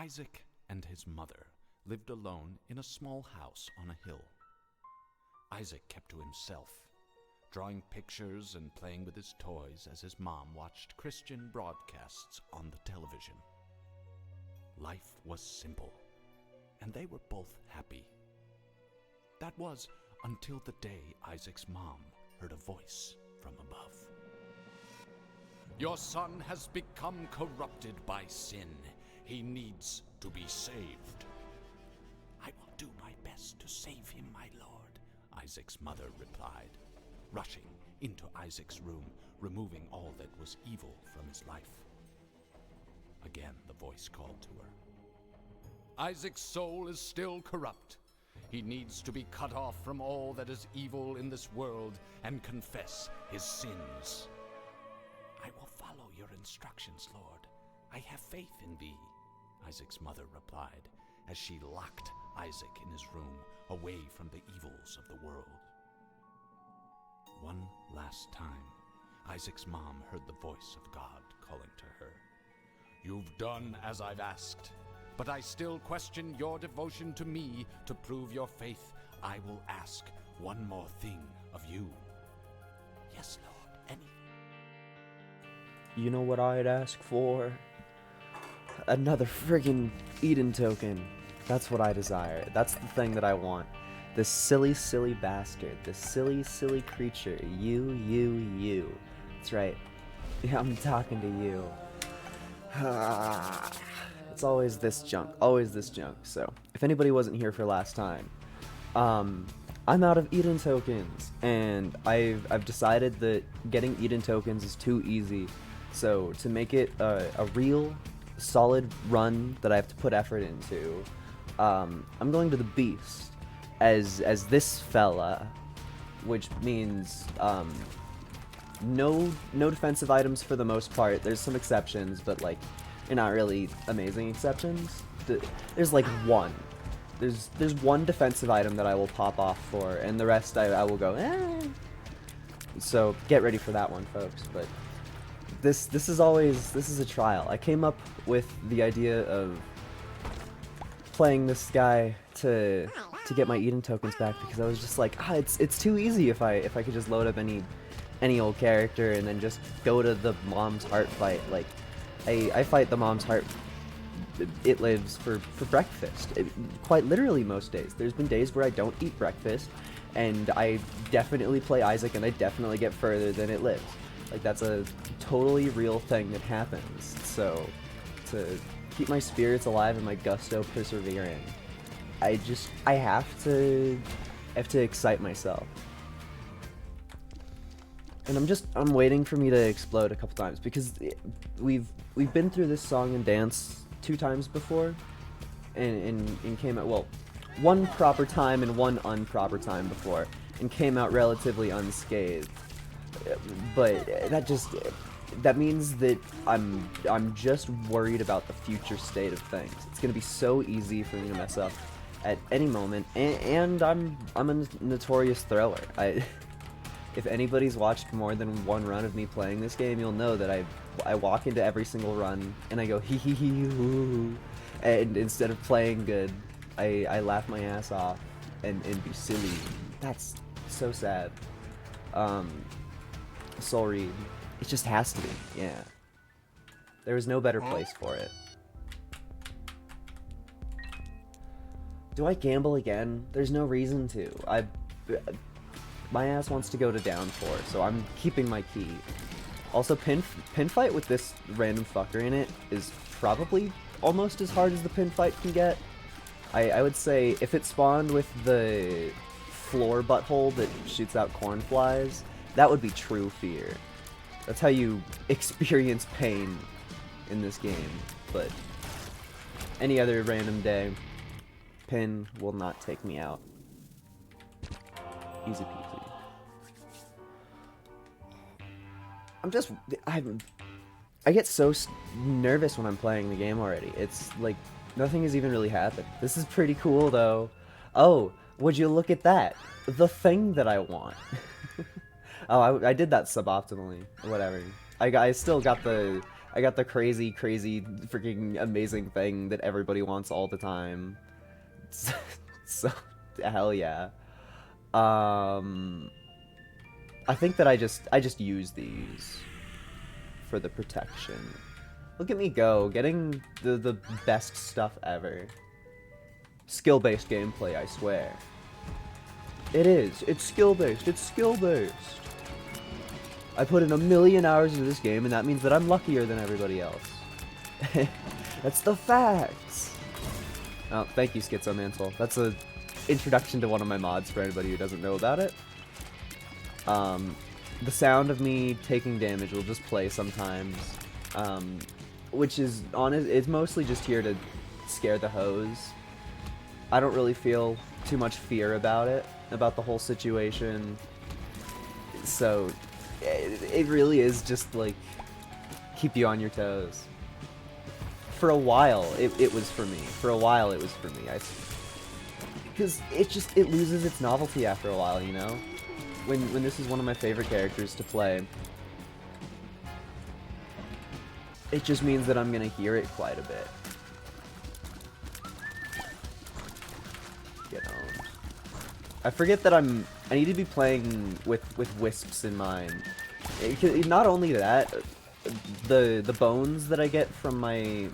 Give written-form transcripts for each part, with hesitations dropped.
Isaac and his mother lived alone in a small house on a hill. Isaac kept to himself, drawing pictures and playing with his toys as his mom watched Christian broadcasts on the television. Life was simple, and they were both happy. That was until the day Isaac's mom heard a voice from above. "Your son has become corrupted by sin. He needs to be saved." "I will do my best to save him, my lord," Isaac's mother replied, rushing into Isaac's room, removing all that was evil from his life. Again the voice called to her. "Isaac's soul is still corrupt. He needs to be cut off from all that is evil in this world and confess his sins." "I will follow your instructions, Lord. I have faith in thee," Isaac's mother replied, as she locked Isaac in his room, away from the evils of the world. One last time, Isaac's mom heard the voice of God calling to her. "You've done as I've asked, but I still question your devotion to me. To prove your faith, I will ask one more thing of you." "Yes, Lord, anything." You know what I'd ask for? Another friggin' Eden token. That's what I desire. That's the thing that I want. This silly, silly bastard. This silly, silly creature. You. That's right. Yeah, I'm talking to you. It's always this junk. So, if anybody wasn't here for last time, I'm out of Eden tokens, and I've decided that getting Eden tokens is too easy. So to make it a real solid run that I have to put effort into, I'm going to the Beast as this fella, which means no defensive items for the most part. There's some exceptions, but like they're not really amazing exceptions. There's like one. There's one defensive item that I will pop off for, and the rest I will go, eh. So get ready for that one, folks. But this is a trial. I came up with the idea of playing this guy to get my Eden tokens back, because I was just like, it's too easy if I could just load up any old character and then just go to the Mom's Heart fight. Like I fight the Mom's Heart. It lives for breakfast. Quite literally most days. There's been days where I don't eat breakfast, and I definitely play Isaac, and I definitely get further than it lives. Like, that's a totally real thing that happens. So, to keep my spirits alive and my gusto persevering, I have to excite myself. And I'm waiting for me to explode a couple times, because we've been through this song and dance 2 times before, and came out, well, one proper time and one improper time before, and came out relatively unscathed. But that means that I'm just worried about the future state of things. It's gonna be so easy for me to mess up at any moment, and I'm a notorious thrower. If anybody's watched more than one run of me playing this game, you'll know that I walk into every single run and I go hee hee hee hoo, and instead of playing good, I laugh my ass off and be silly. That's so sad. Soul Reed. It just has to be, yeah. There is no better place for it. Do I gamble again? There's no reason to. My ass wants to go to down 4, so I'm keeping my key. Also, pin fight with this random fucker in it is probably almost as hard as the pin fight can get. I would say if it spawned with the floor butthole that shoots out corn flies, that would be true fear. That's how you experience pain in this game. But any other random day, pin will not take me out. Easy peasy. I get so nervous when I'm playing the game already. It's like nothing has even really happened. This is pretty cool though. Oh, would you look at that? The thing that I want. Oh, I did that suboptimally. Whatever. I still got the I got the crazy, crazy, freaking amazing thing that everybody wants all the time. So, hell yeah. I think that I just use these for the protection. Look at me go, getting the best stuff ever. Skill-based gameplay, I swear. It is. It's skill-based. It's skill-based. I put in 1,000,000 hours into this game, and that means that I'm luckier than everybody else. That's the facts. Oh, thank you, Schizomantle. That's a introduction to one of my mods for anybody who doesn't know about it. The sound of me taking damage will just play sometimes, which is honest. It's mostly just here to scare the hoes. I don't really feel too much fear about it, about the whole situation. So it really is just like keep you on your toes. For a while, it was for me. For a while, it was for me. Because it loses its novelty after a while, you know. When this is one of my favorite characters to play, it just means that I'm gonna hear it quite a bit. Get owned. I forget that I need to be playing with wisps in mind. Not only that, the bones that I get from my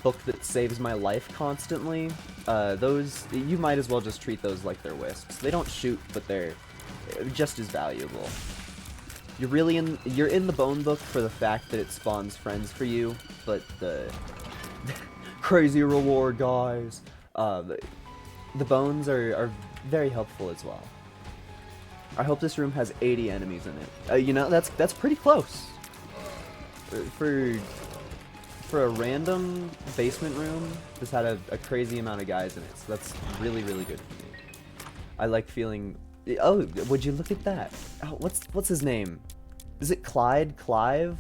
book that saves my life constantly, those, you might as well just treat those like they're wisps. They don't shoot, but they're just as valuable. You're in the bone book for the fact that it spawns friends for you, but the crazy reward, guys. The bones are very helpful as well. I hope this room has 80 enemies in it. You know, that's pretty close. For a random basement room, this had a crazy amount of guys in it, so that's really, really good for me. I like feeling... Oh, would you look at that? Oh, what's his name? Is it Clyde? Clive?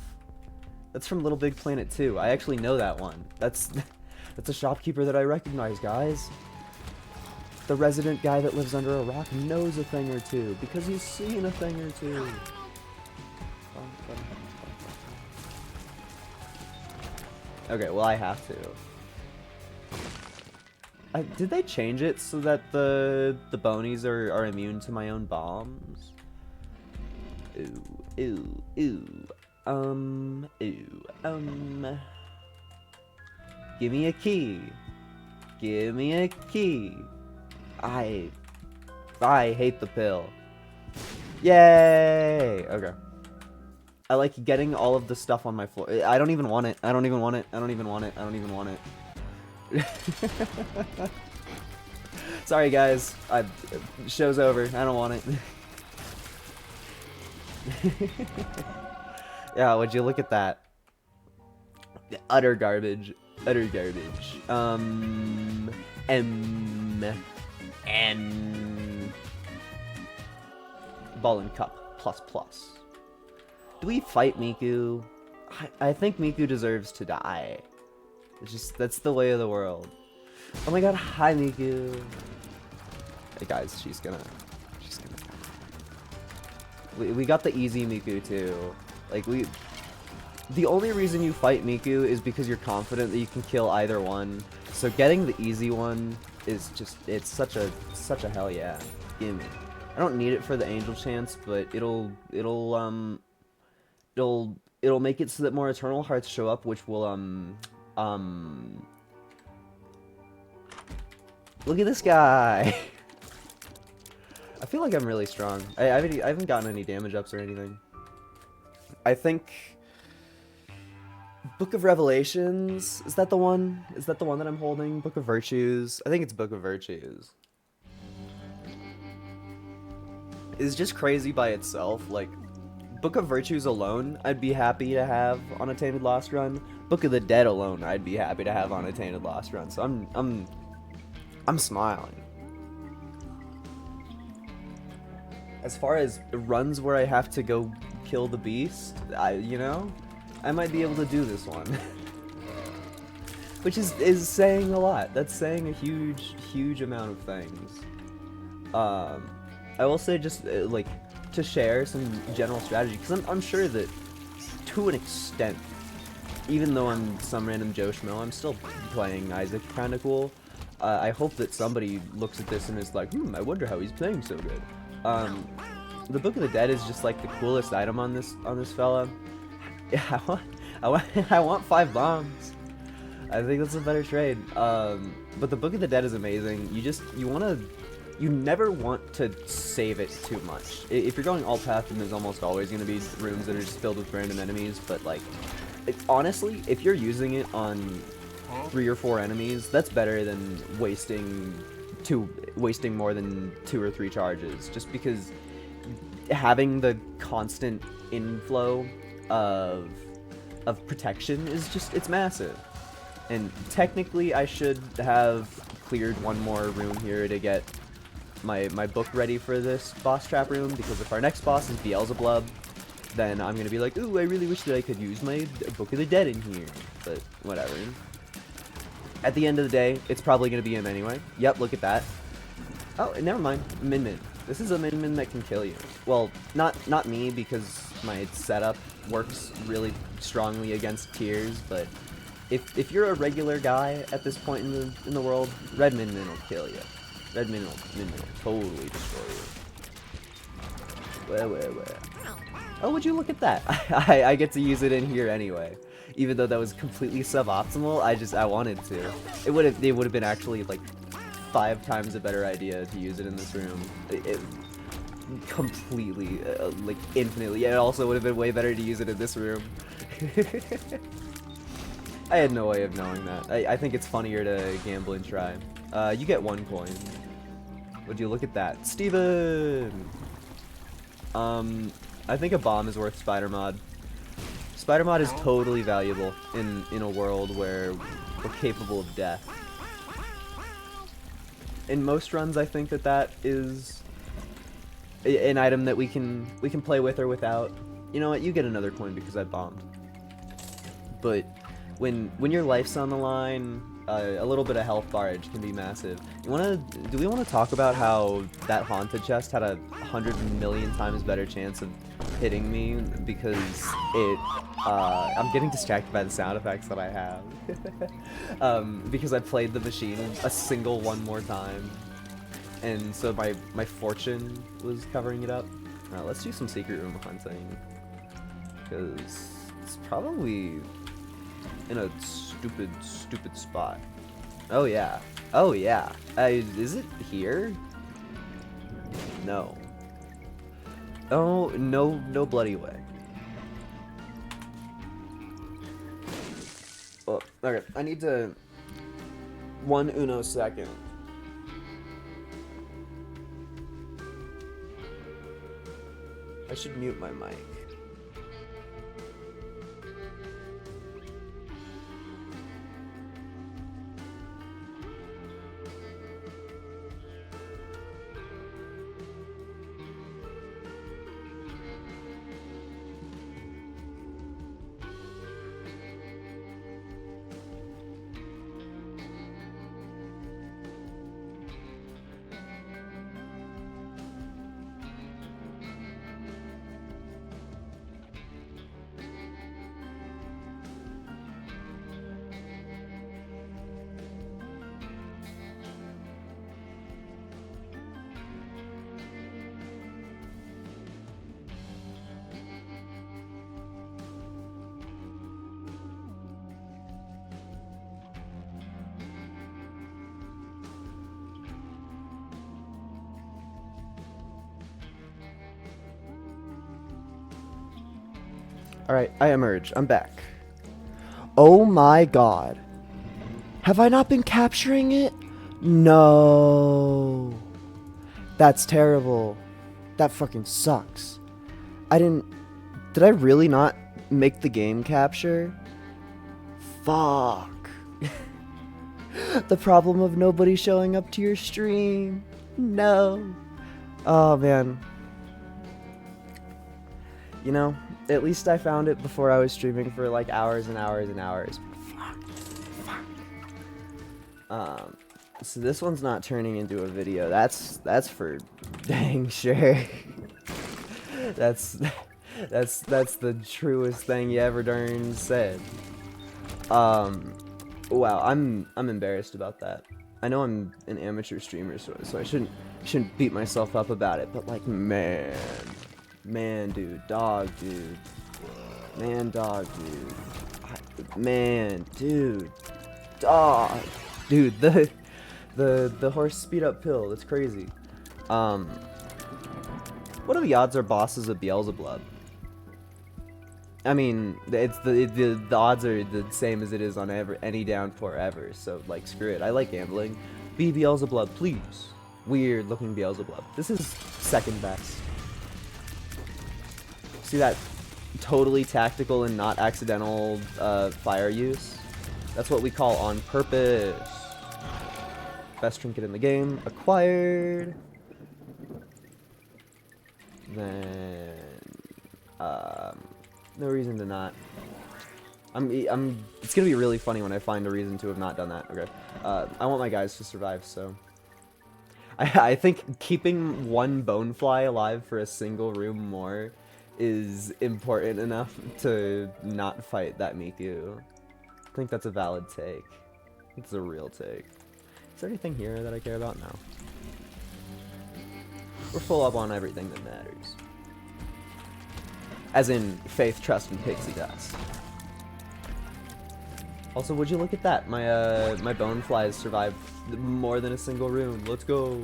That's from Little Big Planet 2. I actually know that one. That's a shopkeeper that I recognize, guys. The resident guy that lives under a rock knows a thing or two, because he's seen a thing or two. Okay, well I have to. Did they change it so that the bonies are immune to my own bombs? Give me a key. Give me a key. I hate the pill. Yay! Okay. I like getting all of the stuff on my floor. I don't even want it. I don't even want it. I don't even want it. I don't even want it. Sorry, guys. Show's over. I don't want it. Yeah, would you look at that? Utter garbage. Utter garbage. Ball and cup. Plus plus. Do we fight Miku? I think Miku deserves to die. It's just, that's the way of the world. Oh my god, hi Miku. Hey guys, she's gonna die. We got the easy Miku too. Like the only reason you fight Miku is because you're confident that you can kill either one. So getting the easy one is just, it's such a hell yeah. Gimme. I don't need it for the angel chance, but it'll make it so that more Eternal Hearts show up, which will, look at this guy! I feel like I'm really strong. I haven't gotten any damage ups or anything. I think... Book of Revelations, is that the one? Is that the one that I'm holding? Book of Virtues? I think it's Book of Virtues. It's just crazy by itself, like... Book of Virtues alone, I'd be happy to have on a Tainted Lost run. Book of the Dead alone, I'd be happy to have on a Tainted Lost run. So I'm smiling. As far as runs where I have to go kill the beast, you know, I might be able to do this one. Which is saying a lot. That's saying a huge amount of things. I will say just like to share some general strategy, because I'm sure that to an extent. Even though I'm some random Joe Schmo, I'm still playing Isaac kinda cool. I hope that somebody looks at this and is like, I wonder how he's playing so good. The Book of the Dead is just like the coolest item on this fella. Yeah, I want 5 bombs. I think that's a better trade. But the Book of the Dead is amazing. You never want to save it too much. If you're going alt path, then there's almost always going to be rooms that are just filled with random enemies. But like, honestly, if you're using it on 3 or 4 enemies, that's better than wasting more than 2 or 3 charges. Just because having the constant inflow of protection is it's massive. And technically, I should have cleared one more room here to get my book ready for this boss trap room, because if our next boss is Beelzebub, then I'm gonna be like, ooh, I really wish that I could use my Book of the Dead in here. But whatever. At the end of the day, it's probably gonna be him anyway. Yep, look at that. Oh, never mind. Min. This is a Min that can kill you. Well, not me, because my setup works really strongly against tiers, but if you're a regular guy at this point in the world, Red Min will kill you. Red Min will totally destroy you. Where? Oh, would you look at that? I get to use it in here anyway. Even though that was completely suboptimal, I wanted to. It would have been actually like 5 times a better idea to use it in this room. It completely, like infinitely. Yeah, it also would have been way better to use it in this room. I had no way of knowing that. I think it's funnier to gamble and try. You get 1 coin. Would you look at that? Steven! I think a bomb is worth Spider Mod. Spider Mod is totally valuable in a world where we're capable of death. In most runs, I think that is an item that we can play with or without. You know what? You get another coin because I bombed. But when your life's on the line, a little bit of health barrage can be massive. Do we want to talk about how that haunted chest had 100 million times better chance of hitting me because I'm getting distracted by the sound effects that I have. Because I played the machine a single one more time, and so my fortune was covering it up. Let's do some secret room hunting, because it's probably in a stupid spot. Oh yeah. Is it here? No. Oh, no bloody way. Well, okay, I need to... 1 second. I should mute my mic. Alright, I emerge. I'm back. Oh my god. Have I not been capturing it? No. That's terrible. That fucking sucks. Did I really not make the game capture? Fuck. The problem of nobody showing up to your stream. No. Oh man. You know, at least I found it before I was streaming for like hours and hours and hours. Fuck. So this one's not turning into a video. That's for dang sure. That's the truest thing you ever darn said. Wow, I'm embarrassed about that. I know I'm an amateur streamer, so I shouldn't beat myself up about it. But like, man, dude, dog, dude, man, dog, dude, man, dude, dog, dude. The horse speed up pill. That's crazy. What are the odds our boss is a Beelzebub? I mean, it's the odds are the same as it is on any downpour ever. So like, screw it. I like gambling. Be Beelzebub, please. Weird looking Beelzebub. This is second best. See that totally tactical and not accidental fire use? That's what we call on purpose. Best trinket in the game acquired. Then no reason to not. It's gonna be really funny when I find a reason to have not done that. Okay. I want my guys to survive, so I think keeping one bonefly alive for a single room more is important enough to not fight that Miku. I think that's a valid take. It's a real take. Is there anything here that I care about? No. We're full up on everything that matters. As in, faith, trust, and pixie dust. Also, would you look at that? My bone flies survived more than a single room. Let's go.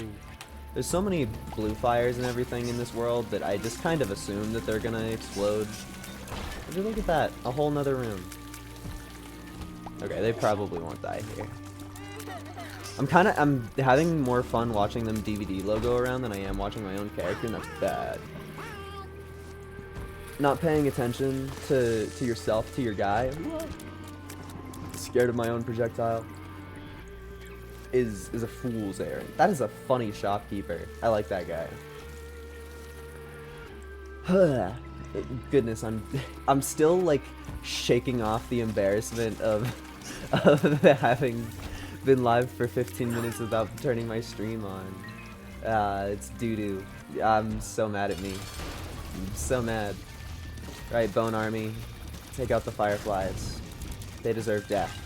There's so many blue fires and everything in this world that I just kind of assume that they're gonna explode. Would you look at that? A whole nother room. Okay, they probably won't die here. I'm having more fun watching them DVD logo around than I am watching my own character, and that's bad. Not paying attention to yourself, to your guy. Scared of my own projectile. Is a fool's errand. That is a funny shopkeeper. I like that guy. Goodness, I'm still like shaking off the embarrassment of having been live for 15 minutes without turning my stream on. It's doo-doo. I'm so mad at me. I'm so mad. Right, Bone Army, take out the Fireflies. They deserve death.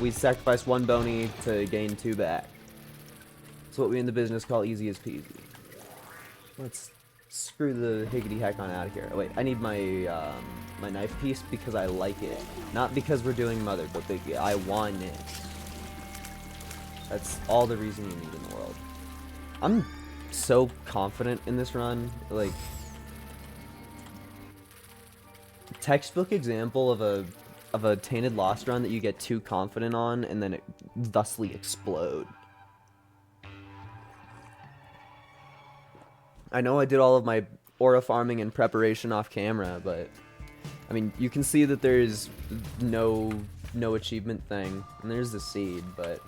We sacrificed one Boney to gain 2 back. It's what we in the business call easy as peasy. Let's screw the higgity heck on out of here. Wait, I need my my knife piece because I like it. Not because we're doing Mother, but I want it. That's all the reason you need in the world. I'm so confident in this run. Like, textbook example of a tainted lost run that you get too confident on and then it thusly explode. I know I did all of my aura farming and preparation off camera, but I mean, you can see that there's no achievement thing, and there's the seed, but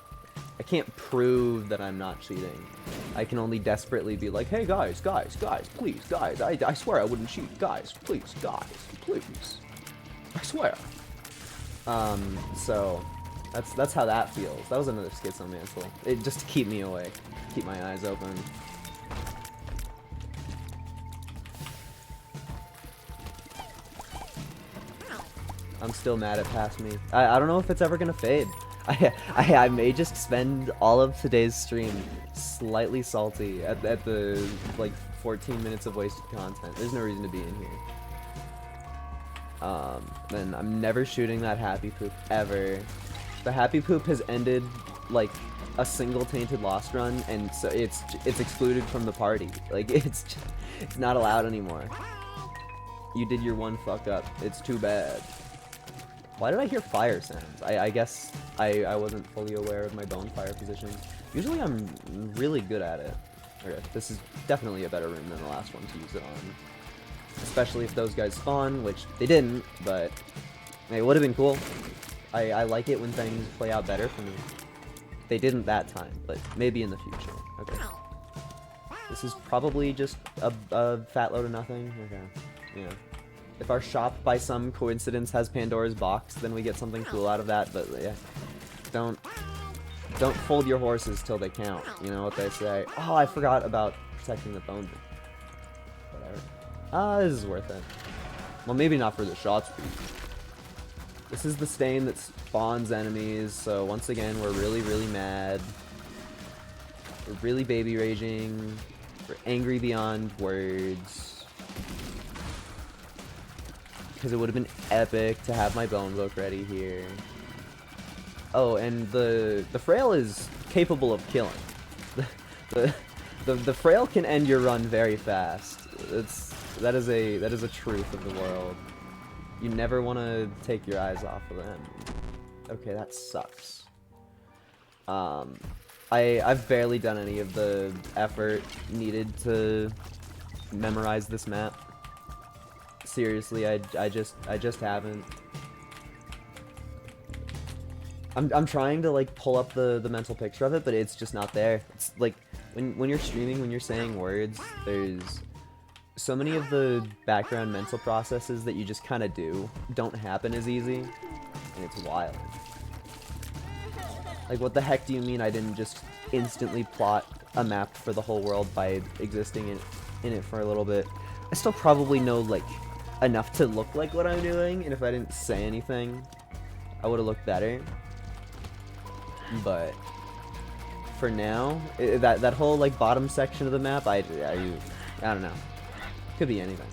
I can't prove that I'm not cheating. I can only desperately be like, hey guys, please, guys, I swear I wouldn't cheat, guys, please, I swear. So that's how that feels. That was another schizomantle. It just to keep me awake, keep my eyes open. I'm still mad at past me. I don't know if it's ever gonna fade. I may just spend all of today's stream slightly salty at the like 14 minutes of wasted content. There's no reason to be in here. And I'm never shooting that happy poop ever. The happy poop has ended like a single tainted lost run, and so it's excluded from the party. Like it's not allowed anymore. You did your one fuck up. It's too bad. Why did I hear fire sounds? I guess I wasn't fully aware of my bonfire position. Usually I'm really good at it. Okay, this is definitely a better room than the last one to use it on. Especially if those guys spawn, which they didn't, but it would have been cool. I like it when things play out better for me. They didn't that time, but maybe in the future. Okay. This is probably just a fat load of nothing. Okay. Yeah. If our shop by some coincidence has Pandora's box, then we get something cool out of that, but yeah. Don't fold your horses till they count. You know what they say. Oh, I forgot about protecting the bone. Whatever. This is worth it. Well, maybe not for the shot speed. This is the stain that spawns enemies, so once again, we're really, really mad. We're really baby raging. We're angry beyond words. Because it would have been epic to have my bone book ready here. Oh, and the frail is capable of killing. The frail can end your run very fast. That is a truth of the world. You never want to take your eyes off of them. Okay, that sucks. I've barely done any of the effort needed to memorize this map. Seriously, I just haven't. I'm trying to like pull up the mental picture of it, but it's just not there. It's like when you're streaming, when you're saying words, there's so many of the background mental processes that you just kind of don't happen as easy, and it's wild. Like, what the heck do you mean I didn't just instantly plot a map for the whole world by existing in it for a little bit? I still probably know, like, enough to look like what I'm doing, and if I didn't say anything, I would have looked better. But for now, that whole, like, bottom section of the map, I don't know. Could be anything.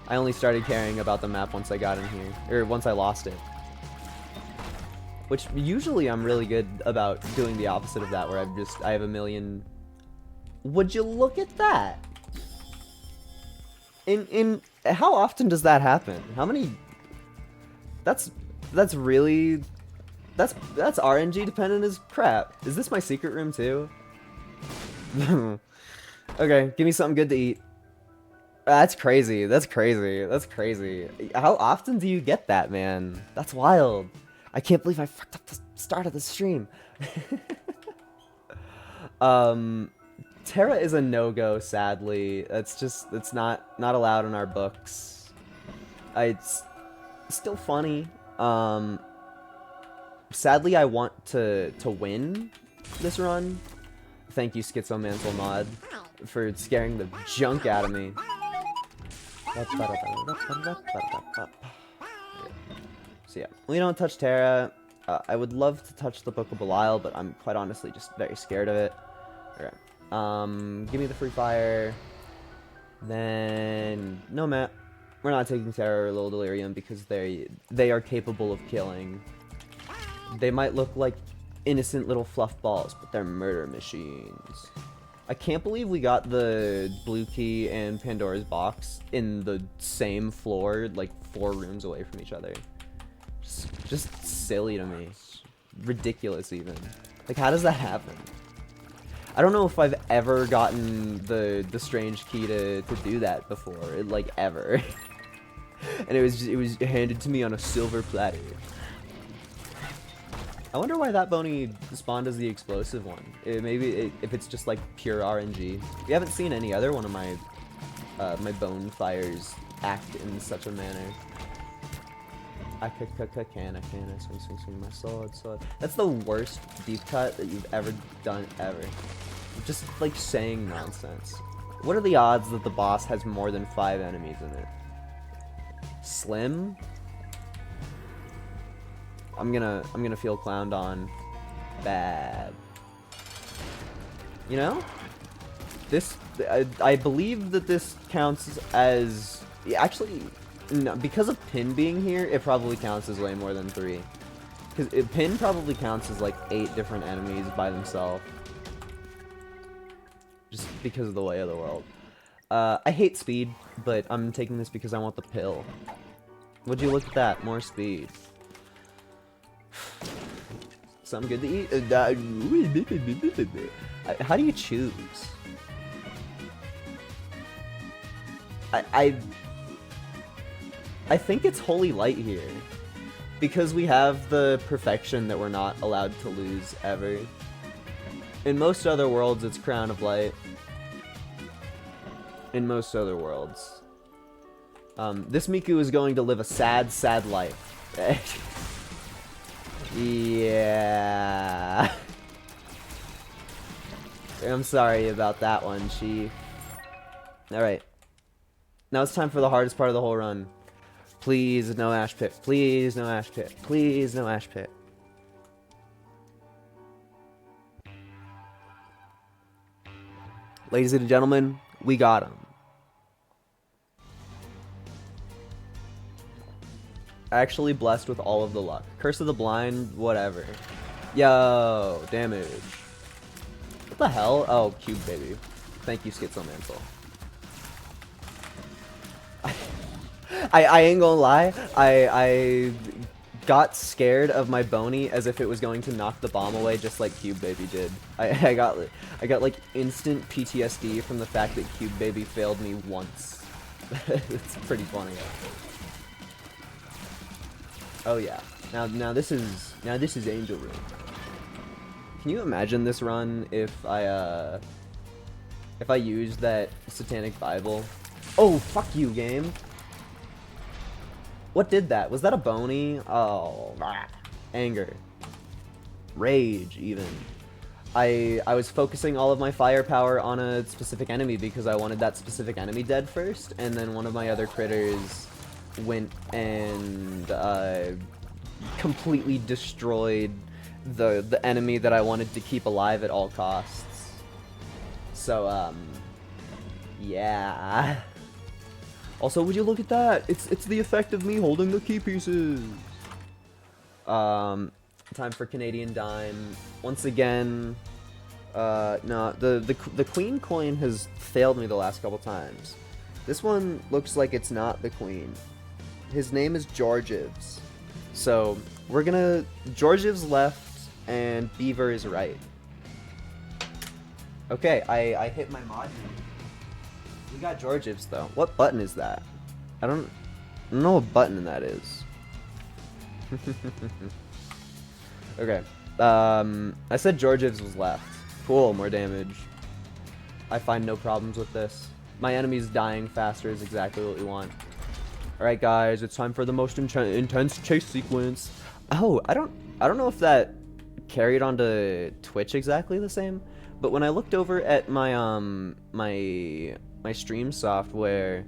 I only started caring about the map once I got in here, or once I lost it. Which usually I'm really good about doing the opposite of that, where I have a million. Would you look at that? In how often does that happen? How many? That's really that's RNG dependent as crap. Is this my secret room too? Okay, give me something good to eat. That's crazy. That's crazy. That's crazy. How often do you get that, man? That's wild. I can't believe I fucked up the start of the stream. Terra is a no-go, sadly. It's not allowed in our books. It's still funny. Sadly, I want to win this run. Thank you, Schizomantle Mod, for scaring the junk out of me. So yeah, we don't touch Terra. I would love to touch the Book of Belial, but I'm quite honestly just very scared of it. Okay. Give me the free fire. Then no map. We're not taking Terra or Little Delirium because they are capable of killing. They might look like innocent little fluff balls, but they're murder machines. I can't believe we got the blue key and Pandora's box in the same floor, like 4 rooms away from each other. Just silly to me. Ridiculous even. Like, how does that happen? I don't know if I've ever gotten the strange key to do that before, like ever. And it was handed to me on a silver platter. I wonder why that Boney spawned as the explosive one. If it's just like pure RNG. We haven't seen any other one of my my bone fires act in such a manner. I can swing my sword. That's the worst deep cut that you've ever done ever. Just like saying nonsense. What are the odds that the boss has more than 5 enemies in it? Slim? I'm gonna feel clowned on bad. You know? This I believe that this counts as actually no, because of Pin being here, it probably counts as way more than 3. Because Pin probably counts as like 8 different enemies by themselves. Just because of the way of the world. I hate speed, but I'm taking this because I want the pill. Would you look at that? More speed. Something good to eat? How do you choose? I think it's Holy Light here. Because we have the perfection that we're not allowed to lose ever. In most other worlds, it's Crown of Light. In most other worlds. This Miku is going to live a sad, sad life. Yeah. I'm sorry about that one, Chief. Alright. Now it's time for the hardest part of the whole run. Please, no ash pit. Please, no ash pit. Please, no ash pit. Ladies and gentlemen, we got him. Actually blessed with all of the luck. Curse of the Blind, whatever. Yo, damage. What the hell? Oh, cube baby. Thank you, Schizomantle. I ain't gonna lie. I got scared of my Boney as if it was going to knock the bomb away, just like Cube Baby did. I got like instant PTSD from the fact that Cube Baby failed me once. It's pretty funny. Oh yeah. Now this is Angel Room. Can you imagine this run if I used that Satanic Bible? Oh, fuck you, game. What did that? Was that a Boney? Oh, anger. Rage, even. I was focusing all of my firepower on a specific enemy because I wanted that specific enemy dead first, and then one of my other critters went and completely destroyed the enemy that I wanted to keep alive at all costs. So, yeah. Also, would you look at that? It's the effect of me holding the key pieces. Time for Canadian Dime. Once again, no, the Queen coin has failed me the last couple times. This one looks like it's not the Queen. His name is Georgievs. So, we're gonna... Georgievs left, and Beaver is right. Okay, I hit my mod. We got Georgievs though. What button is that? I don't know what button that is. Okay. I said Georgievs was left. Cool, more damage. I find no problems with this. My enemies dying faster is exactly what we want. Alright guys, it's time for the most intense chase sequence. Oh, I don't know if that carried onto Twitch exactly the same, but when I looked over at my my stream software,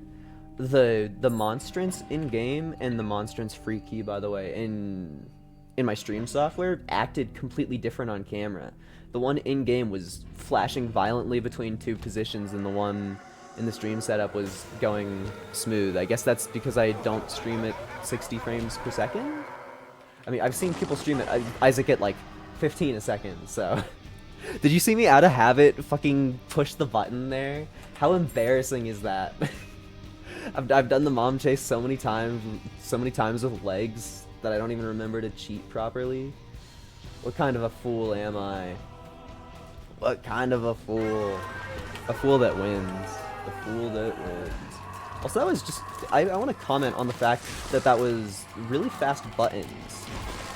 the monstrance in game and the monstrance free key, by the way, in my stream software acted completely different on camera. The one in game was flashing violently between two positions, and the one in the stream setup was going smooth. I guess that's because I don't stream at 60 frames per second. I mean, I've seen people stream it, Isaac, at like 15 a second, so. Did you see me out of habit fucking push the button there? How embarrassing is that? I've done the mom chase so many times with legs that I don't even remember to cheat properly. What kind of a fool am I? What kind of a fool? A fool that wins. A fool that wins. Also, that was just... I want to comment on the fact that that was really fast buttons.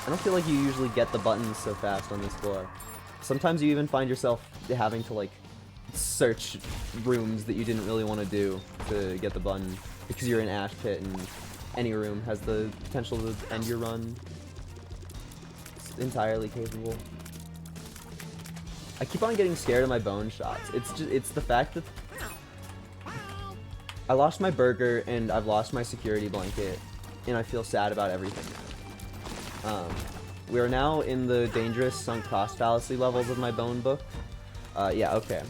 I don't feel like you usually get the buttons so fast on this floor. Sometimes you even find yourself having to, like, search rooms that you didn't really want to do to get the button because you're in Ash Pit and any room has the potential to end your run. It's entirely capable. I keep on getting scared of my bone shots. It's the fact that I lost my burger and I've lost my security blanket and I feel sad about everything now. We are now in the dangerous sunk cost fallacy levels of my bone book. Yeah, okay.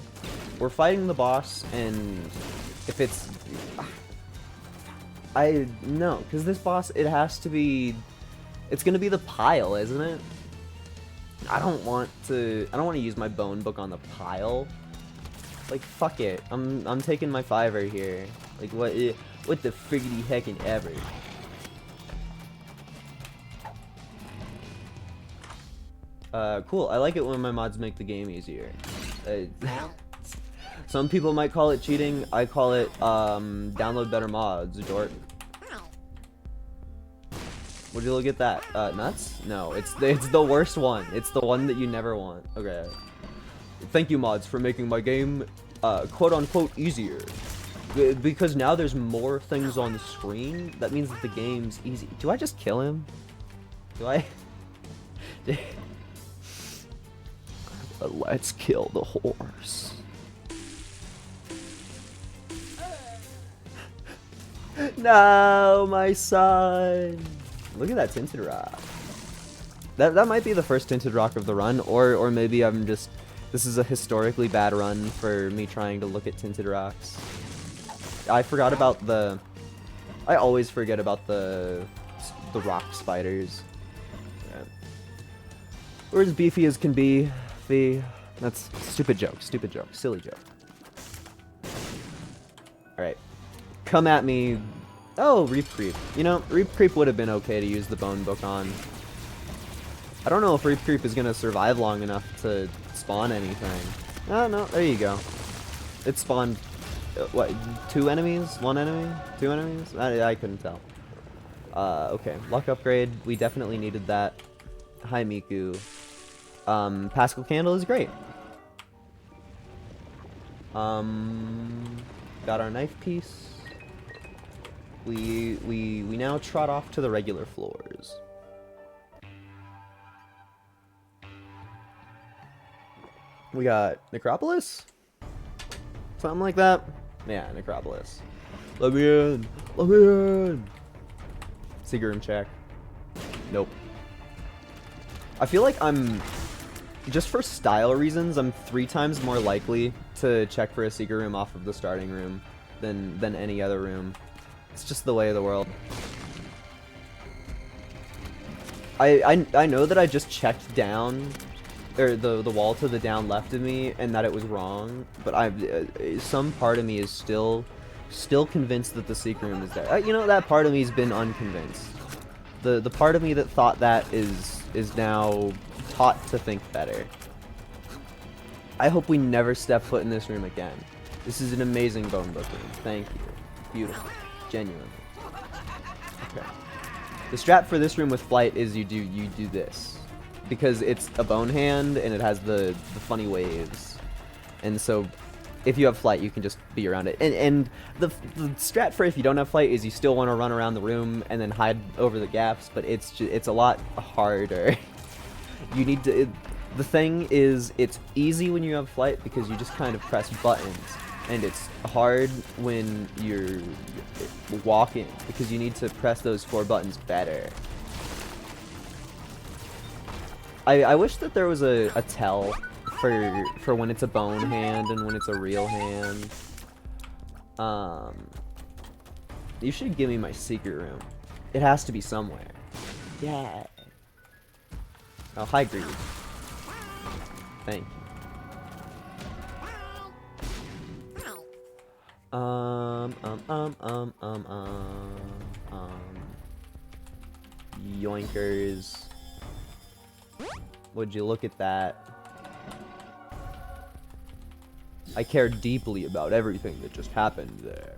We're fighting the boss, and if it's... No, because this boss, it has to be... It's gonna be the pile, isn't it? I don't want to use my bone book on the pile. Like, fuck it. I'm taking my $5 here. Like, what the friggity heckin' ever. Cool. I like it when my mods make the game easier. Some people might call it cheating. I call it, download better mods, dork. Would you look at that? Nuts? No, it's the worst one. It's the one that you never want. Okay. Thank you, mods, for making my game, quote-unquote, easier. Because now there's more things on the screen, that means that the game's easy. Do I just kill him? Do I? Let's kill the horse. No, my son. Look at that tinted rock. That might be the first tinted rock of the run, or maybe I'm just, this is a historically bad run for me trying to look at tinted rocks. I forgot about the, I always forget about the rock spiders. Yeah. We're as beefy as can be. That's stupid joke, silly joke. Alright. Come at me. Oh, Reap Creep. You know, Reap Creep would have been okay to use the Bone Book on. I don't know if Reap Creep is going to survive long enough to spawn anything. Oh, no, there you go. It spawned, what, 2 enemies? 1 enemy? 2 enemies? I couldn't tell. Okay, luck upgrade. We definitely needed that. Hi, Miku. Pascal Candle is great. Got our knife piece. We now trot off to the regular floors. We got Necropolis? Something like that? Yeah, Necropolis. Let me in! Let me in! Secret room check. Nope. I feel like I'm, just for style reasons, I'm 3 times more likely to check for a secret room off of the starting room than any other room. It's just the way of the world. I know that I just checked down, or the wall to the down left of me, and that it was wrong, but some part of me is still convinced that the secret room is there. You know, that part of me has been unconvinced. The part of me that thought that is now taught to think better. I hope we never step foot in this room again. This is an amazing bone book room. Thank you. Beautiful. Genuinely. Okay. The strat for this room with flight is you do this. Because it's a bone hand and it has the funny waves. And so if you have flight, you can just be around it. And the strat for if you don't have flight is you still want to run around the room and then hide over the gaps, but it's a lot harder. You need to, the thing is, it's easy when you have flight because you just kind of press buttons, and it's hard when you're walking because you need to press those 4 buttons better. I wish that there was a tell for when it's a bone hand and when it's a real hand. You should give me my secret room. It has to be somewhere. Yeah. Oh, hi, Greed. Thank you. Yoinkers. Would you look at that? I care deeply about everything that just happened there.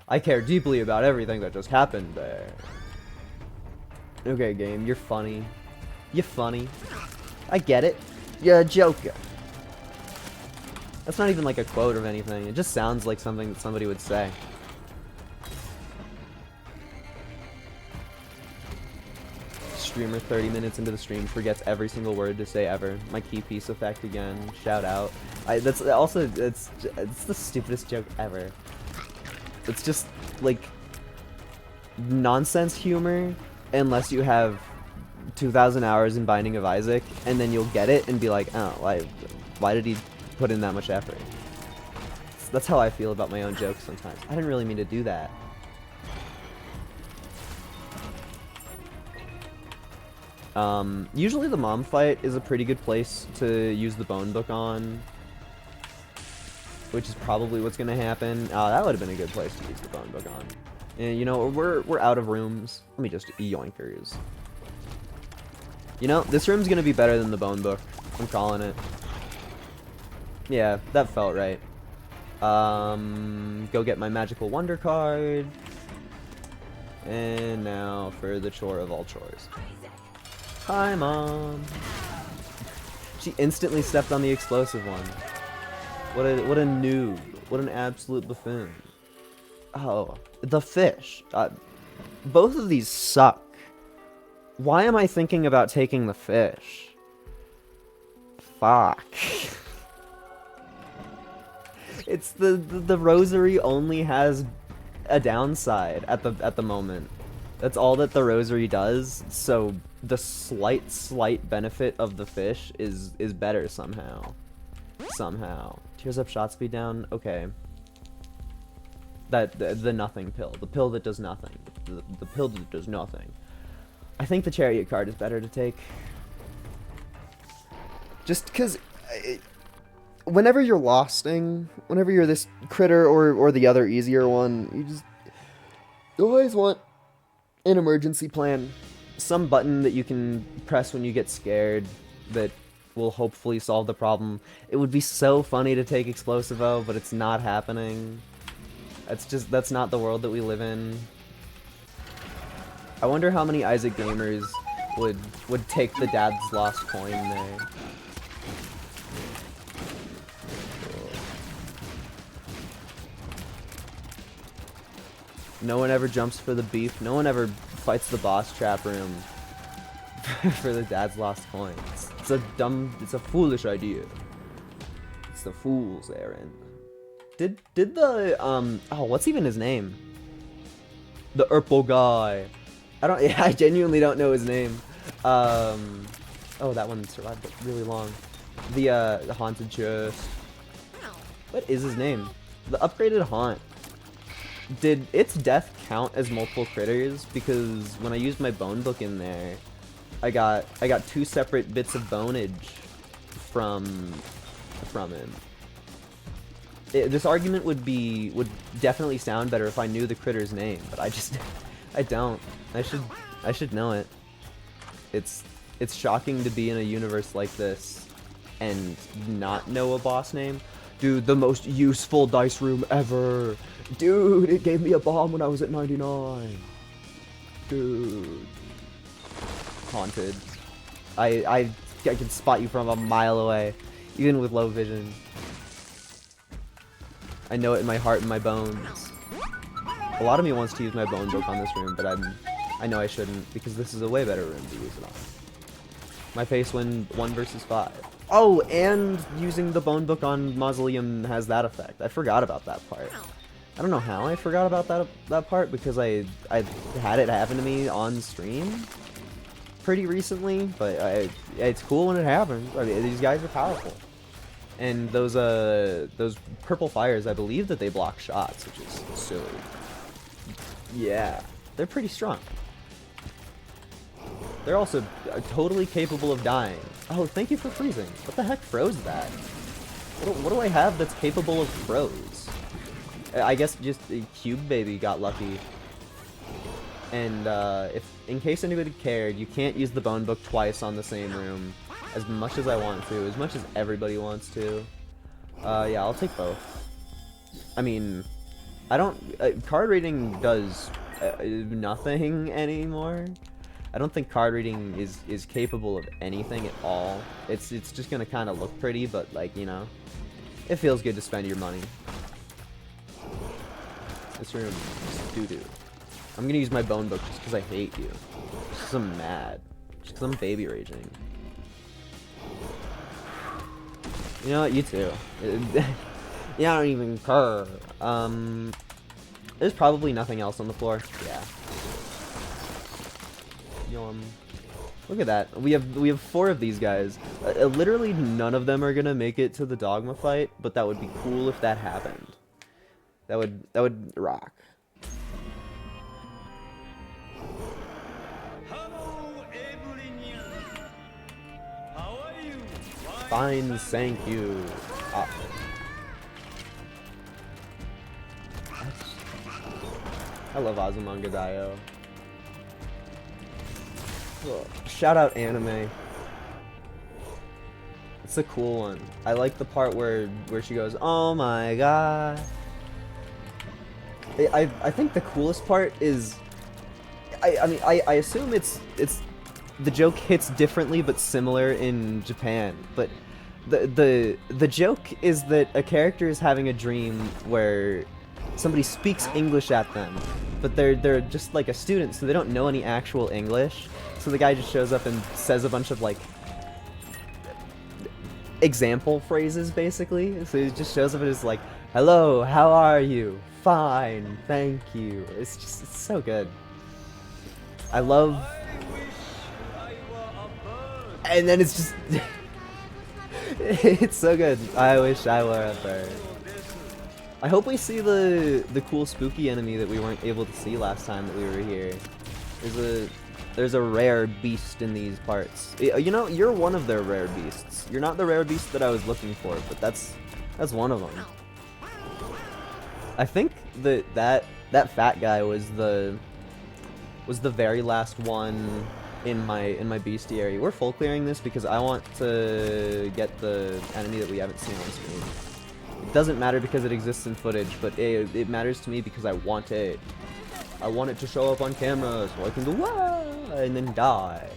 I care deeply about everything that just happened there. Okay, game, you're funny. You're funny. I get it. You're a joker. That's not even like a quote of anything. It just sounds like something that somebody would say. Streamer 30 minutes into the stream forgets every single word to say ever. My key piece effect again. Shout out. That's also, it's the stupidest joke ever. It's just like nonsense humor unless you have 2,000 hours in Binding of Isaac, and then you'll get it and be like, oh, why did he put in that much effort? That's how I feel about my own jokes sometimes. I didn't really mean to do that. Usually the mom fight is a pretty good place to use the bone book on, which is probably what's gonna happen. That would have been a good place to use the bone book on. And you know, we're out of rooms. Let me just yoinkers. You know, this room's gonna be better than the bone book. I'm calling it. Yeah, that felt right. Go get my magical wonder card. And now for the chore of all chores. Hi, Mom. She instantly stepped on the explosive one. What a noob. What an absolute buffoon. Oh, the fish. Both of these suck. Why am I thinking about taking the fish? Fuck. It's the rosary only has a downside at the moment. That's all that the rosary does. So the slight benefit of the fish is better somehow. Somehow. Tears up shot speed down. Okay. The nothing pill. The pill that does nothing. The pill that does nothing. I think the chariot card is better to take. Just because whenever you're losting, whenever you're this critter or the other easier one, you always want an emergency plan. Some button that you can press when you get scared that will hopefully solve the problem. It would be so funny to take Explosivo, but it's not happening. That's not the world that we live in. I wonder how many Isaac gamers would take the dad's lost coin there. No one ever jumps for the beef. No one ever fights the boss trap room for the dad's lost coin. It's a foolish idea. It's the fool's errand. Did the oh, what's even his name? The Urple guy. I genuinely don't know his name. Oh, that one survived really long. The haunted chest. What is his name? The upgraded haunt. Did its death count as multiple critters? Because when I used my bone book in there, I got 2 separate bits of bonage from him. This argument would definitely sound better if I knew the critter's name, but I don't. I should know it. It's shocking to be in a universe like this and not know a boss name. Dude, the most useful dice room ever. Dude, it gave me a bomb when I was at 99. Dude. Haunted. I can spot you from a mile away, even with low vision. I know it in my heart and my bones. A lot of me wants to use my bone book on this room, but I know I shouldn't, because this is a way better room to use it on. My face win 1 versus 5. Oh, and using the bone book on Mausoleum has that effect. I forgot about that part. I don't know how I forgot about that part, because I had it happen to me on stream pretty recently, but it's cool when it happens. I mean, these guys are powerful. And those purple fires, I believe that they block shots, which is silly. Yeah, they're pretty strong. They're also totally capable of dying. Oh, thank you for freezing. What the heck froze that? What do I have that's capable of froze? I guess just Cube Baby got lucky. And if in case anybody cared, you can't use the bone book twice on the same room. As much as I want to, as much as everybody wants to. Yeah, I'll take both. I mean, I don't... card reading does nothing anymore. I don't think card reading is capable of anything at all. It's just gonna kind of look pretty, but like, you know, it feels good to spend your money. This room is doo-doo. I'm gonna use my bone book just because I hate you. Just because I'm mad. Just because I'm baby raging. You know what? You too. Yeah, I don't even care. There's probably nothing else on the floor. Yeah. Look at that. We have 4 of these guys. Literally none of them are gonna make it to the dogma fight, but that would be cool if that happened. That would rock. Fine, thank you. I love Azumanga Daioh. Shout out anime. It's a cool one. I like the part where she goes, "Oh my god." I think the coolest part is, I mean I assume it's the joke hits differently but similar in Japan, but the joke is that a character is having a dream where somebody speaks English at them, but they're just like a student, so they don't know any actual English. So the guy just shows up and says a bunch of like example phrases, basically. So he just shows up and is like, Hello, how are you? Fine, thank you. It's just, it's so good. I love... And then it's just... It's so good. I wish I were a bird. I hope we see the cool spooky enemy that we weren't able to see last time that we were here. There's a rare beast in these parts. You know, you're one of their rare beasts. You're not the rare beast that I was looking for, but that's one of them. I think that fat guy was the very last one in my bestiary. We're full clearing this because I want to get the enemy that we haven't seen on screen. It doesn't matter because it exists in footage, but it matters to me because I want it. I want it to show up on camera so I can go wah and then die.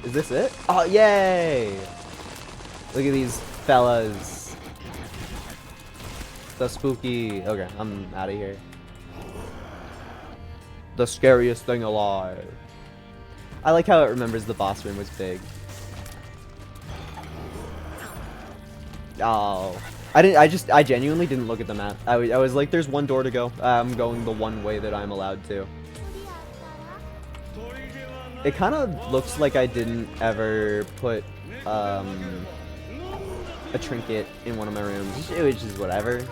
Is this it? Oh yay! Look at these fellas. The spooky. Okay, I'm out of here. The scariest thing alive. I like how it remembers the boss room was big. Oh, I genuinely didn't look at the map. I was like, there's one door to go. I'm going the one way that I'm allowed to. It kind of looks like I didn't ever put a trinket in one of my rooms, which is whatever.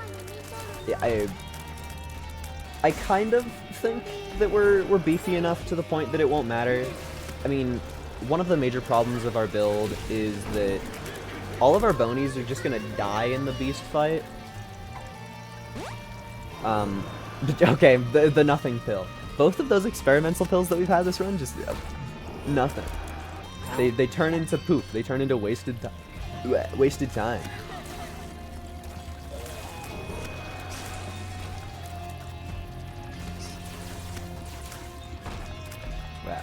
Yeah, I kind of think that we're beefy enough to the point that it won't matter. I mean, one of the major problems of our build is that all of our bonies are just gonna die in the beast fight. Okay, the nothing pill. Both of those experimental pills that we've had this run, just nothing. They turn into poop. They turn into wasted time. Wow.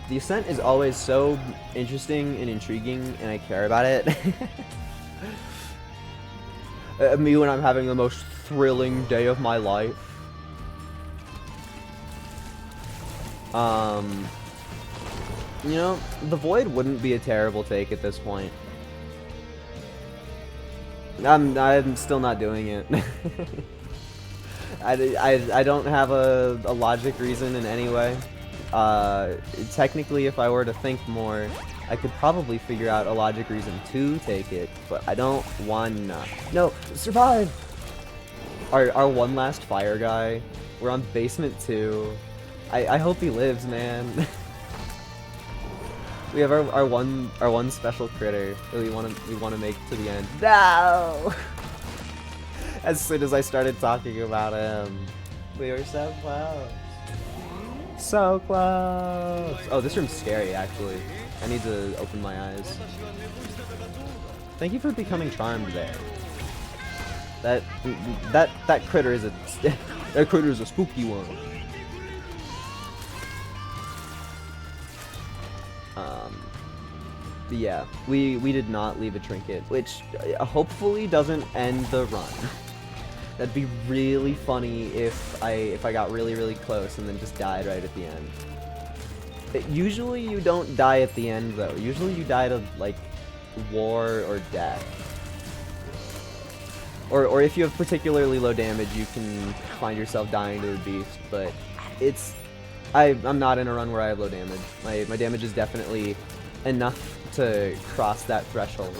The Ascent is always so interesting and intriguing, and I care about it. Me when I'm having the most thrilling day of my life. You know, the Void wouldn't be a terrible take at this point. I'm still not doing it. I don't have a logic reason in any way. Technically, if I were to think more, I could probably figure out a logic reason to take it, but I don't wanna. No, survive! Our one last fire guy. We're on basement 2. I hope he lives, man. We have our one special critter that we wanna make to the end. No! As soon as I started talking about him, we were so close. So close. Oh, this room's scary, actually. I need to open my eyes. Thank you for becoming charmed there. That critter is that critter is a spooky one. Yeah, we did not leave a trinket, which hopefully doesn't end the run. That'd be really funny if I got really close and then just died right at the end. Usually you don't die at the end though. Usually you die to like war or death. Or if you have particularly low damage, you can find yourself dying to the beast. But I'm not in a run where I have low damage. My damage is definitely enough to cross that threshold.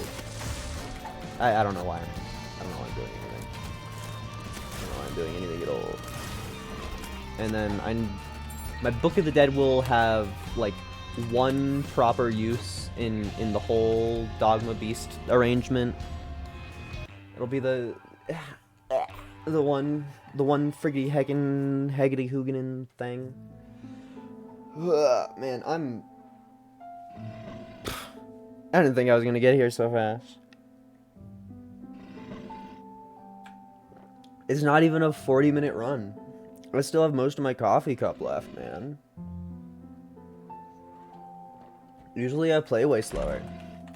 I don't know why I'm doing anything. I don't know why I'm doing anything at all. And then my Book of the Dead will have like one proper use in the whole Dogma Beast arrangement. It'll be the one friggy heggity hooganin thing. Man, I didn't think I was gonna get here so fast. It's not even a 40-minute run. I still have most of my coffee cup left, man. Usually I play way slower.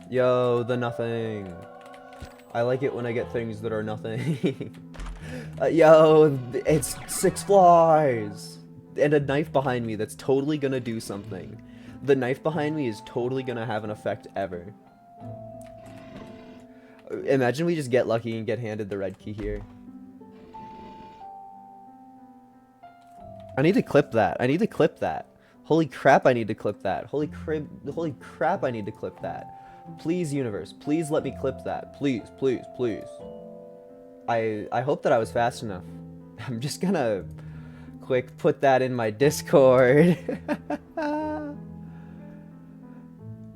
Yo, the nothing. I like it when I get things that are nothing. Yo, it's 6 flies! And a knife behind me that's totally gonna do something. The knife behind me is totally gonna have an effect ever. Imagine we just get lucky and get handed the red key here. I need to clip that. I need to clip that. Holy crap, I need to clip that. Holy crap, I need to clip that. Please, universe, please let me clip that. Please, please, please. I hope that I was fast enough. I'm just gonna quick put that in my Discord.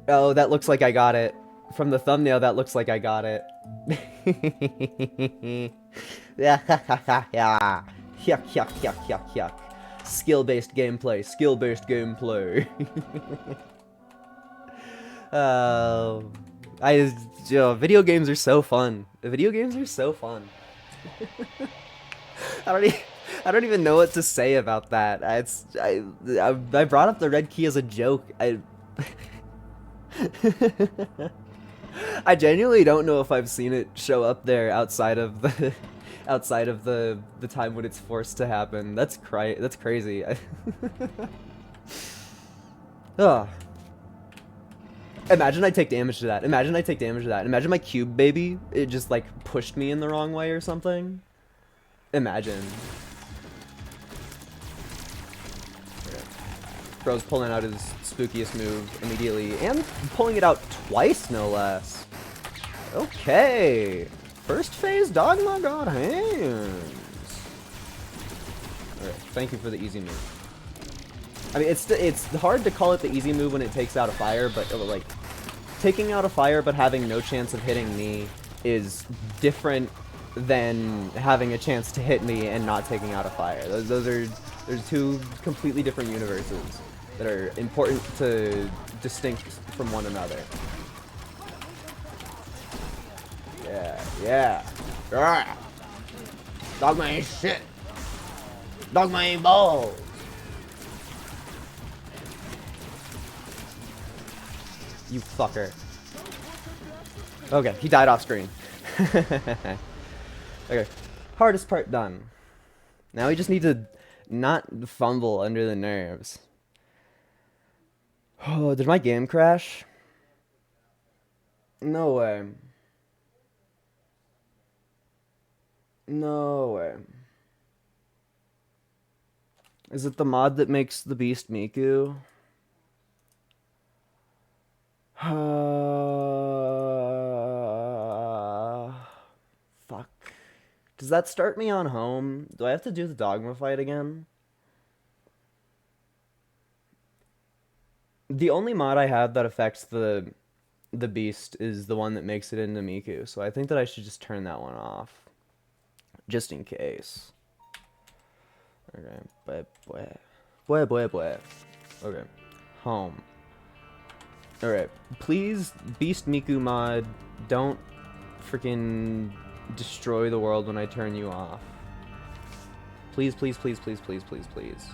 Oh, that looks like I got it. From the thumbnail, that looks like I got it. Yuck, yuck, yuck, yuck, yuck. Skill-based gameplay, skill-based gameplay. Video games are so fun. Video games are so fun. I don't even know what to say about that. I brought up the red key as a joke. I genuinely don't know if I've seen it show up there outside of the time when it's forced to happen. That's crazy. Ugh. Imagine I take damage to that. Imagine I take damage to that. Imagine my cube baby, it just like pushed me in the wrong way or something. Imagine. Bro's pulling out his spookiest move immediately, and pulling it out twice, no less. Okay. First phase Dogma got hands. Alright, thank you for the easy move. I mean, it's hard to call it the easy move when it takes out a fire, but like, taking out a fire but having no chance of hitting me is different than having a chance to hit me and not taking out a fire. There's two completely different universes that are important to distinct from one another. Yeah. Dogma ain't shit. Dogma ain't balls. You fucker. Okay, he died off screen. Okay, hardest part done. Now we just need to not fumble under the nerves. Oh, did my game crash? No way. No way. Is it the mod that makes the beast Miku? Fuck. Does that start me on home? Do I have to do the Dogma fight again? The only mod I have that affects the beast is the one that makes it into Miku, so I think that I should just turn that one off. Just in case. Okay, boy. Okay, home. Alright, please, Beast Miku mod, don't freaking destroy the world when I turn you off. Please, please, please, please, please, please, please.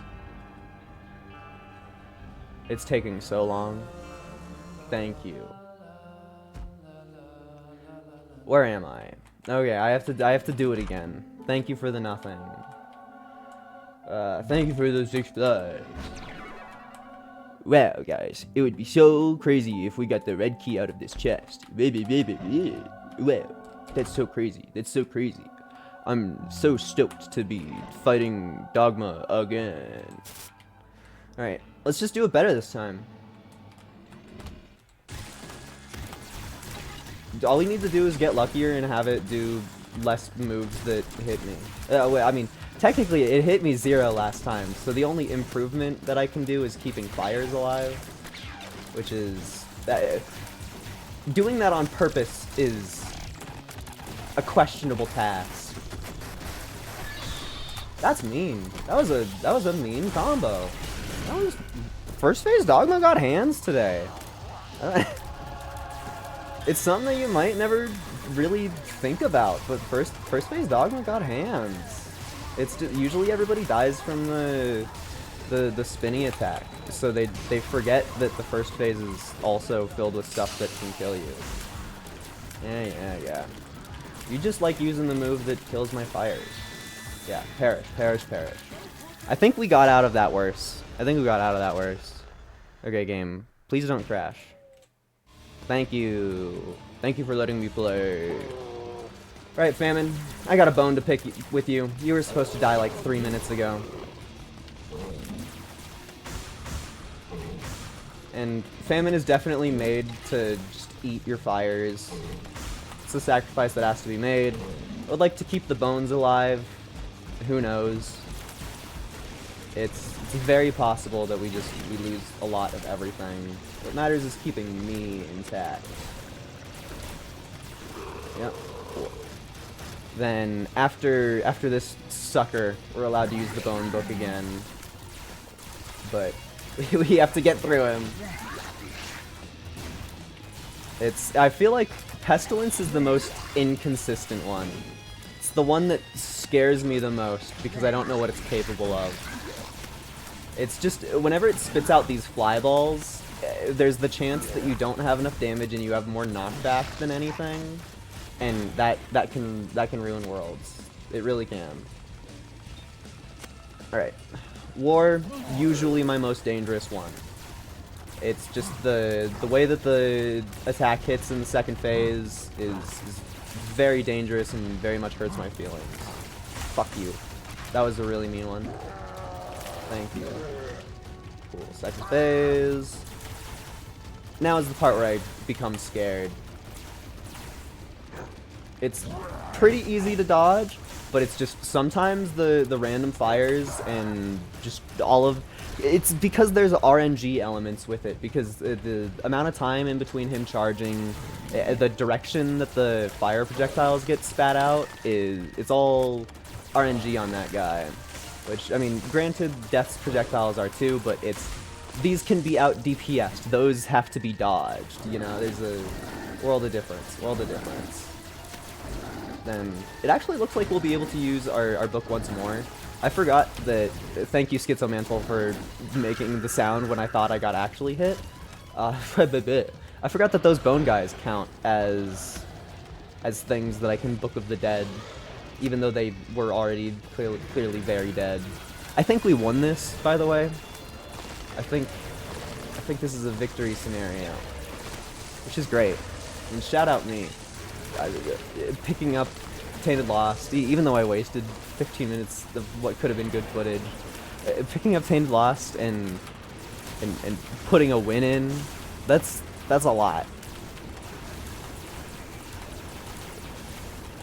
It's taking so long. Thank you. Where am I? Okay, I have to do it again. Thank you for the nothing. Thank you for those 6 lives. Wow, guys, it would be so crazy if we got the red key out of this chest. Wow, that's so crazy. That's so crazy. I'm so stoked to be fighting Dogma again. Alright, let's just do it better this time. All we need to do is get luckier and have it do less moves that hit me. Wait, I mean, technically it hit me 0 last time, so the only improvement that I can do is keeping fires alive, which is... doing that on purpose is a questionable task. That's mean. That was a mean combo. That was... First phase Dogma got hands today. It's something that you might never really think about, but first phase Dogma got hands. It's usually everybody dies from the spinny attack, so they forget that the first phase is also filled with stuff that can kill you. Yeah. You just like using the move that kills my fires. Yeah, perish. I think we got out of that worse. Okay, game. Please don't crash. Thank you. Thank you for letting me play. Alright, Famine. I got a bone to pick with you. You were supposed to die like 3 minutes ago. And famine is definitely made to just eat your fires. It's a sacrifice that has to be made. I would like to keep the bones alive. Who knows? It's very possible that we lose a lot of everything. What matters is keeping me intact. Yep. Cool. Then after this sucker, we're allowed to use the bone book again. But we have to get through him. I feel like Pestilence is the most inconsistent one. It's the one that scares me the most because I don't know what it's capable of. It's just, whenever it spits out these fly balls, there's the chance that you don't have enough damage and you have more knockback than anything. And that can ruin worlds. It really can. Alright. War, usually my most dangerous one. It's just the way that the attack hits in the second phase is very dangerous and very much hurts my feelings. Fuck you. That was a really mean one. Thank you. Cool. Second phase. Now is the part where I become scared. It's pretty easy to dodge, but it's just sometimes the random fires and just all of... It's because there's RNG elements with it, because the amount of time in between him charging, the direction that the fire projectiles get spat out, it's all RNG on that guy. Which, I mean, granted, Death's projectiles are too, but these can be out DPS'd. Those have to be dodged, you know? There's a world of difference. Then it actually looks like we'll be able to use our book once more. I forgot that. Thank you, Schizomantle, for making the sound when I thought I got actually hit. I forgot that those bone guys count as things that I can Book of the Dead, even though they were already clearly very dead. I think we won this, by the way. I think this is a victory scenario, which is great. And shout out me. Picking up Tainted Lost, even though I wasted 15 minutes of what could have been good footage, picking up Tainted Lost and putting a win in, that's a lot.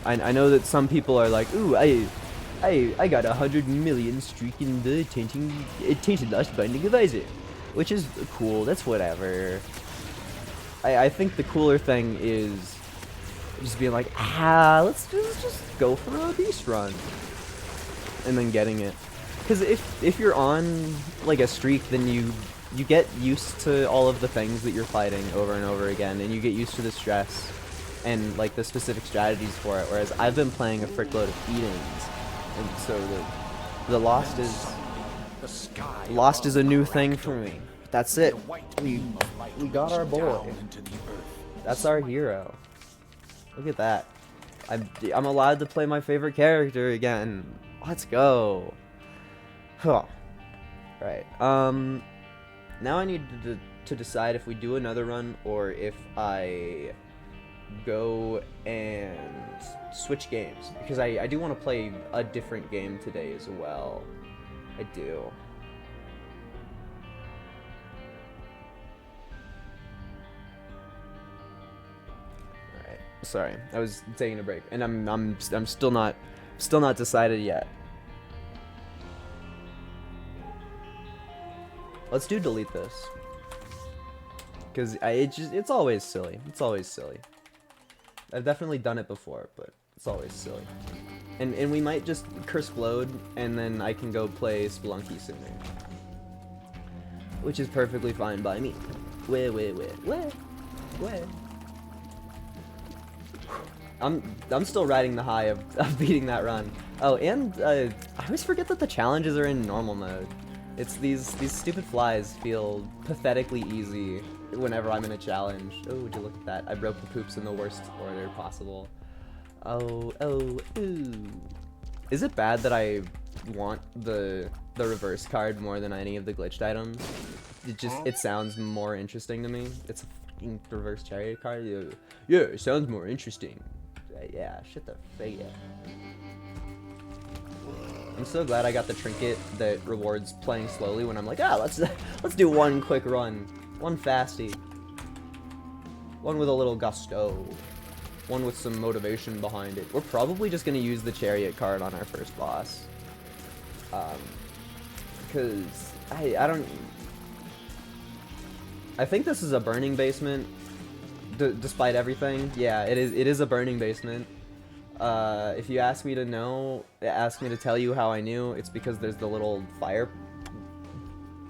I know that some people are like, ooh, I got 100 million streak in the Tainted Lost Binding of Isaac, which is cool. That's whatever. I think the cooler thing is just being like, let's just go for a beast run, and then getting it. Because if you're on like a streak, then you get used to all of the things that you're fighting over and over again, and you get used to the stress and like the specific strategies for it. Whereas I've been playing a frickload of eatings, and so the Lost is a new thing for me. That's it. We got our boy. That's our hero. Look at that. I'm allowed to play my favorite character again. Let's go. Huh. Right. Now I need to decide if we do another run or if I go and switch games, because I do want to play a different game today as well. I do. Sorry, I was taking a break, and I'm still not decided yet. Let's delete this, because it's always silly. It's always silly. I've definitely done it before, but it's always silly. And we might just curse load, and then I can go play Spelunky sooner, which is perfectly fine by me. Where. I'm still riding the high of beating that run. Oh, and I always forget that the challenges are in normal mode. It's these stupid flies feel pathetically easy whenever I'm in a challenge. Oh, would you look at that? I broke the poops in the worst order possible. Oh, ooh. Is it bad that I want the reverse card more than any of the glitched items? It sounds more interesting to me. It's a fucking reverse chariot card. Yeah, it sounds more interesting. Yeah, shut the fake. I'm so glad I got the trinket that rewards playing slowly when I'm like, let's do one quick run. One fasty. One with a little gusto. One with some motivation behind it. We're probably just gonna use the chariot card on our first boss. Because I don't... I think this is a burning basement, despite everything. Yeah, it is a burning basement. If you ask me to tell you how I knew, it's because there's the little fire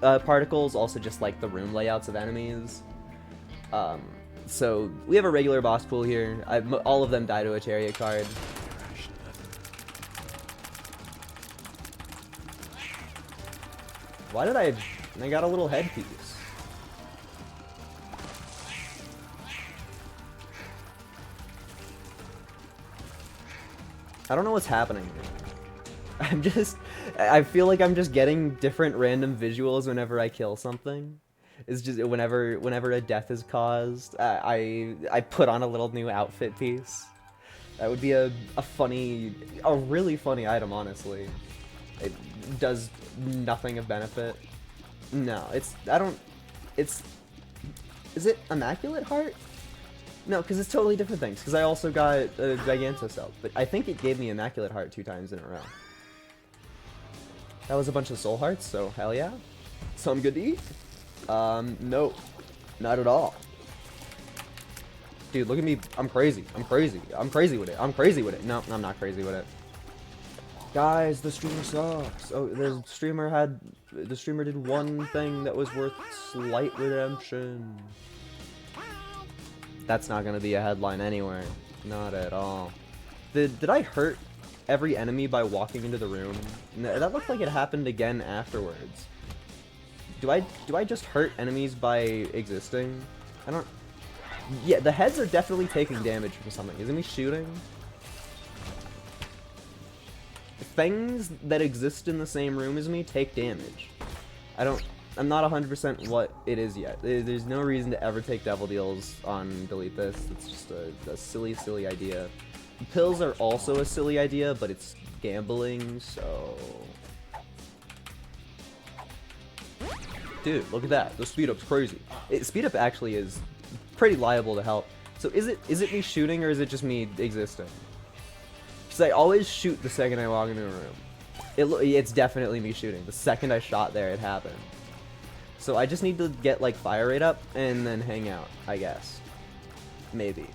particles, also just like the room layouts of enemies. So we have a regular boss pool here. All of them die to a chariot card. Why did I got a little headpiece. I don't know what's happening. I feel like I'm just getting different random visuals whenever I kill something. It's just whenever a death is caused, I put on a little new outfit piece. That would be a really funny item, honestly. It does nothing of benefit. No, is it Immaculate Heart? No, because it's totally different things, because I also got a Gigantocell, but I think it gave me Immaculate Heart 2 times in a row. That was a bunch of soul hearts, so hell yeah. Some good to eat? No. Not at all. Dude, look at me. I'm crazy. I'm crazy. I'm crazy with it. I'm crazy with it. No, I'm not crazy with it. Guys, the streamer sucks. Oh, the streamer did one thing that was worth slight redemption. That's not gonna be a headline anywhere. Not at all. Did I hurt every enemy by walking into the room? No, that looked like it happened again afterwards. Do I just hurt enemies by existing? I don't... Yeah, the heads are definitely taking damage from something. Isn't he shooting? Things that exist in the same room as me take damage. I'm not 100% what it is yet. There's no reason to ever take devil deals on delete this. It's just a silly idea. Pills are also a silly idea, but it's gambling, so... Dude, look at that. The speed up's crazy. Speed up actually is pretty liable to help. So is it me shooting or is it just me existing? Because I always shoot the second I walk into a room. It's definitely me shooting. The second I shot there, it happened. So I just need to get like fire rate up and then hang out, I guess. Maybe.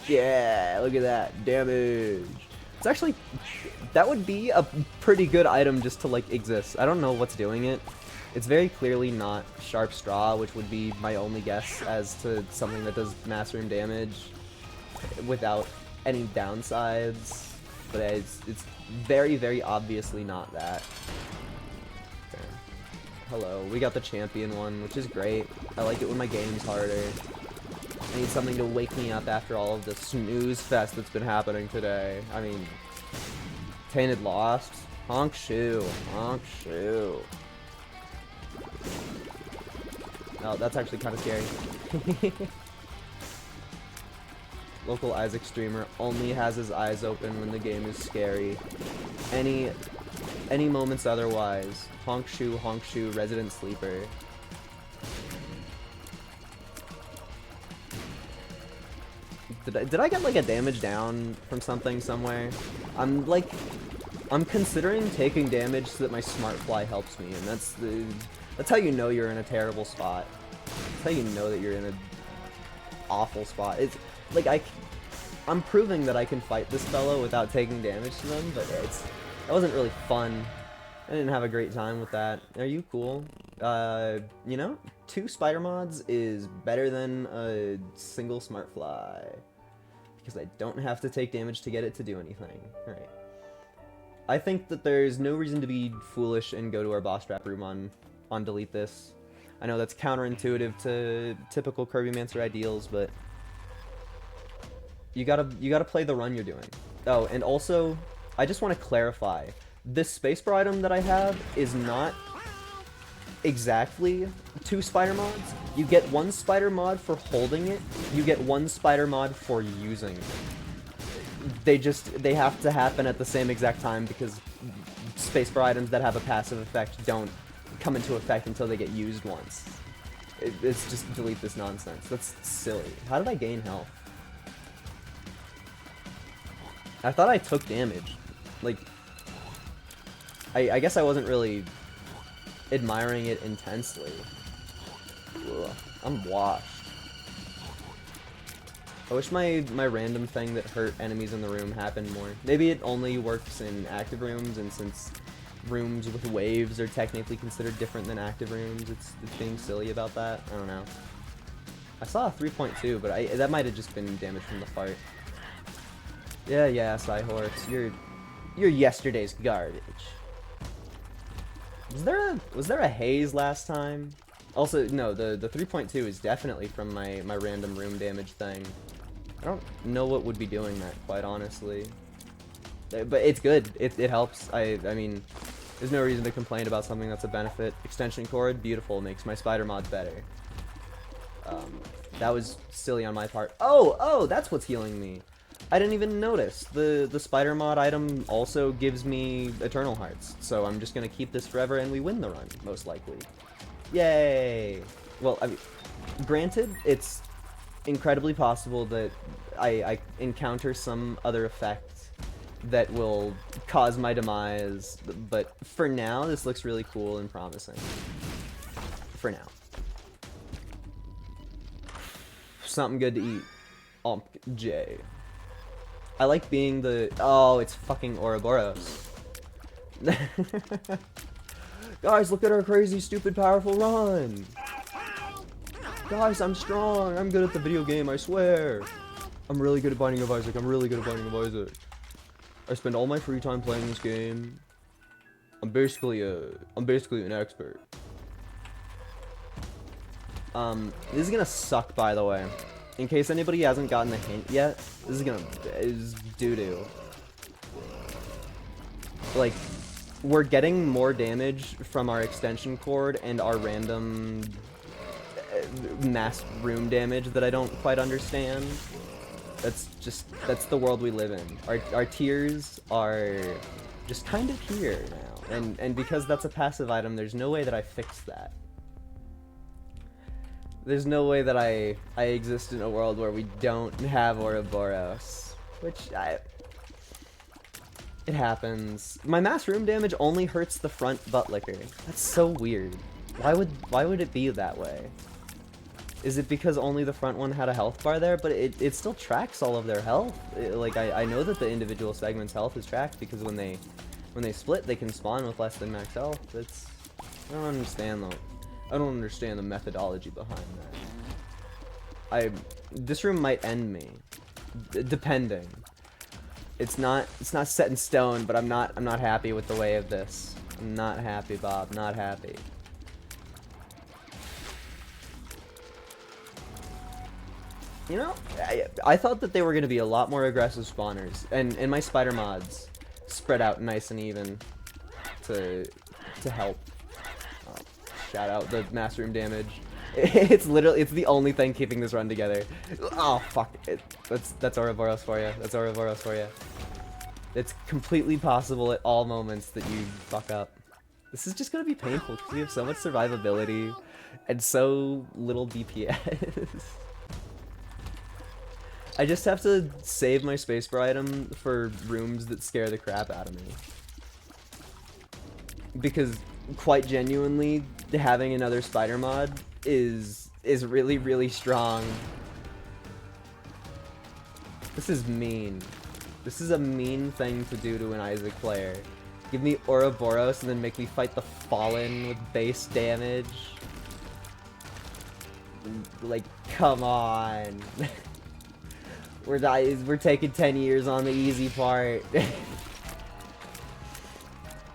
Yeah, look at that. Damage. It's actually... That would be a pretty good item just to like exist. I don't know what's doing it. It's very clearly not Sharp Straw, which would be my only guess as to something that does mass room damage without any downsides. But it's very, very obviously not that. Okay. Hello, we got the champion one, which is great. I like it when my game's harder. I need something to wake me up after all of the snooze fest that's been happening today. I mean, Tainted Lost, honk shoe, honk shoe. Oh, that's actually kind of scary. Local Isaac streamer only has his eyes open when the game is scary. Any moments otherwise. Honk shoe, resident sleeper. Did I get like a damage down from something somewhere? I'm considering taking damage so that my smart fly helps me, and that's how you know you're in a terrible spot. That's how you know that you're in an awful spot. It's like I'm proving that I can fight this fellow without taking damage to them, but that wasn't really fun. I didn't have a great time with that. Are you cool? You know, 2 spider mods is better than a single smart fly. Because I don't have to take damage to get it to do anything. Alright. I think that there's no reason to be foolish and go to our boss trap room on delete this. I know that's counterintuitive to typical Kirbymancer ideals, but you gotta play the run you're doing. Oh, and also, I just want to clarify, this spacebar item that I have is not exactly 2 spider mods. You get 1 spider mod for holding it, you get 1 spider mod for using it. They have to happen at the same exact time because spacebar items that have a passive effect don't come into effect until they get used once. It's just delete this nonsense. That's silly. How did I gain health? I thought I took damage. Like, I guess I wasn't really admiring it intensely. Ugh, I'm washed. I wish my random thing that hurt enemies in the room happened more. Maybe it only works in active rooms, and since rooms with waves are technically considered different than active rooms, it's being silly about that. I don't know. I saw a 3.2, but that might have just been damage from the fart. Yeah, Psyhorse, you're yesterday's garbage. Was there a haze last time? Also, no, the 3.2 is definitely from my random room damage thing. I don't know what would be doing that, quite honestly. But it's good. It helps. I mean, there's no reason to complain about something that's a benefit. Extension cord, beautiful, makes my spider mods better. That was silly on my part. Oh, that's what's healing me. I didn't even notice. The spider mod item also gives me Eternal Hearts, so I'm just gonna keep this forever and we win the run, most likely. Yay! Well, I mean, granted, it's incredibly possible that I encounter some other effect that will cause my demise, but for now, this looks really cool and promising. For now. Something good to eat. J. I like being the... Oh, it's fucking Ouroboros. Guys, look at our crazy, stupid, powerful run. Guys, I'm strong. I'm good at the video game, I swear. I'm really good at Binding of Isaac. I'm really good at Binding of Isaac. I spend all my free time playing this game. I'm basically an expert. This is gonna suck, by the way. In case anybody hasn't gotten the hint yet, this is doo-doo. Like, we're getting more damage from our extension cord and our random mass room damage that I don't quite understand. That's the world we live in. Our tiers are just kind of here now. And because that's a passive item, there's no way that I fix that. There's no way that I exist in a world where we don't have Ouroboros. It happens. My mass room damage only hurts the front butt licker. That's so weird. Why would it be that way? Is it because only the front one had a health bar there? But it still tracks all of their health. I know that the individual segment's health is tracked because when they split, they can spawn with less than max health. I don't understand though. I don't understand the methodology behind that. This room might end me, depending. It's not set in stone, but I'm not happy with the way of this. I'm not happy, Bob. Not happy. You know, I thought that they were gonna be a lot more aggressive spawners, and my spider mods spread out nice and even to help. Shout out the mass room damage. It's the only thing keeping this run together. Oh fuck it. That's Ouroboros for you. That's Ouroboros for you. It's completely possible at all moments that you fuck up. This is just gonna be painful because we have so much survivability and so little DPS. I just have to save my spacebar item for rooms that scare the crap out of me. Because quite genuinely, having another spider mod is really, really strong. This is mean. This is a mean thing to do to an Isaac player. Give me Ouroboros and then make me fight the Fallen with base damage. Like, come on. We're taking 10 years on the easy part.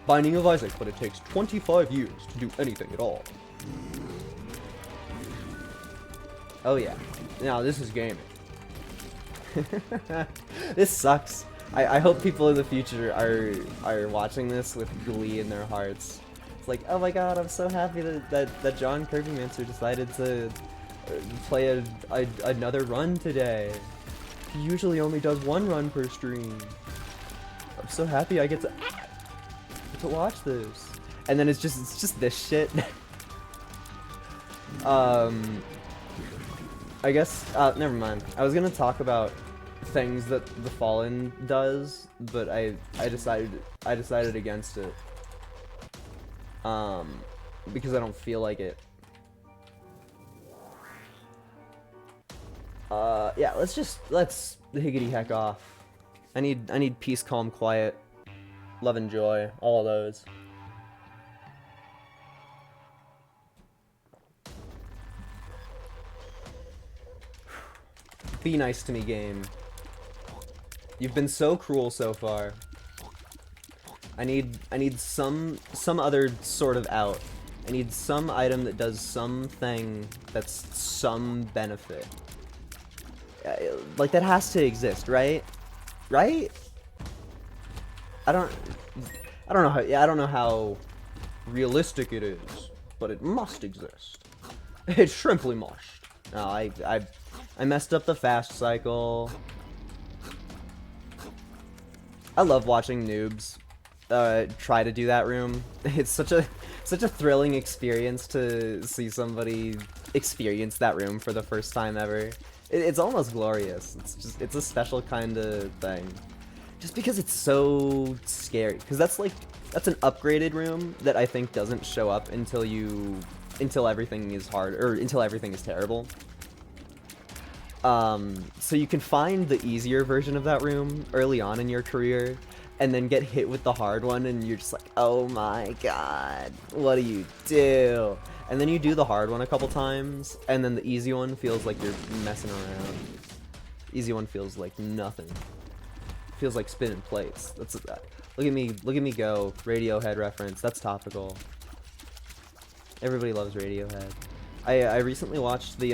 Binding of Isaac, but it takes 25 years to do anything at all. Oh yeah. Now this is gaming. This sucks. I hope people in the future are watching this with glee in their hearts. It's like, oh my god, I'm so happy that John Kirbymancer decided to play another run today. He usually only does one run per stream. I'm so happy I get to watch this. And then it's just this shit. I guess, never mind. I was gonna talk about things that the Fallen does, but I decided against it. Because I don't feel like it. Yeah, let's higgity heck off. I need peace, calm, quiet, love and joy, all of those. Be nice to me, game. You've been so cruel so far. I need some other sort of out. I need some item that does something that's some benefit. Like, that has to exist, right? Right? I don't know how, yeah, I don't know how realistic it is, but it must exist. It shrimply must. No, I messed up the fast cycle. I love watching noobs try to do that room. It's such a thrilling experience to see somebody experience that room for the first time ever. It's almost glorious. It's a special kind of thing. Just because it's so scary. Because that's an upgraded room that I think doesn't show up until everything is hard, or until everything is terrible. So you can find the easier version of that room early on in your career, and then get hit with the hard one, and you're just like, oh my god, what do you do? And then you do the hard one a couple times, and then the easy one feels like you're messing around. Easy one feels like nothing. Feels like spinning plates. That's that. Look at me go. Radiohead reference. That's topical. Everybody loves Radiohead. I recently watched the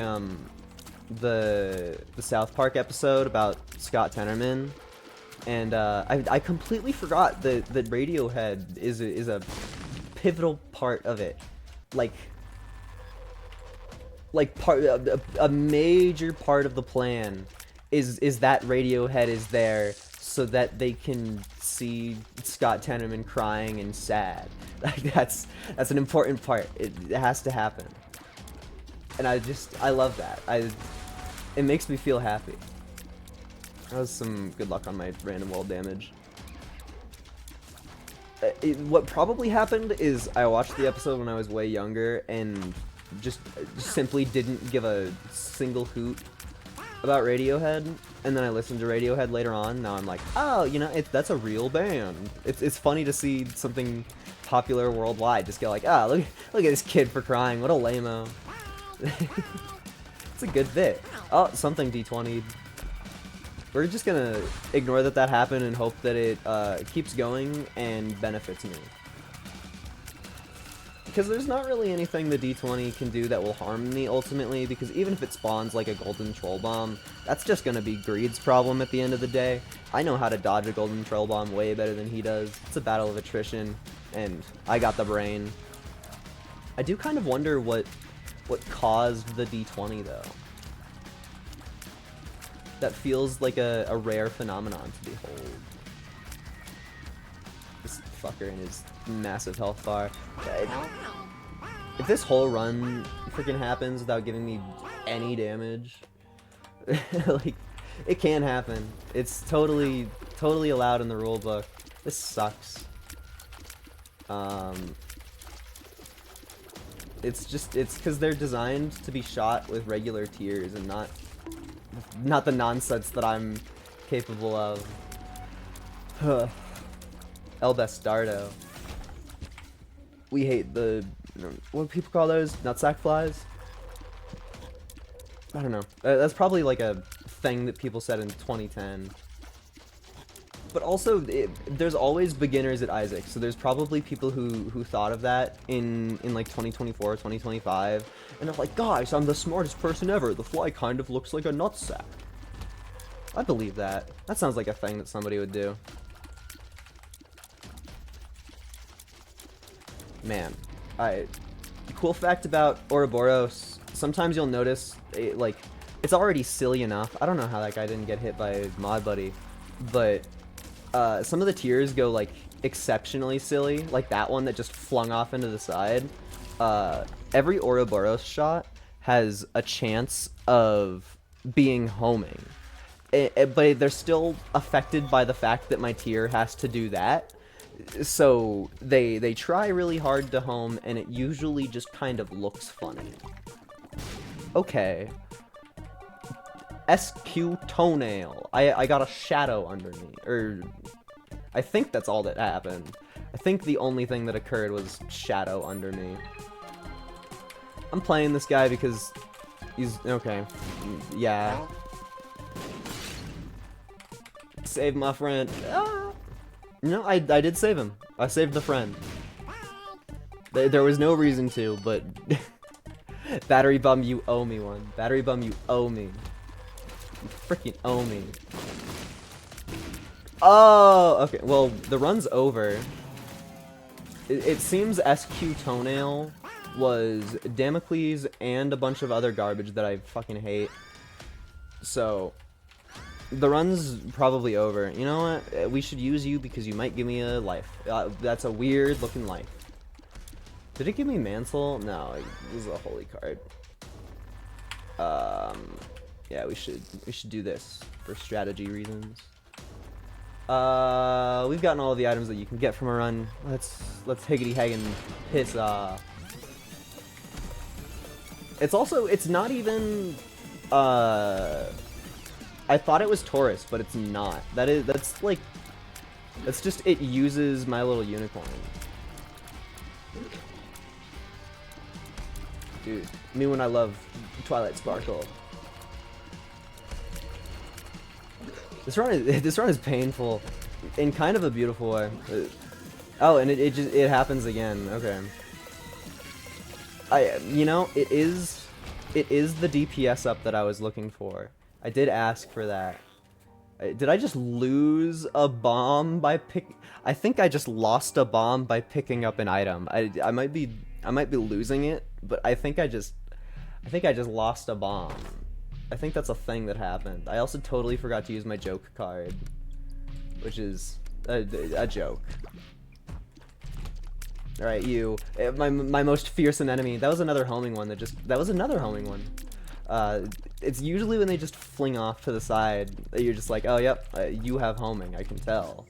South Park episode about Scott Tenorman, and I completely forgot that Radiohead is a pivotal part of it. A major part of the plan is that Radiohead is there so that they can see Scott Tenorman crying and sad. Like, that's an important part. It has to happen. And I love that. It makes me feel happy. That was some good luck on my random wall damage. What probably happened is I watched the episode when I was way younger and just simply didn't give a single hoot about Radiohead, and then I listened to Radiohead later on. Now I'm like, oh, you know, that's a real band. It's funny to see something popular worldwide just go like, ah, look at this kid for crying. What a lame-o. It's a good bit. Oh, something D20'd. We're just gonna ignore that happened and hope that it keeps going and benefits me. Because there's not really anything the D20 can do that will harm me ultimately, because even if it spawns like a golden troll bomb, that's just gonna be Greed's problem at the end of the day. I know how to dodge a golden troll bomb way better than he does. It's a battle of attrition, and I got the brain. I do kind of wonder what caused the D20 though. That feels like a rare phenomenon to behold. This fucker and his massive health bar. If this whole run freaking happens without giving me any damage, like, it can happen. It's totally allowed in the rulebook. This sucks. It's because they're designed to be shot with regular tiers and not the nonsense that I'm capable of. El Bastardo. We hate the, what do people call those? Nutsack flies? I don't know. That's probably like a thing that people said in 2010. But also, there's always beginners at Isaac, so there's probably people who thought of that in like 2024, 2025, and they're like, guys, I'm the smartest person ever. The fly kind of looks like a nutsack. I believe that. That sounds like a thing that somebody would do. Man, cool fact about Ouroboros, sometimes you'll notice, it's already silly enough. I don't know how that guy didn't get hit by Mod Buddy, but some of the tiers go, like, exceptionally silly, like that one that just flung off into the side. Every Ouroboros shot has a chance of being homing. But they're still affected by the fact that my tier has to do that. So they try really hard to home, and it usually just kind of looks funny. Okay. SQ toenail. I got a shadow under me. Or I think that's all that happened. I think the only thing that occurred was shadow under me. I'm playing this guy because he's okay. Yeah. Save my friend. Ah. No, I did save him. I saved the friend. There was no reason to, but Battery Bum, you owe me one. Battery Bum, you owe me. You freaking owe me. Oh, okay. Well, the run's over. It seems SQ Toenail was Damocles and a bunch of other garbage that I fucking hate. So, the run's probably over. You know what? We should use you because you might give me a life. That's a weird looking life. Did it give me Mantle? No, it was a holy card. Yeah, we should do this for strategy reasons. We've gotten all of the items that you can get from a run. Let's higgity hag and piss off. It's not even I thought it was Taurus, but it's not. That's just it uses My Little Unicorn. Dude, me when I love Twilight Sparkle. This run is painful in kind of a beautiful way. Oh, and it happens again. Okay. You know, it is the DPS up that I was looking for. I did ask for that. Did I just lose a bomb by I think I just lost a bomb by picking up an item. I might be losing it, but I think I just lost a bomb. I think that's a thing that happened. I also totally forgot to use my joke card, which is a joke. All right, you, my most fearsome enemy. That was another homing one. That was another homing one. It's usually when they just fling off to the side that you're just like, oh yep, you have homing. I can tell.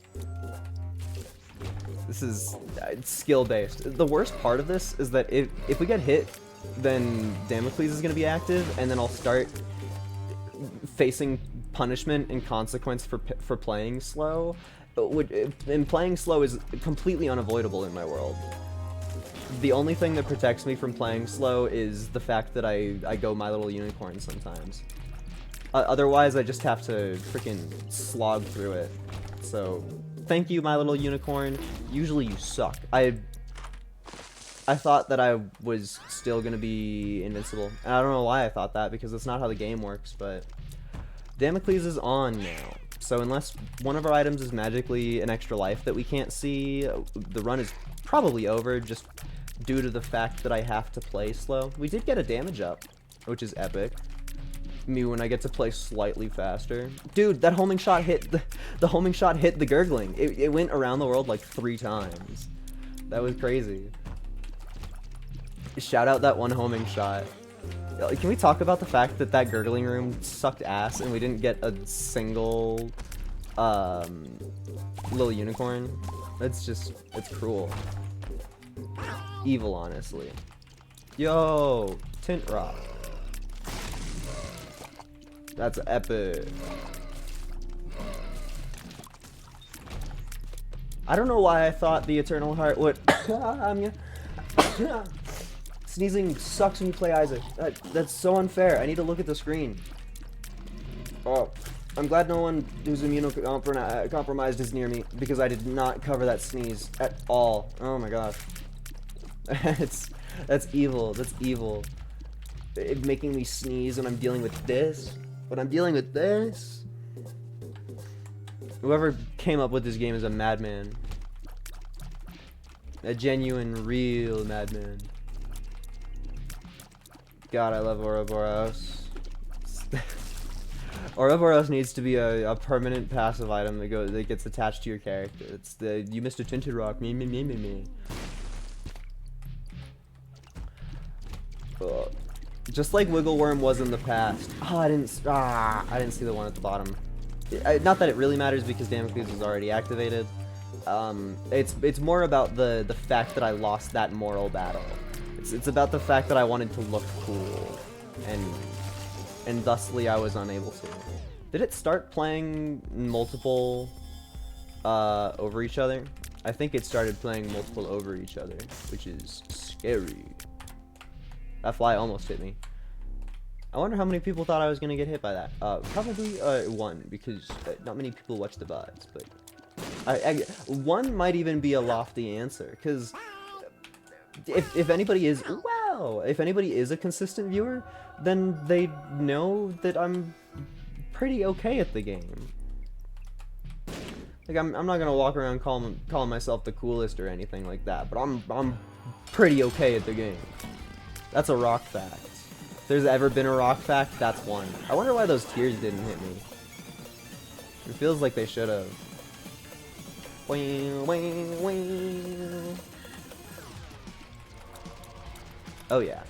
This is skill based. The worst part of this is that if we get hit, then Damocles is gonna be active, and then I'll start facing punishment and consequence for playing slow. And playing slow is completely unavoidable in my world. The only thing that protects me from playing slow is the fact that I go My Little Unicorn sometimes. Otherwise, I just have to freaking slog through it. So, thank you, My Little Unicorn. Usually you suck. I thought that I was still gonna be invincible. And I don't know why I thought that, because that's not how the game works, but Damocles is on now. So unless one of our items is magically an extra life that we can't see, the run is probably over, just due to the fact that I have to play slow. We did get a damage up, which is epic. Me when I get to play slightly faster. Dude, that homing shot hit the homing shot hit the gurgling. It went around the world like 3 times. That was crazy. Shout out that one homing shot. Can we talk about the fact that that gurgling room sucked ass and we didn't get a single little unicorn? It's cruel. Evil, honestly. Yo, Tint Rock. That's epic. I don't know why I thought the Eternal Heart would. Sneezing sucks when you play Isaac. That's so unfair. I need to look at the screen. Oh, I'm glad no one who's immunocompromised is near me, because I did not cover that sneeze at all. Oh my gosh. That's evil. That's evil. It making me sneeze when I'm dealing with this. When I'm dealing with this. Whoever came up with this game is a madman. A genuine, real madman. God, I love Ouroboros. Ouroboros needs to be a permanent passive item that gets attached to your character. It's the you missed a tinted rock, me. Just like Wiggle Worm was in the past. Oh, I didn't see the one at the bottom. Not that it really matters because Damocles is already activated. It's more about the fact that I lost that moral battle. It's about the fact that I wanted to look cool, and thusly I was unable to. Did it start playing multiple over each other? I think it started playing multiple over each other, which is scary. That fly almost hit me. I wonder how many people thought I was gonna get hit by that. Probably one, because not many people watch the VODs, but one might even be a lofty answer, because if anybody is a consistent viewer, then they know that I'm pretty okay at the game. Like I'm not gonna walk around calling myself the coolest or anything like that, but I'm pretty okay at the game. That's a rock fact. If there's ever been a rock fact, that's one. I wonder why those tears didn't hit me. It feels like they should have. Oh yeah.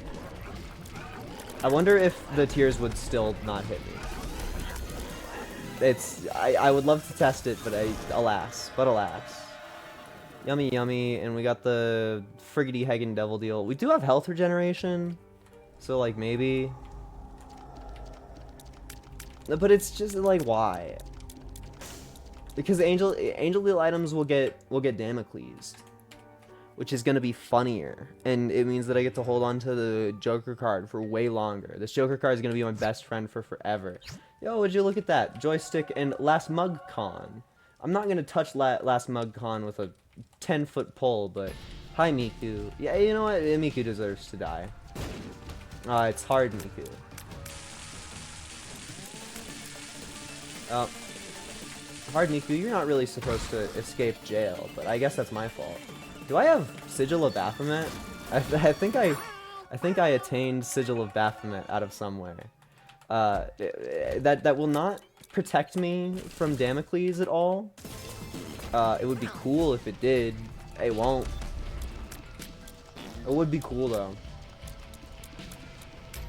I wonder if the tears would still not hit me. I would love to test it, but alas. Yummy yummy, and we got the Friggity Hagen Devil Deal. We do have health regeneration, so like maybe. But it's just like, why? Because Angel Deal items will get Damocles, which is gonna be funnier, and it means that I get to hold on to the Joker card for way longer. This Joker card is gonna be my best friend for forever. Yo, would you look at that? Joystick and Last Mug Con. I'm not gonna touch Last Mug Con with a 10-foot pole, but hi Miku. Yeah, you know what? Miku deserves to die. It's hard, Miku. Hard Miku, you're not really supposed to escape jail, but I guess that's my fault. Do I have Sigil of Baphomet? I think I attained Sigil of Baphomet out of somewhere. That will not protect me from Damocles at all. It would be cool if it did. It won't. It would be cool though.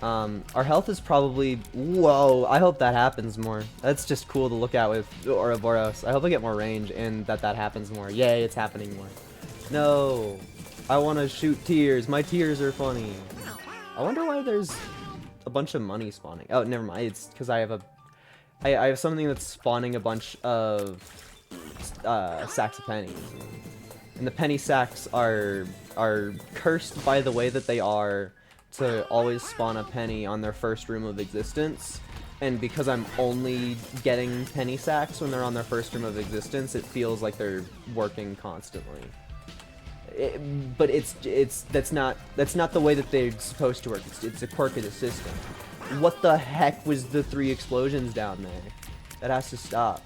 Our health is probably... Whoa, I hope that happens more. That's just cool to look at with Ouroboros. I hope I get more range and that happens more. Yay, it's happening more. No, I want to shoot tears. My tears are funny. I wonder why there's a bunch of money spawning. Oh, never mind. It's because I have something that's spawning a bunch of sacks of pennies. And the penny sacks are cursed by the way that they are to always spawn a penny on their first room of existence. And because I'm only getting penny sacks when they're on their first room of existence, it feels like they're working constantly. But that's not the way that they're supposed to work. It's a quirk of the system. What the heck was the 3 explosions down there? That has to stop.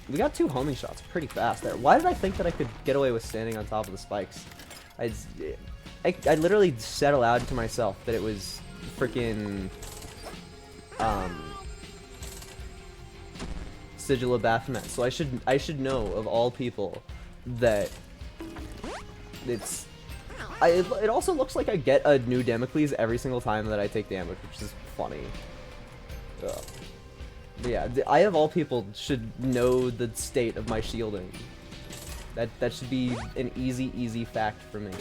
We got 2 homing shots pretty fast there. Why did I think that I could get away with standing on top of the spikes? I literally said aloud to myself that it was freaking Sigil of Baphomet. So I should know of all people that it also looks like I get a new Damocles every single time that I take damage, which is funny. Ugh. But yeah, I of all people should know the state of my shielding. That should be an easy fact for me.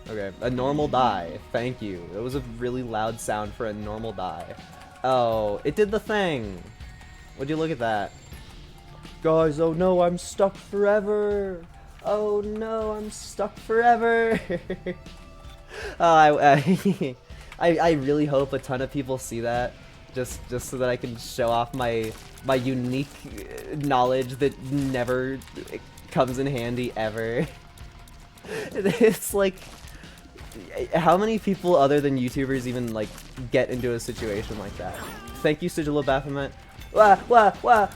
Okay, a normal die. Thank you. That was a really loud sound for a normal die. Oh, it did the thing. Would you look at that? Guys, oh no, I'm stuck forever. Oh no, I'm stuck forever. I really hope a ton of people see that, just so that I can show off my unique knowledge that never comes in handy ever. It's like, how many people other than YouTubers even like get into a situation like that? Thank you, Sigil of Baphomet. Wah, wah, wah.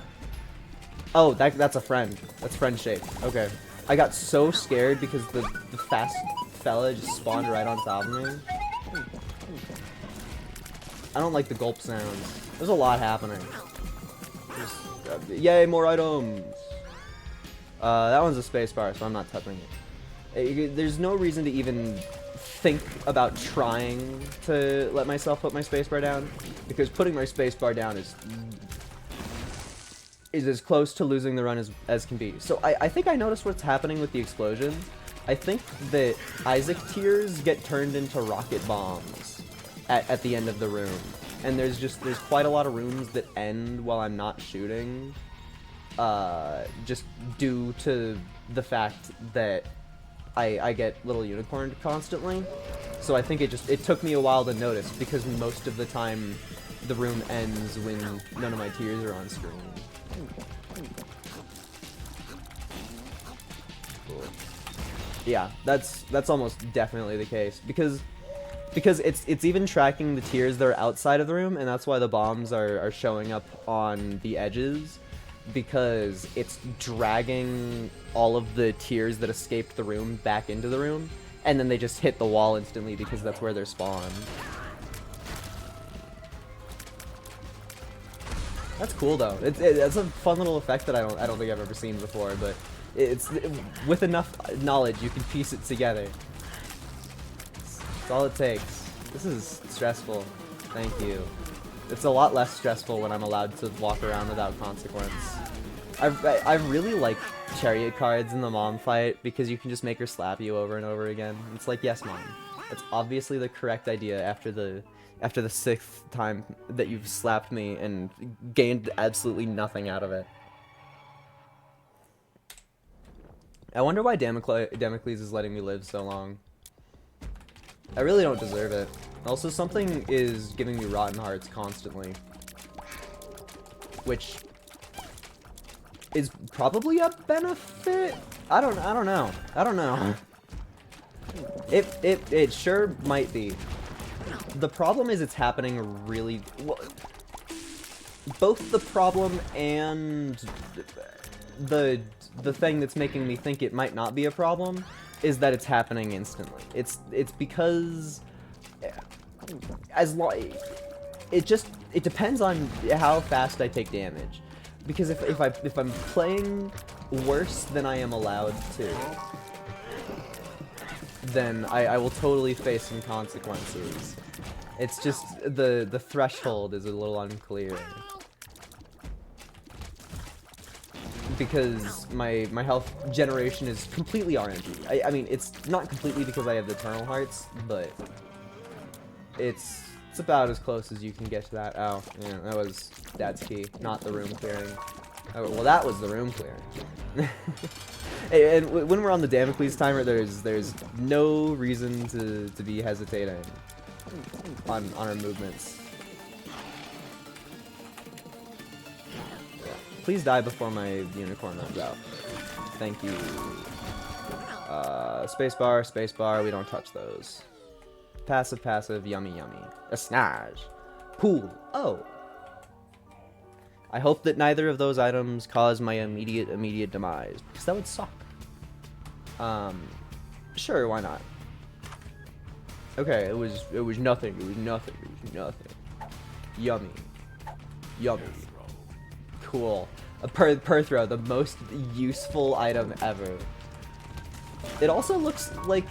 Oh, that's a friend. That's friend shape. Okay. I got so scared because the fast fella just spawned right on top of me. I don't like the gulp sounds. There's a lot happening. Yay, more items! That one's a spacebar, so I'm not touching it. There's no reason to even think about trying to let myself put my spacebar down, because putting my spacebar down is as close to losing the run as can be. So I think I noticed what's happening with the explosion. I think that Isaac tears get turned into rocket bombs at the end of the room. And there's quite a lot of rooms that end while I'm not shooting, just due to the fact that I get little unicorned constantly. So I think it took me a while to notice, because most of the time the room ends when none of my tears are on screen. Cool. Yeah, that's almost definitely the case, because it's even tracking the tears that are outside of the room, and that's why the bombs are showing up on the edges, because it's dragging all of the tears that escaped the room back into the room, and then they just hit the wall instantly because that's where they're spawned. That's cool though. It's a fun little effect that I don't think I've ever seen before, but with enough knowledge you can piece it together. That's all it takes. This is stressful. Thank you. It's a lot less stressful when I'm allowed to walk around without consequence. I really like chariot cards in the mom fight, because you can just make her slap you over and over again. It's like, yes, mom. That's obviously the correct idea after the 6th time that you've slapped me and gained absolutely nothing out of it. I wonder why Damocles is letting me live so long. I really don't deserve it. Also, something is giving me rotten hearts constantly, which is probably a benefit. I don't know. It sure might be. The problem is it's happening really well. Both the problem and the thing that's making me think it might not be a problem is that it's happening instantly. It's because it depends on how fast I take damage. Because if I'm playing worse than I am allowed to, then I will totally face some consequences. It's just the threshold is a little unclear. Because my health generation is completely RNG. I mean, it's not completely because I have the Eternal Hearts, but it's about as close as you can get to that. Oh, yeah, that was Dad's key, not the room clearing. Oh, well, that was the room clearing. And when we're on the Damocles timer, there's no reason to be hesitating on our movements. Please die before my unicorn runs out. Thank you. Spacebar, spacebar, we don't touch those. Passive, passive, yummy, yummy. A snage. Pool. Oh. I hope that neither of those items cause my immediate demise, because that would suck. Sure, why not? Okay, it was nothing, it was nothing. Yummy. Yummy. Cool. A per throw, the most useful item ever. It also looks like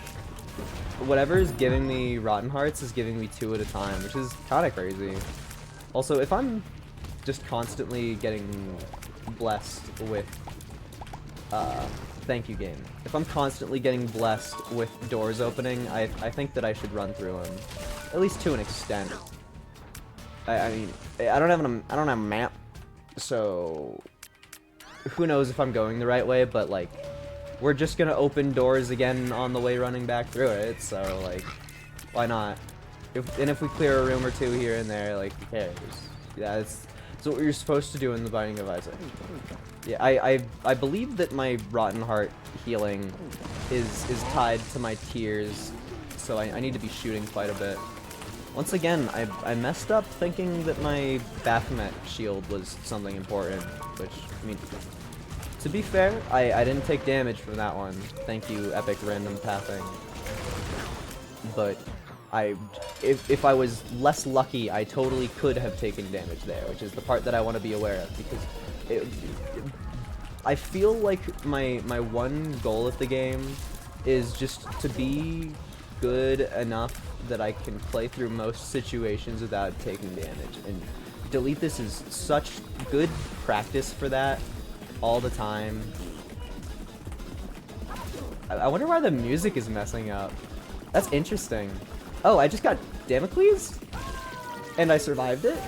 whatever is giving me rotten hearts is giving me 2 at a time, which is kind of crazy. Also, if I'm just constantly getting blessed with thank you, game. If I'm constantly getting blessed with doors opening, I think that I should run through them, at least to an extent. I mean, I don't have a map, so who knows if I'm going the right way, but like, we're just gonna open doors again on the way running back through it, so like, why not? If we clear a room or 2 here and there, like, who cares? Yeah, it's what you're supposed to do in the Binding of Isaac. Yeah, I believe that my Rotten Heart healing is tied to my tears, so I need to be shooting quite a bit. Once again, I messed up thinking that my Baphomet shield was something important, which, I mean, to be fair, I didn't take damage from that one. Thank you, Epic Random Pathing. But if I was less lucky, I totally could have taken damage there, which is the part that I want to be aware of, because I feel like my one goal of the game is just to be good enough that I can play through most situations without taking damage. And Delete This is such good practice for that all the time. I wonder why the music is messing up. That's interesting. Oh, I just got Damocles? And I survived it?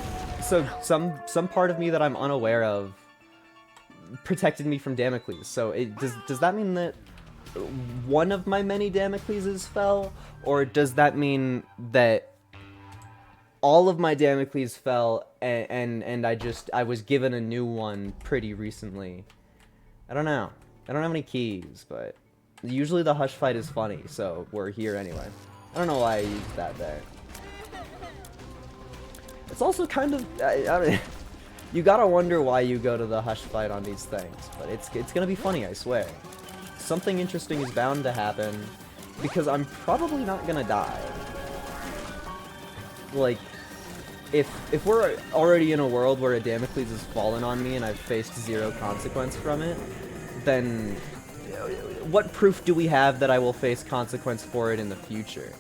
So some part of me that I'm unaware of protected me from Damocles. So does that mean that one of my many Damocleses fell? Or does that mean that all of my Damocles fell and I was given a new one pretty recently? I don't know. I don't have any keys, but usually the Hush fight is funny, so we're here anyway. I don't know why I used that there. It's also kind of... I mean, you gotta wonder why you go to the Hush fight on these things, but it's gonna be funny, I swear. Something interesting is bound to happen, because I'm probably not gonna die. Like, if we're already in a world where a Damocles has fallen on me and I've faced zero consequence from it, then what proof do we have that I will face consequence for it in the future?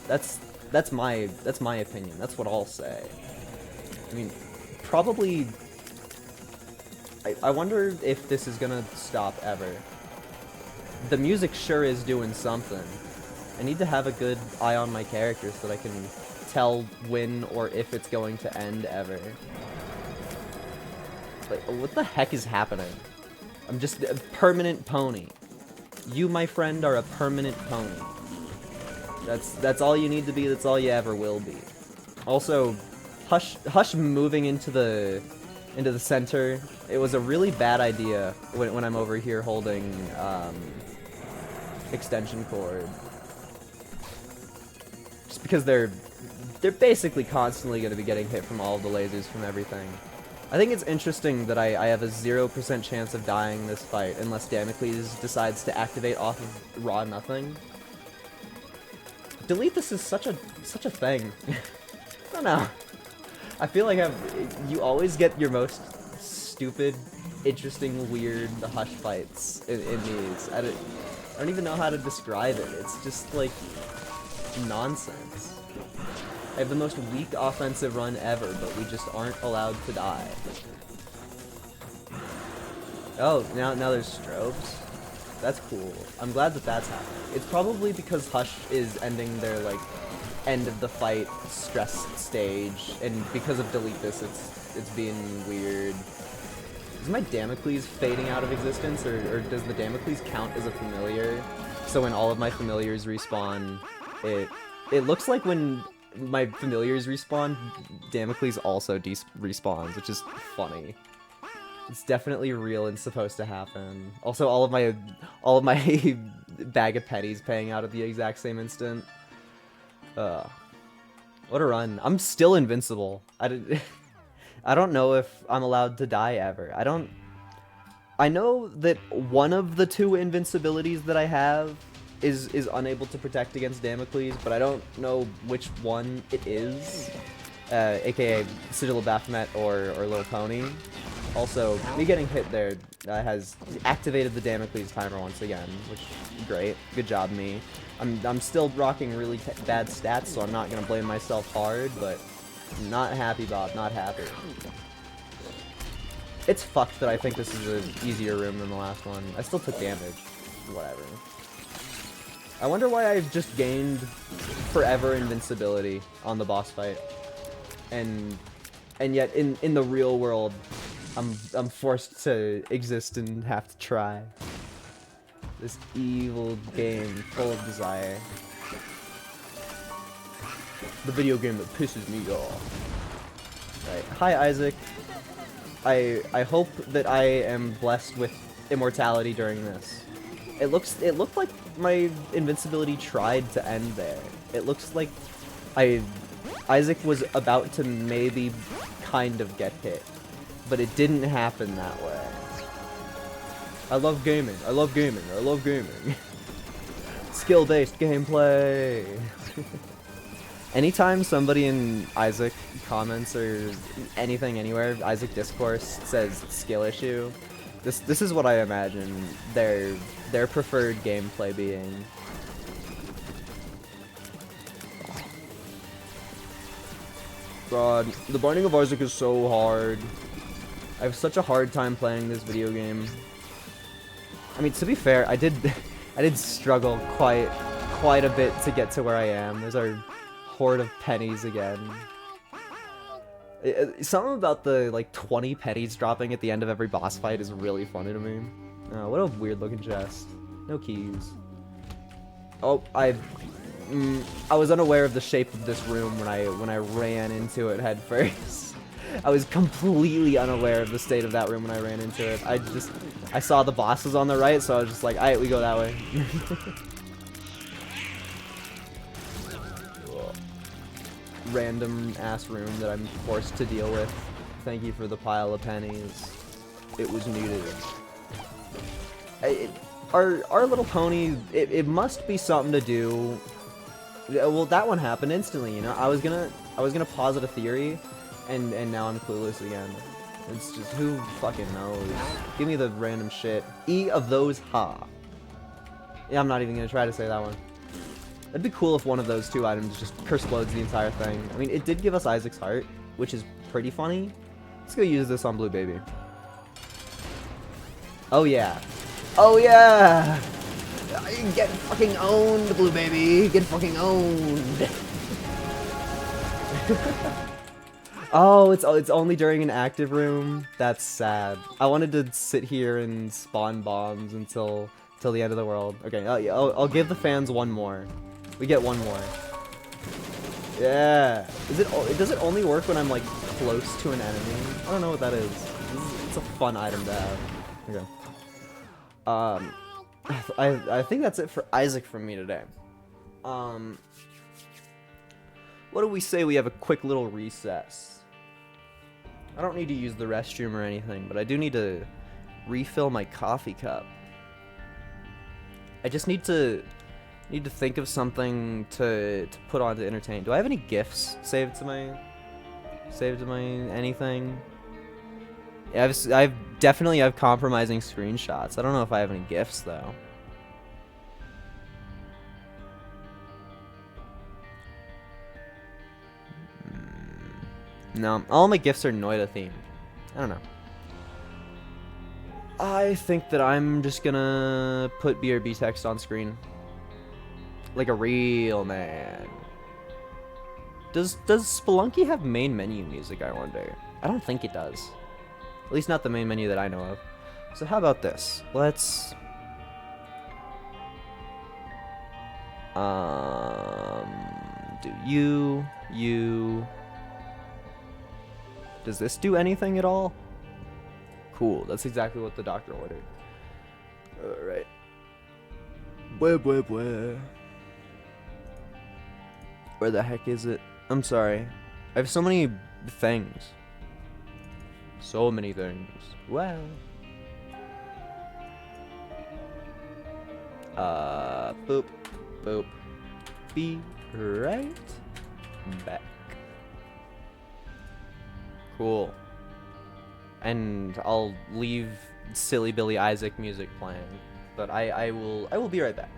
That's my opinion. That's what I'll say. I mean, probably... I wonder if this is gonna stop ever. The music sure is doing something. I need to have a good eye on my character so that I can tell when or if it's going to end ever. Like, what the heck is happening? I'm just a permanent pony. You, my friend, are a permanent pony. That's all you need to be, that's all you ever will be. Also, Hush moving into the center, it was a really bad idea when I'm over here holding extension cord. Just because they're basically constantly going to be getting hit from all of the lasers from everything. I think it's interesting that I have a 0% chance of dying this fight unless Damocles decides to activate off of raw nothing. Delete This is such a thing. I don't know. I feel like you always get your most stupid, interesting, weird Hush fights in these. I don't even know how to describe it. It's just like nonsense. I have the most weak offensive run ever, but we just aren't allowed to die. Oh, now there's strobes. That's cool. I'm glad that that's happening. It's probably because Hush is ending their, like, end of the fight stress stage, and because of Delete This, it's being weird. Is my Damocles fading out of existence, or does the Damocles count as a familiar? So when all of my familiars respawn, it looks like when my familiars respawn, Damocles also respawns, which is funny. It's definitely real and supposed to happen. Also, all of my bag of pennies paying out at the exact same instant. What a run. I'm still invincible. I don't know if I'm allowed to die ever. I know that one of the two invincibilities that I have is unable to protect against Damocles, but I don't know which one it is. AKA Sigil of Baphomet or Little Pony. Also, me getting hit there has activated the Damocles timer once again, which is great. Good job, me. I'm still rocking really bad stats, so I'm not gonna blame myself hard, but I'm not happy, Bob. Not happy. It's fucked that I think this is an easier room than the last one. I still took damage. Whatever. I wonder why I've just gained forever invincibility on the boss fight, and yet in the real world, I'm forced to exist and have to try. This evil game full of desire. The video game that pisses me off. Right. Hi, Isaac. I hope that I am blessed with immortality during this. It looked like my invincibility tried to end there. It looks like Isaac was about to maybe kind of get hit, but it didn't happen that way. I love gaming. I love gaming. I love gaming. Skill-based gameplay. Anytime somebody in Isaac comments or anything anywhere, Isaac Discourse says skill issue, this is what I imagine their preferred gameplay being. God, The Binding of Isaac is so hard. I have such a hard time playing this video game. I mean, to be fair, I did struggle quite a bit to get to where I am. There's our horde of pennies again. Something about the, like, 20 pennies dropping at the end of every boss fight is really funny to me. Oh, what a weird looking chest. No keys. Oh, I was unaware of the shape of this room when I ran into it head first. I was completely unaware of the state of that room when I ran into it. I saw the bosses on the right, so I was just like, alright, we go that way. Random ass room that I'm forced to deal with. Thank you for the pile of pennies. It was needed. Our little pony, it must be something to do. Well, that one happened instantly, you know. I was gonna posit a theory, and now I'm clueless again. It's just, who fucking knows? Give me the random shit. E of those ha. Yeah, I'm not even gonna try to say that one. It'd be cool if one of those two items just curse-explodes the entire thing. I mean, it did give us Isaac's heart, which is pretty funny. Let's go use this on Blue Baby. Oh yeah. Oh yeah! Get fucking owned, Blue Baby! Get fucking owned! Oh, it's only during an active room? That's sad. I wanted to sit here and spawn bombs until the end of the world. Okay, I'll give the fans one more. We get one more. Yeah. Does it only work when I'm like close to an enemy? I don't know what that is. It's a fun item to have. Okay. I think that's it for Isaac from me today. What do we say we have a quick little recess? I don't need to use the restroom or anything, but I do need to refill my coffee cup. I just need to think of something to put on to entertain. Do I have any gifts saved to my anything? Yeah, I've definitely have compromising screenshots. I don't know if I have any gifts though. No, all my gifts are Noida themed. I don't know. I think that I'm just gonna put BRB text on screen. Like a real man. Does Spelunky have main menu music, I wonder? I don't think it does. At least not the main menu that I know of. So how about this? Let's do you. Does this do anything at all? Cool, that's exactly what the doctor ordered. Alright. Where the heck is it? I'm sorry. I have so many things. So many things. Wow. Boop. Boop. Be right back. Cool. And I'll leave Silly Billy Isaac music playing. But I will be right back.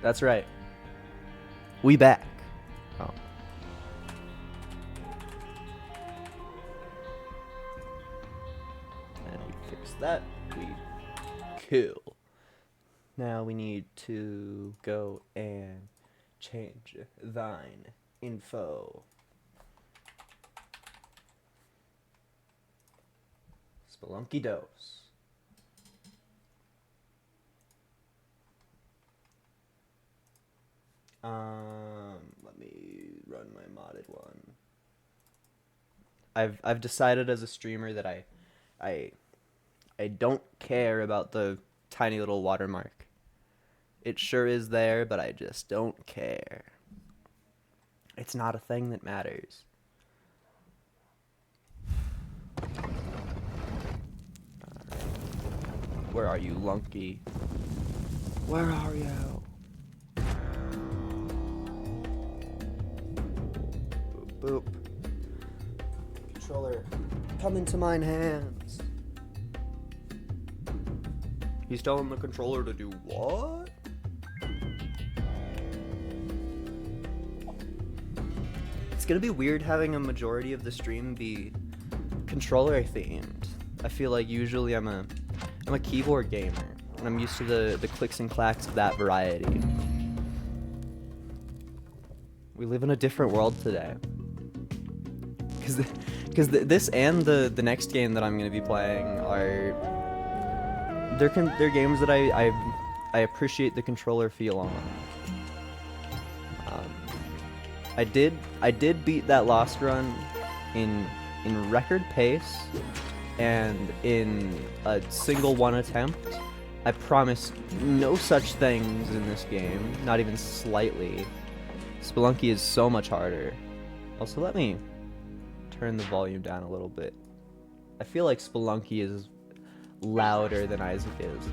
That's right. We back. Oh. And we fix that. We kill. Now we need to go and change thine info. Spelunky dose. Let me run my modded one. I've decided as a streamer that I don't care about the tiny little watermark. It sure is there, but I just don't care. It's not a thing that matters. Where are you, Lunky? Where are you? Boop, boop. Controller, come into mine hands. He's telling the controller to do what? It's gonna be weird having a majority of the stream be controller themed. I feel like usually I'm a keyboard gamer, and I'm used to the clicks and clacks of that variety. We live in a different world today. Because this and the next game that I'm going to be playing are... They're games that I appreciate the controller feel on. I did beat that Lost run in record pace, and in a single one attempt. I promise no such things in this game, not even slightly. Spelunky is so much harder. Also, let me turn the volume down a little bit. I feel like Spelunky is louder than Isaac is.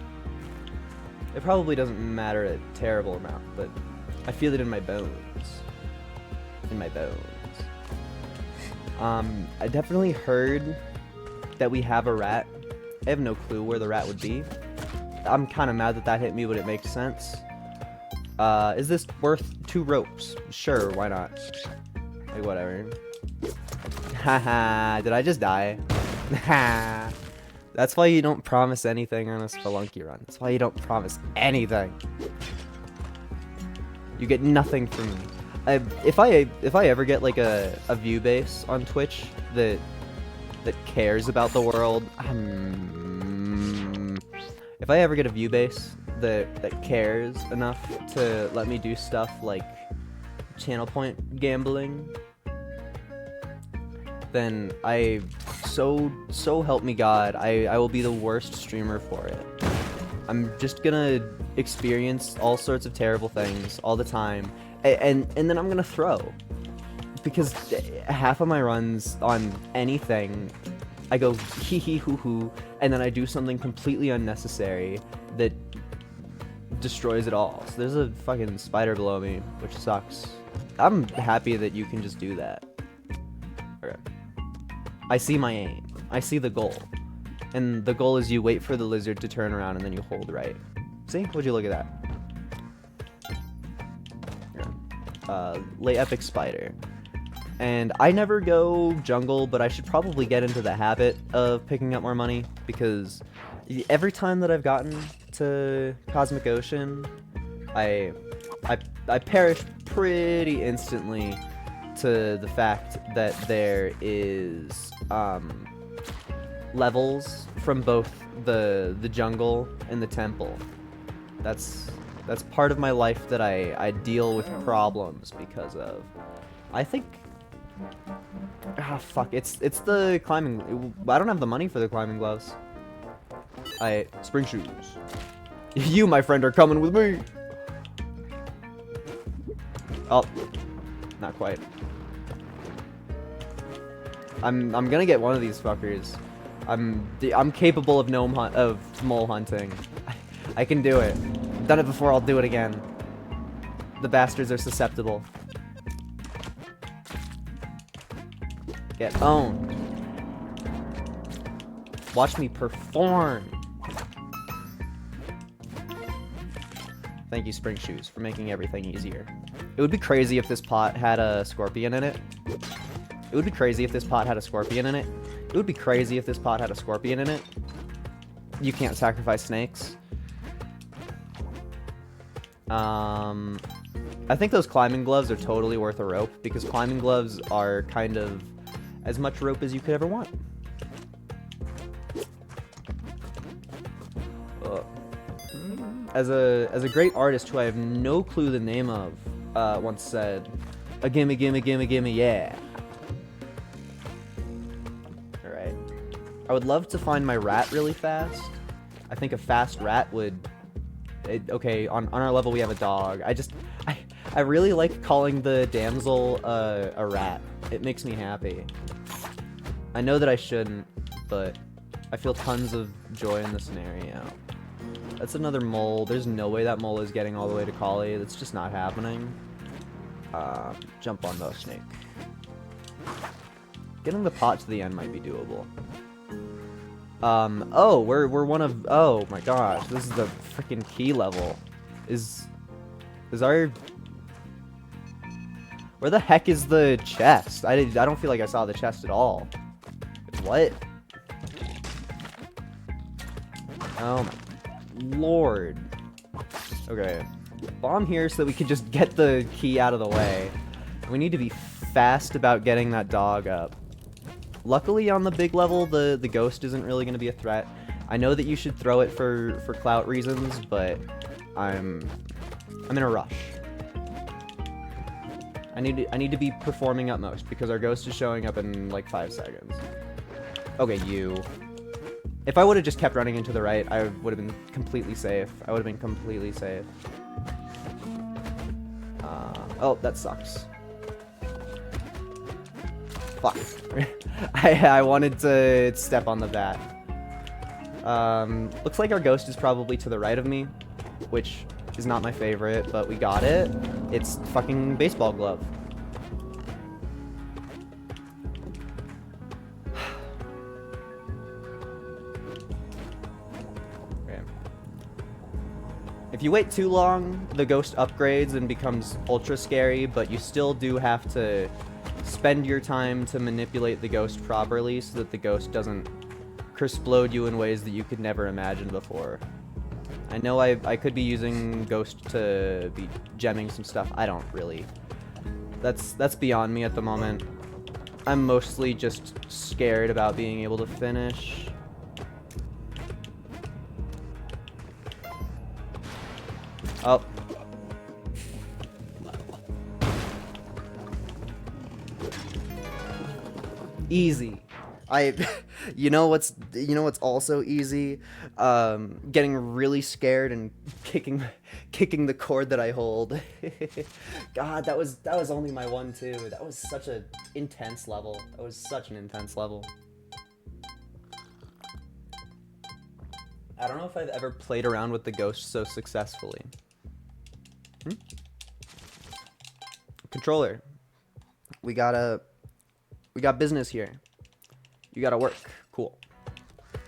It probably doesn't matter a terrible amount, but I feel it in my bones. In my bones. I definitely heard that we have a rat. I have no clue where the rat would be. I'm kind of mad that that hit me, but it makes sense. Is this worth 2 ropes? Sure, why not? Like, whatever. Haha, did I just die? Haha. That's why you don't promise anything on a Spelunky run. That's why you don't promise anything. You get nothing from me. If I ever get like a view base on Twitch that cares about the world, if I ever get a view base that cares enough to let me do stuff like channel point gambling, then so help me God, I will be the worst streamer for it. I'm just gonna experience all sorts of terrible things all the time, and then I'm gonna throw. Because half of my runs on anything, I go hee hee hoo hoo, and then I do something completely unnecessary that destroys it all. So there's a fucking spider below me, which sucks. I'm happy that you can just do that. Okay. I see my aim. I see the goal. And the goal is you wait for the lizard to turn around and then you hold right. See? Would you look at that? Lay epic spider. And I never go jungle, but I should probably get into the habit of picking up more money, because every time that I've gotten to Cosmic Ocean, I perish pretty instantly to the fact that there is levels from both the jungle and the temple. That's part of my life that I deal with problems because of. I think... Ah, fuck. It's the climbing... I don't have the money for the climbing gloves. Spring shoes. You, my friend, are coming with me! Oh. Not quite. I'm gonna get one of these fuckers. I'm capable of mole hunting. I can do it. I've done it before, I'll do it again. The bastards are susceptible. Get owned. Watch me perform. Thank you, Spring Shoes, for making everything easier. It would be crazy if this pot had a scorpion in it. It would be crazy if this pot had a scorpion in it. It would be crazy if this pot had a scorpion in it. You can't sacrifice snakes. I think those climbing gloves are totally worth a rope, because climbing gloves are kind of as much rope as you could ever want. As a great artist who I have no clue the name of once said, "A gimme, gimme, gimme, gimme, yeah." All right. I would love to find my rat really fast. I think a fast rat would. Okay, on our level we have a dog. I really like calling the damsel a rat. It makes me happy. I know that I shouldn't, but I feel tons of joy in the scenario. That's another mole. There's no way that mole is getting all the way to Collie. That's just not happening. Jump on the snake. Getting the pot to the end might be doable. Oh, we're one of... Oh my gosh, this is the freaking key level. Is our... Where the heck is the chest? I don't feel like I saw the chest at all. What? Oh my lord. Okay. Bomb here so that we can just get the key out of the way. We need to be fast about getting that dog up. Luckily on the big level, the ghost isn't really going to be a threat. I know that you should throw it for clout reasons, but I'm in a rush. I need to be performing utmost because our ghost is showing up in like 5 seconds. Okay, you. If I would have just kept running into the right, I would have been completely safe. I would have been completely safe. Oh, that sucks. Fuck. I wanted to step on the bat. Looks like our ghost is probably to the right of me, which is not my favorite, but we got it. It's fucking baseball glove. Okay. If you wait too long, the ghost upgrades and becomes ultra scary, but you still do have to spend your time to manipulate the ghost properly so that the ghost doesn't explode you in ways that you could never imagine before. I know I could be using ghost to be gemming some stuff. I don't really. That's beyond me at the moment. I'm mostly just scared about being able to finish. Oh. Easy. You know what's also easy? Getting really scared and kicking the cord that I hold. God, that was only my one too. That was such an intense level. That was such an intense level. I don't know if I've ever played around with the ghost so successfully. Controller. We got business here. You gotta work. Cool.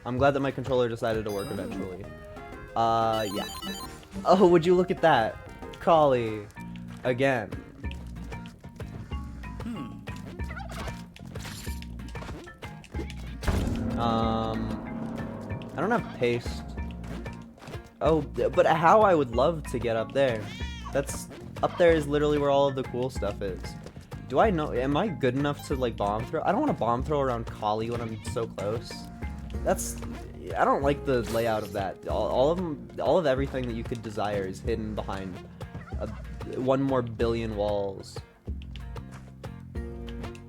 I'm glad that my controller decided to work eventually. Yeah. Oh, would you look at that? Collie. Again. I don't have paste. Oh, but how I would love to get up there. Up there is literally where all of the cool stuff is. Do I know? Am I good enough to like bomb throw? I don't want to bomb throw around Collie when I'm so close. I don't like the layout of that. All of everything that you could desire is hidden behind one more billion walls.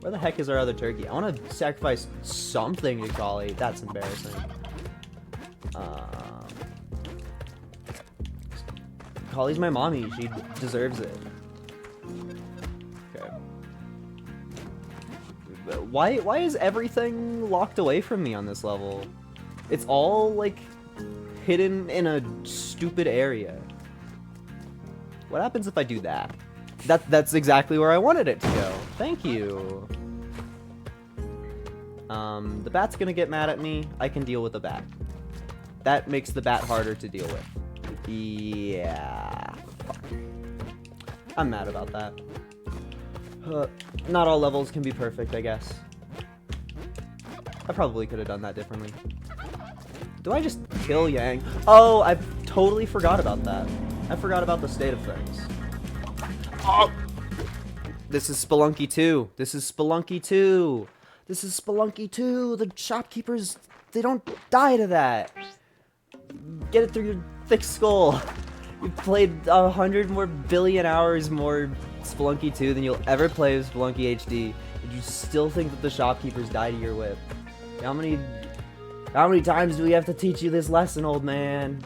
Where the heck is our other turkey? I want to sacrifice something to Collie. That's embarrassing. Collie's my mommy. She deserves it. Why is everything locked away from me on this level? It's all, like, hidden in a stupid area. What happens if I do that? That's exactly where I wanted it to go. Thank you. The bat's gonna get mad at me. I can deal with the bat. That makes the bat harder to deal with. Yeah. I'm mad about that. Not all levels can be perfect, I guess. I probably could have done that differently. Do I just kill Yang? Oh, I totally forgot about that. I forgot about the state of things. Oh! This is Spelunky 2. This is Spelunky 2. This is Spelunky 2. The shopkeepers, they don't die to that. Get it through your thick skull. You've played 100 more billion hours more Spelunky 2 than you'll ever play with Spelunky HD, and you still think that the shopkeepers die to your whip. How many times do we have to teach you this lesson, old man?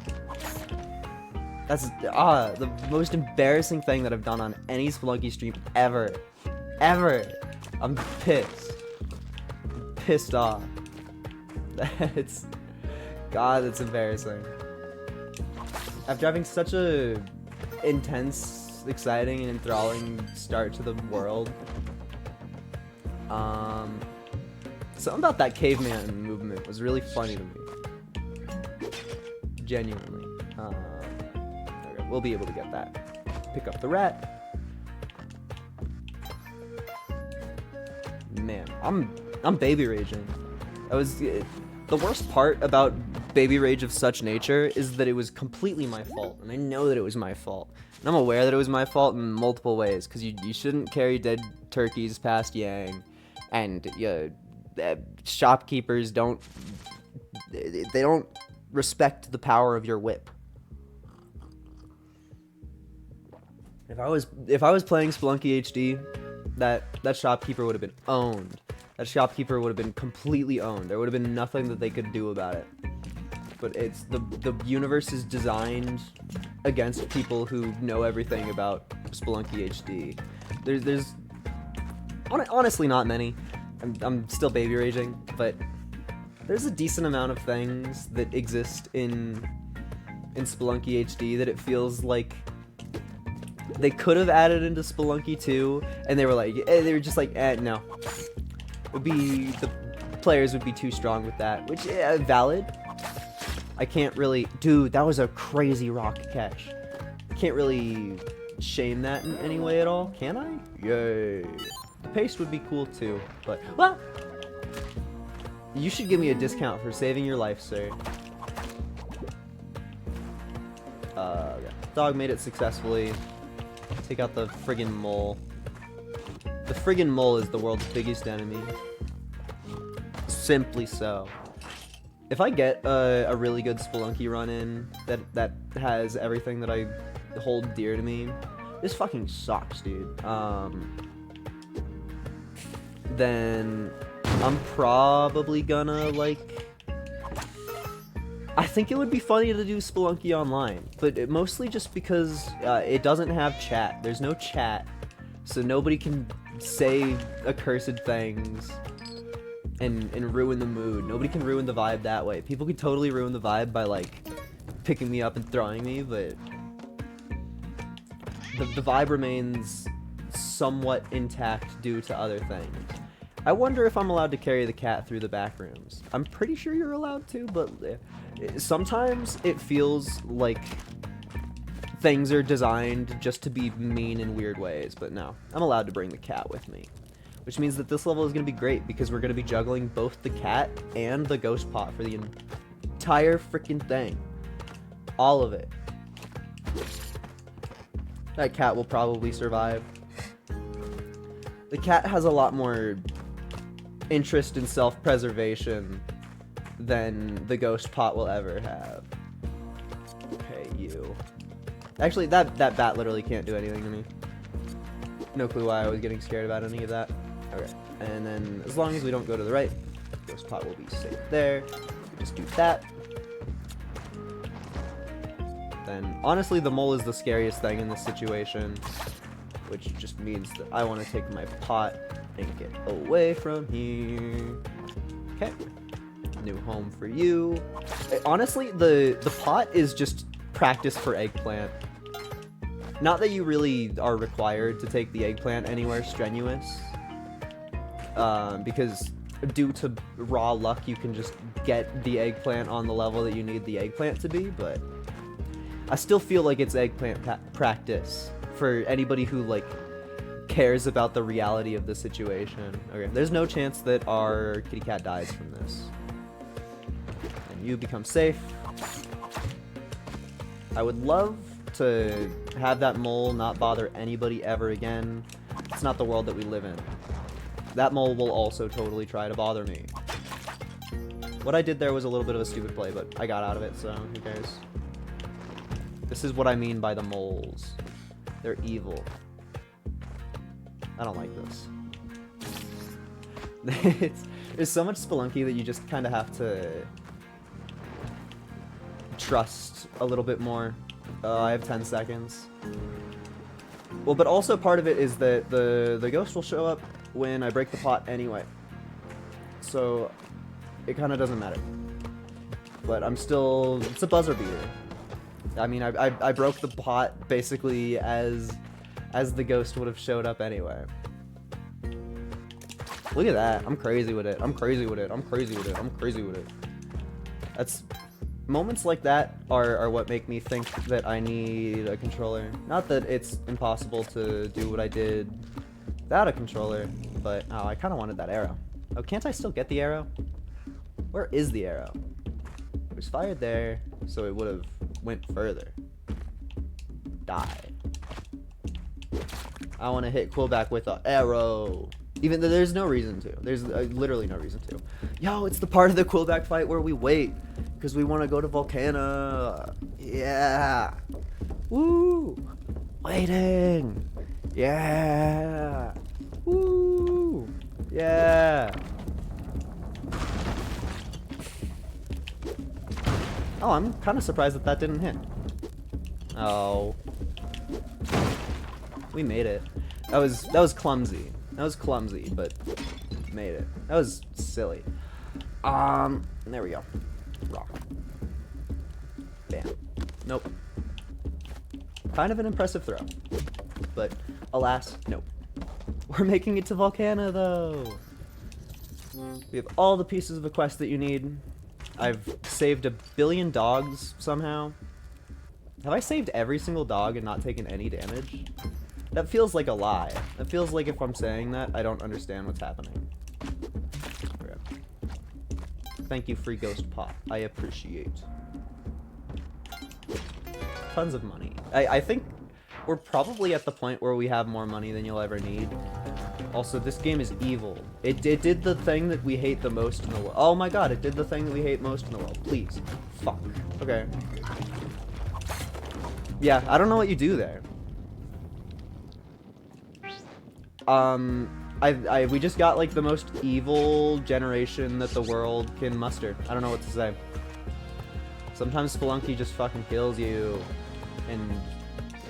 That's the most embarrassing thing that I've done on any Spelunky stream ever. Ever. I'm pissed. I'm pissed off. God, it's embarrassing. After having such a intense, exciting, and enthralling start to the world, something about that caveman movement was really funny to me. Genuinely. Okay, we'll be able to get that. Pick up the rat. Man, I'm baby raging. The worst part about baby rage of such nature is that it was completely my fault, and I know that it was my fault. And I'm aware that it was my fault in multiple ways, because you shouldn't carry dead turkeys past Yang, and shopkeepers don't respect the power of your whip. If I was playing Spelunky HD, that shopkeeper would have been owned. That shopkeeper would have been completely owned. There would have been nothing that they could do about it. But it's the universe is designed against people who know everything about Spelunky HD. There's honestly not many. I'm still baby raging, but there's a decent amount of things that exist in Spelunky HD that it feels like they could have added into Spelunky 2, and they were just like, no. The players would be too strong with that, which valid. I can't really, dude, that was a crazy rock catch. Can't really shame that in any way at all, can I? Yay. The paste would be cool too, but well, you should give me a discount for saving your life, sir. Okay. Dog made it successfully. Take out the friggin' mole. The friggin' mole is the world's biggest enemy. Simply so. If I get a really good Spelunky run in that has everything that I hold dear to me, this fucking sucks, dude. Then I'm probably gonna I think it would be funny to do Spelunky online, but mostly just because it doesn't have chat. There's no chat, so nobody can say accursed things and ruin the mood. Nobody can ruin the vibe that way. People could totally ruin the vibe by picking me up and throwing me, but the vibe remains somewhat intact due to other things. I wonder if I'm allowed to carry the cat through the back rooms. I'm pretty sure you're allowed to, but sometimes it feels like things are designed just to be mean in weird ways, but no, I'm allowed to bring the cat with me. Which means that this level is going to be great, because we're going to be juggling both the cat and the ghost pot for the entire freaking thing. All of it. That cat will probably survive. The cat has a lot more interest in self-preservation than the ghost pot will ever have. Okay, you. Actually, that bat literally can't do anything to me. No clue why I was getting scared about any of that. Okay, and then as long as we don't go to the right, ghost pot will be safe there. We just do that. Then, honestly, the mole is the scariest thing in this situation, which just means that I want to take my pot and get away from here. Okay, new home for you. Honestly, the pot is just practice for eggplant. Not that you really are required to take the eggplant anywhere strenuous, because due to raw luck, you can just get the eggplant on the level that you need the eggplant to be, but I still feel like it's eggplant practice for anybody who like cares about the reality of the situation. Okay, there's no chance that our kitty cat dies from this. And you become safe. I would love to have that mole not bother anybody ever again. It's not the world that we live in. That mole will also totally try to bother me. What I did there was a little bit of a stupid play, but I got out of it, so who cares? This is what I mean by the moles. They're evil. I don't like this. There's so much Spelunky that you just kind of have to trust a little bit more. I have 10 seconds. Well, but also part of it is that the ghost will show up when I break the pot anyway. So it kind of doesn't matter. But I'm still... It's a buzzer beater. I mean, I broke the pot basically as the ghost would have showed up anyway. Look at that. I'm crazy with it. I'm crazy with it. I'm crazy with it. I'm crazy with it. That's... Moments like that are what make me think that I need a controller. Not that it's impossible to do what I did without a controller, but oh, I kind of wanted that arrow. Oh, can't I still get the arrow? Where is the arrow? It was fired there, so it would have went further. Die. I want to hit Quillback with an arrow. Even though there's no reason to. There's literally no reason to. Yo, it's the part of the Quillback fight where we wait. Because we want to go to Volcana. Yeah. Woo. Waiting. Yeah. Woo. Yeah. Oh, I'm kind of surprised that that didn't hit. Oh. We made it. That was clumsy. That was clumsy, but made it. That was silly. There we go. Rock. Bam. Nope. Kind of an impressive throw. But, alas, nope. We're making it to Volcana, though! We have all the pieces of the quest that you need. I've saved 1 billion dogs, somehow. Have I saved every single dog and not taken any damage? That feels like a lie. That feels like if I'm saying that, I don't understand what's happening. Thank you, free ghost pot. I appreciate. Tons of money. I think we're probably at the point where we have more money than you'll ever need. Also, this game is evil. It did the thing that we hate the most in the world. Oh my god, it did the thing that we hate most in the world. Please. Fuck. Okay. Yeah, I don't know what you do there. We just got like the most evil generation that the world can muster. I don't know what to say. Sometimes Spelunky just fucking kills you, and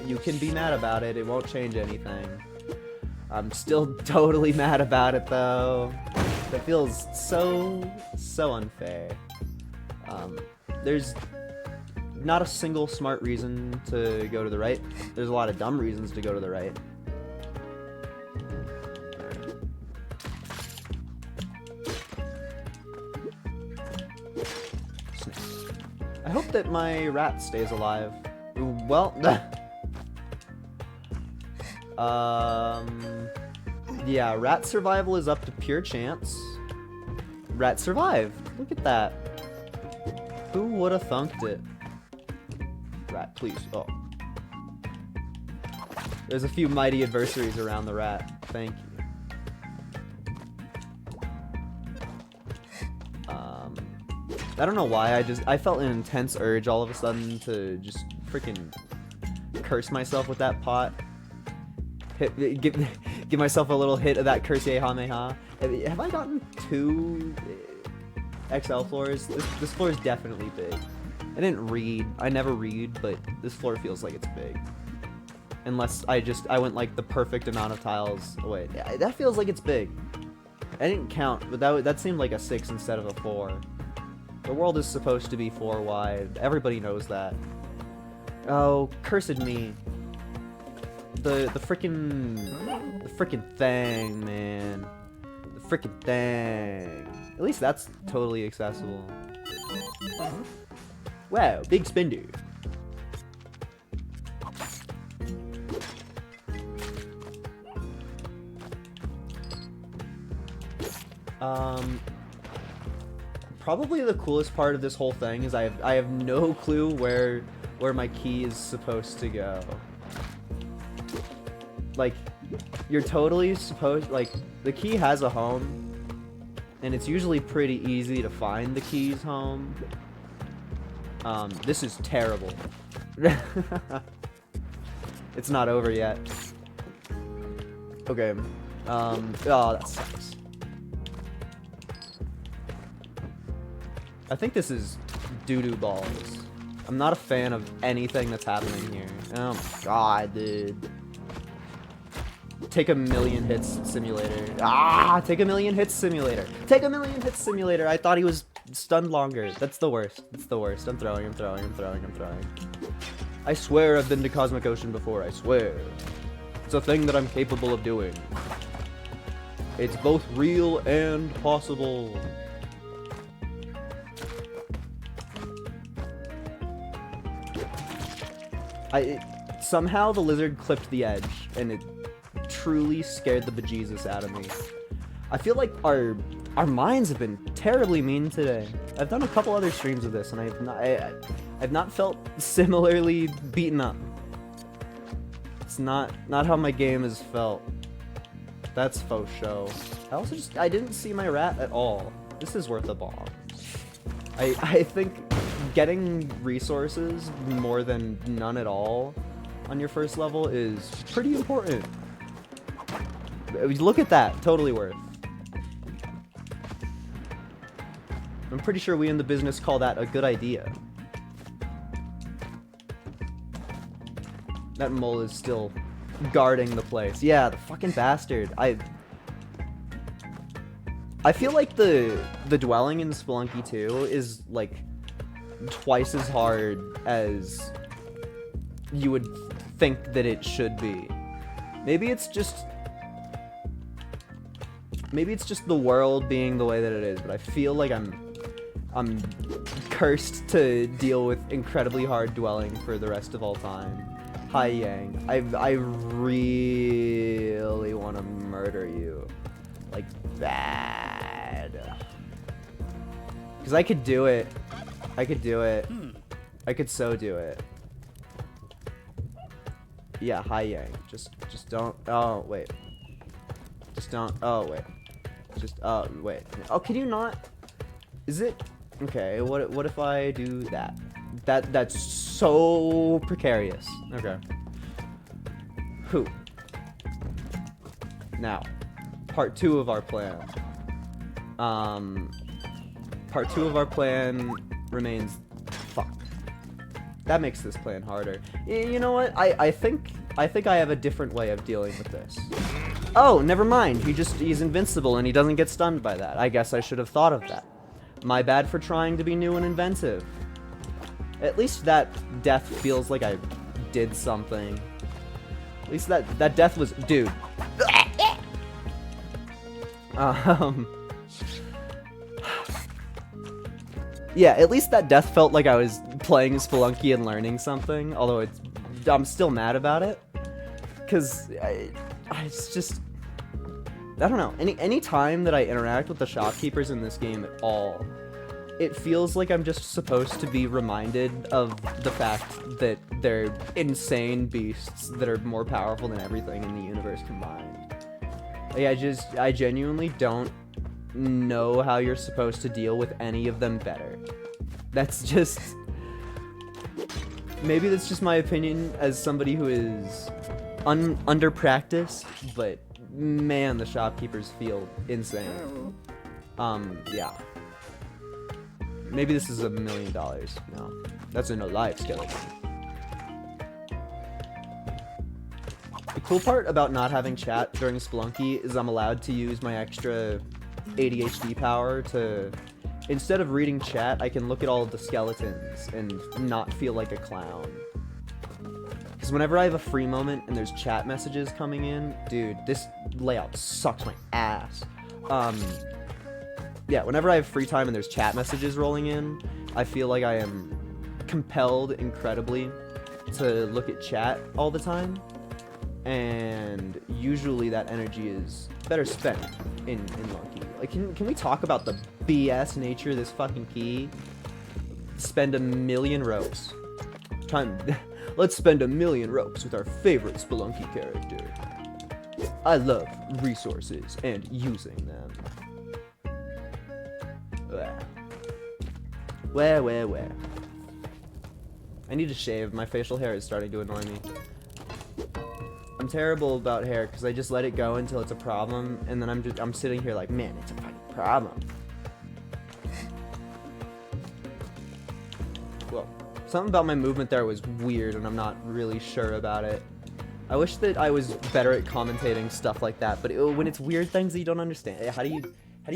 you can be mad about it. It won't change anything. I'm still totally mad about it though. That feels so unfair. There's not a single smart reason to go to the right. There's a lot of dumb reasons to go to the right. I hope that my rat stays alive. Well, yeah, rat survival is up to pure chance. Rat survived. Look at that. Who would have thunked it? Rat, please. Oh. There's a few mighty adversaries around the rat. Thank you. I don't know why, I felt an intense urge all of a sudden to just freaking curse myself with that pot. Give myself a little hit of that curse Kamehameha. Have I gotten 2 XL floors? This floor is definitely big. I didn't read. I never read, but this floor feels like it's big. Unless I went like the perfect amount of tiles away. Yeah, that feels like it's big. I didn't count, but that seemed like a 6 instead of a 4. The world is supposed to be 4 wide. Everybody knows that. Oh, cursed me. The frickin' thing, man. The frickin' thing. At least that's totally accessible. Wow, big spender. Probably the coolest part of this whole thing is I have no clue where my key is supposed to go. Like, you're totally supposed, like, the key has a home, and it's usually pretty easy to find the key's home. This is terrible. It's not over yet. Okay. Oh, that sucks. I think this is doo-doo balls. I'm not a fan of anything that's happening here. Oh my god, dude. Take a million hits simulator. Ah, take a million hits simulator. Take a million hits simulator. I thought he was stunned longer. That's the worst. That's the worst. I'm throwing. I swear I've been to Cosmic Ocean before. I swear. It's a thing that I'm capable of doing. It's both real and possible. Somehow the lizard clipped the edge, and it truly scared the bejesus out of me. I feel like our minds have been terribly mean today. I've done a couple other streams of this, and I've not felt similarly beaten up. It's not how my game has felt. That's faux show. I didn't see my rat at all. This is worth a bomb. I think getting resources more than none at all on your first level is pretty important. Look at that, totally worth. I'm pretty sure we in the business call that a good idea. That mole is still guarding the place. Yeah, the fucking bastard. I feel like the dwelling in Spelunky 2 is like twice as hard as you would think that it should be. Maybe it's just the world being the way that it is, but I feel like I'm cursed to deal with incredibly hard dwelling for the rest of all time. Hi Yang, I really want to murder you, like bad. Because I could do it. I could do it. I could so do it. Yeah, hi Yang. Just don't. Oh wait. Just don't. Oh wait. Just wait. Oh, can you not? Is it okay? What if I do that? That's so precarious. Okay. Who? Now, part 2 of our plan. Part 2 of our plan remains. Fuck. That makes this plan harder. You know what? I think I have a different way of dealing with this. Oh, never mind. He's invincible and he doesn't get stunned by that. I guess I should have thought of that. My bad for trying to be new and inventive. At least that death feels like I did something. At least that death was... Dude. Yeah, at least that death felt like I was playing Spelunky and learning something. Although I'm still mad about it. Because it's just... I don't know. Any time that I interact with the shopkeepers in this game at all, it feels like I'm just supposed to be reminded of the fact that they're insane beasts that are more powerful than everything in the universe combined. Like, I genuinely don't know how you're supposed to deal with any of them better. That's just... Maybe that's just my opinion as somebody who is under practiced, but man, the shopkeepers feel insane. Yeah. Maybe this is $1 million. No, that's in a live skeleton. The cool part about not having chat during Spelunky is I'm allowed to use my extra ADHD power to, instead of reading chat, I can look at all of the skeletons and not feel like a clown. Because whenever I have a free moment and there's chat messages coming in, dude, this layout sucks my ass. Yeah, whenever I have free time and there's chat messages rolling in, I feel like I am compelled incredibly to look at chat all the time. And usually that energy is better spent in Monkey. Like, can we talk about the BS nature of this fucking key? Spend 1,000,000 ropes. Let's spend 1,000,000 ropes with our favorite spelunky character. I love resources and using them. Where? I need to shave. My facial hair is starting to annoy me. I'm terrible about hair because I just let it go until it's a problem, and then I'm sitting here like, man, it's a fucking problem. Well, something about my movement there was weird, and I'm not really sure about it. I wish that I was better at commentating stuff like that, but when it's weird things that you don't understand, how do you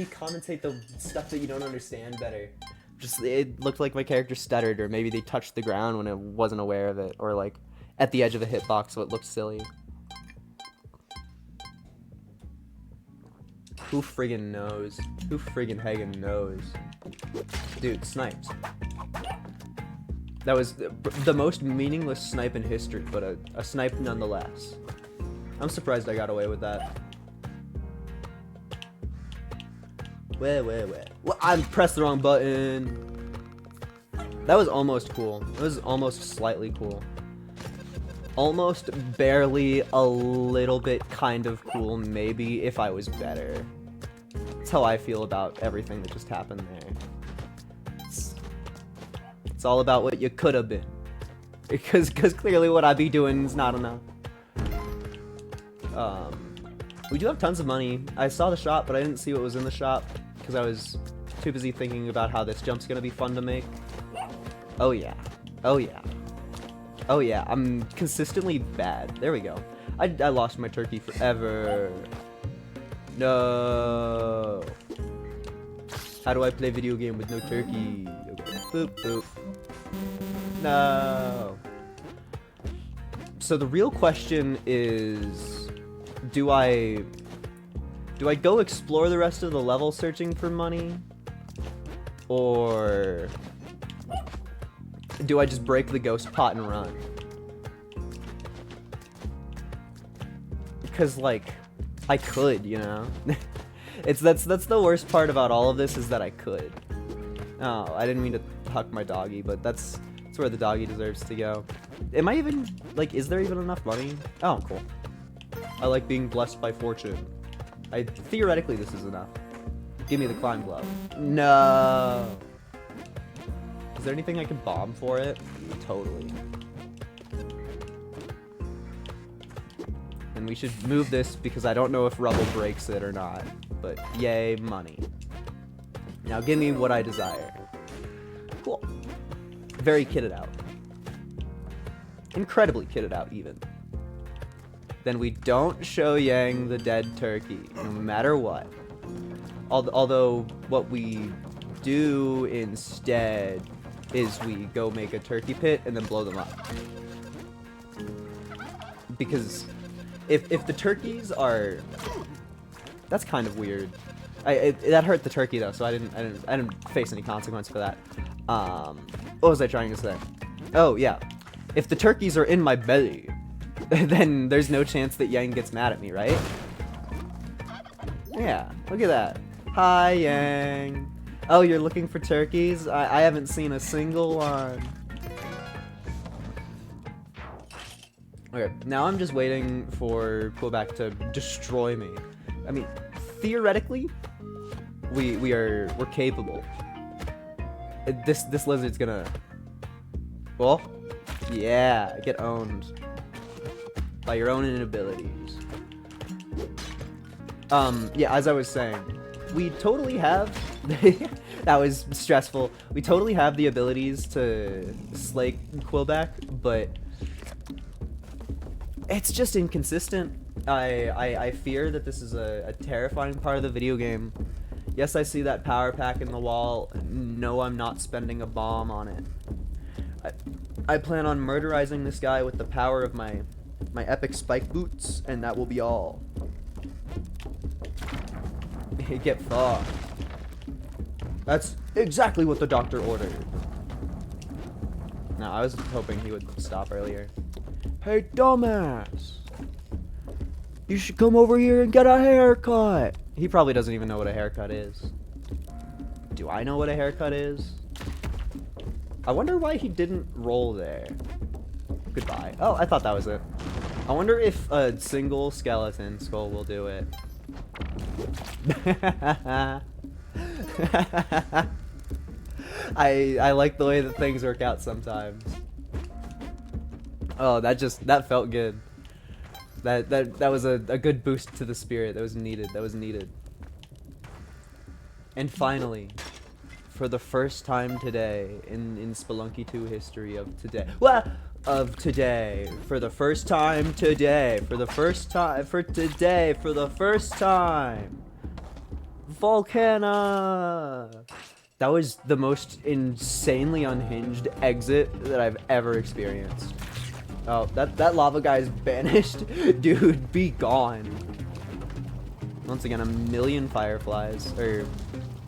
commentate the stuff that you don't understand better? Just, it looked like my character stuttered, or maybe they touched the ground when I wasn't aware of it, or like at the edge of a hitbox so it looked silly. Who friggin' knows? Who friggin' hagen knows? Dude, sniped. That was the most meaningless snipe in history, but a snipe nonetheless. I'm surprised I got away with that. Where? Well, I pressed the wrong button. That was almost cool. It was almost slightly cool. Almost barely a little bit kind of cool, maybe, if I was better. That's how I feel about everything that just happened there. It's all about what you could have been. Because clearly what I be doing is not enough. We do have tons of money. I saw the shop, but I didn't see what was in the shop because I was too busy thinking about how this jump's gonna be fun to make. Oh yeah. I'm consistently bad. There we go. I lost my turkey forever. No. How do I play video game with no turkey? Okay. Boop, boop. No. So the real question is, do I go explore the rest of the level searching for money? Or do I just break the ghost pot and run? Because, like, I could, you know? That's the worst part about all of this, is that I could. Oh, I didn't mean to huck my doggy, but that's where the doggy deserves to go. Am I even, like, is there even enough money? Oh, cool. I like being blessed by fortune. Theoretically, this is enough. Give me the climb glove. No! Is there anything I can bomb for it? Totally. And we should move this because I don't know if rubble breaks it or not. But yay, money. Now give me what I desire. Cool. Very kitted out. Incredibly kitted out, even. Then we don't show Yang the dead turkey, no matter what. Although, what we do instead is we go make a turkey pit and then blow them up. Because if the turkeys are... That's kind of weird. That hurt the turkey though, so I didn't face any consequence for that. What was I trying to say? Oh yeah, if the turkeys are in my belly, then there's no chance that Yang gets mad at me, right? Yeah, look at that. Hi Yang. Oh, you're looking for turkeys? I haven't seen a single one. Okay, now I'm just waiting for Quebec to destroy me. I mean, theoretically, we're capable. This lizard's gonna... Well, yeah, get owned by your own inabilities. Yeah, as I was saying, we totally have... That was stressful. We totally have the abilities to slay Quillback, but it's just inconsistent. I fear that this is a terrifying part of the video game. Yes, I see that power pack in the wall. No, I'm not spending a bomb on it. I plan on murderizing this guy with the power of my epic spike boots, and that will be all. Get fucked. That's exactly what the doctor ordered. No, I was hoping he would stop earlier. Hey, dumbass! You should come over here and get a haircut! He probably doesn't even know what a haircut is. Do I know what a haircut is? I wonder why he didn't roll there. Goodbye. Oh, I thought that was it. I wonder if a single skeleton skull will do it. I like the way that things work out sometimes. Oh, that felt good. That was a good boost to the spirit. That was needed. That was needed. And finally, for the first time today in Spelunky 2 history of today. Of today. For the first time today. For the first time. For today. For the first time. Volcana! That was the most insanely unhinged exit that I've ever experienced. Oh, that lava guy is banished. Dude, be gone. Once again, a million fireflies. Or,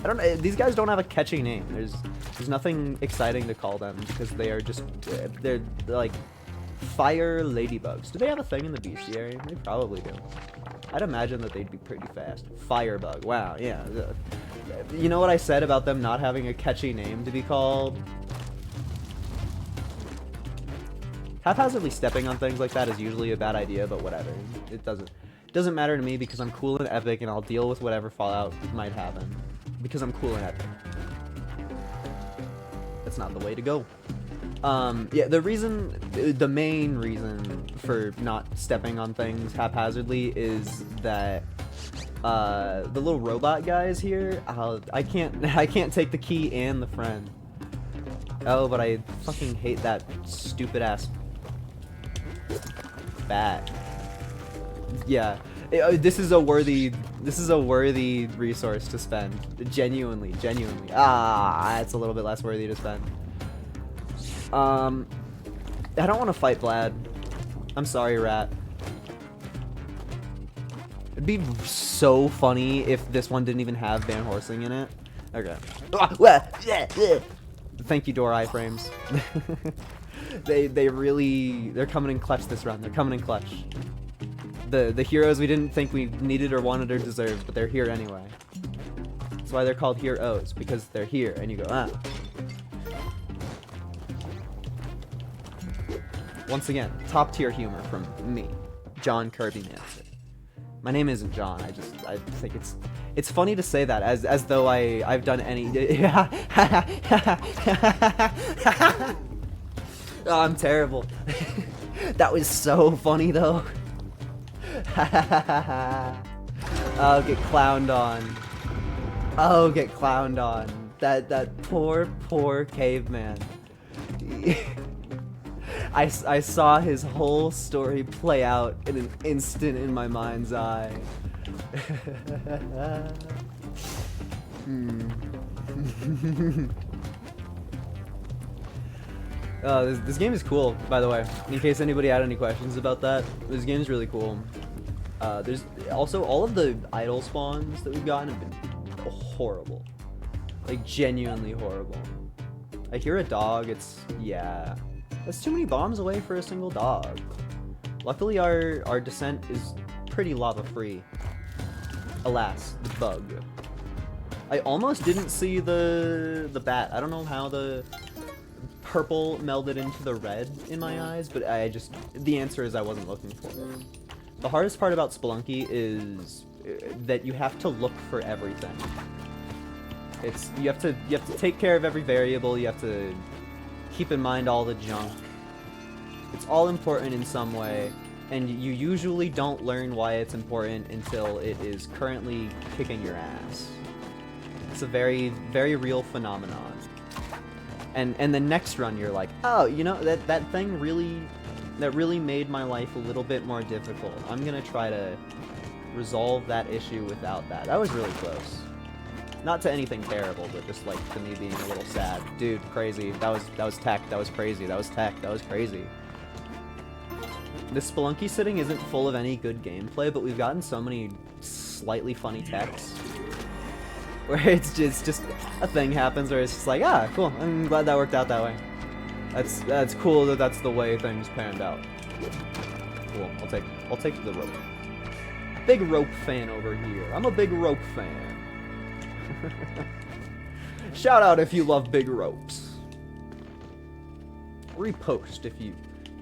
I don't know, these guys don't have a catchy name. There's nothing exciting to call them because they are just, they're like fire ladybugs. Do they have a thing in the bestiary? They probably do. I'd imagine that they'd be pretty fast. Firebug, wow, yeah. You know what I said about them not having a catchy name to be called? Haphazardly stepping on things like that is usually a bad idea, but whatever. It doesn't matter to me because I'm cool and epic and I'll deal with whatever fallout might happen. Because I'm cool and epic. That's not the way to go. Yeah, the main reason for not stepping on things haphazardly is that the little robot guys here, I can't take the key and the friend. Oh, but I fucking hate that stupid ass bat. Yeah, this is a worthy resource to spend. Genuinely. Ah, it's a little bit less worthy to spend. I don't want to fight Vlad. I'm sorry, Rat. It'd be so funny if this one didn't even have Van Horsing in it. Okay. Thank you, door iframes. They're coming in clutch this round. They're coming in clutch. The heroes we didn't think we needed or wanted or deserved, but they're here anyway. That's why they're called heroes, because they're here, and you go, ah. Once again, top tier humor from me, John Kirby Manson. My name isn't John. I think it's funny to say that as though I've done any. Oh, I'm terrible. That was so funny though. Oh, get clowned on. Oh, get clowned on. That poor caveman. I saw his whole story play out in an instant in my mind's eye. This game is cool, by the way. In case anybody had any questions about that, this game is really cool. There's also all of the idol spawns that we've gotten have been horrible, like genuinely horrible. I hear a dog. Yeah. That's too many bombs away for a single dog. Luckily, our descent is pretty lava-free. Alas, the bug. I almost didn't see the bat. I don't know how the purple melded into the red in my eyes, but the answer is I wasn't looking for it. The hardest part about Spelunky is that you have to look for everything. You have to take care of every variable. You have to keep in mind all the junk. It's all important in some way, and you usually don't learn why it's important until it is currently kicking your ass. It's a very, very real phenomenon. And the next run you're like, oh, you know, that thing really made my life a little bit more difficult. I'm gonna try to resolve that issue without that. That was really close. Not to anything terrible, but just like to me being a little sad. Dude, crazy. That was tech. That was crazy. That was tech. That was crazy. This Spelunky sitting isn't full of any good gameplay, but we've gotten so many slightly funny techs where it's just a thing happens where it's just like, ah, cool. I'm glad that worked out that way. That's cool that that's the way things panned out. Cool. I'll take the rope. Big rope fan over here. I'm a big rope fan. Shout out if you love big ropes. Repost if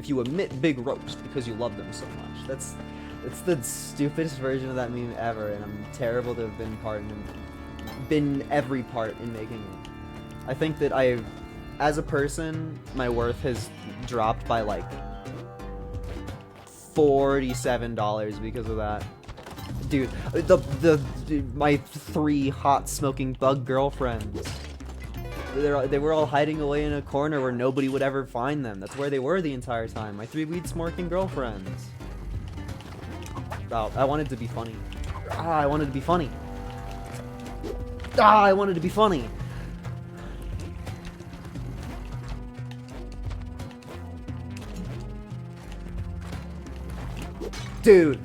you emit big ropes because you love them so much. That's the stupidest version of that meme ever, and I'm terrible to have been every part in making it. I think that as a person, my worth has dropped by like $47 because of that. Dude, my 3 hot smoking bug girlfriends. They were all hiding away in a corner where nobody would ever find them. That's where they were the entire time. My 3 weed smoking girlfriends. Oh, I wanted to be funny. I wanted to be funny. I wanted to be funny. Dude.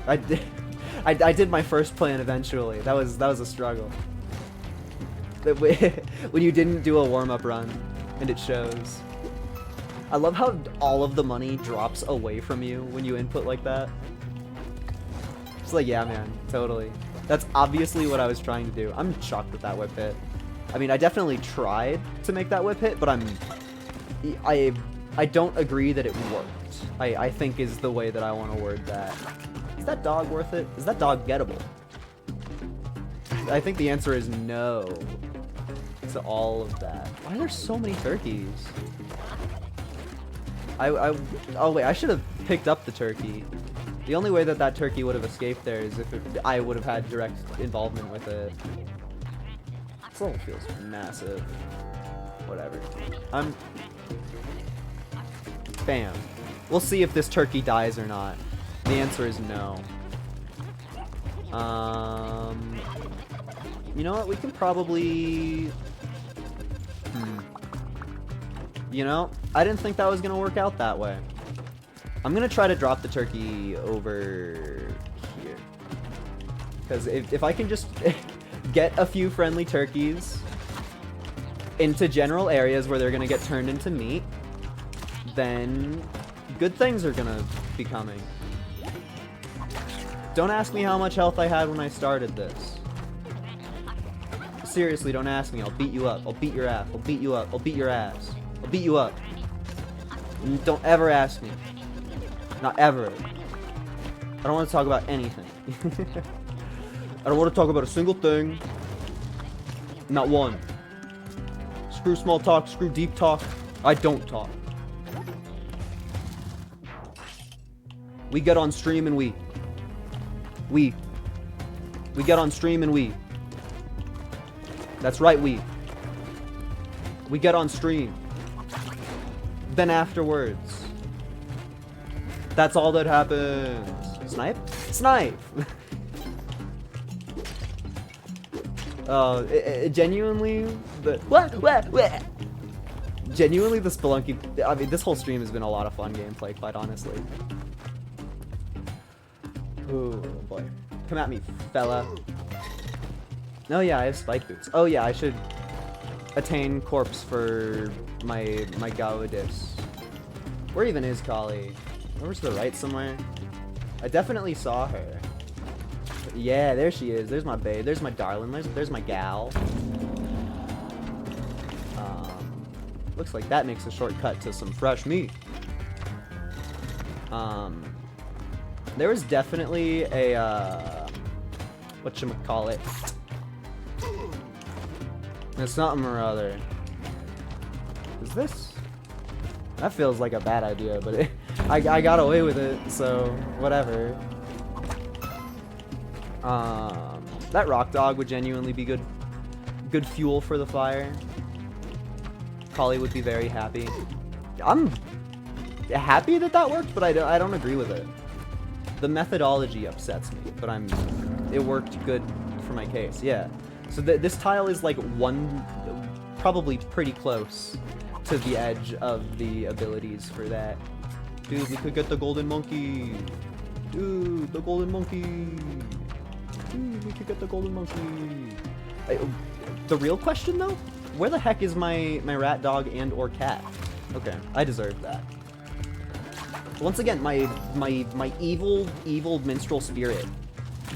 I did my first plan eventually. That was a struggle. When you didn't do a warm-up run, and it shows. I love how all of the money drops away from you when you input like that. It's like, yeah, man, totally. That's obviously what I was trying to do. I'm shocked with that whip hit. I mean, I definitely tried to make that whip hit, but I don't agree that it worked. I think is the way that I want to word that. Is that dog worth it? Is that dog gettable? I think the answer is no to all of that. Why are there so many turkeys? Oh wait, I should have picked up the turkey. The only way that turkey would have escaped there is if I would have had direct involvement with it. This level feels massive. Whatever. Bam. We'll see if this turkey dies or not. The answer is no. You know what? We can probably... You know, I didn't think that was going to work out that way. I'm going to try to drop the turkey over here. Because if I can just get a few friendly turkeys into general areas where they're going to get turned into meat, then good things are going to be coming. Don't ask me how much health I had when I started this. Seriously, don't ask me. I'll beat you up. I'll beat your ass. I'll beat you up. I'll beat your ass. I'll beat you up. Don't ever ask me. Not ever. I don't want to talk about anything. I don't want to talk about a single thing. Not one. Screw small talk. Screw deep talk. I don't talk. We get on stream and we get on stream and we. That's right, we get on stream. Then afterwards, that's all that happens. Snipe? Snipe! Genuinely, genuinely the Spelunky, I mean, this whole stream has been a lot of fun gameplay, quite honestly. Oh boy. Come at me, fella. Oh yeah, I have spike boots. Oh yeah, I should attain corpse for my Gaudius. Where even is Kali? Over to the right somewhere? I definitely saw her. But yeah, there she is. There's my babe. There's my darling. There's my gal. Looks like that makes a shortcut to some fresh meat. There was definitely a whatchamacallit. It's something or other. Is this? That feels like a bad idea, but I got away with it, so whatever. That rock dog would genuinely be good fuel for the fire. Kali would be very happy. I'm happy that worked, but I don't agree with it. The methodology upsets me, but it worked good for my case. Yeah. So this tile is like probably pretty close to the edge of the abilities for that. Dude, we could get the golden monkey. Dude, the golden monkey. Dude, we could get the golden monkey. The real question though, where the heck is my rat dog and or cat? Okay, I deserve that. Once again, my evil minstrel spirit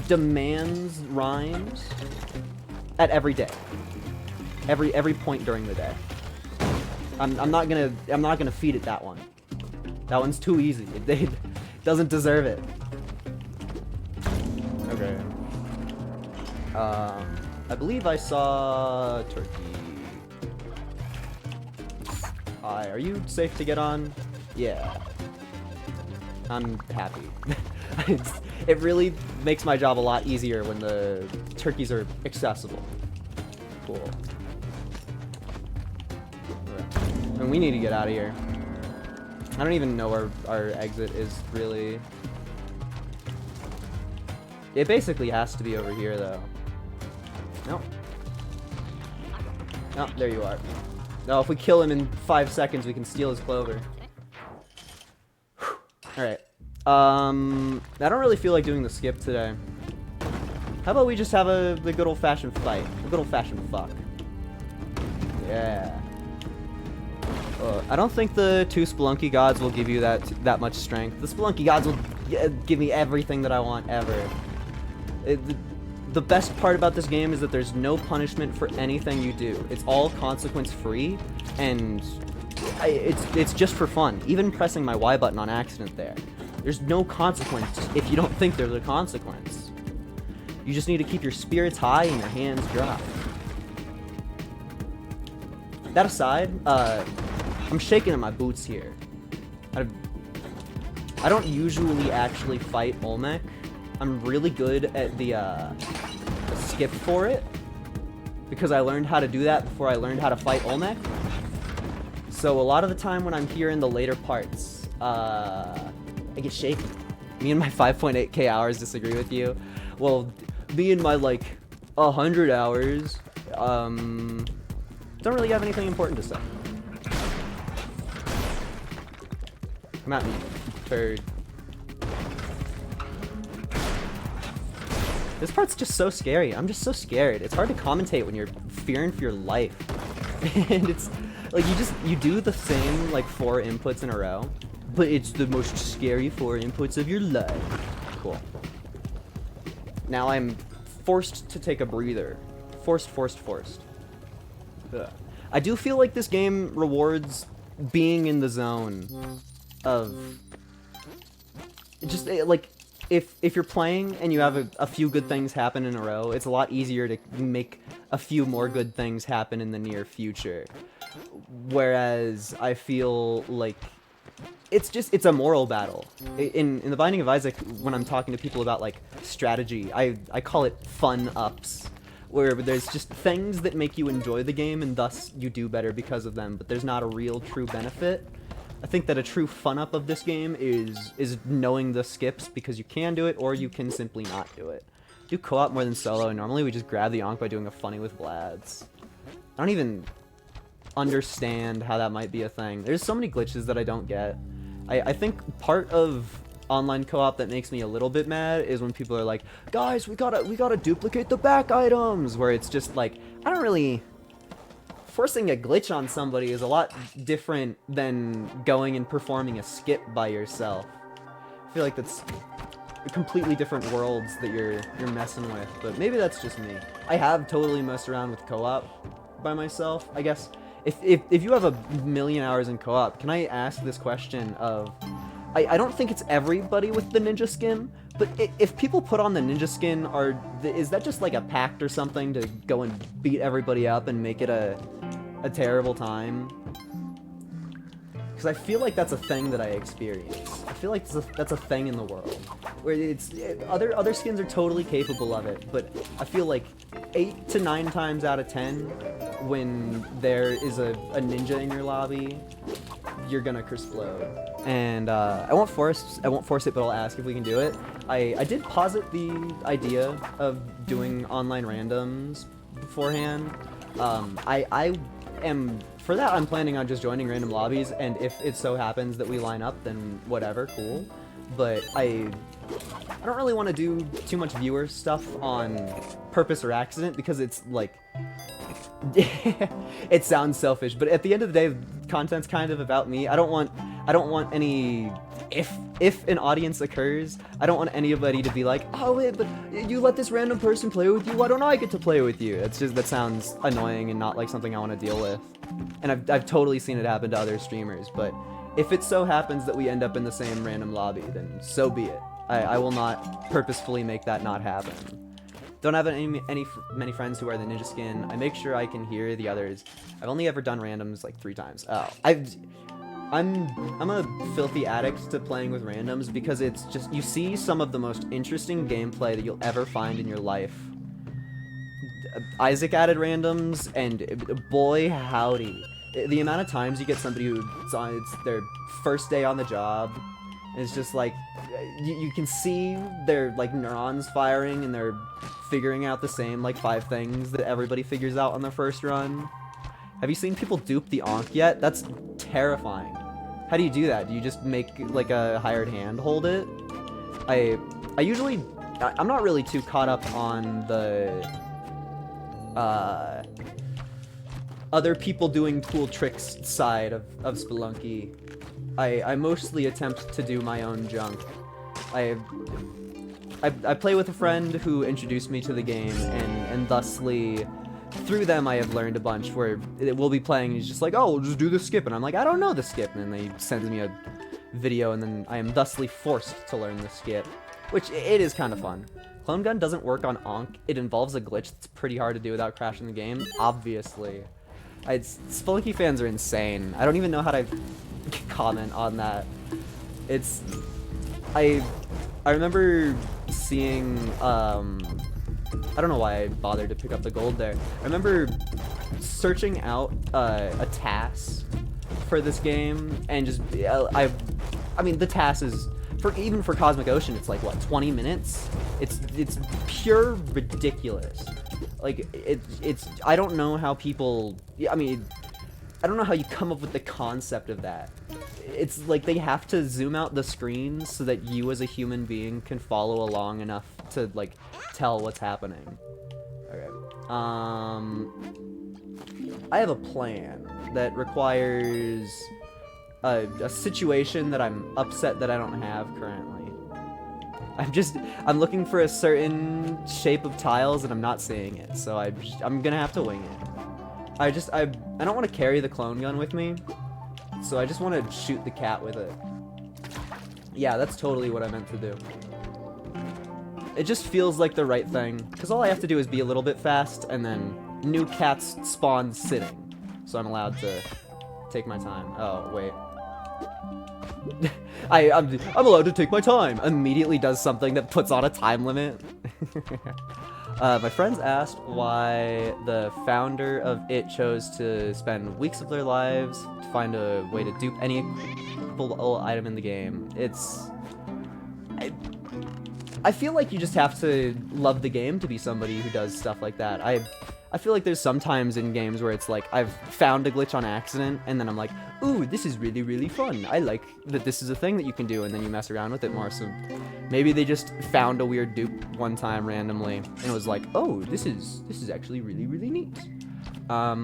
demands rhymes at every day, every point during the day. I'm not gonna feed it that one. That one's too easy. It doesn't deserve it. Okay. I believe I saw turkey. Hi, are you safe to get on? Yeah. I'm happy. It really makes my job a lot easier when the turkeys are accessible. Cool. Okay. And we need to get out of here. I don't even know where our exit is, really. It basically has to be over here, though. Nope. Oh, there you are. No, if we kill him in 5 seconds, we can steal his clover. Alright. I don't really feel like doing the skip today. How about we just have the good old-fashioned fight? A good old-fashioned fuck. Yeah. I don't think the 2 spelunky gods will give you that much strength. The spelunky gods will give me everything that I want ever. The best part about this game is that there's no punishment for anything you do. It's all consequence-free, and it's just for fun. Even pressing my Y button on accident there. There's no consequence if you don't think there's a consequence. You just need to keep your spirits high and your hands dry. That aside, I'm shaking in my boots here. I don't usually actually fight Olmec. I'm really good at the skip for it, because I learned how to do that before I learned how to fight Olmec. So a lot of the time when I'm here in the later parts, I get shaky. Me and my 5.8k hours disagree with you. Well, me and my like 100 hours don't really have anything important to say. Come at me, turd. This part's just so scary. I'm just so scared. It's hard to commentate when you're fearing for your life. And it's like you do the same like 4 inputs in a row, but it's the most scary 4 inputs of your life. Cool. Now I'm forced to take a breather. Forced. Ugh. I do feel like this game rewards being in the zone of just like if you're playing and you have a few good things happen in a row, it's a lot easier to make a few more good things happen in the near future. Whereas I feel like it's a moral battle. In The Binding of Isaac, when I'm talking to people about like strategy, I call it fun ups, where there's just things that make you enjoy the game and thus you do better because of them, but there's not a real true benefit. I think that a true fun up of this game is knowing the skips, because you can do it or you can simply not do it. Do co-op more than solo, and normally we just grab the Ankh by doing a funny with Vlads. I don't even understand how that might be a thing. There's so many glitches that I don't get. I think part of online co-op that makes me a little bit mad is when people are like, guys, we gotta duplicate the back items, where it's just like, I don't really... Forcing a glitch on somebody is a lot different than going and performing a skip by yourself. I feel like that's completely different worlds that you're messing with, but maybe that's just me. I have totally messed around with co-op by myself. I guess if you have a million hours in co-op, can I ask this question of, I don't think it's everybody with the ninja skin, but if people put on the ninja skin, is that just like a pact or something to go and beat everybody up and make it a terrible time? Because I feel like that's a thing that I experience. I feel like that's a thing in the world, where other skins are totally capable of it, but I feel like 8 to 9 times out of 10, when there is a ninja in your lobby, you're gonna explode. And I won't force it, but I'll ask if we can do it. I did posit the idea of doing online randoms beforehand. For that, I'm planning on just joining random lobbies, and if it so happens that we line up, then whatever, cool. But I don't really want to do too much viewer stuff on purpose or accident, because it's like, It sounds selfish, but at the end of the day, content's kind of about me. I don't want any, if an audience occurs, I don't want anybody to be like, oh wait, but you let this random person play with you, why don't I get to play with you? It's just, that sounds annoying and not like something I want to deal with. And I've totally seen it happen to other streamers, but if it so happens that we end up in the same random lobby, then so be it. I will not purposefully make that not happen. Don't have many friends who are the ninja skin. I make sure I can hear the others. I've only ever done randoms like 3 times. Oh, I'm a filthy addict to playing with randoms because it's just, you see some of the most interesting gameplay that you'll ever find in your life. Isaac added randoms, and boy howdy, the amount of times you get somebody who it's their first day on the job, and it's just like you can see their like neurons firing, and they're figuring out the same like 5 things that everybody figures out on their first run. Have you seen people dupe the Ankh yet? That's terrifying. How do you do that? Do you just make like a hired hand hold it? I usually, I'm not really too caught up on the other people doing cool tricks side of Spelunky. I mostly attempt to do my own junk. I play with a friend who introduced me to the game, and thusly, through them I have learned a bunch, where we'll be playing and he's just like, oh, we'll just do the skip, and I'm like, I don't know the skip, and then they send me a video, and then I am thusly forced to learn the skip, which it is kind of fun. Clone Gun doesn't work on Ankh. It involves a glitch that's pretty hard to do without crashing the game, obviously. Spelunky fans are insane. I don't even know how to comment on that. It's... I remember seeing, I don't know why I bothered to pick up the gold there. I remember searching out a TAS for this game, and just, I mean, the TAS is, even for Cosmic Ocean, it's like, what, 20 minutes? It's pure ridiculous. Like, it's, I don't know how people, I mean, I don't know how you come up with the concept of that. It's like they have to zoom out the screen so that you as a human being can follow along enough to, like, tell what's happening. Okay. I have a plan that requires a situation that I'm upset that I don't have currently. I'm looking for a certain shape of tiles and I'm not seeing it, so I'm gonna have to wing it. I don't want to carry the clone gun with me, so I just want to shoot the cat with it. Yeah, that's totally what I meant to do. It just feels like the right thing, because all I have to do is be a little bit fast, and then new cats spawn sitting, so I'm allowed to take my time. Oh, wait. I'm allowed to take my time. Immediately does something that puts on a time limit. My friends asked why the founder of it chose to spend weeks of their lives to find a way to dupe any equipable item in the game. I feel like you just have to love the game to be somebody who does stuff like that. I feel like there's sometimes in games where it's like, I've found a glitch on accident, and then I'm like, ooh, this is really, really fun. I like that this is a thing that you can do, and then you mess around with it more. So maybe they just found a weird dupe one time randomly, and it was like, oh, this is actually really, really neat. I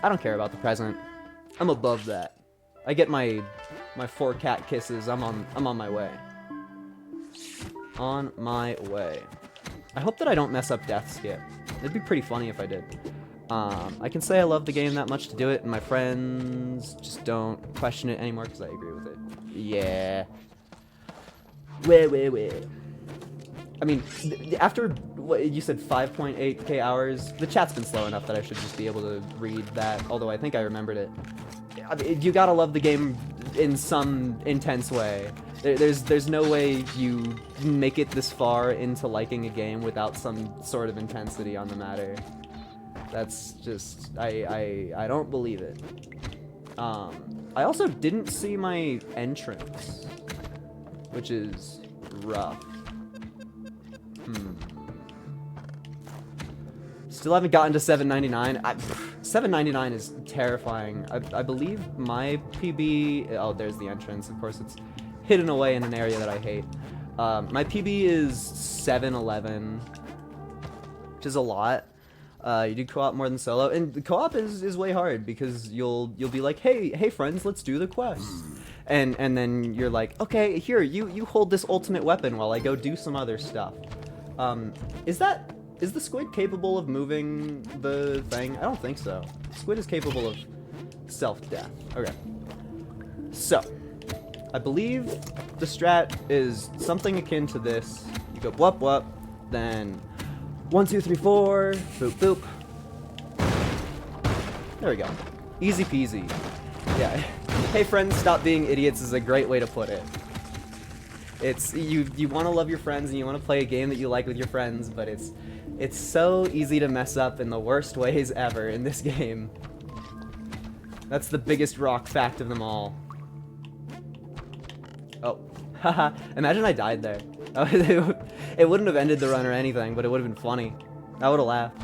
don't care about the present. I'm above that. I get my 4 cat kisses. I'm on my way. On my way. I hope that I don't mess up Death Skip. It'd be pretty funny if I did. I can say I love the game that much to do it, and my friends just don't question it anymore because I agree with it. Yeah. Wait. I mean, after what you said, 5.8k hours, the chat's been slow enough that I should just be able to read that, although I think I remembered it. I mean, you gotta love the game in some intense way. There's no way you make it this far into liking a game without some sort of intensity on the matter. That's just, I don't believe it. I also didn't see my entrance, which is rough. Still haven't gotten to 799. 799 is terrifying. I believe my PB, oh, there's the entrance. Of course, it's hidden away in an area that I hate. My PB is 711, which is a lot. You do co-op more than solo, and the co-op is way hard because you'll be like, hey friends, let's do the quest, and then you're like, okay, here you hold this ultimate weapon while I go do some other stuff. Is the squid capable of moving the thing? I don't think so. Squid is capable of self-death. Okay. So, I believe the strat is something akin to this. You go blup blup, then 1, 2, 3, 4, boop boop. There we go. Easy peasy. Yeah. Hey friends, stop being idiots is a great way to put it. It's you want to love your friends and you want to play a game that you like with your friends, but it's so easy to mess up in the worst ways ever in this game. That's the biggest rock fact of them all. Oh, haha, imagine I died there. It wouldn't have ended the run or anything, but it would have been funny. I would have laughed.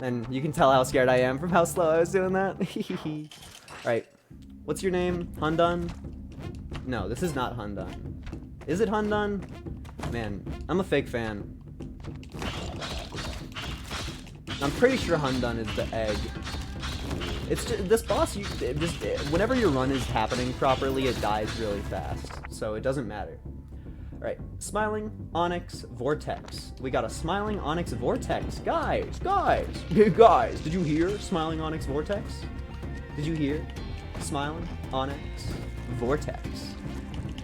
And you can tell how scared I am from how slow I was doing that. Alright, what's your name? Hundun? No, this is not Hundun. Is it Hundun? Man, I'm a fake fan. I'm pretty sure Hundun is the egg. It's just, this boss, whenever your run is happening properly, it dies really fast, so it doesn't matter. Alright, Smiling Onyx Vortex. We got a Smiling Onyx Vortex. Guys, did you hear Smiling Onyx Vortex? Did you hear Smiling Onyx Vortex?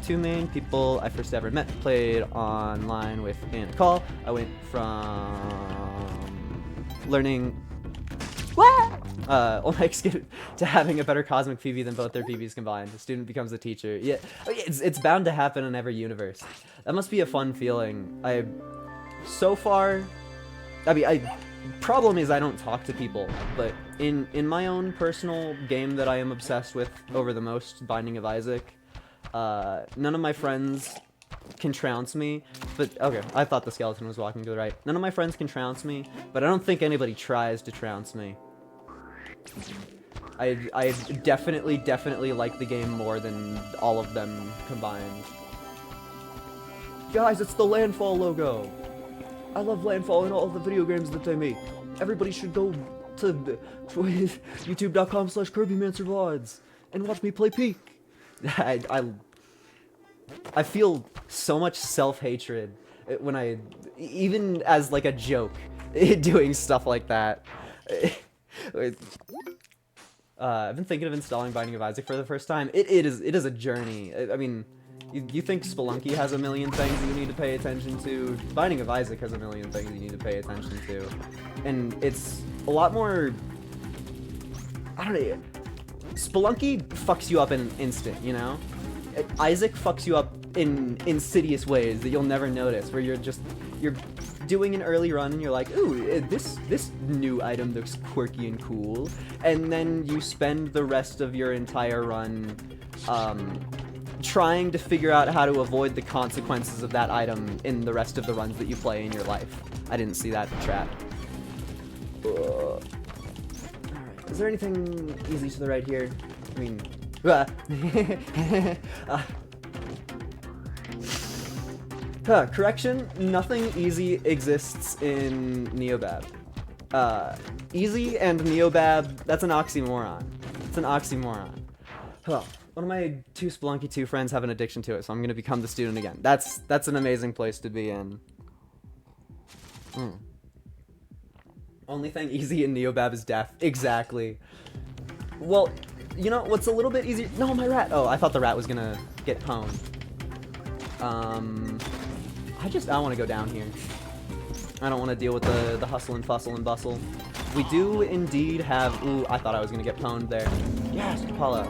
2 main people I first ever met, played online with Anna Call. I went from learning Onyx to having a better cosmic PV than both their PVs combined. The student becomes a teacher. Yeah, it's bound to happen in every universe. That must be a fun feeling. So far, problem is I don't talk to people, but in my own personal game that I am obsessed with over the most, Binding of Isaac, none of my friends can trounce me, but okay, I thought the skeleton was walking to the right. None of my friends can trounce me, but I don't think anybody tries to trounce me. I definitely like the game more than all of them combined. Guys, it's the Landfall logo! I love Landfall and all the video games that they make. Everybody should go to youtube.com/KirbyMancerVods and watch me play Peak. I feel so much self-hatred when even as like a joke, doing stuff like that. I've been thinking of installing Binding of Isaac for the first time. It is a journey. I mean, you think Spelunky has a million things that you need to pay attention to. Binding of Isaac has a million things you need to pay attention to. And it's a lot more... I don't know. Spelunky fucks you up in an instant, you know? Isaac fucks you up in insidious ways that you'll never notice, where you're doing an early run and you're like, ooh, this new item looks quirky and cool, and then you spend the rest of your entire run trying to figure out how to avoid the consequences of that item in the rest of the runs that you play in your life. I didn't see that trap. Alright, is there anything easy to the right here? I mean... correction, nothing easy exists in Neobab. Easy and Neobab, that's an oxymoron. It's an oxymoron. One of my 2 Spelunky 2 friends have an addiction to it, so I'm gonna become the student again. That's an amazing place to be in. Only thing easy in Neobab is death. Exactly. Well, you know what's a little bit easier? No, my rat! Oh, I thought the rat was gonna get pwned. I want to go down here. I don't want to deal with the hustle and fussle and bustle. We do indeed have... Ooh, I thought I was going to get pwned there. Yes, Apollo.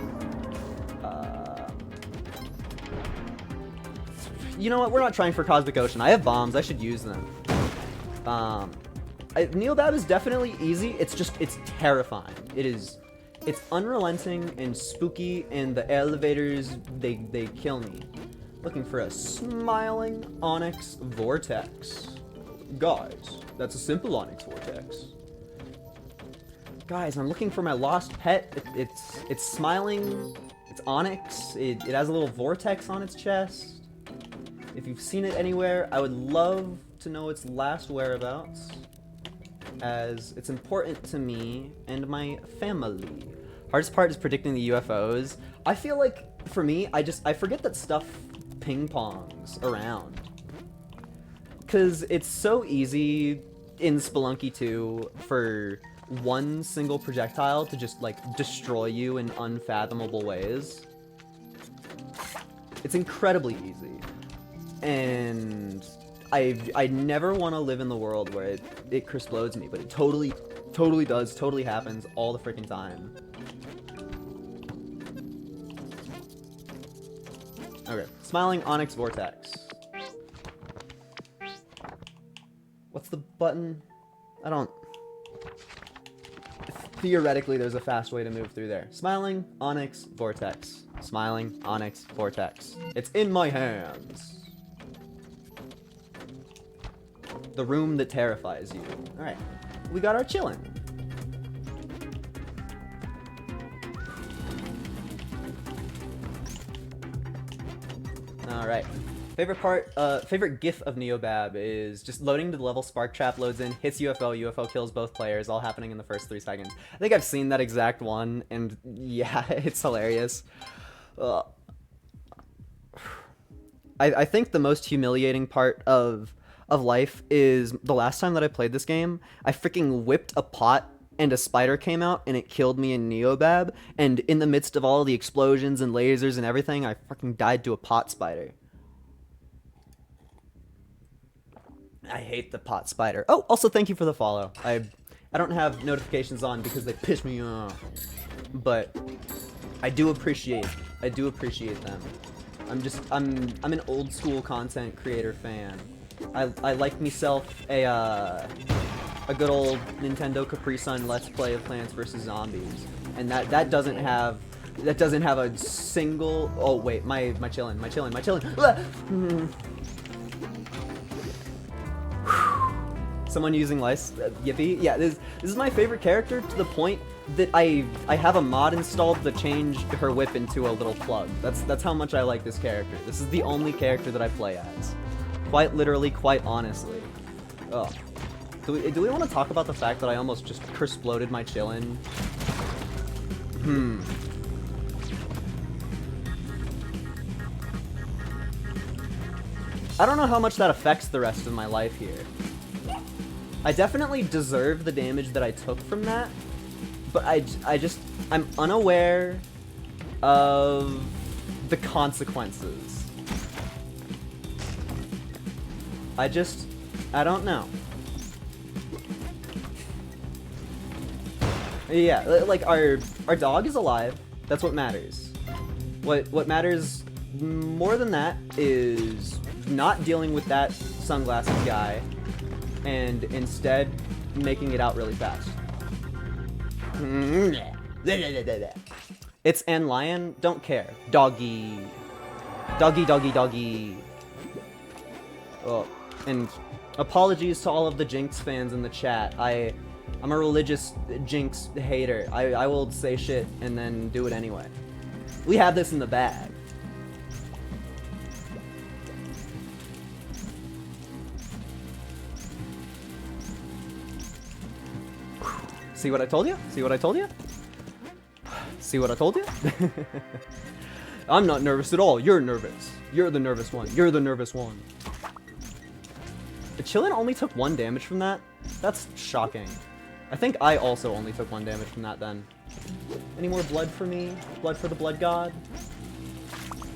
You know what? We're not trying for Cosmic Ocean. I have bombs. I should use them. Neobab is definitely easy. It's terrifying. It's unrelenting and spooky, and the elevators, they kill me. Looking for a Smiling Onyx Vortex. Guys, that's a simple Onyx Vortex. Guys, I'm looking for my lost pet. It's smiling. It's Onyx. It has a little vortex on its chest. If you've seen it anywhere, I would love to know its last whereabouts. as it's important to me and my family. Hardest part is predicting the UFOs. I feel like, for me, I forget that stuff ping-pongs around. Because it's so easy in Spelunky 2 for one single projectile to just, like, destroy you in unfathomable ways. It's incredibly easy. And I never want to live in the world where it crisplodes me, but it totally does, totally happens all the freaking time. Okay, Smiling Onyx Vortex. What's the button? I don't... Theoretically, there's a fast way to move through there. Smiling Onyx Vortex. Smiling Onyx Vortex. It's in my hands. The room that terrifies you. Alright, we got our chillin'. Alright. Favorite gif of Neobab is just loading to the level, Spark Trap loads in, hits UFO, UFO kills both players, all happening in the first 3 seconds. I think I've seen that exact one, and yeah, it's hilarious. I think the most humiliating part of life is the last time that I played this game, I freaking whipped a pot and a spider came out and it killed me in Neobab, and in the midst of all the explosions and lasers and everything, I freaking died to a pot spider. I hate the pot spider. Oh, also thank you for the follow. I don't have notifications on because they piss me off. But I do appreciate them. I'm an old school content creator fan. I like myself a good old Nintendo Capri Sun Let's Play of Plants vs. Zombies. And that doesn't have a single... Oh wait, my chillin'. Someone using lice, yippee. Yeah, this is my favorite character to the point that I have a mod installed to change her whip into a little plug. That's how much I like this character. This is the only character that I play as. Quite literally, quite honestly. Oh. Do we want to talk about the fact that I almost just exploded my chillin'? I don't know how much that affects the rest of my life here. I definitely deserve the damage that I took from that, but I'm unaware of the consequences. I don't know. Yeah, like our dog is alive. That's what matters. What matters more than that is not dealing with that sunglasses guy and instead making it out really fast. It's Ann Lion, don't care. Doggy. Doggy. Oh, and apologies to all of the Jinx fans in the chat. I'm a religious Jinx hater. I will say shit and then do it anyway. We have this in the bag. See what I told you? See what I told you? See what I told you? I'm not nervous at all. You're nervous. You're the nervous one. You're the nervous one. The Chillin only took 1 damage from that? That's shocking. I think I also only took 1 damage from that then. Any more blood for me? Blood for the blood god?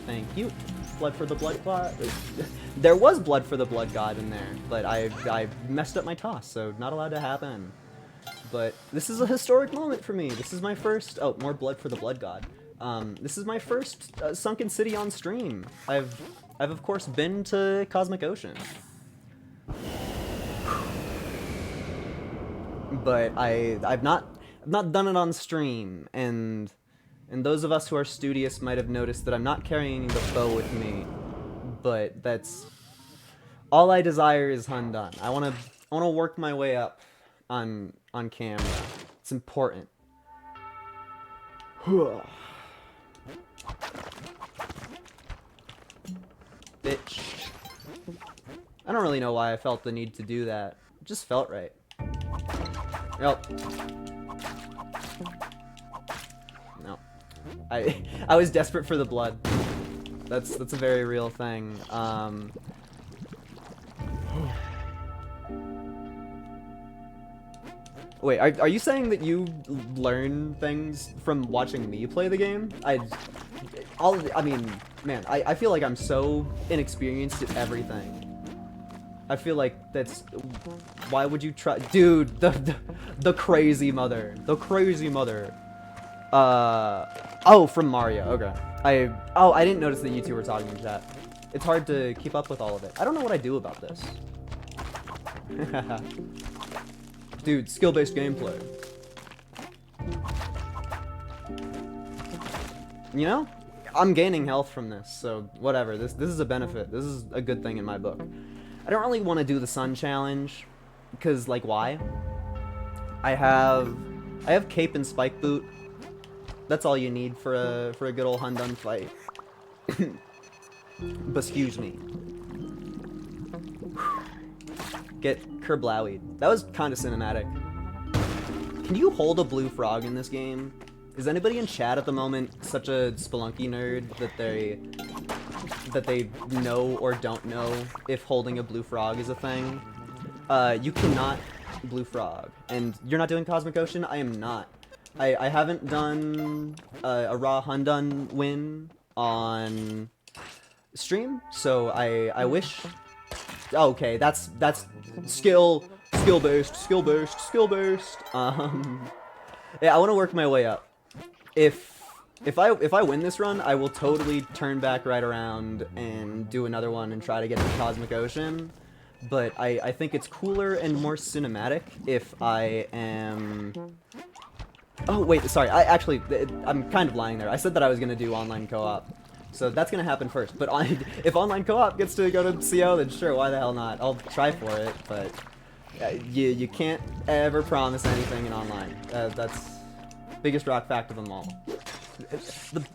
Thank you. Blood for the blood god? There was blood for the blood god in there, but I messed up my toss, so not allowed to happen. But this is a historic moment for me. This is my first... Oh, more blood for the blood god. This is my first Sunken City on stream. I've of course been to Cosmic Ocean. But I've not done it on stream, and those of us who are studious might have noticed that I'm not carrying the bow with me. But that's... All I desire is Hundun. I wanna work my way up on camera. It's important. Bitch. I don't really know why I felt the need to do that. It just felt right. Yep. No. I was desperate for the blood. That's a very real thing. Wait, are you saying that you learn things from watching me play the game? I mean, man, I feel like I'm so inexperienced at everything. I feel like that's... Why would you try... Dude, the crazy mother. The crazy mother. Oh, from Mario. Okay. I didn't notice that you two were talking in chat. It's hard to keep up with all of it. I don't know what I do about this. Dude, skill-based gameplay. You know? I'm gaining health from this, so whatever. This is a benefit. This is a good thing in my book. I don't really want to do the sun challenge, because, like, why? I have cape and spike boot. That's all you need for a good old Hundun fight. But excuse me. Get kerblowied. That was kind of cinematic. Can you hold a blue frog in this game? Is anybody in chat at the moment such a spelunky nerd that they know or don't know if holding a blue frog is a thing? You cannot blue frog. And you're not doing Cosmic Ocean? I am not. I haven't done a raw Hundun win on stream, so I wish... Okay, that's skill-based. Yeah, I want to work my way up. If I win this run, I will totally turn back right around and do another one and try to get to Cosmic Ocean. But I think it's cooler and more cinematic if I am... Oh, wait, sorry. I'm kind of lying there. I said that I was going to do online co-op. So that's going to happen first. But if online co-op gets to go to CO, then sure, why the hell not? I'll try for it, but you can't ever promise anything in online. That's biggest rock fact of them all.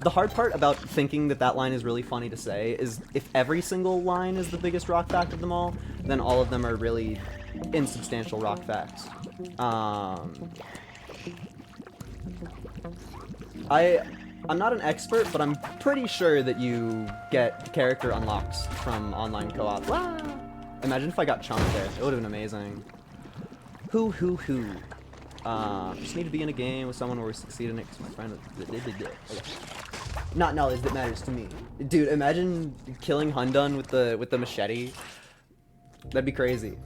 The hard part about thinking that line is really funny to say is if every single line is the biggest rock fact of them all, then all of them are really insubstantial rock facts. I'm not an expert, but I'm pretty sure that you get character unlocks from online co-op. Wow. Imagine if I got chunked there. It would have been amazing. Just need to be in a game with someone where we succeed in it. Okay. Not knowledge that matters to me. Dude, imagine killing Hundun with the machete. That'd be crazy.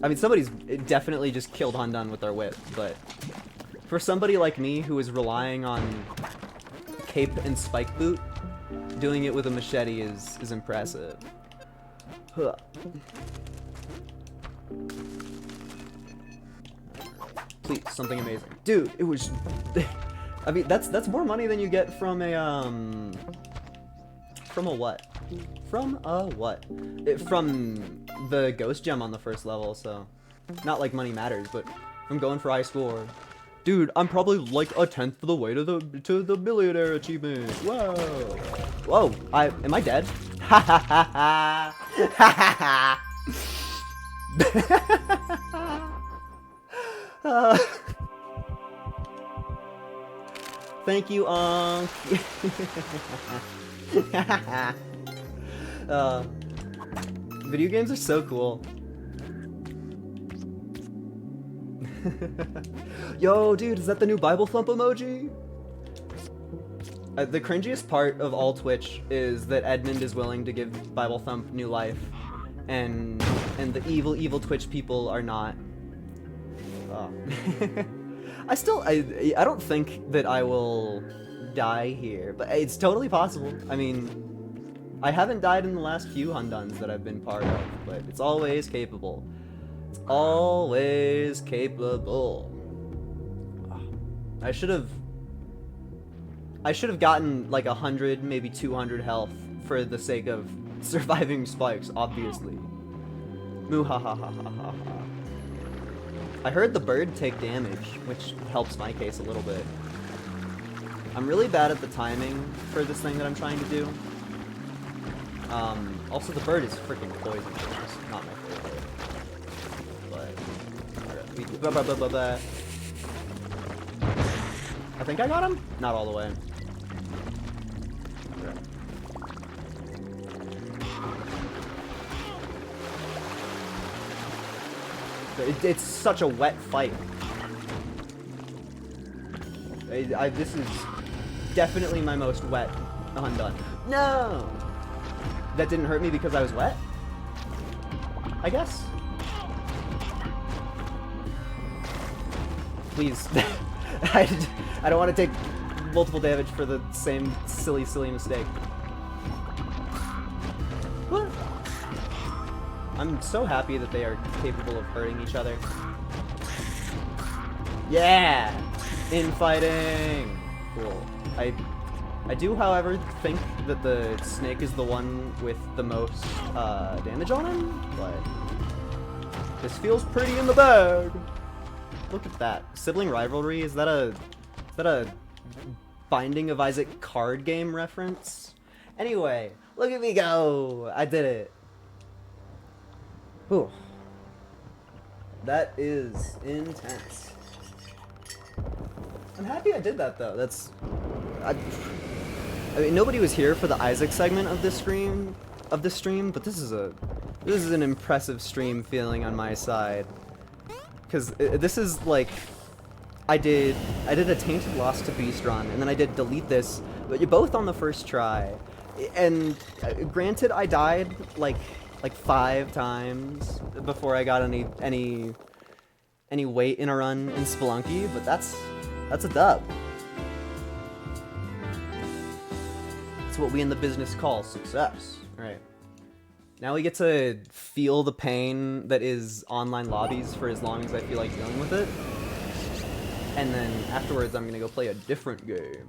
I mean, somebody's definitely just killed Hundun with their whip, but for somebody like me who is relying on cape and spike boot, doing it with a machete is impressive. Huh. Please, something amazing. Dude, it was... I mean, that's more money than you get from a, From a what? From a what? From the ghost gem on the first level, so... Not like money matters, but from going for high score. Dude, I'm probably like 1/10 of the way to the millionaire achievement. Whoa. Whoa, am I dead? Ha ha ha ha. Ha ha ha. Thank you, video games are so cool. Yo, dude, is that the new Bible thump emoji? The cringiest part of all Twitch is that Edmund is willing to give Bible thump new life, and the evil Twitch people are not. I don't think that I will die here, but it's totally possible. I mean, I haven't died in the last few Hunduns that I've been part of, but it's always capable. It's always capable. I should have gotten like 100, maybe 200 health for the sake of surviving spikes, obviously. Muhahahahaha. I heard the bird take damage, which helps my case a little bit. I'm really bad at the timing for this thing that I'm trying to do. Also, the bird is freaking poison, which is not my favorite. But, okay. I think I got him? Not all the way. It's such a wet fight. This is definitely my most wet undone. No! That didn't hurt me because I was wet? I guess. Please. I don't want to take multiple damage for the same silly mistake. What? I'm so happy that they are capable of hurting each other. Yeah! Infighting! Cool. I do, however, think that the snake is the one with the most damage on him, but this feels pretty in the bag. Look at that. Sibling rivalry, is that a Binding of Isaac card game reference? Anyway, look at me go! I did it. Whew. That is intense. I'm happy I did that though. I mean, nobody was here for the Isaac segment of this stream, but this is an impressive stream feeling on my side. Cause this is like, I did a Tainted Lost to Beast run, and then I did Delete This, but you're both on the first try. And granted, I died like 5 times before I got any weight in a run in Spelunky, but that's a dub. That's what we in the business call success. All right. Now we get to feel the pain that is online lobbies for as long as I feel like dealing with it. And then afterwards, I'm gonna go play a different game.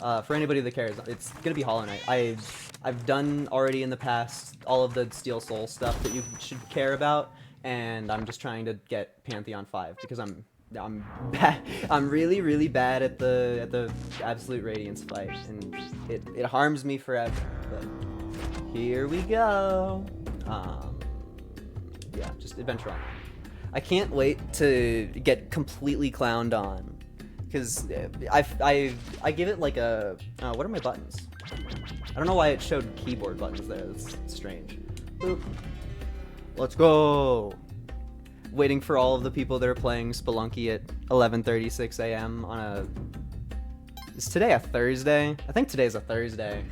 For anybody that cares, it's gonna be Hollow Knight. I've done already in the past all of the Steel Soul stuff that you should care about, and I'm just trying to get Pantheon 5 because I'm bad. I'm really bad at the Absolute Radiance fight, and it harms me forever. But here we go. Yeah, just Adventure on. I can't wait to get completely clowned on, because I give it like a what are my buttons? I don't know why it showed keyboard buttons there. That's strange. Boop. Let's go. Waiting for all of the people that are playing Spelunky at 11:36 a.m. on a... Is today a Thursday? I think today's a Thursday.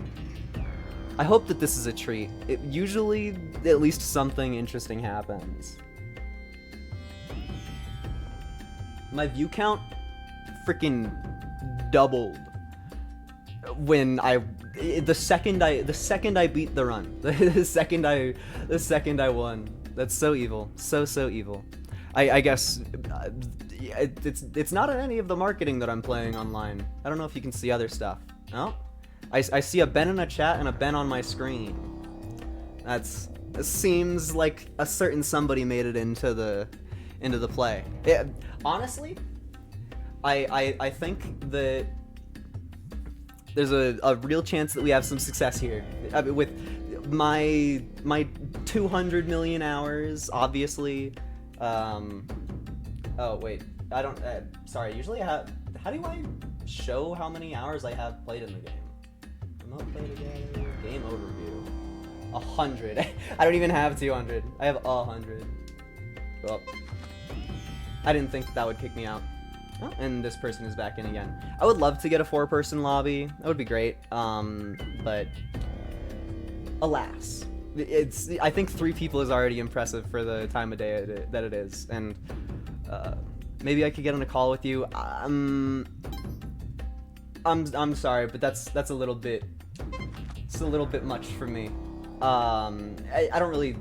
I hope that this is a treat. Usually, at least something interesting happens. My view count freaking doubled when the second I beat the run. the second I won. That's so evil. So evil. I guess it's not in any of the marketing that I'm playing online. I don't know if you can see other stuff. No? I see a Ben in a chat and a Ben on my screen. It seems like a certain somebody made it into the play. Honestly, I think that there's a real chance that we have some success here. I mean, with my 200 million hours, obviously. Oh wait, I don't. Sorry. Usually, how do I show how many hours I have played in the game? Remote play together. Game overview. 100. I don't even have 200. I have 100. Well, I didn't think that would kick me out. Oh, and this person is back in again. I would love to get a 4-person lobby. That would be great. But alas, I think 3 people is already impressive for the time of day that it is. And maybe I could get on a call with you. I'm sorry, but that's a little bit. It's a little bit much for me. I don't really.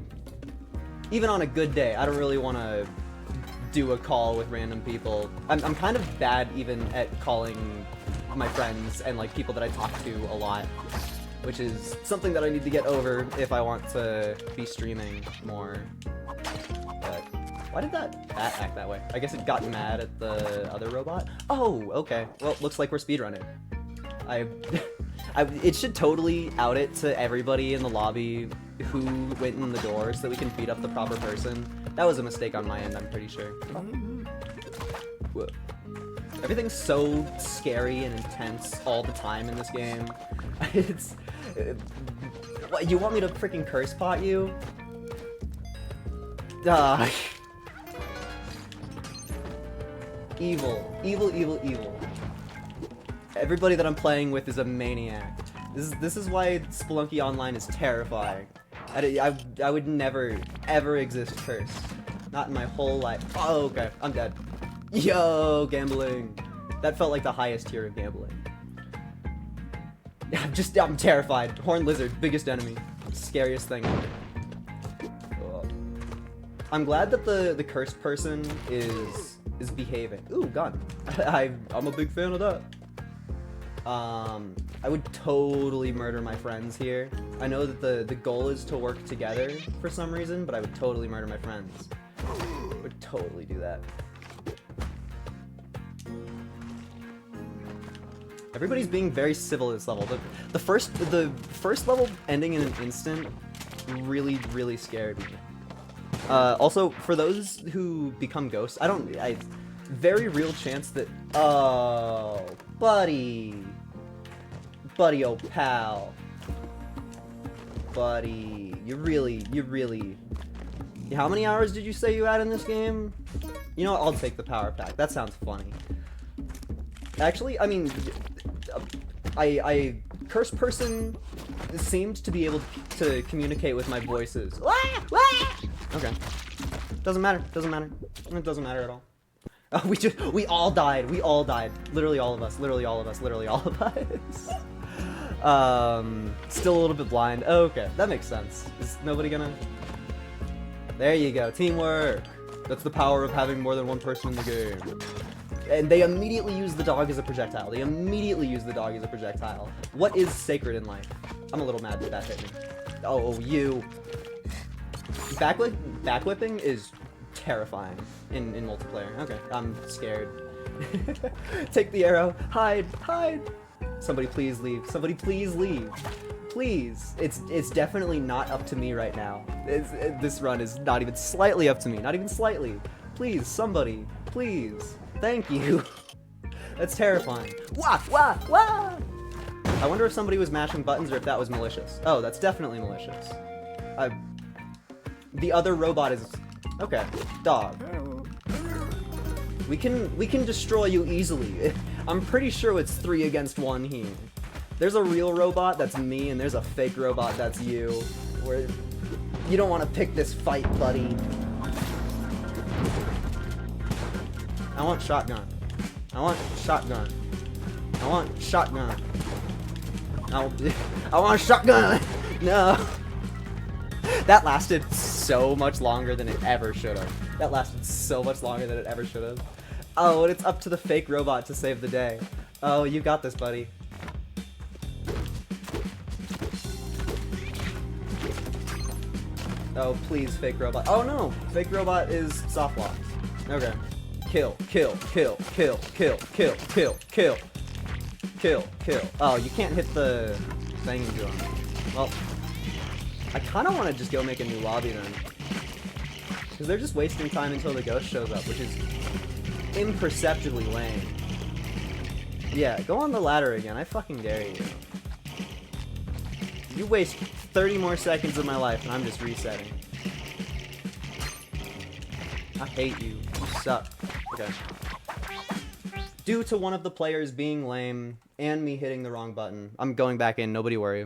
Even on a good day, I don't really want to do a call with random people. I'm kind of bad even at calling my friends and like people that I talk to a lot, which is something that I need to get over if I want to be streaming more. But why did that bat act that way? I guess it got mad at the other robot. Oh, okay. Well, looks like we're speedrunning. It should totally out it to everybody in the lobby who went in the door so that we can beat up the proper person. That was a mistake on my end, I'm pretty sure. Whoa. Everything's so scary and intense all the time in this game. It's... what, you want me to freaking curse pot you? Evil. Evil, evil, evil. Everybody that I'm playing with is a maniac. This is why Spelunky Online is terrifying. I would never, ever exist cursed. Not in my whole life. Oh, okay. I'm dead. Yo, gambling. That felt like the highest tier of gambling. I'm terrified. Horned lizard, biggest enemy. Scariest thing ever. I'm glad that the cursed person is behaving. Ooh, gun. I'm a big fan of that. I would totally murder my friends here. I know that the goal is to work together for some reason, but I would totally murder my friends. I would totally do that. Everybody's being very civil this level. The first level ending in an instant really, really scared me. Also, for those who become ghosts, very real chance that, oh, buddy, oh pal, buddy, you really, how many hours did you say you had in this game? You know what, I'll take the power pack, that sounds funny. Actually, I mean, cursed person seemed to be able to communicate with my voices. Okay. Doesn't matter. It doesn't matter at all. Oh, we all died. Literally all of us. Still a little bit blind. Oh, okay. That makes sense. Is nobody gonna... There you go. Teamwork. That's the power of having more than one person in the game. And they immediately use the dog as a projectile. What is sacred in life? I'm a little mad that hit me. Oh, you. Backwhipping is terrifying in multiplayer. Okay, I'm scared. Take the arrow. Hide. Somebody please leave. Please. It's definitely not up to me right now. This run is not even slightly up to me. Not even slightly. Please, somebody. Please. Thank you. That's terrifying. Wah! I wonder if somebody was mashing buttons or if that was malicious. Oh, that's definitely malicious. The other robot is... Okay, dog. We can destroy you easily. I'm pretty sure it's 3 against 1 here. There's a real robot, that's me, and there's a fake robot, that's you. Where you don't want to pick this fight, buddy. I want shotgun. I want shotgun. No. That lasted so much longer than it ever should have. Oh, and it's up to the fake robot to save the day. Oh, you got this, buddy. Oh, please, fake robot. Oh no, fake robot is soft lock. Okay. Kill. Oh, you can't hit the thing drum. Well, I kind of want to just go make a new lobby then. Because they're just wasting time until the ghost shows up, which is imperceptibly lame. Yeah, go on the ladder again. I fucking dare you. You waste 30 more seconds of my life and I'm just resetting. I hate you. You suck. Okay. Due to one of the players being lame and me hitting the wrong button, I'm going back in. Nobody worry.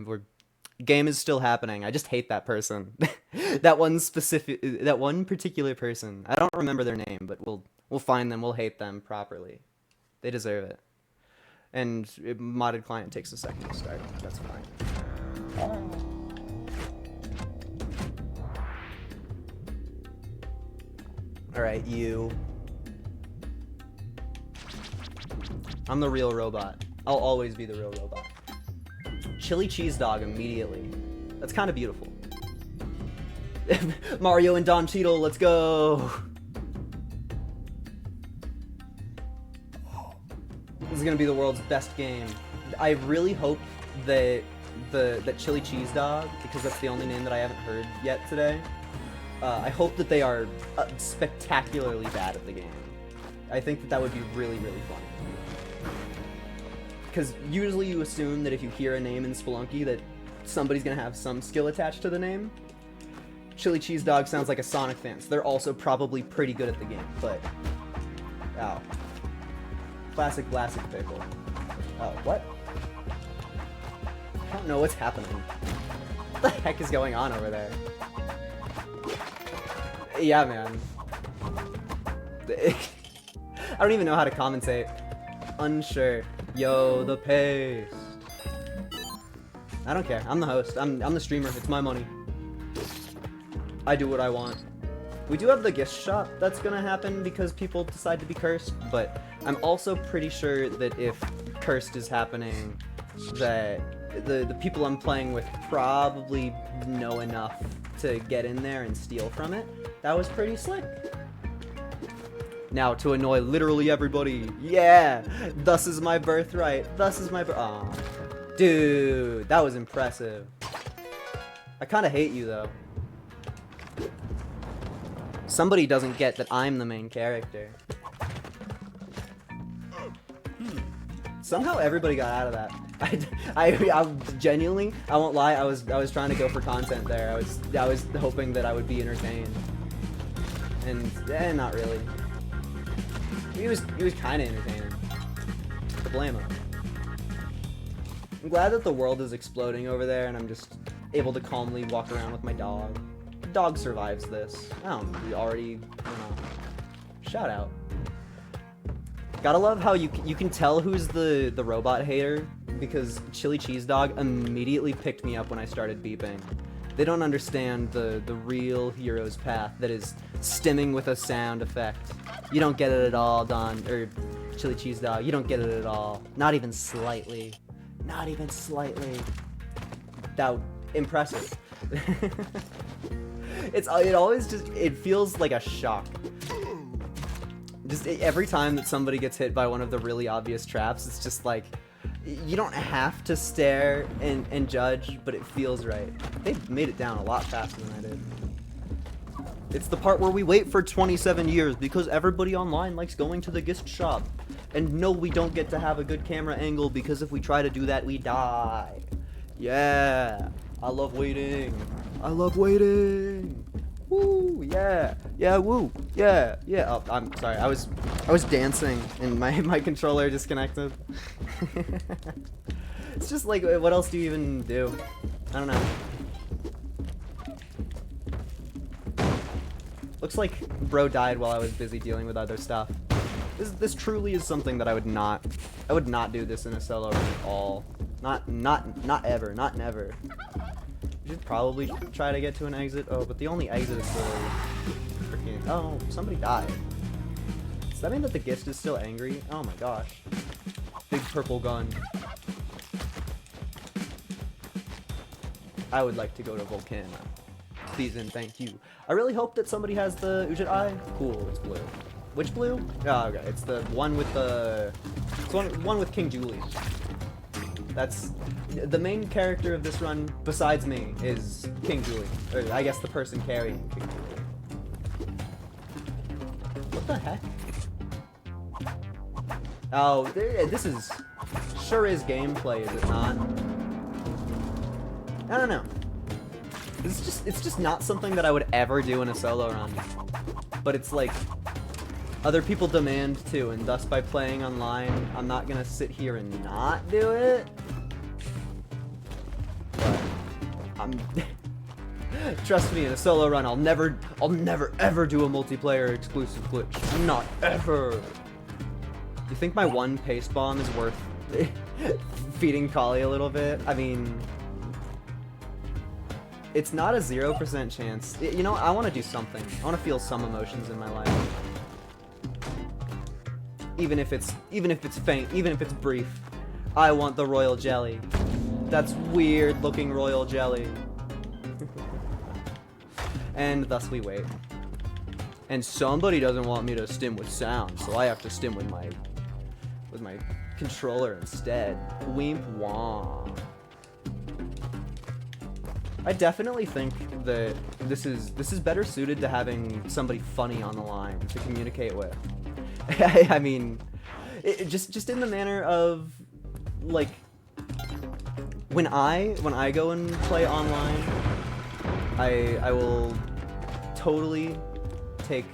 Game is still happening. I just hate that person. that one particular person. I don't remember their name, but we'll find them. We'll hate them properly. They deserve it. And modded client takes a second to start. That's fine. Alright, you. I'm the real robot. I'll always be the real robot. Chili cheese dog immediately. That's kind of beautiful. Mario and Don Cheadle, let's go! This is gonna be the world's best game. I really hope that Chili Cheese Dog, because that's the only name that I haven't heard yet today, I hope that they are spectacularly bad at the game. I think that that would be really, really fun. Because usually you assume that if you hear a name in Spelunky that somebody's gonna have some skill attached to the name. Chili Cheese Dog sounds like a Sonic fan, so they're also probably pretty good at the game, but... Ow. Classic Pickle. Oh, what? I don't know what's happening. What the heck is going on over there? Yeah, man. I don't even know how to commentate. Unsure. Yo, the paste. I don't care. I'm the host. I'm the streamer. It's my money. I do what I want. We do have the gift shop that's gonna happen because people decide to be cursed, but I'm also pretty sure that if cursed is happening, that the people I'm playing with probably know enough to get in there and steal from it. That was pretty slick. Now to annoy literally everybody. Yeah! Thus is my birthright. Thus is my Aw. Dude, that was impressive. I kinda hate you though. Somebody doesn't get that I'm the main character. Somehow everybody got out of that. I genuinely, I won't lie, I was trying to go for content there. I was hoping that I would be entertained. And not really. He was kinda entertaining. To blame him. I'm glad that the world is exploding over there and I'm just able to calmly walk around with my dog. The dog survives this. Oh, we already, you know, shout out. Gotta love how you can tell who's the robot hater because Chili Cheese Dog immediately picked me up when I started beeping. They don't understand the real hero's path that is stimming with a sound effect. You don't get it at all, Don, or Chili Cheese Dog. You don't get it at all. Not even slightly. Not even slightly. That impressive. It always just, it feels like a shock. Just every time that somebody gets hit by one of the really obvious traps, it's just like, you don't have to stare and judge, but it feels right. They made it down a lot faster than I did. It's the part where we wait for 27 years because everybody online likes going to the gift shop. And no, we don't get to have a good camera angle because if we try to do that, we die. Yeah, I love waiting. I love waiting. Woo, yeah, yeah, woo, yeah, yeah. Oh, I'm sorry. I was dancing and my controller disconnected. It's just like, what else do you even do? I don't know. Looks like bro died while I was busy dealing with other stuff. This truly is something that I would not do this in a solo run at all. Not ever, not never. You should probably try to get to an exit. Oh, but the only exit is the freaking, oh, somebody died. Does that mean that the gift is still angry? Oh my gosh. Big purple gun. I would like to go to Volcana. Please and thank you. I really hope that somebody has the Ujit Eye. Cool, it's blue. Which blue? Oh, okay. It's the one with the... It's one with King Julie. That's... The main character of this run, besides me, is King Julie. Or, I guess the person carrying King Julie. What the heck? Oh, this is... Sure is gameplay, is it not? I don't know. It's just not something that I would ever do in a solo run. But it's like... Other people demand to, and thus by playing online, I'm not gonna sit here and not do it. But I'm trust me, in a solo run, I'll never ever do a multiplayer exclusive glitch. Not ever. You think my one paste bomb is worth feeding Kali a little bit? I mean, it's not a 0% chance. You know, I want to do something. I want to feel some emotions in my life. Even if it's faint, even if it's brief. I want the royal jelly. That's weird looking royal jelly. And thus we wait. And somebody doesn't want me to stim with sound, so I have to stim with my controller instead. Wimp womp. I definitely think that this is better suited to having somebody funny on the line to communicate with. I mean, just in the manner of like when I go and play online, I will totally take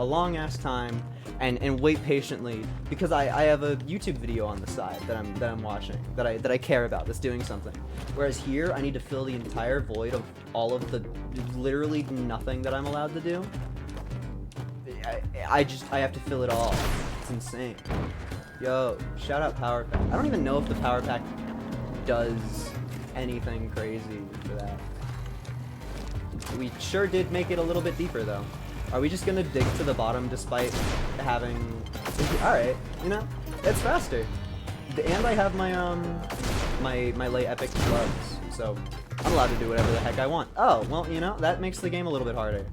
a long ass time and wait patiently because I have a YouTube video on the side that I'm watching that I care about, that's doing something. Whereas here I need to fill the entire void of all of the literally nothing that I'm allowed to do. I have to fill it all. It's insane. Yo, shout out Power Pack. I don't even know if the Power Pack does anything crazy for that. We sure did make it a little bit deeper though. Are we just gonna dig to the bottom despite having... Alright, you know, it's faster. And I have my, my late epic gloves, so I'm allowed to do whatever the heck I want. Oh, well, you know, that makes the game a little bit harder.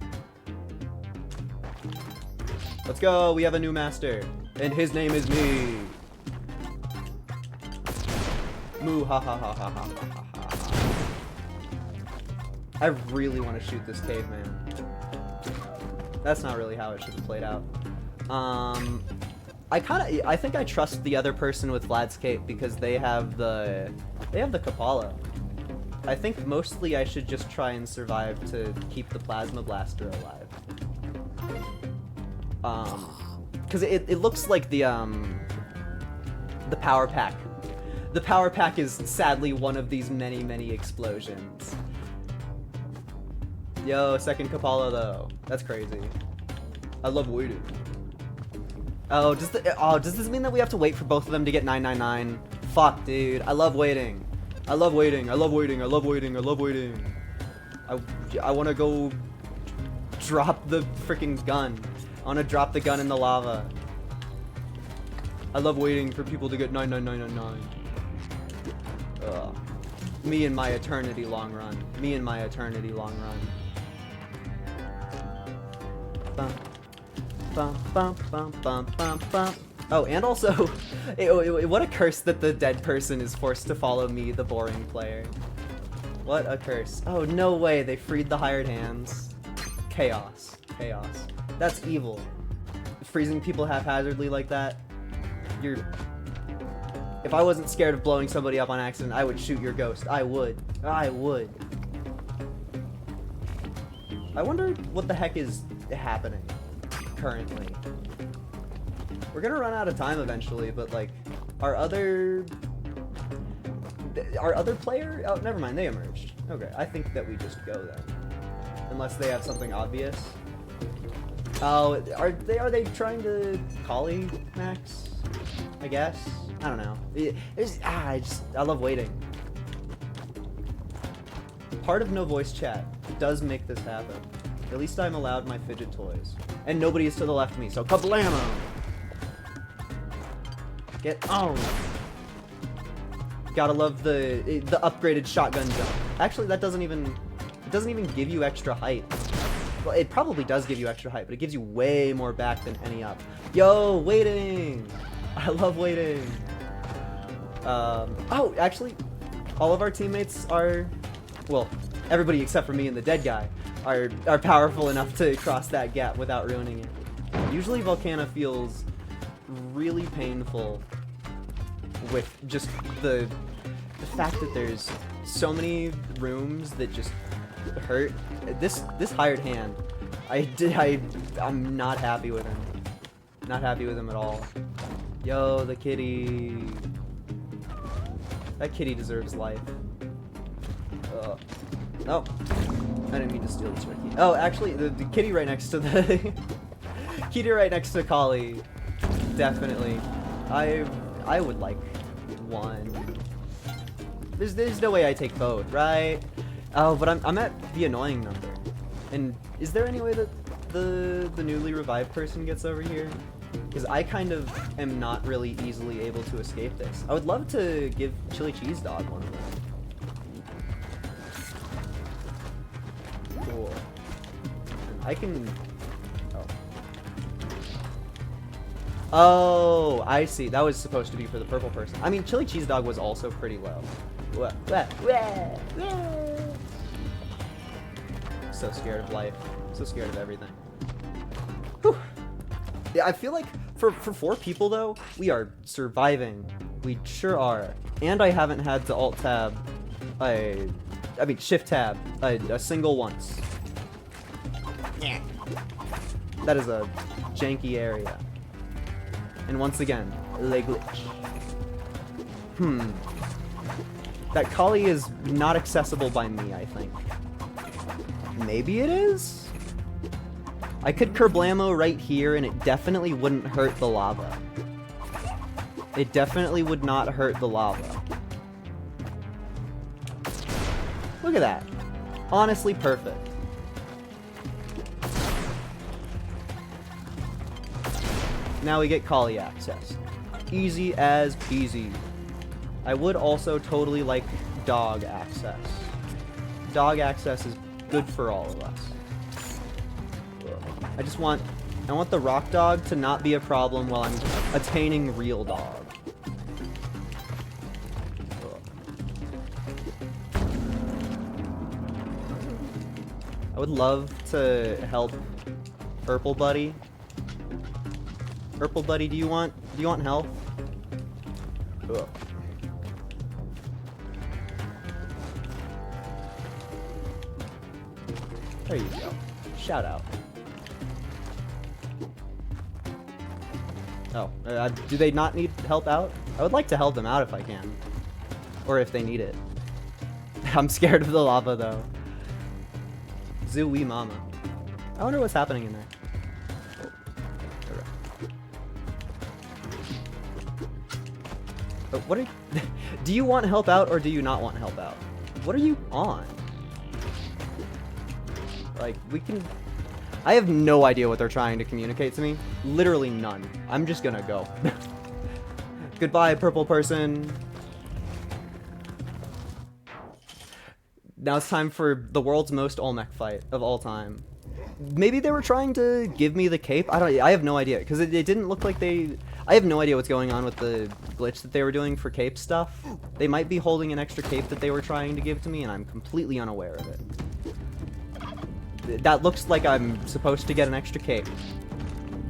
Let's go, we have a new master, and his name is me. Moo ha ha ha ha ha ha ha ha. I really want to shoot this caveman. That's not really how it should have played out. I think I trust the other person with Vlad's cape because they have the Kapala. I think mostly I should just try and survive to keep the Plasma Blaster alive. Because it looks like the Power Pack. The Power Pack is sadly one of these many explosions. Yo, second Kapala though. That's crazy. I love waiting. Oh, does this mean that we have to wait for both of them to get 999? Fuck, dude. I love waiting. I love waiting. I love waiting. I love waiting. I love waiting. I want to go drop the freaking gun. I want to drop the gun in the lava. I love waiting for people to get 99999. Ugh. Me and my eternity long run. Me and my eternity long run. Bum, bum, bum, bum, bum, bum, bum. Oh, and also, what a curse that the dead person is forced to follow me, the boring player. What a curse. Oh, no way, they freed the hired hands. Chaos. Chaos. That's evil. Freezing people haphazardly like that. If I wasn't scared of blowing somebody up on accident, I would shoot your ghost. I would. I would. I wonder what the heck is happening currently. We're gonna run out of time eventually, but like, our other player? Oh, never mind, they emerged. Okay, I think that we just go then. Unless they have something obvious. Oh, are they trying to collie Max? I guess. I don't know. I love waiting. Part of no voice chat does make this happen. At least I'm allowed my fidget toys. And nobody is to the left of me, so kablamo! Get on! Gotta love the upgraded shotgun jump. Actually, that doesn't even give you extra height. Well, it probably does give you extra height, but it gives you way more back than any up. Yo, waiting! I love waiting. Oh, actually, all of our teammates are, well, everybody except for me and the dead guy are powerful enough to cross that gap without ruining it. Usually Volcana feels really painful with just the fact that there's so many rooms that just hurt. This hired hand, I'm not happy with him. Not happy with him at all. Yo, the kitty. That kitty deserves life. Oh, I didn't mean to steal this key. Oh, actually, the kitty right next to the kitty right next to Kali. Definitely. I would like one. There's no way I take both, right? Oh, but I'm at the annoying number. And is there any way that the newly revived person gets over here? Because I kind of am not really easily able to escape this. I would love to give Chili Cheese Dog one of them. Cool. And I can... Oh, I see. That was supposed to be for the purple person. I mean, Chili Cheese Dog was also pretty low. so scared of life. So scared of everything. Whew. Yeah, I feel like for 4 people though, we are surviving. We sure are. And I haven't had to alt tab, shift tab a single once. Yeah. That is a janky area. And once again, leg glitch. That collie is not accessible by me, I think. Maybe it is? I could Kerblamo right here and it definitely wouldn't hurt the lava. It definitely would not hurt the lava. Look at that. Honestly perfect. Now we get collie access. Easy as peasy. I would also totally like dog access. Dog access is good for all of us. I want the rock dog to not be a problem while I'm attaining real dog. I would love to help Purple Buddy. Purple Buddy, do you want help? Ugh. There you go. Shout out. Oh, do they not need help out? I would like to help them out if I can. Or if they need it. I'm scared of the lava though. Zooey mama. I wonder what's happening in there. Oh, what are you... Do you want help out or do you not want help out? What are you on? Like, we can... I have no idea what they're trying to communicate to me. Literally none. I'm just gonna go. Goodbye, purple person. Now it's time for the world's most Olmec fight of all time. Maybe they were trying to give me the cape? I have no idea, because it didn't look like they... I have no idea what's going on with the glitch that they were doing for cape stuff. They might be holding an extra cape that they were trying to give to me, and I'm completely unaware of it. That looks like I'm supposed to get an extra cape.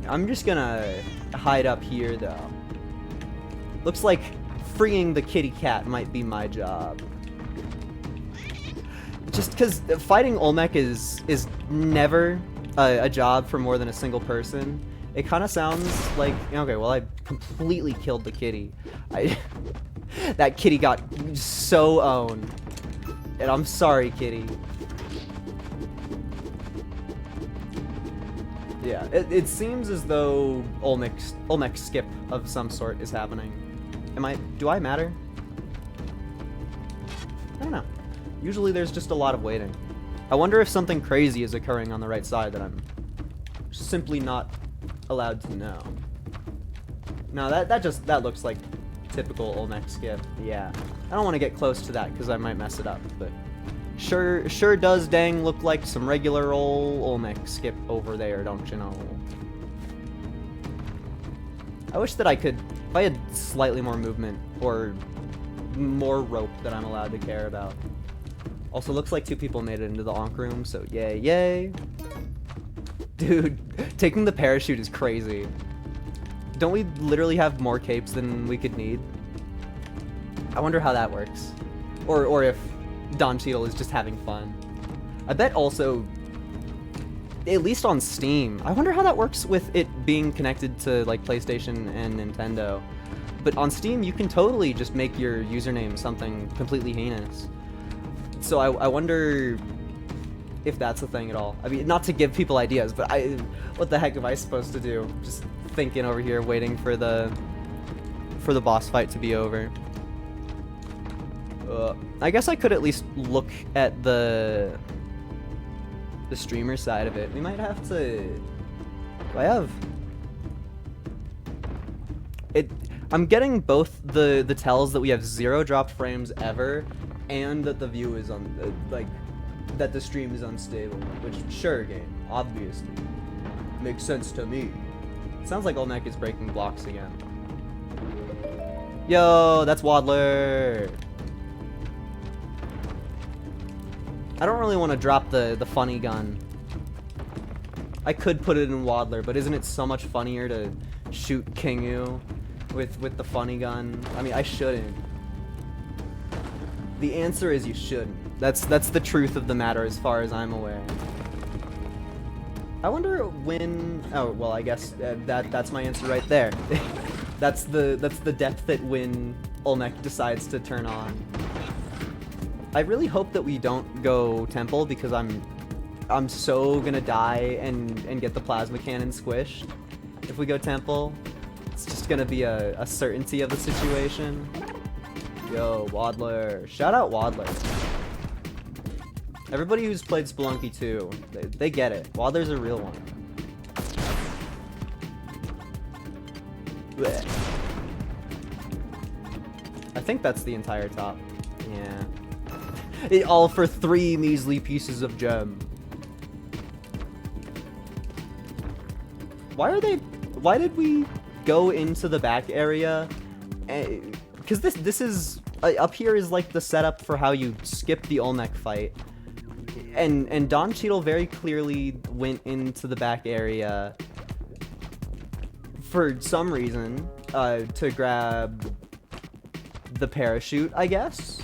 I'm just gonna hide up here, though. Looks like freeing the kitty cat might be my job. Just because fighting Olmec is never a job for more than a single person. It kind of sounds like, okay, well, I completely killed the kitty. That kitty got so owned. And I'm sorry, kitty. Yeah, it seems as though Olmec skip of some sort is happening. Do I matter? I don't know. Usually there's just a lot of waiting. I wonder if something crazy is occurring on the right side that I'm simply not allowed to know. No, that looks like typical Olmec skip. Yeah. I don't want to get close to that because I might mess it up, but sure does dang look like some regular old Olmec skip over there, don't you know? I wish that if I had slightly more movement or more rope that I'm allowed to care about. Also, looks like 2 people made it into the Ankh room, so yay. Dude, taking the parachute is crazy. Don't we literally have more capes than we could need? I wonder how that works. Or if Don Cheadle is just having fun. I bet also, at least on Steam, I wonder how that works with it being connected to like PlayStation and Nintendo. But on Steam, you can totally just make your username something completely heinous. So I wonder if that's a thing at all. I mean, not to give people ideas, but what the heck am I supposed to do? Just thinking over here, waiting for the boss fight to be over. I guess I could at least look at the streamer side of it. We might have to... Do I have... I'm getting both the tells that we have 0 dropped frames ever, and that the view is that the stream is unstable. Which, sure, game, obviously. Makes sense to me. Sounds like Olmec is breaking blocks again. Yo, that's Waddler! I don't really want to drop the funny gun. I could put it in Waddler, but isn't it so much funnier to shoot Kingu with the funny gun? I mean, I shouldn't. The answer is you shouldn't. That's the truth of the matter as far as I'm aware. I wonder when... Oh, well, I guess that's my answer right there. that's the depth that when Olmec decides to turn on. I really hope that we don't go Temple because I'm so gonna die and get the plasma cannon squished. If we go Temple, it's just gonna be a certainty of the situation. Yo, Waddler. Shout out Waddler. Everybody who's played Spelunky 2, they get it. Waddler's a real one. Blech. I think that's the entire top. Yeah. All for 3 measly pieces of gem. Why did we go into the back area? Because this is up here is like the setup for how you skip the Olmec fight. And Don Cheadle very clearly went into the back area for some reason to grab the parachute, I guess.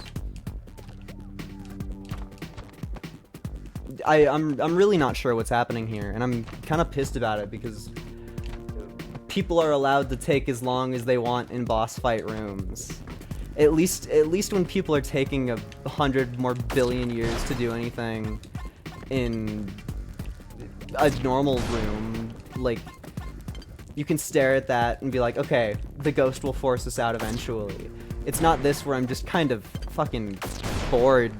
I'm really not sure what's happening here, and I'm kind of pissed about it because people are allowed to take as long as they want in boss fight rooms. At least when people are taking 100 more billion years to do anything in a normal room, like, you can stare at that and be like, okay, the ghost will force us out eventually. It's not this where I'm just kind of fucking bored.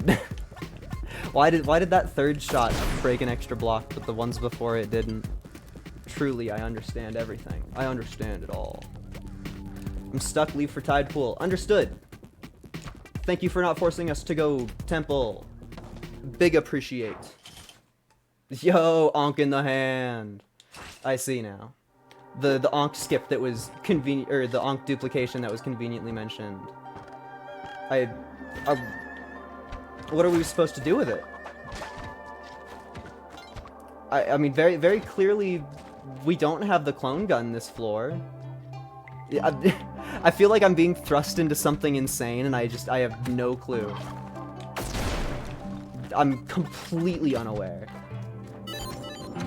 Why did that third shot break an extra block, but the ones before it didn't? Truly, I understand everything. I understand it all. I'm stuck, leave for Tide Pool. Understood. Thank you for not forcing us to go Temple. Big appreciate. Yo, Onk in the hand. I see now. The Onk skip that was convenient, or the Onk duplication that was conveniently mentioned. What are we supposed to do with it? I mean, very, very clearly, we don't have the clone gun this floor. I feel like I'm being thrust into something insane, and I have no clue. I'm completely unaware.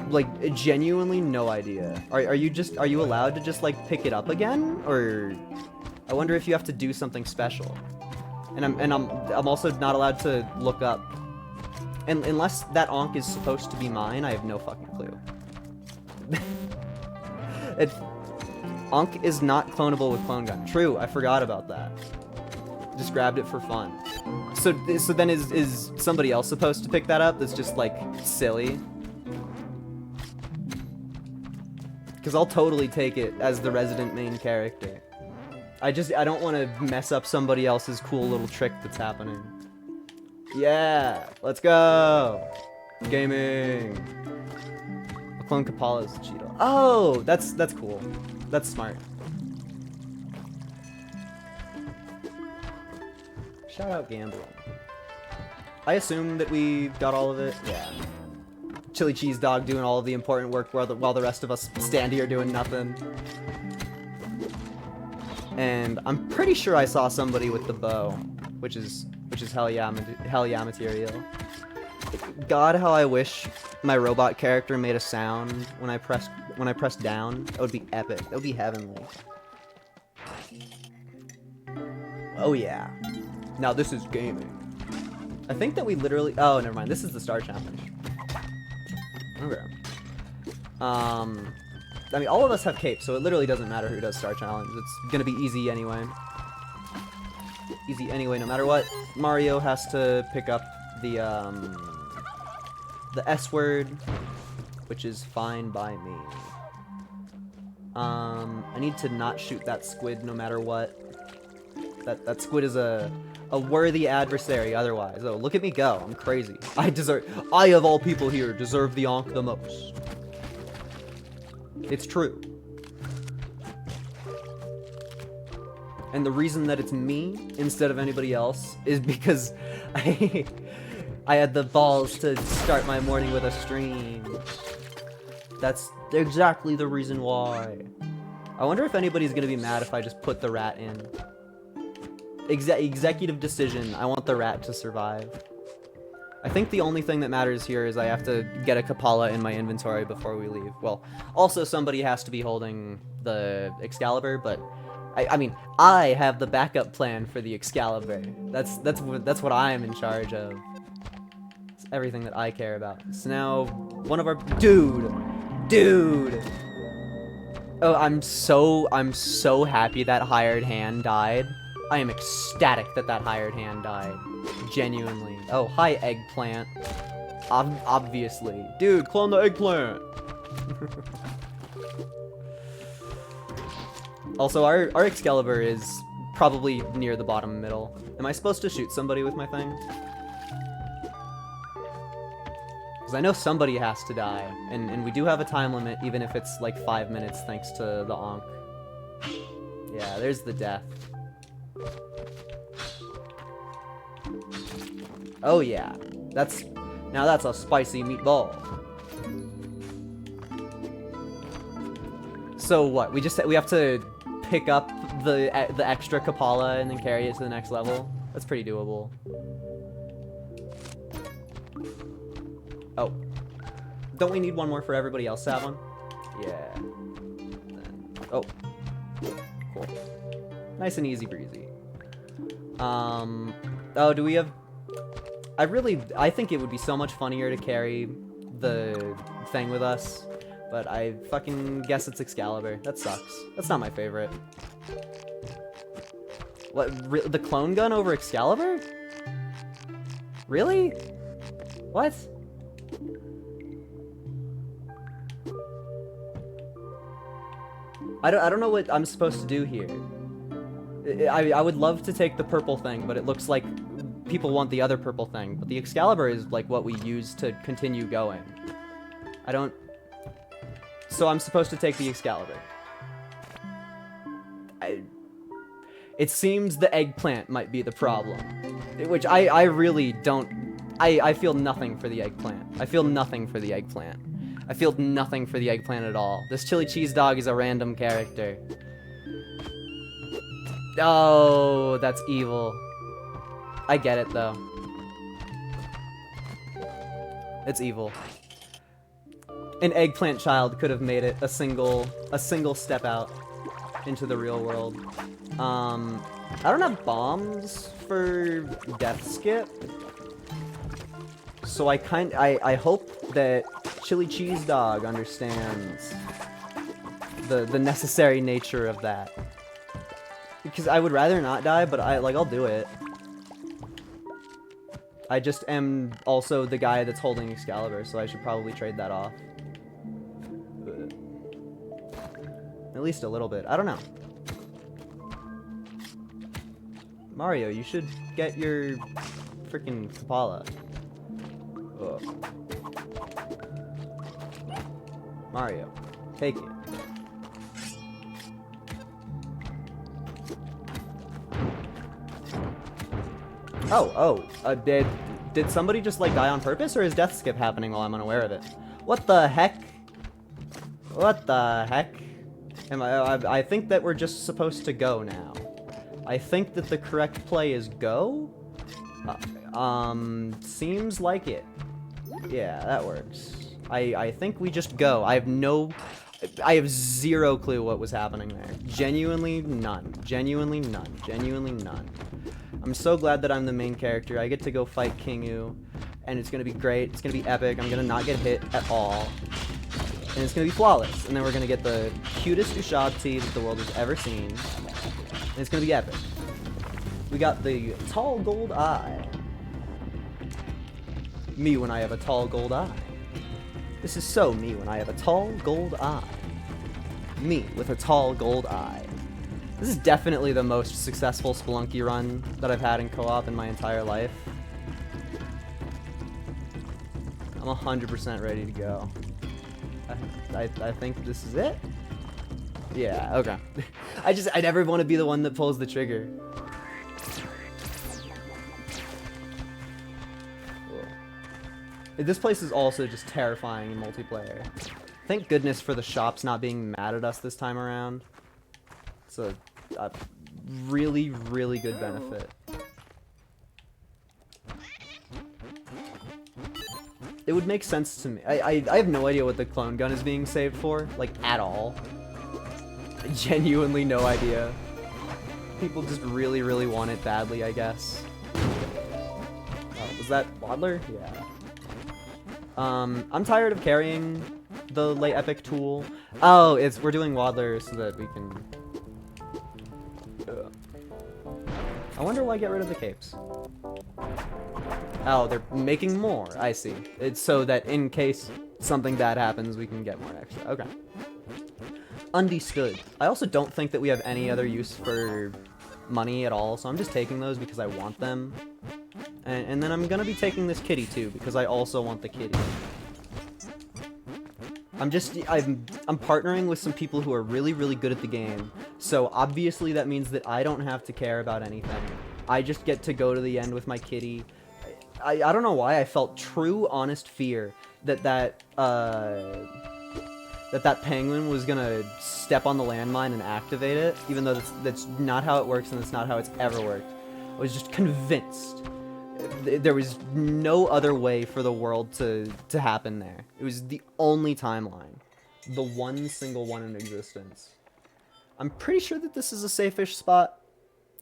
Like, genuinely no idea. Are you allowed to just, like, pick it up again? Or I wonder if you have to do something special. And I'm also not allowed to look up. And unless that Onk is supposed to be mine, I have no fucking clue. Onk is not clonable with clone gun. True, I forgot about that. Just grabbed it for fun. So then is somebody else supposed to pick that up? That's just like silly. Because I'll totally take it as the resident main character. I don't want to mess up somebody else's cool little trick that's happening. Yeah, let's go. Gaming. A clone Kapala is Cheeto. Oh, that's cool. That's smart. Shout out gambling. I assume that we got all of it. Yeah. Chili Cheese Dog doing all of the important work while the rest of us stand here doing nothing. And I'm pretty sure I saw somebody with the bow, which is hell yeah material. God, how I wish my robot character made a sound when I pressed down. That would be epic. That would be heavenly. Oh yeah. Now this is gaming. I think that we literally... Oh, never mind. This is the Star Challenge. Okay. I mean, all of us have capes, so it literally doesn't matter who does Star Challenge. It's gonna be easy anyway. Easy anyway, no matter what. Mario has to pick up the S word, which is fine by me. I need to not shoot that squid no matter what. That squid is a worthy adversary otherwise. Oh, look at me go. I'm crazy. I of all people here deserve the Onk the most. It's true. And the reason that it's me instead of anybody else is because I I had the balls to start my morning with a stream. That's exactly the reason why. I wonder if anybody's gonna be mad if I just put the rat in. Executive decision, I want the rat to survive. I think the only thing that matters here is I have to get a Kapala in my inventory before we leave. Well, also somebody has to be holding the Excalibur, but I mean, I have the backup plan for the Excalibur. That's what I am in charge of. It's everything that I care about. So now, one of our dude. Oh, I'm so happy that hired hand died. I am ecstatic that that hired hand died. Genuinely. Oh, hi, eggplant. Obviously. Dude, clone the eggplant! Also, our Excalibur is probably near the bottom middle. Am I supposed to shoot somebody with my thing? Because I know somebody has to die. And we do have a time limit, even if it's like 5 minutes, thanks to the Ankh. Yeah, there's the death. Oh yeah, now that's a spicy meatball. So what? We have to pick up the extra Kapala and then carry it to the next level. That's pretty doable. Oh, don't we need one more for everybody else to have one? Yeah. Then, oh, cool. Nice and easy breezy. Oh, do we have? I think it would be so much funnier to carry the thing with us, but I fucking guess it's Excalibur. That sucks. That's not my favorite. What? The clone gun over Excalibur? Really? What? I don't know what I'm supposed to do here. I would love to take the purple thing, but it looks like people want the other purple thing. But the Excalibur is like what we use to continue going. I don't... So I'm supposed to take the Excalibur. It seems the eggplant might be the problem. Which I really don't... I feel nothing for the eggplant. I feel nothing for the eggplant. I feel nothing for the eggplant at all. This chili cheese dog is a random character. Oh, that's evil. I get it, though. It's evil. An eggplant child could have made it a single step out into the real world. I don't have bombs for death skip. So I hope that Chili Cheese Dog understands the necessary nature of that. Because I would rather not die, but I'll do it. I just am also the guy that's holding Excalibur, so I should probably trade that off. At least a little bit. I don't know. Mario, you should get your freaking Kapala. Ugh. Mario, take it. Did somebody just like die on purpose, or is death skip happening while I'm unaware of it? What the heck? What the heck? I think that we're just supposed to go now. I think that the correct play is go? Seems like it. Yeah, that works. I think we just go. I have zero clue what was happening there. Genuinely none. Genuinely none. Genuinely none. I'm so glad that I'm the main character. I get to go fight Kingu, and it's gonna be great. It's gonna be epic. I'm gonna not get hit at all. And it's gonna be flawless. And then we're gonna get the cutest Ushabti that the world has ever seen. And it's gonna be epic. We got the tall gold eye. Me when I have a tall gold eye. This is so me when I have a tall gold eye. Me with a tall gold eye. This is definitely the most successful Spelunky run that I've had in co-op in my entire life. I'm 100% ready to go. I think this is it? Yeah, okay. I never want to be the one that pulls the trigger. This place is also just terrifying in multiplayer. Thank goodness for the shops not being mad at us this time around. It's a really, really good benefit. It would make sense to me. I have no idea what the clone gun is being saved for, like, at all. Genuinely no idea. People just really, really want it badly, I guess. Was that Waddler? Yeah. I'm tired of carrying the late epic tool. Oh, we're doing Waddler so that we can... I wonder why get rid of the capes. Oh, they're making more. I see. It's so that in case something bad happens, we can get more extra. Okay. Understood. I also don't think that we have any other use for money at all, so I'm just taking those because I want them. And then I'm gonna be taking this kitty too, because I also want the kitty. I'm partnering with some people who are really, really good at the game, so obviously that means that I don't have to care about anything. I just get to go to the end with my kitty. I don't know why I felt true, honest fear that penguin was gonna step on the landmine and activate it, even though that's not how it works and that's not how it's ever worked. I was just convinced. There was no other way for the world to happen there. It was the only timeline. The one single one in existence. I'm pretty sure that this is a safe-ish spot.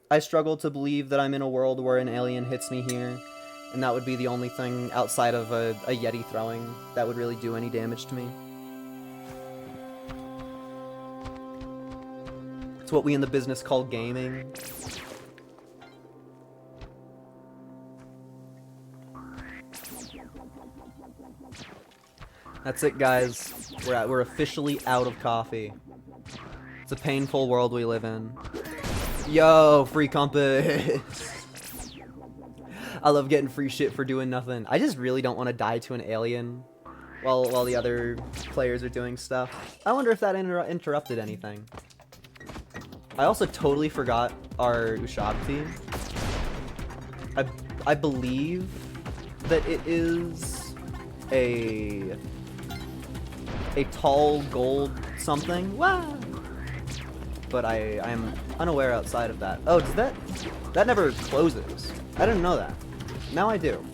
I struggle to believe that I'm in a world where an alien hits me here, and that would be the only thing outside of a Yeti throwing that would really do any damage to me. It's what we in the business call gaming. That's it, guys. We're officially out of coffee. It's a painful world we live in. Yo, free compass. I love getting free shit for doing nothing. I just really don't want to die to an alien while the other players are doing stuff. I wonder if that interrupted anything. I also totally forgot our Ushabti. I believe that it is a tall gold something. Wow. But I am unaware outside of that. Oh, does that never closes? I didn't know that. Now I do.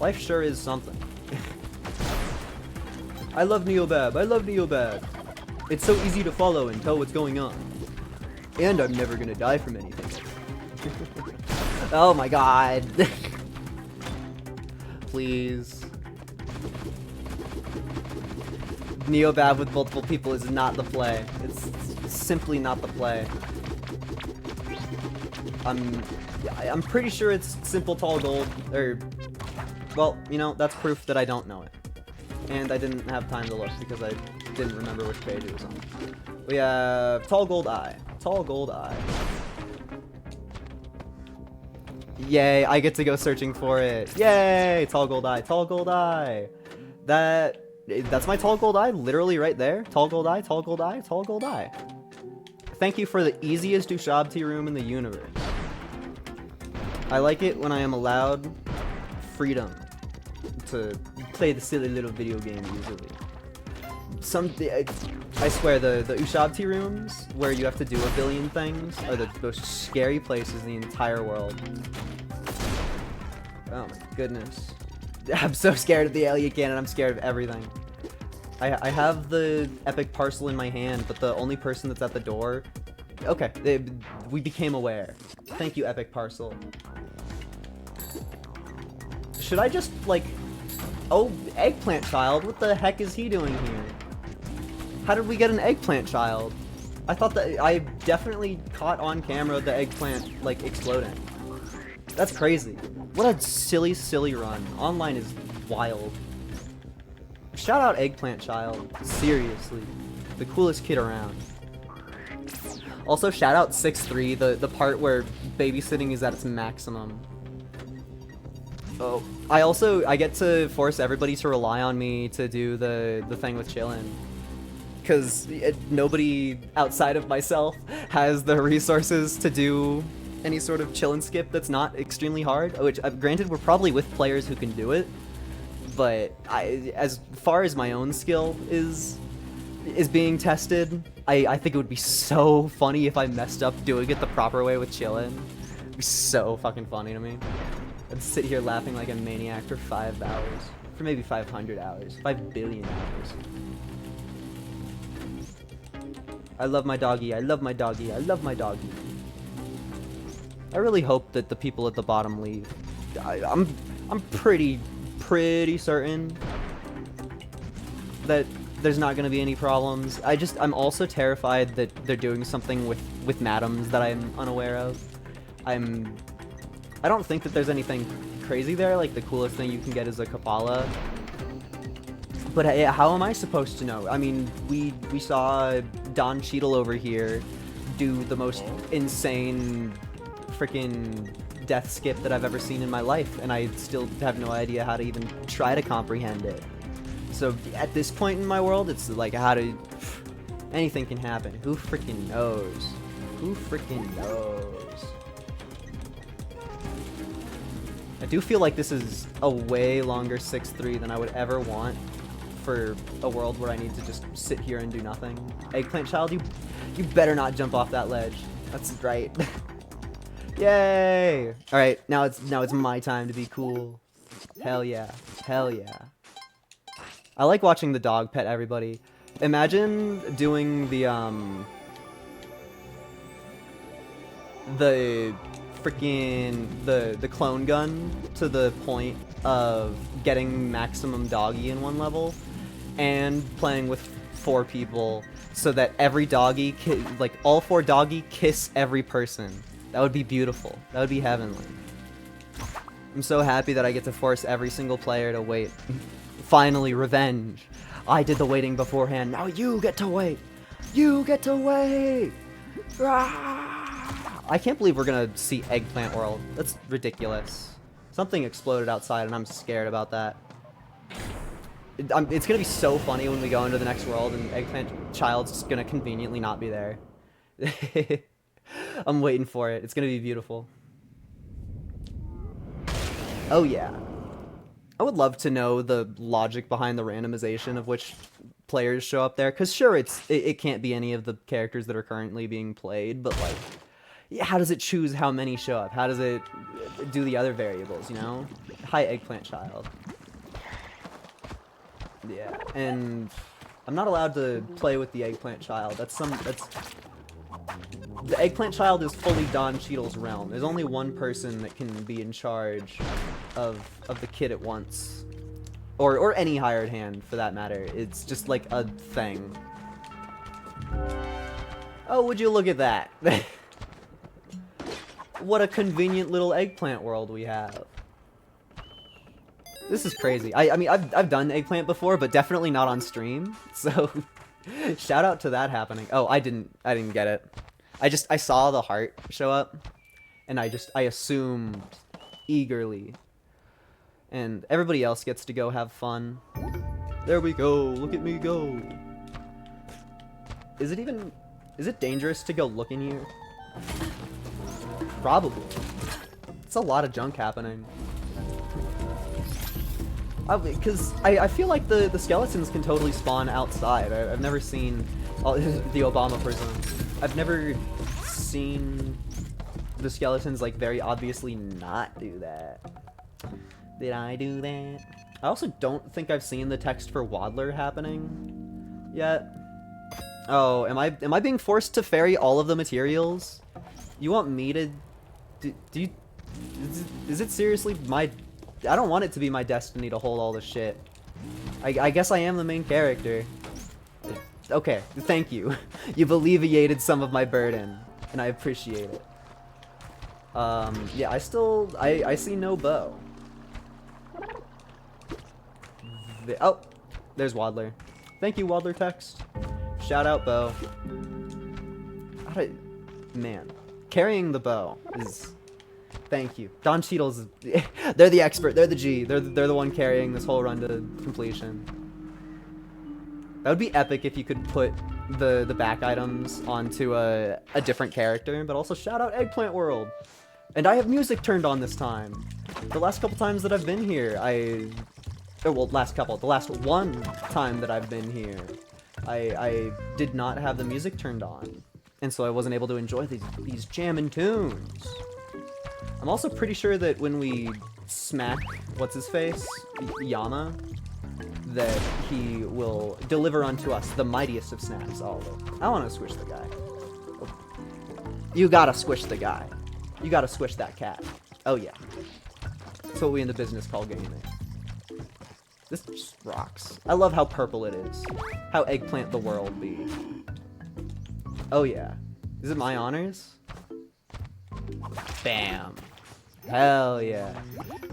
Life sure is something. I love Neobab. I love Neobab. It's so easy to follow and tell what's going on. And I'm never gonna die from anything. Oh my god. Please. Neobab with multiple people is not the play. It's simply not the play. I'm pretty sure it's simple tall gold, or, well, you know, that's proof that I don't know it. And I didn't have time to look because I didn't remember which page it was on. We have tall gold eye. Tall gold eye. Yay, I get to go searching for it. Yay, tall gold eye, tall gold eye. That's my tall gold eye, literally right there. Tall gold eye, tall gold eye, tall gold eye. Thank you for the easiest Ushabti room in the universe. I like it when I am allowed freedom to play the silly little video game easily. I swear, the Ushabti rooms, where you have to do a billion things, are the most scary places in the entire world. Oh my goodness. I'm so scared of the alien cannon, I'm scared of everything. I have the epic parcel in my hand, but the only person that's at the door... Okay, we became aware. Thank you, epic parcel. Should I just, like... Oh, eggplant child, what the heck is he doing here? How did we get an eggplant child? I thought that I definitely caught on camera the eggplant, like, exploding. That's crazy. What a silly, silly run. Online is wild. Shout out Eggplant Child. Seriously. The coolest kid around. Also, shout out 6-3, the part where babysitting is at its maximum. Oh. I get to force everybody to rely on me to do the thing with chillin'. Because nobody outside of myself has the resources to do any sort of chill and skip that's not extremely hard. Which, granted, we're probably with players who can do it, but as far as my own skill is being tested, I think it would be so funny if I messed up doing it the proper way with chillin'. It'd be so fucking funny to me. I'd sit here laughing like a maniac for 5 hours. For maybe 500 hours. 5 billion hours. I love my doggy, I love my doggy, I love my doggy. I really hope that the people at the bottom leave. I'm pretty certain that there's not going to be any problems. I'm also terrified that they're doing something with madams that I'm unaware of. I don't think that there's anything crazy there. Like, the coolest thing you can get is a Kapala. But how am I supposed to know? I mean, we saw Don Cheadle over here do the most insane freaking death skip that I've ever seen in my life, and I still have no idea how to even try to comprehend it. So at this point in my world, it's like, anything can happen. Who freaking knows? Who freaking knows? I do feel like this is a way longer 6-3 than I would ever want for a world where I need to just sit here and do nothing. Eggplant Child, you better not jump off that ledge. That's right. Yay! Alright, now it's my time to be cool. Hell yeah. Hell yeah. I like watching the dog pet everybody. Imagine doing the freaking the clone gun to the point of getting maximum doggy in one level and playing with 4 people so that every doggy like all 4 doggy kiss every person. That would be beautiful. That would be heavenly. I'm so happy that I get to force every single player to wait. Finally, revenge. I did the waiting beforehand. Now you get to wait. You get to wait. I can't believe we're gonna see Eggplant World. That's ridiculous. Something exploded outside and I'm scared about that. It's gonna be so funny when we go into the next world and Eggplant Child's just gonna conveniently not be there. I'm waiting for it. It's gonna be beautiful. Oh yeah. I would love to know the logic behind the randomization of which players show up there, because sure, it can't be any of the characters that are currently being played, but like, yeah, how does it choose how many show up? How does it do the other variables, you know? Hi, Eggplant Child. Yeah, and I'm not allowed to play with the Eggplant Child. The Eggplant Child is fully Don Cheadle's realm. There's only one person that can be in charge of the kid at once. Or any hired hand, for that matter. It's just like a thing. Oh, would you look at that? What a convenient little Eggplant world we have. This is crazy. I mean, I've done Eggplant before, but definitely not on stream. So, shout out to that happening. Oh, I didn't get it. I saw the heart show up, and I assumed eagerly. And everybody else gets to go have fun. There we go. Look at me go. Is it dangerous to go look in here? Probably. It's a lot of junk happening. Because I feel like the skeletons can totally spawn outside. I've never seen the Obama prison. I've never seen the skeletons like very obviously not do that. Did I do that? I also don't think I've seen the text for Waddler happening yet. Oh, am I being forced to ferry all of the materials? You want me to is it seriously my... I don't want it to be my destiny to hold all the shit. I guess I am the main character. Okay, thank you. You've alleviated some of my burden, and I appreciate it. Yeah, I see no bow. Oh, there's Waddler. Thank you, Waddler text. Shout out bow. Man, carrying the bow is... Thank you. Don Cheadle's... They're the expert. They're the G. They're the one carrying this whole run to completion. That would be epic if you could put the back items onto a different character, but also shout out Eggplant World. And I have music turned on this time. The last couple times that I've been here, the last one time that I've been here, I did not have the music turned on. And so I wasn't able to enjoy these jammin' tunes. I'm also pretty sure that when we smack what's-his-face, Yama, that he will deliver unto us the mightiest of snaps. Oh, I want to squish the guy. You gotta squish the guy. You gotta squish that cat. Oh yeah. That's what we in the business call gaming. This just rocks. I love how purple it is. How eggplant the world be. Oh yeah. Is it my honors? Bam. Hell yeah.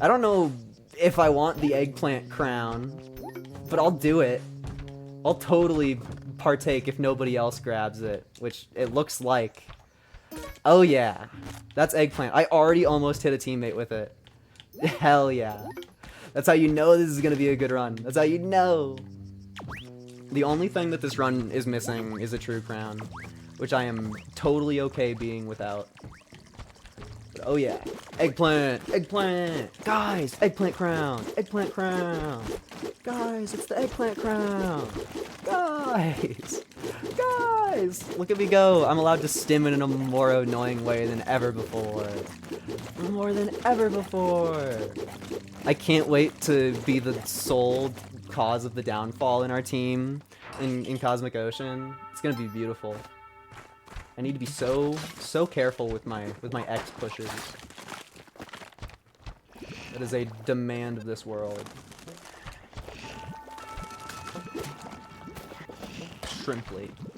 I don't know if I want the eggplant crown, but I'll do it. I'll totally partake if nobody else grabs it, which it looks like. Oh yeah. That's eggplant. I already almost hit a teammate with it. Hell yeah. That's how you know this is gonna be a good run. That's how you know. The only thing that this run is missing is a true crown, which I am totally okay being without. But, oh yeah. Eggplant! Eggplant! Guys! Eggplant crown! Eggplant crown! Guys, it's the eggplant crown! Guys! Guys! Look at me go! I'm allowed to stim in a more annoying way than ever before. More than ever before! I can't wait to be the sole cause of the downfall in our team in Cosmic Ocean. It's gonna be beautiful. I need to be so careful with my X pushes. That is a demand of this world.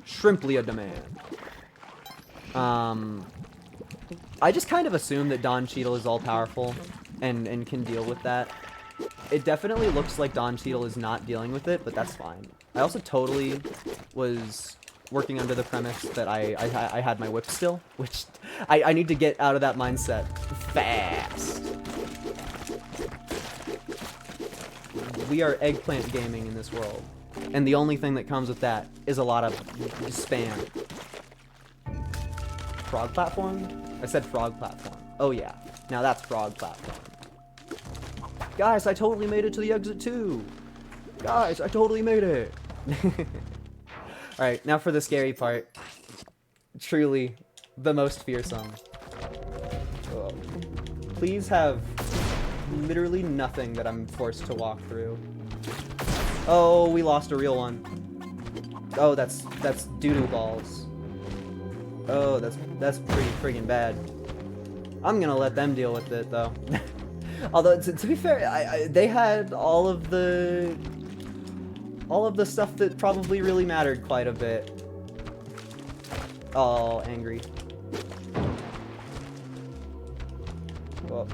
Shrimply a demand. I just kind of assume that Don Cheadle is all powerful and can deal with that. It definitely looks like Don Cheadle is not dealing with it, but that's fine. I also totally was working under the premise that I had my whip still, which I need to get out of that mindset fast. We are eggplant gaming in this world, and the only thing that comes with that is a lot of spam. Frog platform? I said frog platform. Oh yeah, now that's frog platform. Guys, I totally made it to the exit too. Guys, I totally made it. Alright, now for the scary part. Truly, the most fearsome. Oh. Please have literally nothing that I'm forced to walk through. Oh, we lost a real one. Oh, that's doo-doo balls. Oh, that's pretty friggin' bad. I'm gonna let them deal with it, though. Although, to be fair, they had all of the stuff that probably really mattered quite a bit. Oh, angry. Well,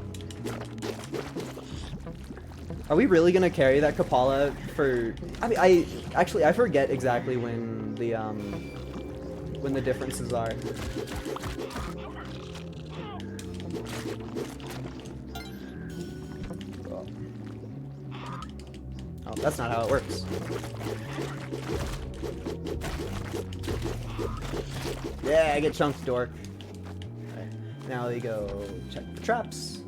are we really gonna carry that Kapala for? I mean, I forget exactly when the differences are. Oh, that's not how it works. Yeah, I get chunked, dork. Okay, now we go check the traps.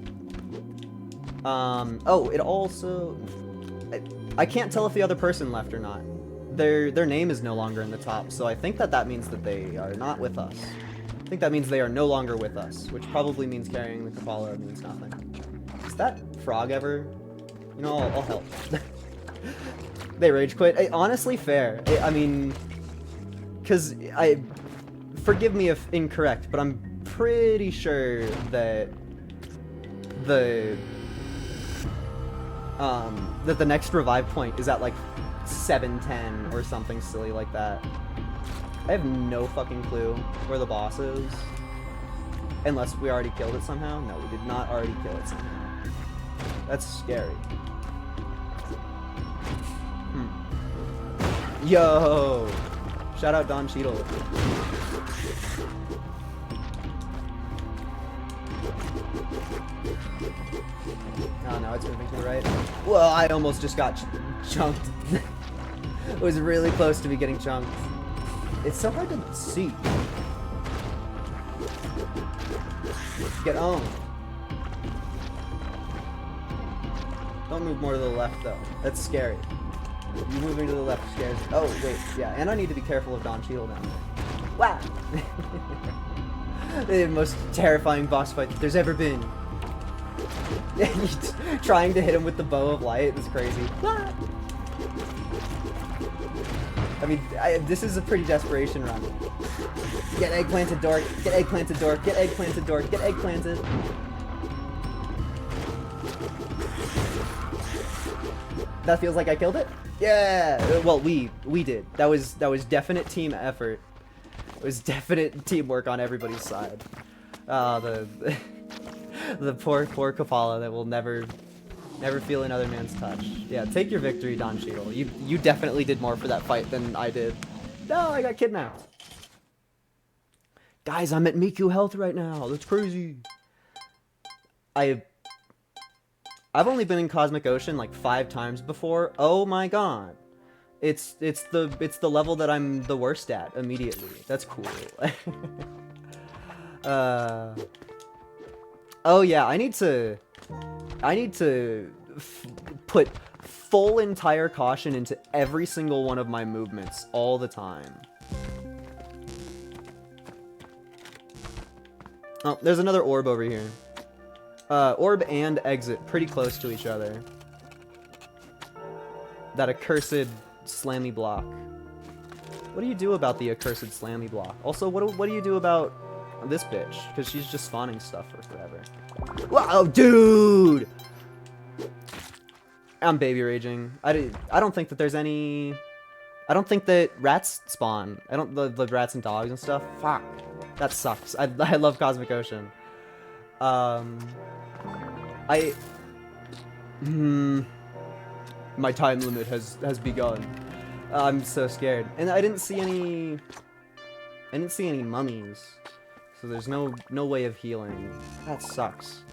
Oh, it also... I can't tell if the other person left or not. Their name is no longer in the top, so I think that means that they are not with us. I think that means they are no longer with us, which probably means carrying the Kapala means nothing. Is that frog ever? You know, I'll help. They rage quit. Honestly, fair. I mean, because forgive me if incorrect, but I'm pretty sure that the next revive point is at like 710 or something silly like that. I have no fucking clue where the boss is. Unless we already killed it somehow. No, we did not already kill it somehow. That's scary. Yo! Shout out Don Cheadle. Oh no, it's moving to the right. Well, I almost just got chunked. It was really close to me getting chunked. It's so hard to see. Get on. Don't move more to the left, though. That's scary. You moving to the left scares me. Oh, wait, yeah. And I need to be careful of Don Cheadle down there. Wow! The most terrifying boss fight that there's ever been. Trying to hit him with the bow of light is crazy. I mean, this is a pretty desperation run. Get eggplanted dork, get eggplanted dork, get eggplanted dork, get eggplanted. That feels like I killed it? Yeah! Well, we did. That was definite team effort. It was definite teamwork on everybody's side. The poor Kapala that will never feel another man's touch. Yeah, take your victory, Don Cheadle. You definitely did more for that fight than I did. No, I got kidnapped. Guys, I'm at Miku Health right now. That's crazy. I've only been in Cosmic Ocean like 5 times before. Oh my god. It's the level that I'm the worst at immediately. That's cool. Oh yeah, I need to put full entire caution into every single one of my movements all the time. Oh, there's another orb over here. Orb and exit pretty close to each other. That accursed slammy block. What do you do about the accursed slammy block? Also, what do you do about this bitch? Because she's just spawning stuff for forever. Wow, dude! I'm baby raging. I don't think that there's any... I don't think that rats spawn. The rats and dogs and stuff. Fuck. That sucks. I love Cosmic Ocean. My time limit has begun. I'm so scared. And I didn't see any mummies. So there's no way of healing. That sucks.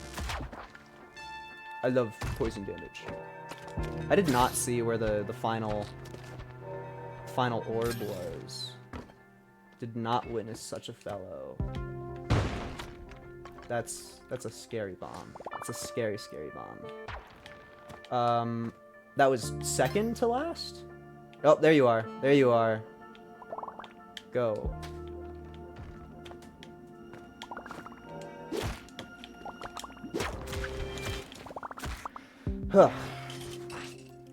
I love poison damage. I did not see where the final orb was. Did not witness such a fellow. That's a scary bomb. It's a scary, scary bomb. That was second to last? Oh, there you are. There you are. Go. Huh.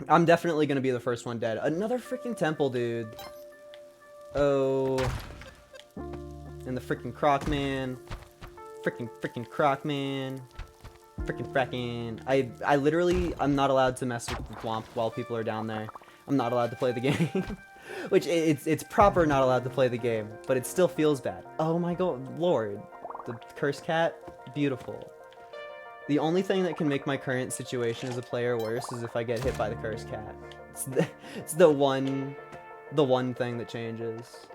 I'm definitely gonna be the first one dead. Another freaking temple, dude. Oh. And the freaking Croc Man. Freaking Croc Man. Fracking. I literally, I'm not allowed to mess with the swamp while people are down there. I'm not allowed to play the game. Which, it's proper not allowed to play the game, but it still feels bad. Oh my god, lord. The cursed cat, beautiful. The only thing that can make my current situation as a player worse is if I get hit by the cursed cat. It's the one thing that changes.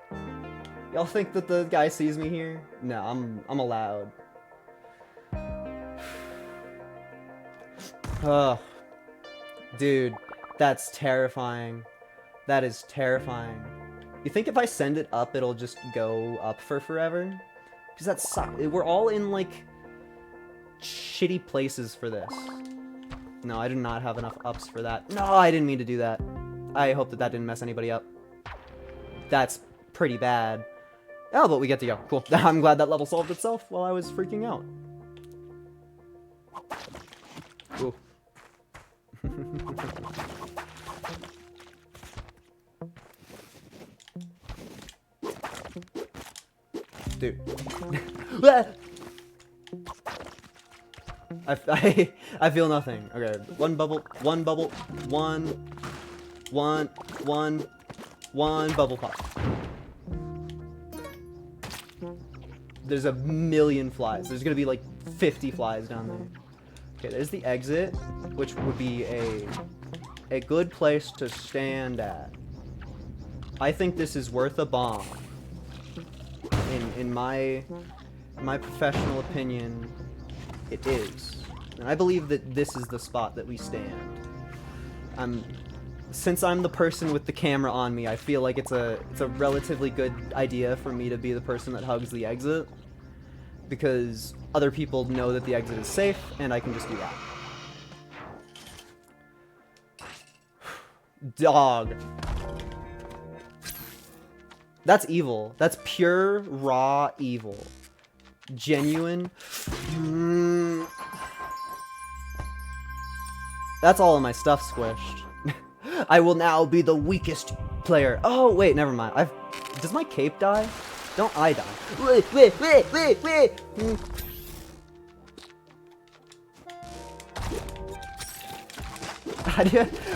Y'all think that the guy sees me here? No, I'm allowed. Ugh. Dude, that's terrifying. That is terrifying. You think if I send it up, it'll just go up for forever? Because that sucks. We're all in, like, shitty places for this. No, I do not have enough ups for that. No, I didn't mean to do that. I hope that didn't mess anybody up. That's pretty bad. Oh, but we get to go. Cool. I'm glad that level solved itself while I was freaking out. Ooh. Dude. I feel nothing. Okay, one bubble pop. There's a million flies. There's gonna be like 50 flies down there. Okay, there's the exit, which would be a good place to stand at. I think this is worth a bomb. In my professional opinion, it is. And I believe that this is the spot that we stand. since I'm the person with the camera on me, I feel like it's a relatively good idea for me to be the person that hugs the exit, because other people know that the exit is safe, and I can just do that. Dog. That's evil. That's pure, raw evil. Genuine. That's all of my stuff squished. I will now be the weakest player. Oh, wait, never mind. Does my cape die? Don't I die?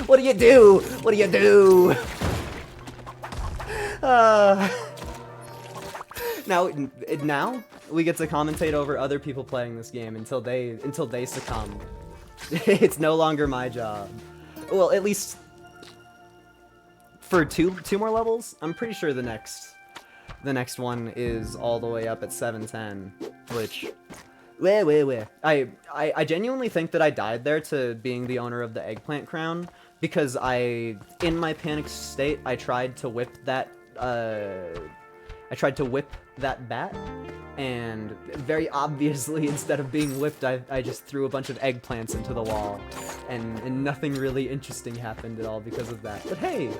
What do you do? What do you do? Now we get to commentate over other people playing this game until they succumb. It's no longer my job. Well, at least for two more levels. I'm pretty sure the next one is all the way up at 710, which I genuinely think that I died there to being the owner of the eggplant crown, because in my panic state, I tried to whip that bat, and very obviously, instead of being whipped, I just threw a bunch of eggplants into the wall, and nothing really interesting happened at all because of that. But hey,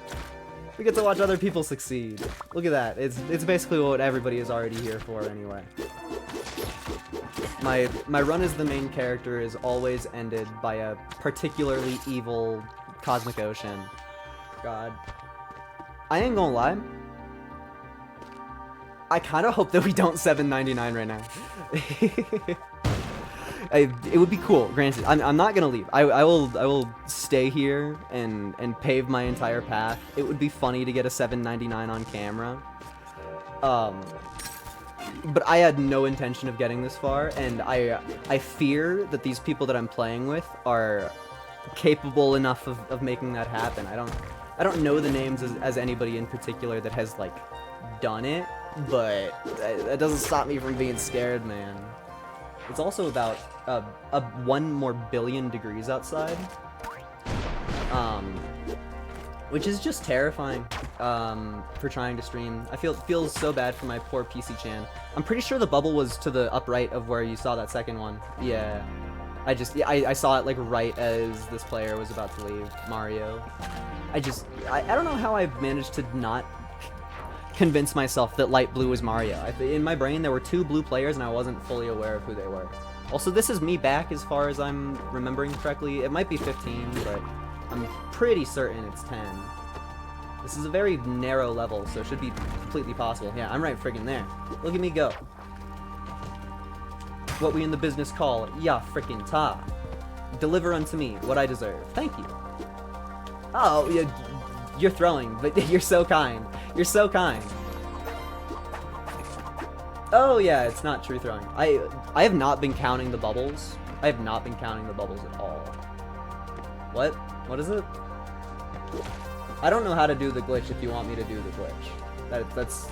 we get to watch other people succeed. Look at that. It's basically what everybody is already here for anyway. My run as the main character is always ended by a particularly evil cosmic ocean. God. I ain't gonna lie. I kind of hope that we don't 799 right now. It would be cool, granted. I'm not gonna leave. I will stay here and pave my entire path. It would be funny to get a 799 on camera. But I had no intention of getting this far, and I fear that these people that I'm playing with are capable enough of making that happen. I don't know the names as anybody in particular that has like done it, but that doesn't stop me from being scared, man. It's also about 1 more billion degrees outside, which is just terrifying for trying to stream. I feels so bad for my poor PC chan. I'm pretty sure the bubble was to the upright of where you saw that second one. Yeah, I saw it like right as this player was about to leave, Mario. I don't know how I managed to not convince myself that light blue was Mario. In my brain, there were 2 blue players, and I wasn't fully aware of who they were. Also, this is me back as far as I'm remembering correctly. It might be 15, but I'm pretty certain it's 10. This is a very narrow level, so it should be completely possible. Yeah, I'm right friggin' there. Look at me go. What we in the business call, ya frickin' ta. Deliver unto me what I deserve. Thank you. Oh, you're throwing, but you're so kind. You're so kind. Oh yeah, it's not true throwing. I have not been counting the bubbles. I have not been counting the bubbles at all. What? What is it? I don't know how to do the glitch if you want me to do the glitch. That's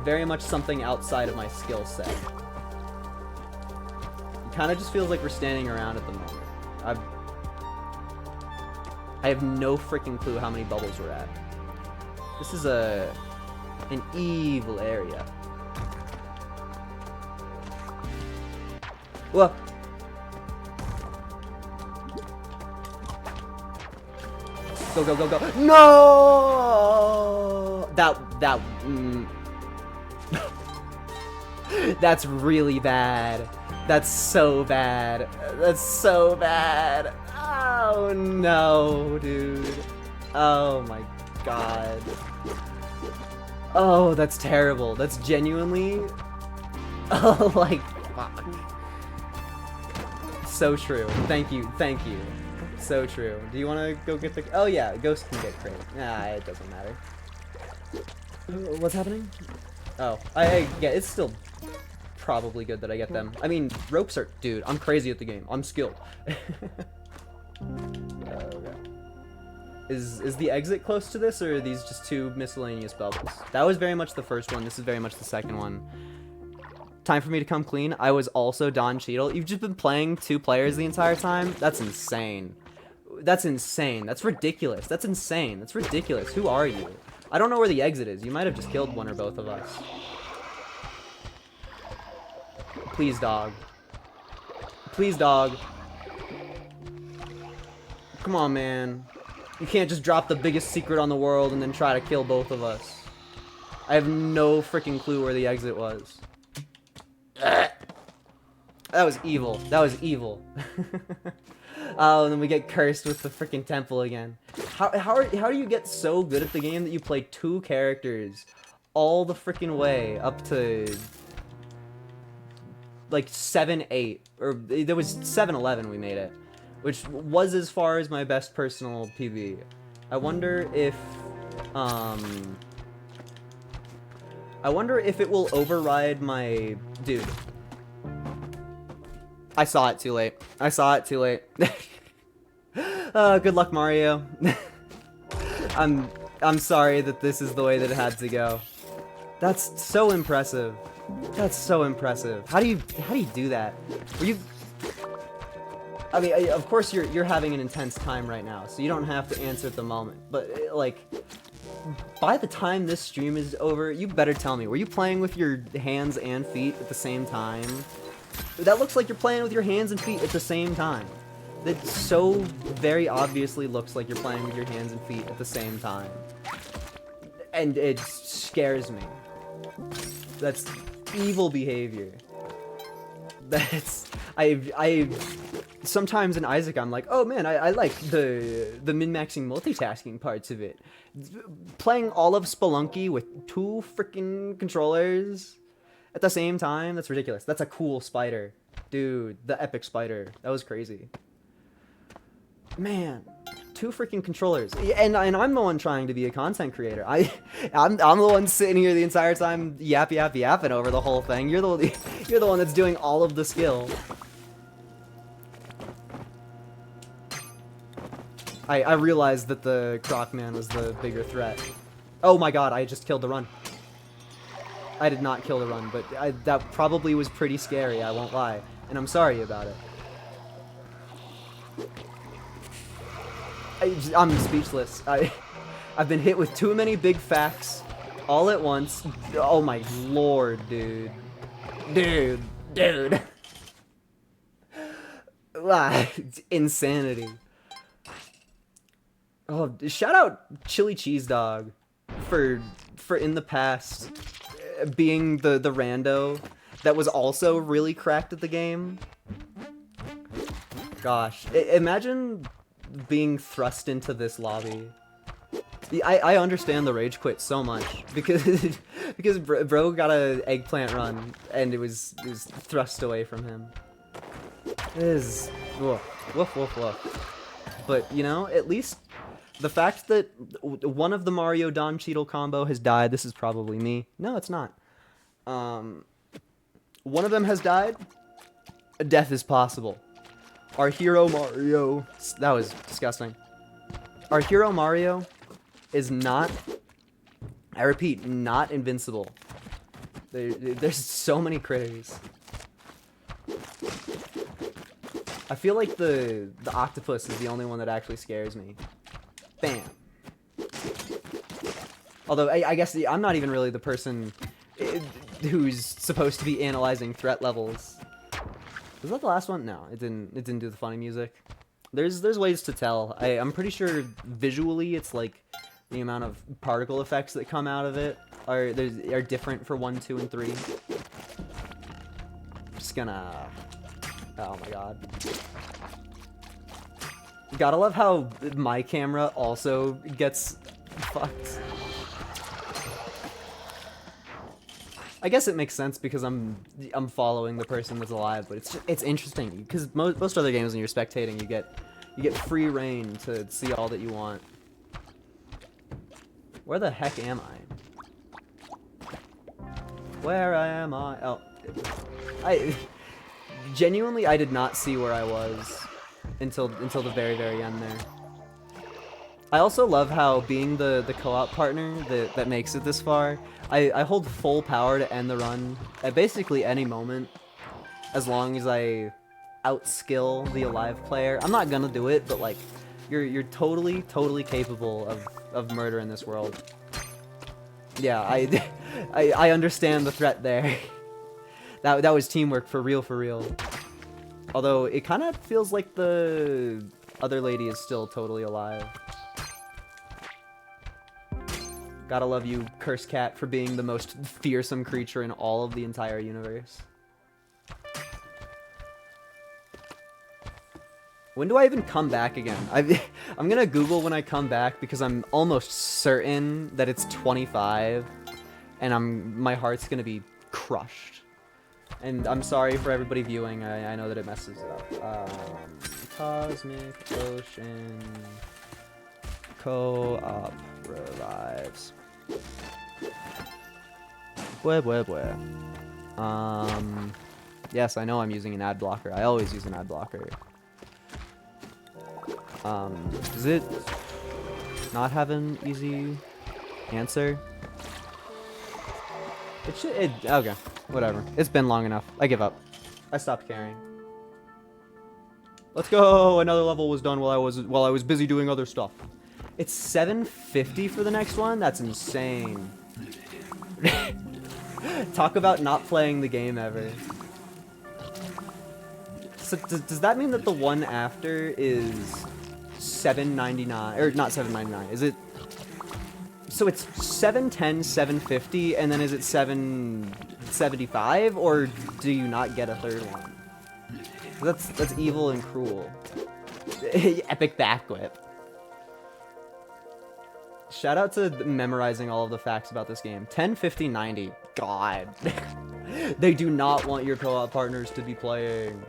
very much something outside of my skill set. It kind of just feels like we're standing around at the moment. I have no freaking clue how many bubbles we're at. This is an evil area. Whoa. Go, go, go, go. No! That's really bad. That's so bad. That's so bad. Oh no, dude. Oh my god. Oh, that's terrible. That's genuinely... Oh, like, fuck. So true. Thank you. Thank you. So true. Do you want to go get the... Oh, yeah. Ghost can get crate. Nah, it doesn't matter. What's happening? Oh. Yeah, it's still probably good that I get them. I mean, ropes are... Dude, I'm crazy at the game. I'm skilled. Okay. Is the exit close to this, or are these just 2 miscellaneous bubbles? That was very much the first one. This is very much the second one. Time for me to come clean. I was also Don Cheadle. You've just been playing 2 players the entire time? That's insane. That's insane. That's ridiculous. That's insane. That's ridiculous. Who are you? I don't know where the exit is. You might have just killed one or both of us. Please, dog. Please, dog. Come on, man. You can't just drop the biggest secret on the world and then try to kill both of us. I have no freaking clue where the exit was. That was evil. That was evil. Oh, and then we get cursed with the freaking temple again. How do you get so good at the game that you play 2 characters all the freaking way up to like 7-8, or there was 7-11 we made it, which was as far as my best personal PB. I wonder if it will override my dude. I saw it too late. I saw it too late. Good luck, Mario. I'm sorry that this is the way that it had to go. That's so impressive. That's so impressive. How do you do that? Were you? I mean, of course you're having an intense time right now, so you don't have to answer at the moment. But like, by the time this stream is over, you better tell me. Were you playing with your hands and feet at the same time? That looks like you're playing with your hands and feet at the same time. That so very obviously looks like you're playing with your hands and feet at the same time. And it scares me. That's evil behavior. That's... I sometimes in Isaac I'm like, oh man, I like the min-maxing multitasking parts of it. Playing all of Spelunky with 2 freaking controllers at the same time, that's ridiculous. That's a cool spider. Dude, the epic spider. That was crazy. Man, 2 freaking controllers. And I'm the one trying to be a content creator. I'm the one sitting here the entire time yapping over the whole thing. You're the one that's doing all of the skill. I realized that the Crocman was the bigger threat. Oh my god, I just killed the run. I did not kill the run, but that probably was pretty scary, I won't lie. And I'm sorry about it. I'm speechless. I've been hit with too many big facts all at once. Oh my lord, dude. Dude. Insanity. Oh, shout out Chili Cheese Dog for in the past being the rando that was also really cracked at the game. Gosh, imagine being thrust into this lobby. I understand the rage quit so much because bro got a eggplant run and it was thrust away from him. It is woof. But you know, at least the fact that one of the Mario Don Cheadle combo has died. This is probably me. No, it's not. One of them has died. A death is possible. Our hero Mario... That was disgusting. Our hero Mario is not... I repeat, not invincible. There's so many critters. I feel like the octopus is the only one that actually scares me. Bam. Although, I guess I'm not even really the person who's supposed to be analyzing threat levels. Was that the last one? No, it didn't do the funny music. There's ways to tell. I'm pretty sure visually it's like the amount of particle effects that come out of it are different for 1, 2, and 3. Just gonna... Oh my god. Gotta love how my camera also gets fucked. I guess it makes sense because I'm following the person that's alive, but it's interesting because most other games when you're spectating, you get free reign to see all that you want. Where the heck am I? Where am I? Oh, I genuinely did not see where I was until the very end there. I also love how being the co-op partner that makes it this far, I hold full power to end the run at basically any moment, as long as I outskill the alive player. I'm not gonna do it, but like, You're totally capable of murder in this world. Yeah, I understand the threat there. That was teamwork for real. Although it kind of feels like the other lady is still totally alive. Gotta love you, Curse Cat, for being the most fearsome creature in all of the entire universe. When do I even come back again? I'm gonna Google when I come back because I'm almost certain that it's 25, and my heart's gonna be crushed. And I'm sorry for everybody viewing. I know that it messes it up. Cosmic Ocean Co-op revives. Yes, I know I'm using an ad blocker. I always use an ad blocker. Does it not have an easy answer? It should. Okay, whatever. It's been long enough. I give up. I stopped caring. Let's go. Another level was done while I was busy doing other stuff. It's 750 for the next one. That's insane. Talk about not playing the game ever. So does that mean that the one after is $7.99 or not $7.99? Is it? So it's 710, 750, and then is it 775, or do you not get a third one? That's evil and cruel. Epic backflip. Shout out to memorizing all of the facts about this game. 10, 50, 90. God. They do not want your co-op partners to be playing.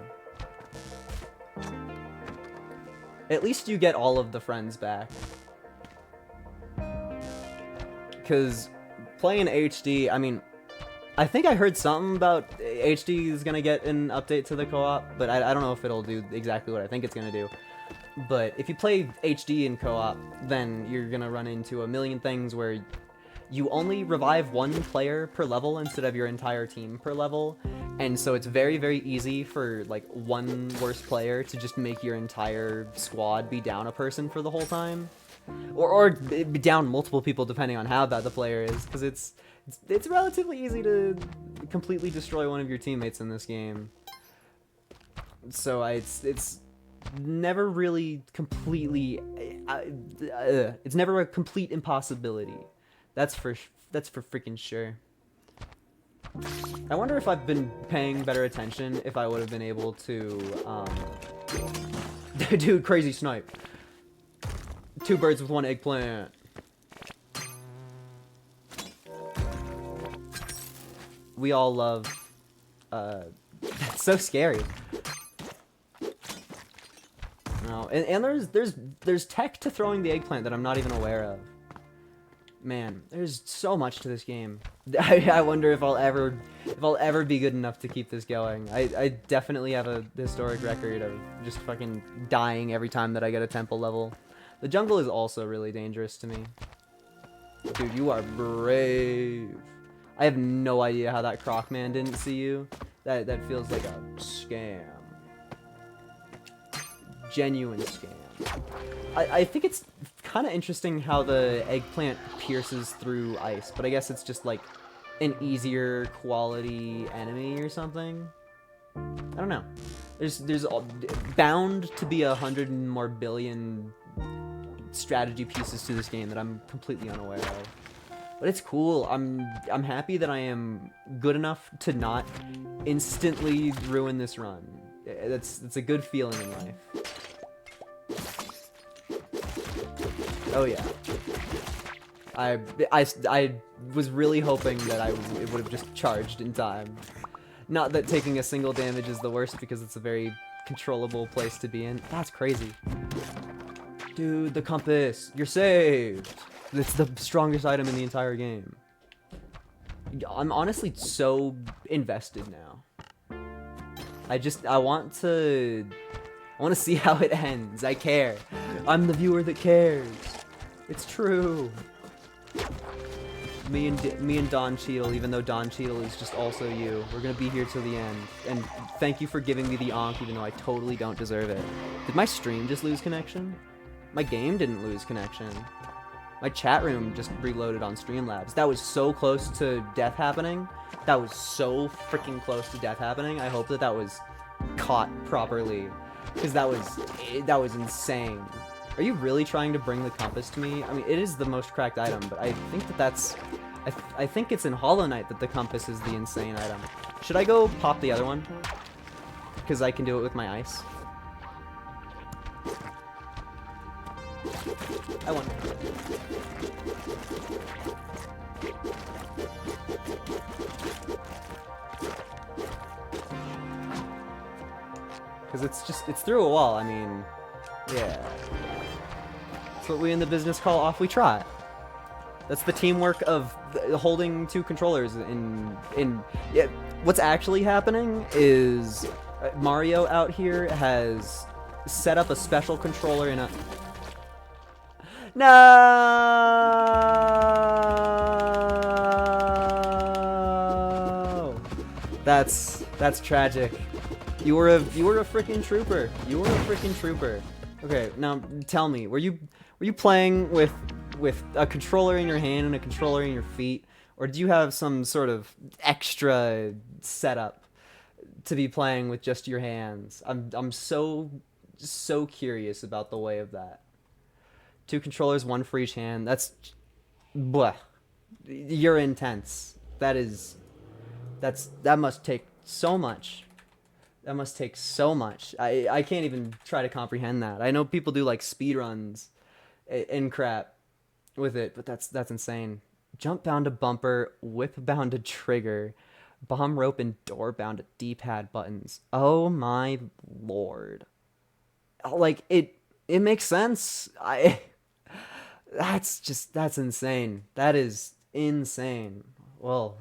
At least you get all of the friends back. Because playing HD, I mean, I think I heard something about HD is going to get an update to the co-op, but I don't know if it'll do exactly what I think it's going to do. But if you play HD in co-op, then you're going to run into a million things where you only revive one player per level instead of your entire team per level. And so it's very, very easy for like one worse player to just make your entire squad be down a person for the whole time. Or be down multiple people depending on how bad the player is, because it's relatively easy to completely destroy one of your teammates in this game. So it's never really completely it's never a complete impossibility. That's for freaking sure. I wonder if I've been paying better attention if I would have been able to dude, crazy snipe. 2 birds with 1 eggplant. We all love that's so scary. No, and there's tech to throwing the eggplant that I'm not even aware of. Man, there's so much to this game. I wonder if I'll ever be good enough to keep this going. I definitely have a historic record of just fucking dying every time that I get a temple level. The jungle is also really dangerous to me. Dude, you are brave. I have no idea how that croc man didn't see you. That feels like a scam. Genuine scam. I think it's kind of interesting how the eggplant pierces through ice, but I guess it's just like an easier quality enemy or something. I don't know. There's bound to be 100 more billion strategy pieces to this game that I'm completely unaware of. But it's cool. I'm happy that I am good enough to not instantly ruin this run. That's a good feeling in life. Oh yeah. I was really hoping that it would have just charged in time. Not that taking a single damage is the worst, because it's a very controllable place to be in. That's crazy. Dude, the compass. You're saved. It's the strongest item in the entire game. I'm honestly so invested now. I want to see how it ends. I care. I'm the viewer that cares. It's true. Me and Don Cheadle, even though Don Cheadle is just also you, we're gonna be here till the end. And thank you for giving me the onk, even though I totally don't deserve it. Did my stream just lose connection? My game didn't lose connection. My chat room just reloaded on Streamlabs. That was so close to death happening. That was so freaking close to death happening. I hope that that was caught properly, because that was insane. Are you really trying to bring the compass to me? I mean, it is the most cracked item, but I think that that's... I think it's in Hollow Knight that the compass is the insane item. Should I go pop the other one? Because I can do it with my ice. I won. Because it's through a wall. I mean, yeah. That's what we in the business call off we trot. That's the teamwork of holding two controllers yeah, what's actually happening is Mario out here has set up a special controller in a... No! That's tragic. You were a freaking trooper. You were a freaking trooper. Okay, now tell me, were you playing with a controller in your hand and a controller in your feet, or did you have some sort of extra setup to be playing with just your hands? I'm so curious about the way of that. 2 controllers, 1 for each hand. That's... Blah. You're intense. That must take so much. That must take so much. I can't even try to comprehend that. I know people do like speed runs and crap with it, but that's insane. Jump bound to bumper, whip bound to trigger, bomb rope and door bound to D-pad buttons. Oh my lord. Like, it makes sense. That's insane. That is insane. Well,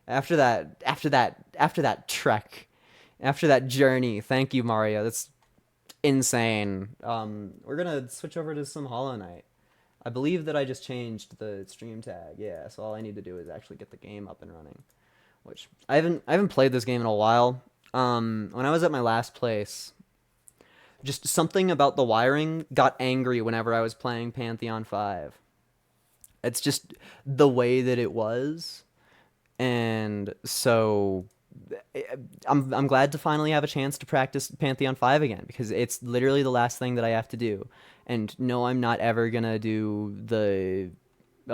after that trek, after that journey, thank you, Mario. That's insane. We're gonna switch over to some Hollow Knight. I believe that I just changed the stream tag. Yeah, so all I need to do is actually get the game up and running. Which I haven't played this game in a while. When I was at my last place, just something about the wiring got angry whenever I was playing Pantheon 5. It's just the way that it was. And so I'm glad to finally have a chance to practice Pantheon 5 again, because it's literally the last thing that I have to do. And no, I'm not ever going to do the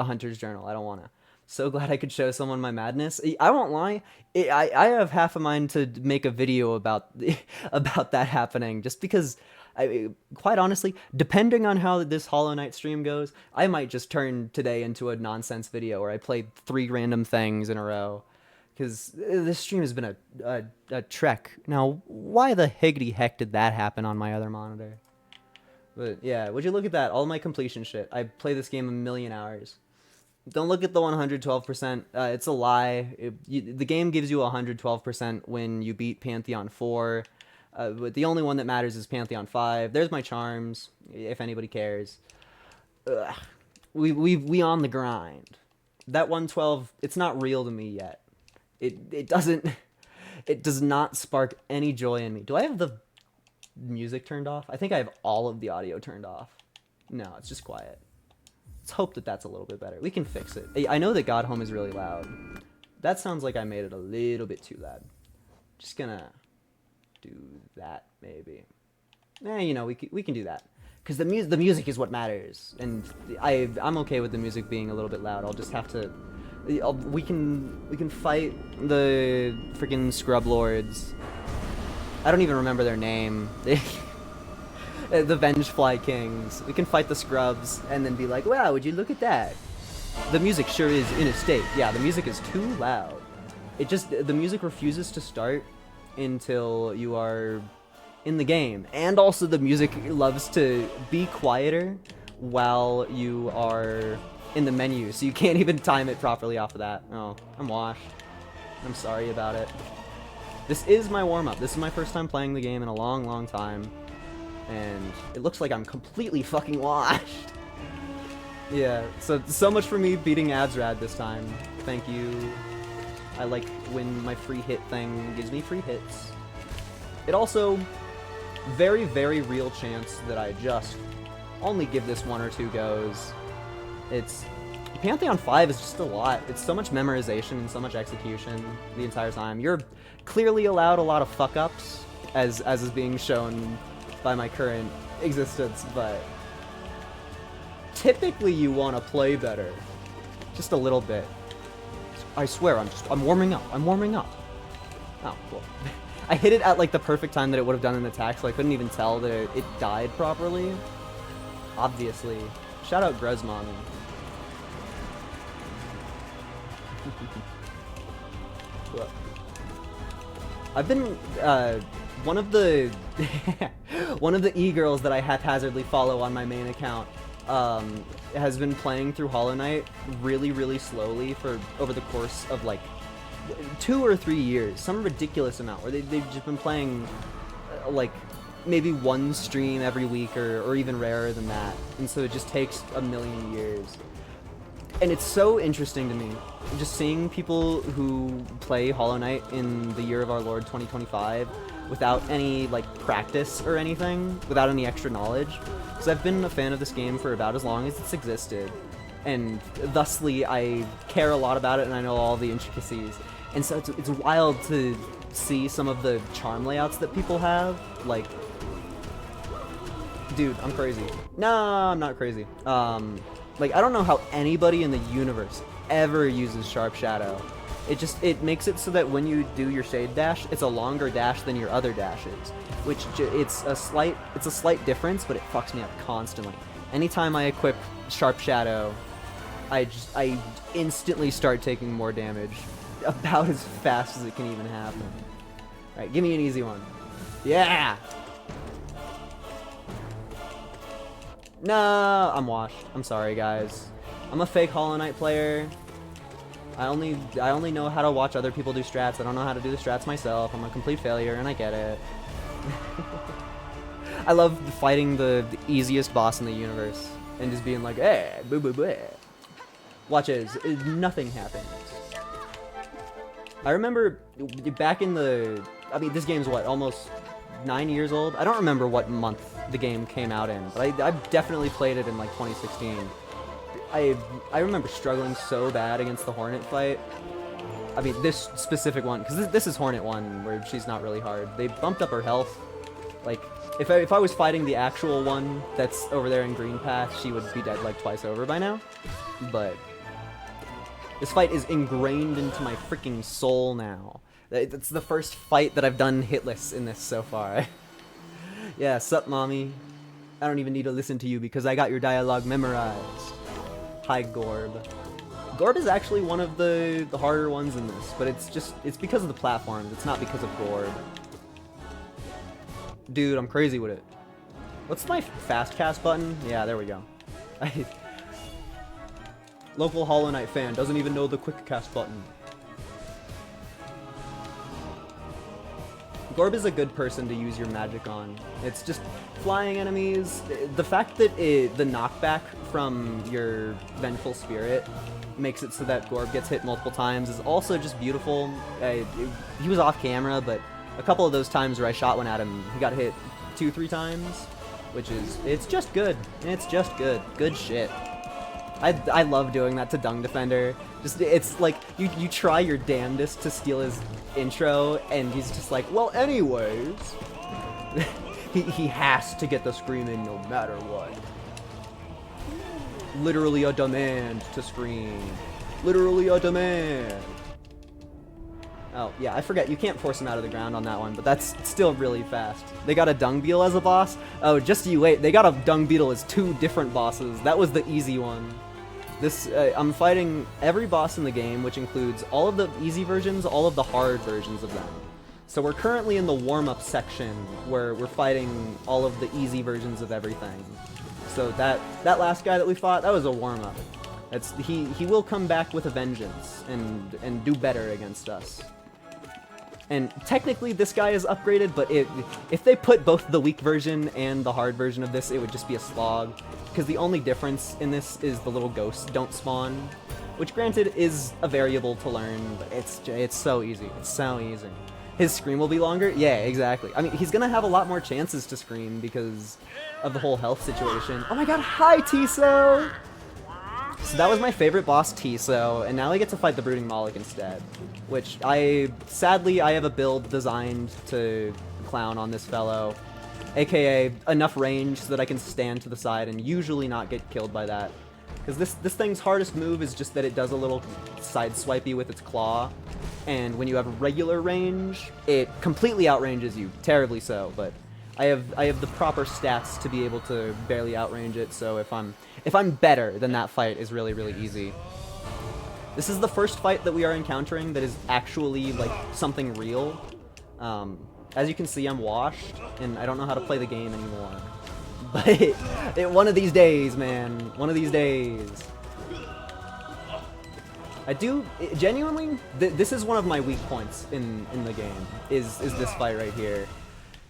Hunter's Journal. I don't want to. So glad I could show someone my madness. I won't lie. I have half a mind to make a video about that happening, just because, quite honestly, depending on how this Hollow Knight stream goes, I might just turn today into a nonsense video where I played 3 random things in a row. Because this stream has been a trek. Now, why the higgity heck did that happen on my other monitor? But yeah, would you look at that? All my completion shit. I play this game a million hours. Don't look at the 112%. It's a lie. The game gives you 112% when you beat Pantheon 4. But the only one that matters is Pantheon 5. There's my charms, if anybody cares. We on the grind. That 112, it's not real to me yet. It does not spark any joy in me. Do I have the music turned off? I think I have all of the audio turned off. No, it's just quiet. Let's hope that that's a little bit better. We can fix it. I know that God Home is really loud. That sounds like I made it a little bit too loud. Just gonna do that, maybe. You know, we can do that. Because the music is what matters. And I'm okay with the music being a little bit loud. I'll just have to... We can fight the freaking Scrub Lords. I don't even remember their name. The Vengefly Kings. We can fight the Scrubs and then be like, wow, would you look at that? The music sure is in a state. Yeah, the music is too loud. The music refuses to start until you are in the game. And also the music loves to be quieter while you are in the menu, so you can't even time it properly off of that. Oh, I'm washed. I'm sorry about it. This is my warm-up. This is my first time playing the game in a long, long time. And it looks like I'm completely fucking washed. Yeah, so much for me beating Absrad this time. Thank you. I like when my free hit thing gives me free hits. It also, very, very real chance that I just only give this 1 or 2 goes. It's Pantheon 5 is just a lot. It's so much memorization and so much execution the entire time. You're clearly allowed a lot of fuck-ups, as is being shown by my current existence, but typically you want to play better. Just a little bit. I swear, I'm warming up. I'm warming up. Oh, cool. I hit it at like the perfect time that it would have done an attack, so I couldn't even tell that it died properly. Obviously. Shout out Grezmon. I've been one of the one of the e-girls that I haphazardly follow on my main account has been playing through Hollow Knight really slowly for over the course of like 2 or 3 years, some ridiculous amount, where they've just been playing like maybe 1 stream every week or even rarer than that, and so it just takes a million years. And it's so interesting to me, just seeing people who play Hollow Knight in the year of our Lord 2025 without any like practice or anything, without any extra knowledge. Because I've been a fan of this game for about as long as it's existed, and thusly I care a lot about it and I know all the intricacies. And so it's wild to see some of the charm layouts that people have. Like, dude, I'm crazy. No, I'm not crazy. Like, I don't know how anybody in the universe ever uses Sharp Shadow. It makes it so that when you do your shade dash, it's a longer dash than your other dashes, which it's a slight difference, but it fucks me up constantly. Anytime I equip Sharp Shadow, I instantly start taking more damage, about as fast as it can even happen. All right, give me an easy one. Yeah. No, I'm washed. I'm sorry, guys. I'm a fake Hollow Knight player. I only know how to watch other people do strats. I don't know how to do the strats myself. I'm a complete failure, and I get it. I love fighting the easiest boss in the universe and just being like, eh, boo boo boo. Watch as nothing happens. I remember back in I mean, this game's what, almost 9 years old? I don't remember what month the game came out in, but I've definitely played it in like 2016. I remember struggling so bad against the Hornet fight. I mean, this specific one, because this is Hornet 1, where she's not really hard. They bumped up her health. Like, if I was fighting the actual one that's over there in Green Path, she would be dead like twice over by now. But this fight is ingrained into my freaking soul now. It's the first fight that I've done hitless in this so far. Yeah, sup, mommy? I don't even need to listen to you because I got your dialogue memorized. Hi, Gorb. Gorb is actually one of the harder ones in this, but it's because of the platforms. It's not because of Gorb. Dude, I'm crazy with it. What's my fast cast button? Yeah, there we go. Local Hollow Knight fan doesn't even know the quick cast button. Gorb is a good person to use your magic on. It's just flying enemies. The fact that the knockback from your Vengeful Spirit makes it so that Gorb gets hit multiple times is also just beautiful. He was off camera, but a couple of those times where I shot one at him, he got hit 2-3 times, which is, it's just good. It's just good. Good shit. I love doing that to Dung Defender. Just, it's like, you try your damnedest to steal his intro, and he's just like, well, anyways. he has to get the scream in no matter what. Literally a demand to scream. Literally a demand. Oh, yeah, I forget, you can't force him out of the ground on that one, but that's still really fast. They got a Dung Beetle as a boss? Oh, just you wait, they got a Dung Beetle as 2 different bosses. That was the easy one. This, I'm fighting every boss in the game, which includes all of the easy versions, all of the hard versions of them. So we're currently in the warm-up section, where we're fighting all of the easy versions of everything. So that last guy that we fought, that was a warm-up. He will come back with a vengeance, and do better against us. And technically this guy is upgraded, but if they put both the weak version and the hard version of this, it would just be a slog. Because the only difference in this is the little ghosts don't spawn. Which granted is a variable to learn, but it's so easy. It's so easy. His scream will be longer? Yeah, exactly. I mean, he's gonna have a lot more chances to scream because of the whole health situation. Oh my god, hi, Tiso! So that was my favorite boss, Tiso, and now I get to fight the Brooding Moloch instead. Which, sadly, I have a build designed to clown on this fellow. AKA, enough range so that I can stand to the side and usually not get killed by that. Because this thing's hardest move is just that it does a little side swipey with its claw. And when you have regular range, it completely outranges you, terribly so, but I have the proper stats to be able to barely outrange it, so if I'm better, then that fight is really, really easy. This is the first fight that we are encountering that is actually, like, something real. As you can see, I'm washed, and I don't know how to play the game anymore. But one of these days, man, one of these days. I do, genuinely, this is one of my weak points in the game, is this fight right here.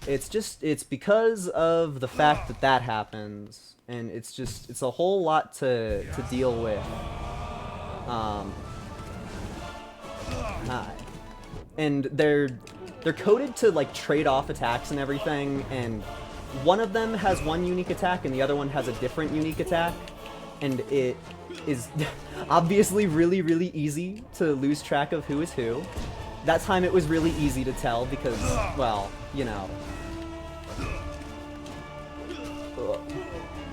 It's because of the fact that that happens, and it's a whole lot to deal with. Hi. And they're coded to, like, trade off attacks and everything, and one of them has one unique attack and the other one has a different unique attack, and it is obviously really, really easy to lose track of who is who. That time it was really easy to tell because, well, you know.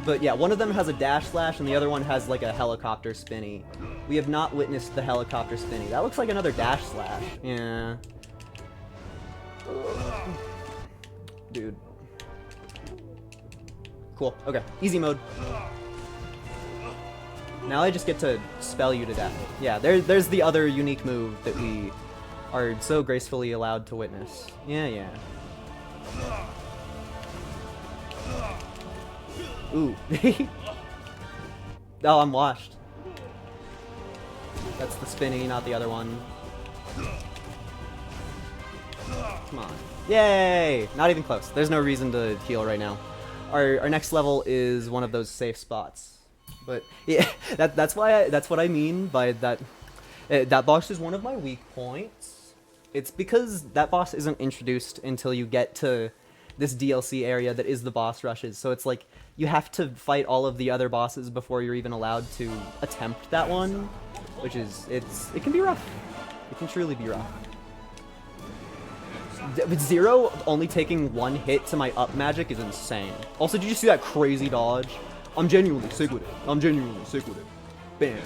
But yeah, one of them has a dash slash and the other one has like a helicopter spinny. We have not witnessed the helicopter spinny. That looks like another dash slash. Yeah. Dude. Cool. Okay. Easy mode. Now I just get to spell you to death. Yeah, there's the other unique move that we are so gracefully allowed to witness. Yeah, yeah. Ooh. Oh, I'm washed. That's the spinny, not the other one. Come on. Yay! Not even close. There's no reason to heal right now. Our next level is one of those safe spots. But yeah, that's what I mean by that. That boss is one of my weak points. It's because that boss isn't introduced until you get to this DLC area that is the boss rushes. So it's like you have to fight all of the other bosses before you're even allowed to attempt that one, which is it can be rough. It can truly be rough. With Zero only taking one hit to my up magic is insane. Also, did you see that crazy dodge? I'm genuinely sick with it. I'm genuinely sick with it. Bam.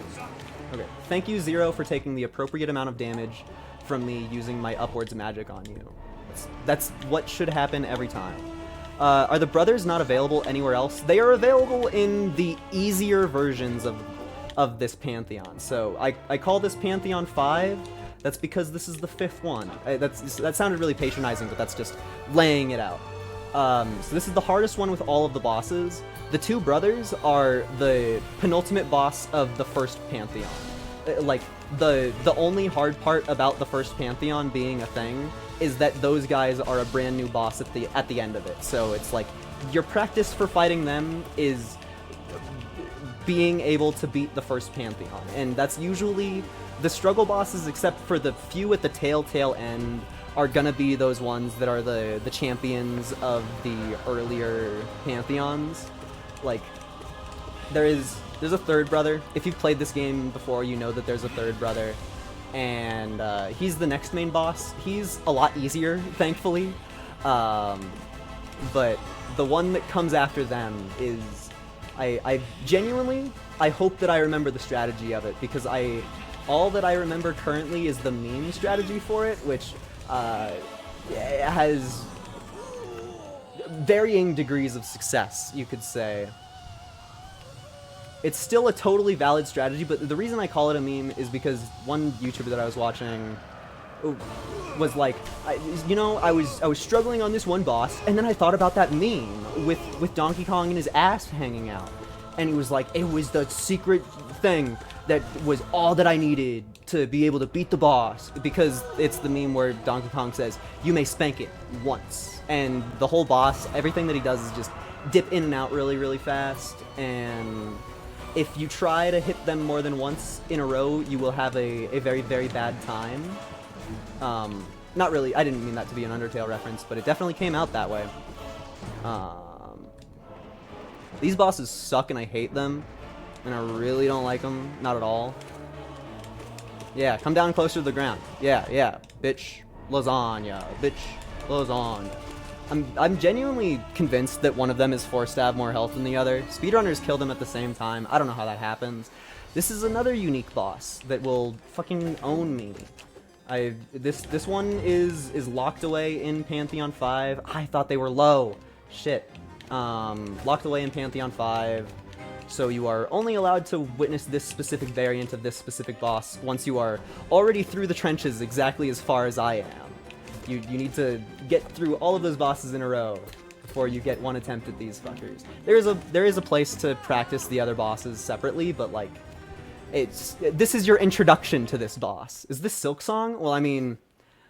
Okay, thank you, Zero, for taking the appropriate amount of damage from me using my upwards magic on you. That's what should happen every time. Are the brothers not available anywhere else? They are available in the easier versions of this Pantheon. So I call this Pantheon 5. That's because this is the 5th one. That sounded really patronizing, but that's just laying it out. So this is the hardest one with all of the bosses. The two brothers are the penultimate boss of the first Pantheon. Like, the only hard part about the first Pantheon being a thing is that those guys are a brand new boss at the end of it. So it's like, your practice for fighting them is being able to beat the first Pantheon. And that's usually the struggle bosses, except for the few at the tail end, are gonna be those ones that are the champions of the earlier Pantheons. Like, there's a third brother. If you've played this game before, you know that there's a third brother. And he's the next main boss. He's a lot easier, thankfully. But the one that comes after them is... I genuinely, I hope that I remember the strategy of it, because all that I remember currently is the meme strategy for it, which has varying degrees of success, you could say. It's still a totally valid strategy, but the reason I call it a meme is because one YouTuber that I was watching was like, I was struggling on this one boss, and then I thought about that meme with Donkey Kong and his ass hanging out. And he was like, it was the secret thing that was all that I needed to be able to beat the boss, because it's the meme where Donkey Kong says, you may spank it once. And the whole boss, everything that he does is just dip in and out really, really fast, and if you try to hit them more than once in a row, you will have a very, very bad time. Not really, I didn't mean that to be an Undertale reference, but it definitely came out that way. These bosses suck and I hate them, and I really don't like them, not at all. Yeah, come down closer to the ground. Yeah, bitch, lasagna, bitch, lasagna. I'm genuinely convinced that one of them is forced to have more health than the other. Speedrunners kill them at the same time. I don't know how that happens. This is another unique boss that will fucking own me. This one is locked away in Pantheon 5. I thought they were low. Shit. Locked away in Pantheon 5. So you are only allowed to witness this specific variant of this specific boss once you are already through the trenches exactly as far as I am. You need to get through all of those bosses in a row before you get one attempt at these fuckers. There is a place to practice the other bosses separately, but like, this is your introduction to this boss. Is this Silk Song? Well, I mean,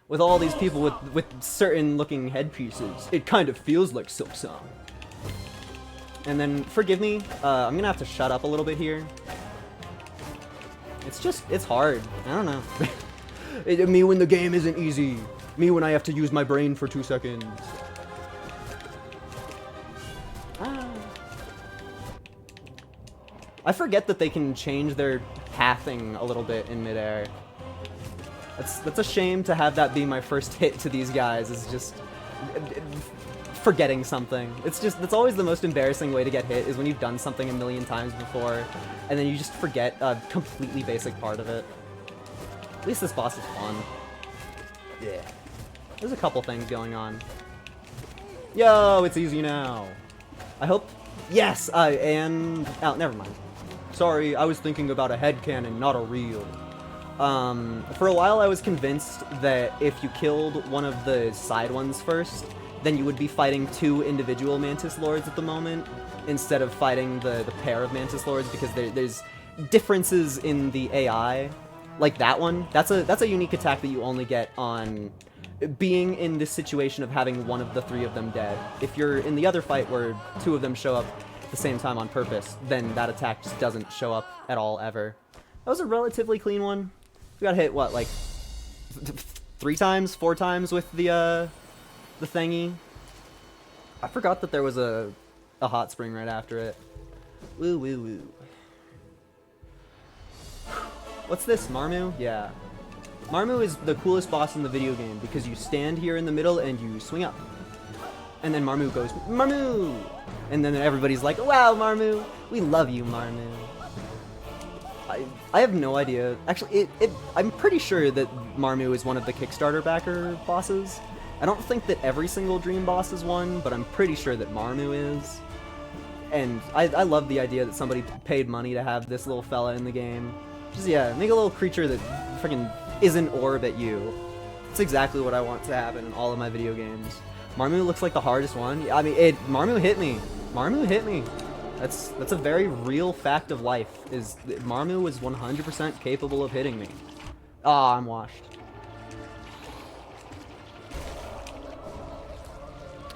with all these people with certain looking headpieces, it kind of feels like Silk Song. And then, forgive me, I'm gonna have to shut up a little bit here. It's hard. I don't know. Me when the game isn't easy. Me when I have to use my brain for 2 seconds. I forget that they can change their pathing a little bit in midair. That's a shame to have that be my first hit to these guys, is just forgetting something. That's always the most embarrassing way to get hit, is when you've done something a million times before, and then you just forget a completely basic part of it. At least this boss is fun. Yeah. There's a couple things going on. Yo, it's easy now. I hope... Yes! And... Oh, never mind. Sorry, I was thinking about a headcanon, not a reel. For a while I was convinced that if you killed one of the side ones first, then you would be fighting 2 individual Mantis Lords at the moment, instead of fighting the pair of Mantis Lords, because there's differences in the AI. Like that one, that's a unique attack that you only get on being in this situation of having one of the 3 of them dead. If you're in the other fight where 2 of them show up at the same time on purpose, then that attack just doesn't show up at all, ever. That was a relatively clean one. We got hit, what, like 3 times, 4 times with the thingy. I forgot that there was a hot spring right after it. Woo woo woo. What's this, Marmu? Yeah. Marmu is the coolest boss in the video game because you stand here in the middle and you swing up. And then Marmu goes, Marmu! And then everybody's like, wow, Marmu! We love you, Marmu. I have no idea. Actually, I'm pretty sure that Marmu is one of the Kickstarter backer bosses. I don't think that every single Dream boss is one, but I'm pretty sure that Marmu is. And I love the idea that somebody paid money to have this little fella in the game. Just, yeah, make a little creature that freaking is an orb at you. That's exactly what I want to happen in all of my video games. Marmu looks like the hardest one. I mean, Marmu hit me. Marmu hit me. That's a very real fact of life, is that Marmu was 100% capable of hitting me. Ah, I'm washed.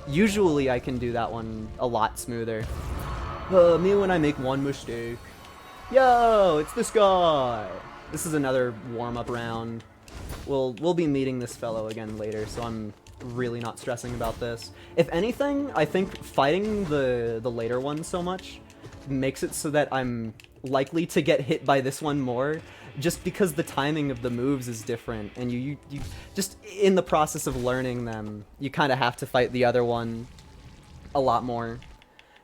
Usually I can do that one a lot smoother. Me when I make one mistake. Yo, it's this guy! This is another warm-up round. We'll be meeting this fellow again later, so I'm really not stressing about this. If anything, I think fighting the later one so much makes it so that I'm likely to get hit by this one more, just because the timing of the moves is different, and you just, in the process of learning them, you kind of have to fight the other one a lot more.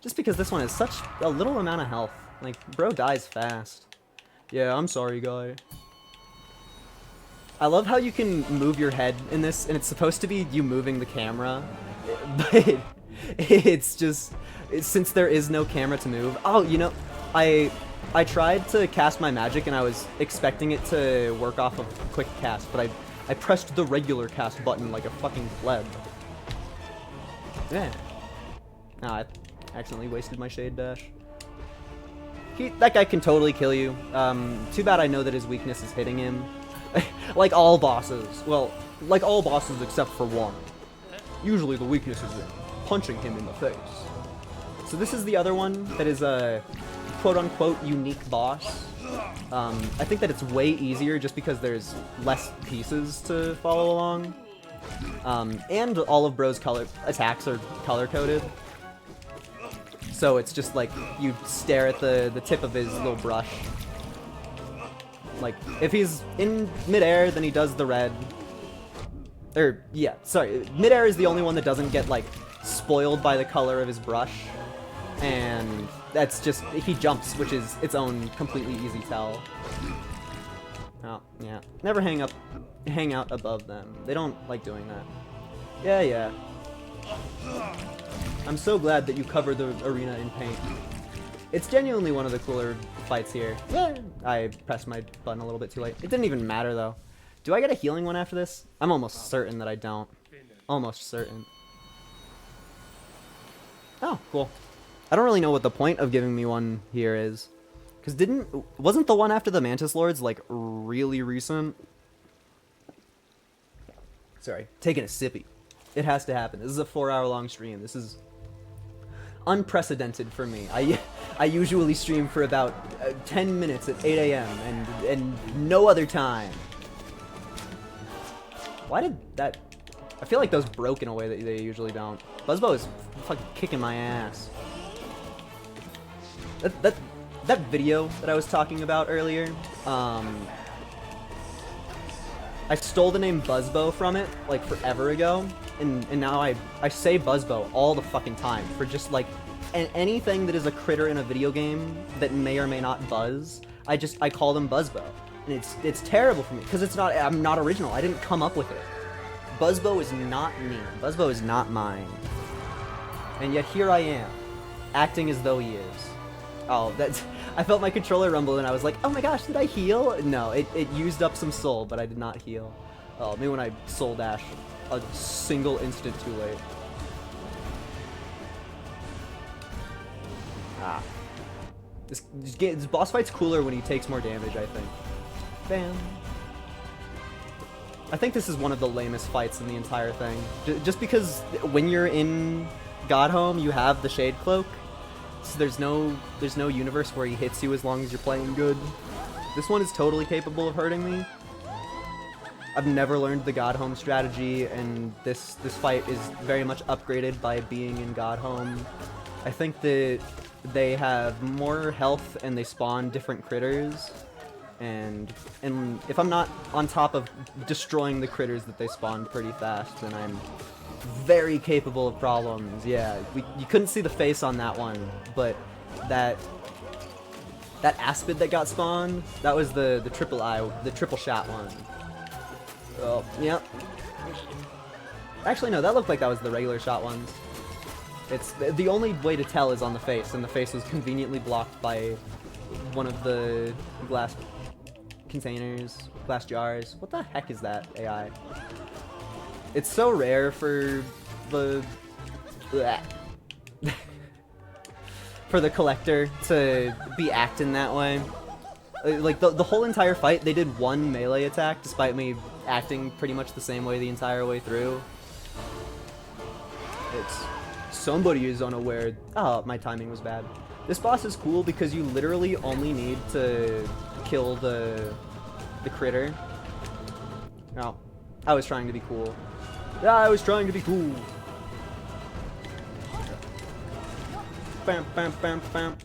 Just because this one has such a little amount of health. Like, bro dies fast. Yeah, I'm sorry, guy. I love how you can move your head in this, and it's supposed to be you moving the camera, but it's just, since there is no camera to move. Oh, you know, I tried to cast my magic, and I was expecting it to work off of quick cast, but I pressed the regular cast button like a fucking pleb. Yeah. No, I accidentally wasted my shade dash. That guy can totally kill you. Too bad I know that his weakness is hitting him. Like all bosses. Well, like all bosses except for one. Usually the weakness is in punching him in the face. So this is the other one that is a quote-unquote unique boss. I think that it's way easier just because there's less pieces to follow along. And all of Bro's attacks are color-coded. So it's just like you stare at the tip of his little brush. Like, if he's in midair, then he does the red. Or, yeah, sorry. Midair is the only one that doesn't get, like, spoiled by the color of his brush. And that's just, he jumps, which is its own completely easy tell. Oh, yeah. Never hang out above them. They don't like doing that. Yeah, yeah. I'm so glad that you covered the arena in paint. It's genuinely one of the cooler fights here. Yeah. I pressed my button a little bit too late. It didn't even matter, though. Do I get a healing one after this? I'm almost certain that I don't. Almost certain. Oh, cool. I don't really know what the point of giving me one here is. Because wasn't the one after the Mantis Lords, like, really recent? Sorry, taking a sippy. It has to happen. This is a 4-hour-long stream. This is unprecedented for me. I usually stream for about 10 minutes at 8 a.m. and no other time. Why did that... I feel like those broke in a way that they usually don't. Buzzbow is fucking kicking my ass. That video that I was talking about earlier, I stole the name Buzzbow from it, like, forever ago, and now I say Buzzbow all the fucking time for just, like, anything that is a critter in a video game that may or may not buzz, I call them Buzzbow. And it's terrible for me, because I'm not original, I didn't come up with it. Buzzbow is not me. Buzzbow is not mine. And yet here I am, acting as though he is. Oh, I felt my controller rumble and I was like, oh my gosh, did I heal? No, it used up some soul, but I did not heal. Oh, maybe when I soul dash a single instant too late. Ah. This boss fight's cooler when he takes more damage, I think. Bam. I think this is one of the lamest fights in the entire thing. Just because when you're in Godhome, you have the Shade Cloak. So there's no universe where he hits you as long as you're playing good. This one is totally capable of hurting me. I've never learned the Godhome strategy, and this fight is very much upgraded by being in Godhome. I think that they have more health and they spawn different critters. And if I'm not on top of destroying the critters that they spawn pretty fast, then I'm very capable of problems. Yeah, you couldn't see the face on that one, but that Aspid that got spawned, that was the triple shot one. Oh, yep. Actually, no, that looked like that was the regular shot ones. It's the only way to tell is on the face, and the face was conveniently blocked by one of the glass containers, glass jars. What the heck is that AI? It's so rare for the for the collector to be acting that way. Like the whole entire fight, they did one melee attack despite me acting pretty much the same way the entire way through. It's somebody is unaware. Oh, my timing was bad. This boss is cool because you literally only need to kill the critter. No, I was trying to be cool. Yeah, I was trying to be cool. Bam, bam, bam, bam.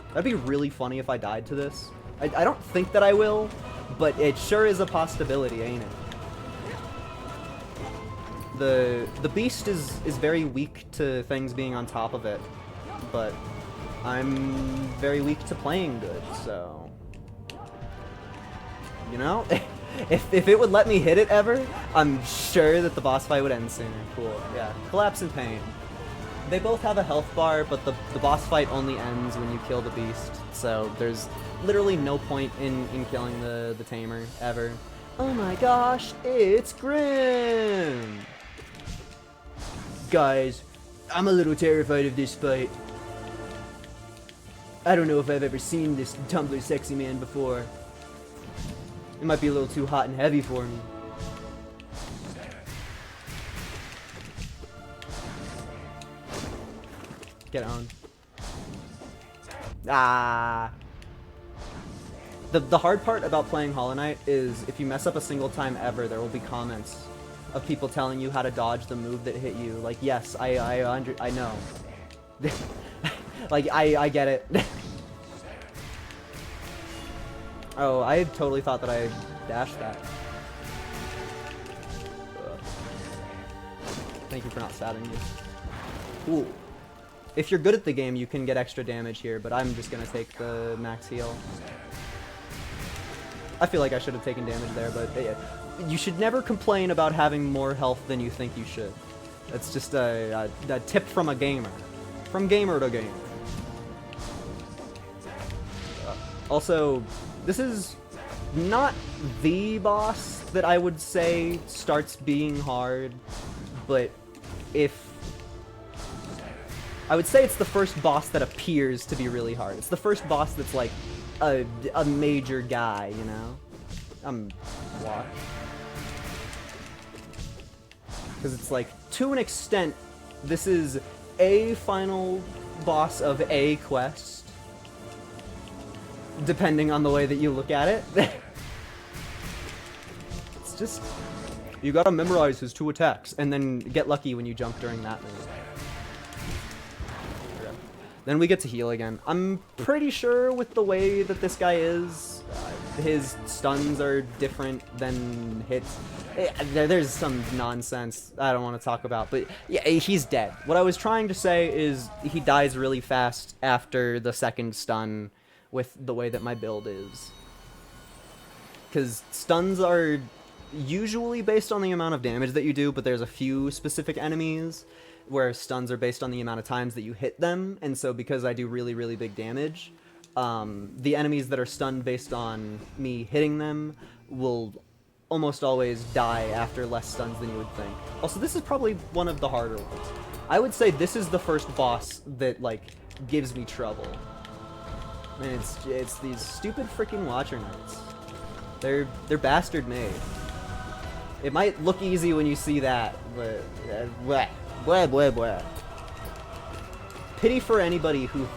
That'd be really funny if I died to this. I don't think that I will, but it sure is a possibility, ain't it? The beast is very weak to things being on top of it, but I'm very weak to playing good, so... You know? If it would let me hit it ever, I'm sure that the boss fight would end sooner. Cool, yeah. Collapse and Pain. They both have a health bar, but the boss fight only ends when you kill the beast, so there's literally no point in killing the tamer, ever. Oh my gosh, it's Grim! Guys, I'm a little terrified of this fight. I don't know if I've ever seen this Tumblr sexy man before. It might be a little too hot and heavy for me. Get on. Ah. The hard part about playing Hollow Knight is if you mess up a single time ever, there will be comments of people telling you how to dodge the move that hit you. Like, yes, I know. Like, I get it. Oh, I totally thought that I dashed that. Thank you for not stabbing me. Ooh. If you're good at the game, you can get extra damage here, but I'm just gonna take the max heal. I feel like I should have taken damage there, but you should never complain about having more health than you think you should. That's just a tip from a gamer. From gamer to gamer. Also, this is not the boss that I would say starts being hard, but I would say it's the first boss that appears to be really hard. It's the first boss that's like a major guy, you know? Watch. Because it's like, to an extent, this is a final boss of a quest. Depending on the way that you look at it. It's just, you gotta memorize his 2 attacks, and then get lucky when you jump during that move. Then we get to heal again. I'm pretty sure with the way that this guy is, his stuns are different than hits. There's some nonsense I don't want to talk about, but yeah, he's dead. What I was trying to say is he dies really fast after the second stun with the way that my build is. Because stuns are usually based on the amount of damage that you do, but there's a few specific enemies where stuns are based on the amount of times that you hit them, and so because I do really, really big damage, the enemies that are stunned based on me hitting them will almost always die after less stuns than you would think. Also, this is probably one of the harder ones. I would say this is the first boss that, like, gives me trouble. And it's these stupid freaking Watcher Knights. They're bastard made. It might look easy when you see that, but blah. Pity for anybody who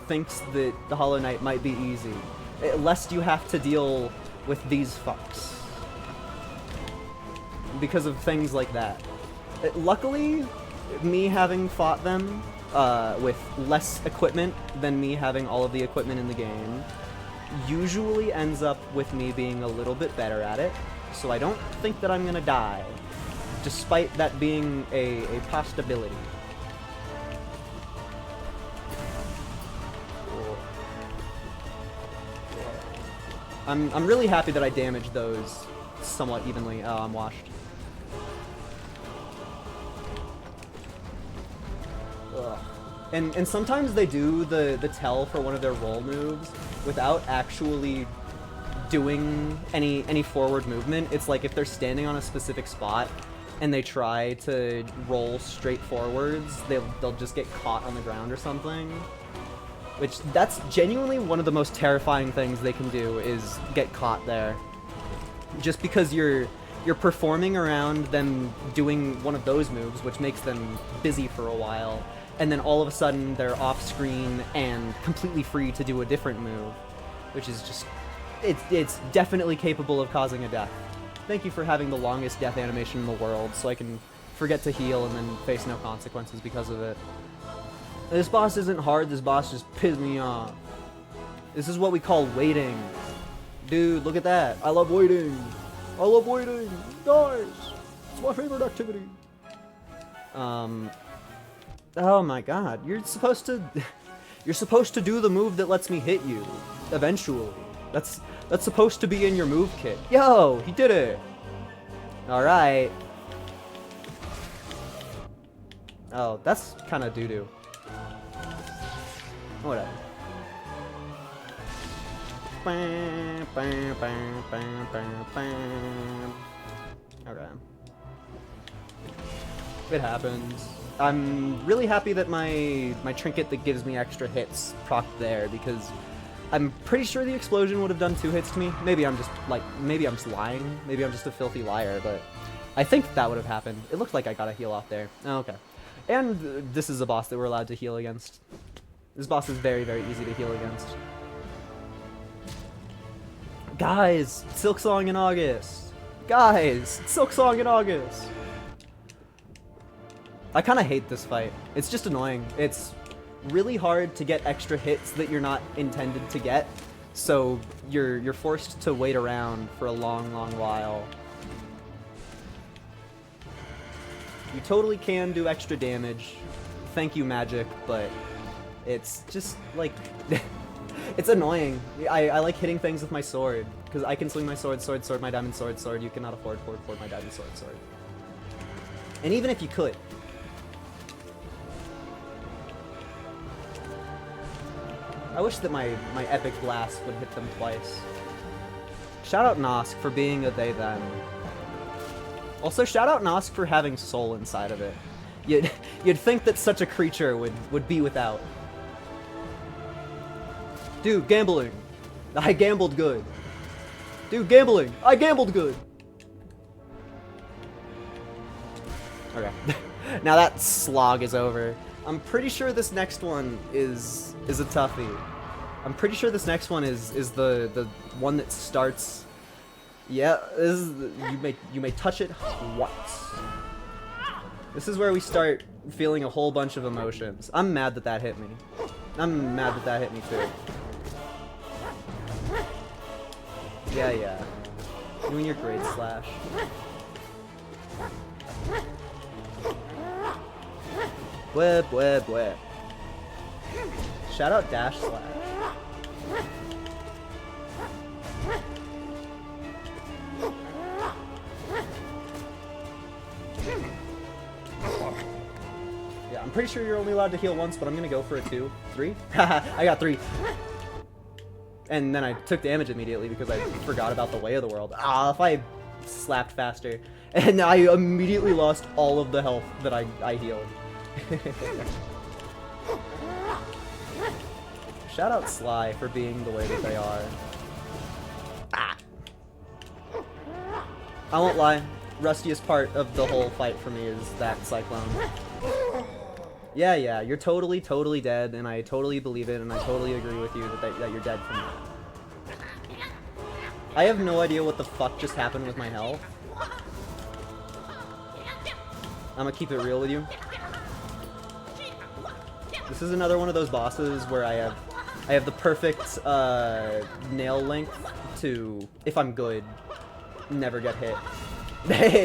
thinks that the Hollow Knight might be easy, lest you have to deal with these fucks because of things like that. Luckily, me having fought them with less equipment than me having all of the equipment in the game usually ends up with me being a little bit better at it, so I don't think that I'm gonna die, despite that being a possibility. I'm really happy that I damaged those somewhat evenly. Oh, I'm washed. Ugh. And sometimes they do the tell for one of their roll moves without actually doing any forward movement. It's like if they're standing on a specific spot and they try to roll straight forwards, they'll just get caught on the ground or something. Which, that's genuinely one of the most terrifying things they can do, is get caught there. Just because you're performing around them doing one of those moves, which makes them busy for a while, and then all of a sudden they're off screen and completely free to do a different move, which is just, it's definitely capable of causing a death. Thank you for having the longest death animation in the world, so I can forget to heal and then face no consequences because of it. This boss isn't hard, this boss just pissed me off. This is what we call waiting. Dude, look at that. I love waiting. I love waiting. Guys, it's my favorite activity. Oh my god, you're supposed to do the move that lets me hit you eventually. That's supposed to be in your move kit. Yo, he did it. All right. Oh, that's kind of doo-doo. Whatever. Okay. It happens. I'm really happy that my trinket that gives me extra hits procced there, because I'm pretty sure the explosion would have done 2 hits to me. Maybe I'm just lying. Maybe I'm just a filthy liar, but I think that would have happened. It looked like I got a heal off there. Oh, okay. And this is a boss that we're allowed to heal against. This boss is very, very easy to heal against. Guys, Silk Song in August. Guys, Silk Song in August. I kind of hate this fight. It's just annoying. It's really hard to get extra hits that you're not intended to get, so you're forced to wait around for a long while. You totally can do extra damage. Thank you, magic, but it's just like it's annoying. I like hitting things with my sword because I can swing my sword, my diamond sword. You cannot afford my diamond sword. And even if you could, I wish that my epic blast would hit them twice. Shout out Nosk for being a they them. Also, shout out Nosk for having soul inside of it. You'd think that such a creature would be without. Dude, gambling. I gambled good. Dude, gambling. I gambled good. Okay. Now that slog is over. I'm pretty sure this next one is a toughie. I'm pretty sure this next one is the one that starts. Yeah, this is you may touch it once. This is where we start feeling a whole bunch of emotions. I'm mad that that hit me. I'm mad that that hit me too. Yeah. Doing your grade slash. Whip. Shout out dash slash. Yeah, I'm pretty sure you're only allowed to heal once, but I'm gonna go for a 2. 3? Haha, I got 3. And then I took damage immediately because I forgot about the way of the world. Ah, if I slapped faster. And I immediately lost all of the health that I healed. Shout out Sly for being the way that they are. Ah. I won't lie, rustiest part of the whole fight for me is that Cyclone. Yeah, you're totally dead, and I totally believe it, and I totally agree with you that you're dead from that. I have no idea what the fuck just happened with my health. I'm gonna keep it real with you. This is another one of those bosses where I have the perfect nail length to, if I'm good, never get hit.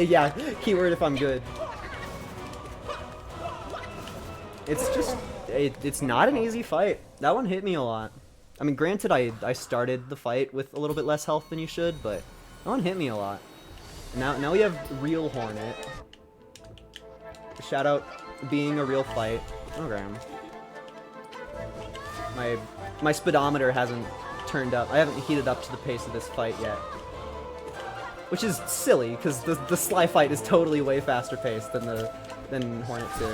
Yeah, keyword if I'm good. It's just, it's not an easy fight. That one hit me a lot. I mean, granted, I started the fight with a little bit less health than you should, but that one hit me a lot. Now we have real Hornet. Shout out being a real fight. Okay. My speedometer hasn't turned up. I haven't heated up to the pace of this fight yet. Which is silly, because the Sly fight is totally way faster paced than Hornet 2.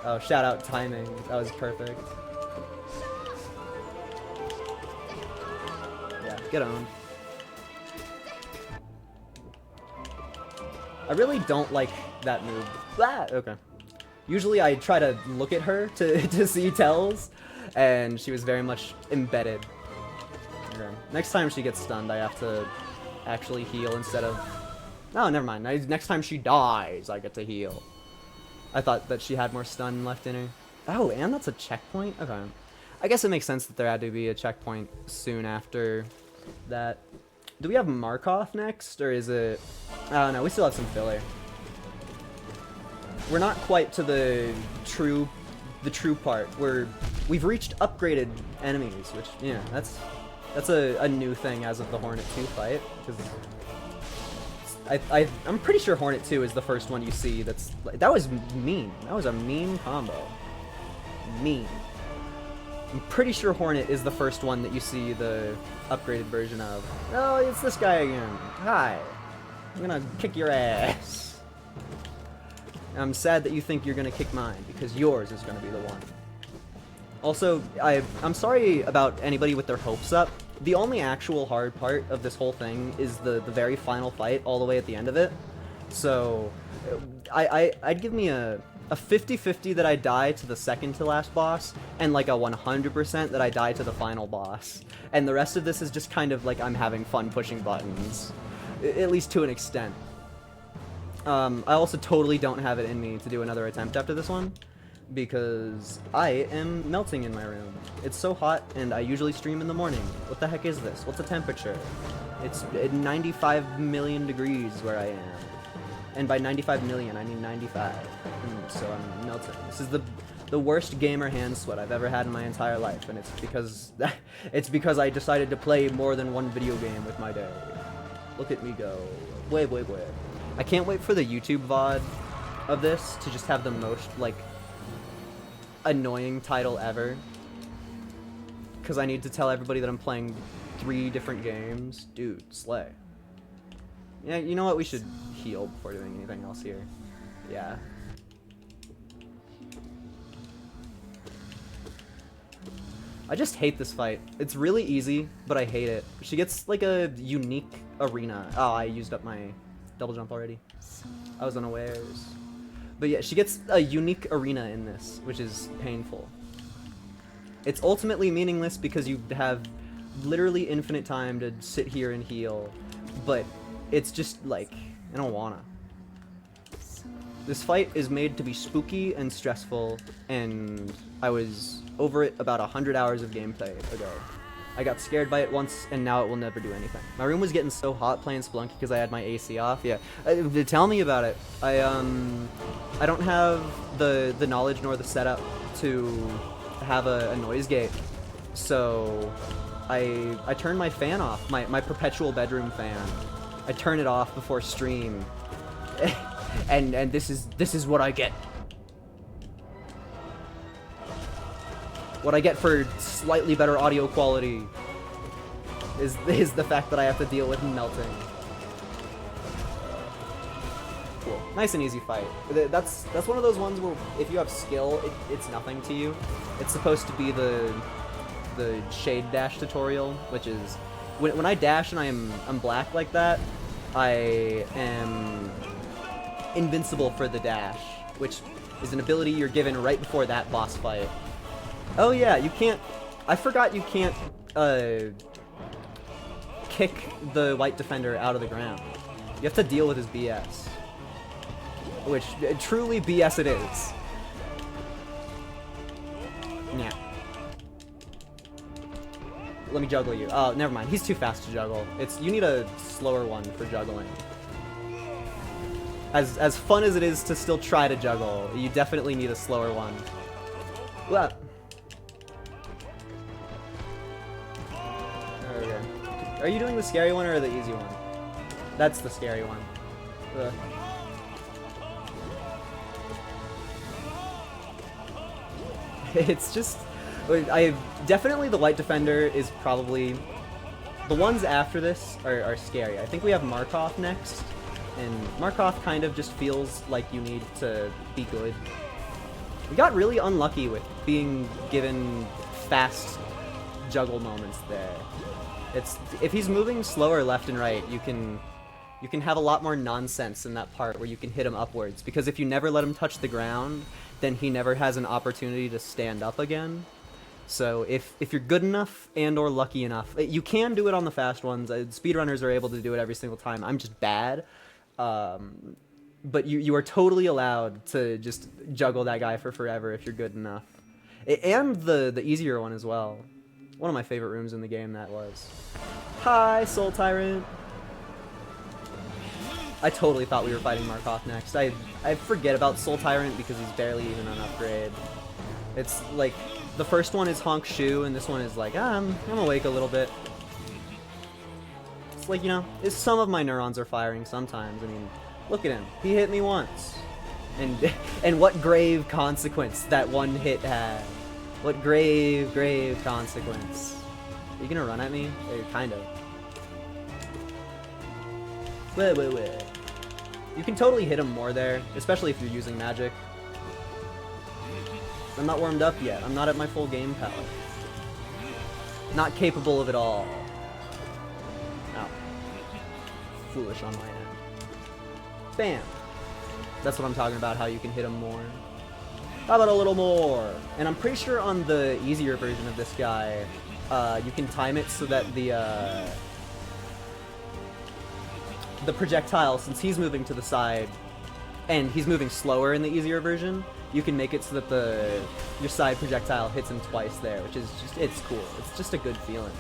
Oh, shout out timing. That was perfect. Yeah, get owned. I really don't like that move. Ah, okay. Usually I try to look at her to see tells, and she was very much embedded. Okay. Next time she gets stunned, I have to actually heal instead of... Oh, never mind. Next time she dies, I get to heal. I thought that she had more stun left in her. Oh, and that's a checkpoint? Okay. I guess it makes sense that there had to be a checkpoint soon after that. Do we have Markov next, or is it... I don't know, we still have some filler. We're not quite to the true part where we've reached upgraded enemies, which, yeah, that's a new thing as of the Hornet 2 fight, because I'm pretty sure Hornet 2 is the first one you see that's... That was mean. That was a mean combo. Mean. I'm pretty sure Hornet is the first one that you see the upgraded version of. Oh, it's this guy again. Hi. I'm gonna kick your ass. I'm sad that you think you're gonna kick mine, because yours is gonna be the one. Also, I'm sorry about anybody with their hopes up. The only actual hard part of this whole thing is the very final fight all the way at the end of it. So, I'd give me a 50-50 that I die to the second to last boss, and like a 100% that I die to the final boss. And the rest of this is just kind of like I'm having fun pushing buttons. At least to an extent. I also totally don't have it in me to do another attempt after this one, because I am melting in my room. It's so hot, and I usually stream in the morning. What the heck is this? What's the temperature? It's 95 million degrees where I am. And by 95 million, I mean 95. And so I'm melting. This is the worst gamer hand sweat I've ever had in my entire life, and it's because I decided to play more than one video game with my day. Look at me go. Wait. I can't wait for the YouTube VOD of this to just have the most, like, annoying title ever. Because I need to tell everybody that I'm playing 3 different games. Dude, slay. Yeah, you know what? We should heal before doing anything else here. Yeah. I just hate this fight. It's really easy, but I hate it. She gets, like, a unique arena. Oh, I used up my double jump already. I was unawares. But yeah, she gets a unique arena in this, which is painful. It's ultimately meaningless because you have literally infinite time to sit here and heal, but it's just, like, I don't wanna. This fight is made to be spooky and stressful, and I was over it about 100 hours of gameplay ago. I got scared by it once, and now it will never do anything. My room was getting so hot playing Spelunky because I had my AC off. Yeah, tell me about it. I don't have the knowledge nor the setup to have a noise gate, so I turn my fan off, my perpetual bedroom fan. I turn it off before stream, and this is what I get. What I get for slightly better audio quality is the fact that I have to deal with melting. Cool. Nice and easy fight. That's one of those ones where if you have skill, it's nothing to you. It's supposed to be the shade dash tutorial, which is when I dash and I'm black like that, I am invincible for the dash, which is an ability you're given right before that boss fight. Oh yeah, you can't... I forgot you can't, kick the white defender out of the ground. You have to deal with his BS. Which, truly BS it is. Yeah. Let me juggle you. Oh, never mind. He's too fast to juggle. You need a slower one for juggling. As fun as it is to still try to juggle, you definitely need a slower one. Well... Are you doing the scary one or the easy one? That's the scary one. Ugh. It's just... definitely the White Defender is probably... The ones after this are scary. I think we have Markov next, and Markov kind of just feels like you need to be good. We got really unlucky with being given fast juggle moments there. If he's moving slower left and right, you can have a lot more nonsense in that part where you can hit him upwards, because if you never let him touch the ground, then he never has an opportunity to stand up again. So if you're good enough and or lucky enough, you can do it on the fast ones. Speedrunners are able to do it every single time. I'm just bad. But you are totally allowed to just juggle that guy for forever if you're good enough. And the easier one as well. One of my favorite rooms in the game, that was. Hi, Soul Tyrant! I totally thought we were fighting Markov next. I forget about Soul Tyrant because he's barely even an upgrade. It's like, the first one is Honk Shoe, and this one is like, I'm awake a little bit. It's like, you know, some of my neurons are firing sometimes. I mean, look at him. He hit me once. And what grave consequence that one hit had. What grave consequence. Are you gonna run at me? Kind of. Wait. You can totally hit him more there, especially if you're using magic. I'm not warmed up yet. I'm not at my full game power. Not capable of it all. Oh. Foolish on my end. Bam. That's what I'm talking about, how you can hit him more. How about a little more? And I'm pretty sure on the easier version of this guy, you can time it so that the projectile, since he's moving to the side, and he's moving slower in the easier version, you can make it so that your side projectile hits him twice there, which is just, it's cool. It's just a good feeling.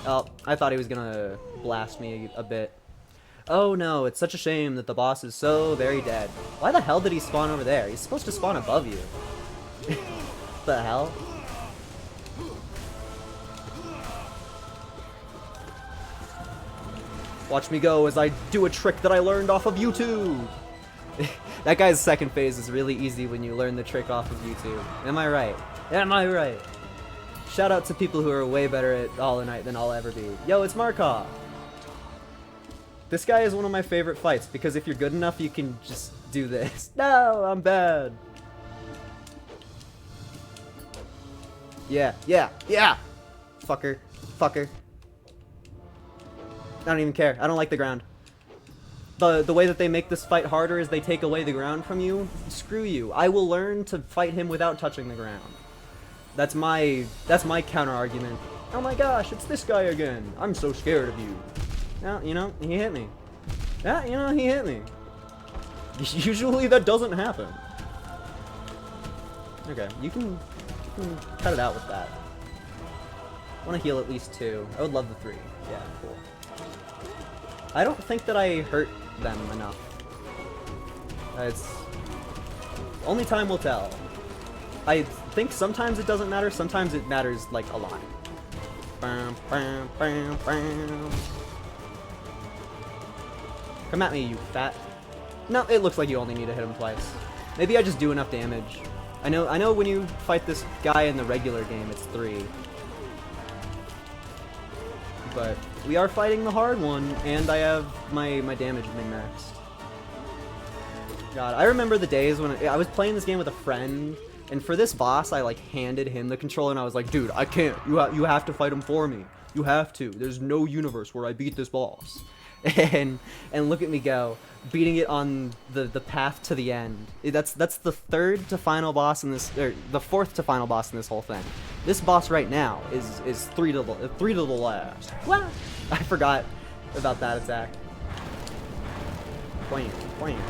Oh, I thought he was gonna blast me a bit. Oh no, it's such a shame that the boss is so very dead. Why the hell did he spawn over there? He's supposed to spawn above you. The hell? Watch me go as I do a trick that I learned off of YouTube. That guy's second phase is really easy when you learn the trick off of YouTube. Am I right? Am I right? Shout out to people who are way better at Hollow Knight than I'll ever be. Yo, it's Markov! This guy is one of my favorite fights, because if you're good enough, you can just do this. No, I'm bad! Yeah, yeah, yeah! Fucker. Fucker. I don't even care. I don't like the ground. The way that they make this fight harder is they take away the ground from you. Screw you. I will learn to fight him without touching the ground. That's my counter argument. Oh my gosh, it's this guy again. I'm so scared of you. Yeah, you know, he hit me. Yeah, you know, he hit me. Usually that doesn't happen. Okay, you can cut it out with that. I want to heal at least 2. I would love the 3. Yeah, cool. I don't think that I hurt them enough. It's only time will tell. I think sometimes it doesn't matter, sometimes it matters like a lot. Bam, bam, bam, bam. Come at me, you fat. No, it looks like you only need to hit him twice. Maybe I just do enough damage. I know when you fight this guy in the regular game, it's 3. But we are fighting the hard one, and I have my damage min-maxed. God, I remember the days when I was playing this game with a friend, and for this boss, I like handed him the controller, and I was like, dude, I can't. You have to fight him for me. You have to. There's no universe where I beat this boss. And look at me go, beating it on the path to the end. That's the 3rd to final boss in this, or the 4th to final boss in this whole thing. This boss right now is 3 to the last. What? I forgot about that attack. Wham, wham.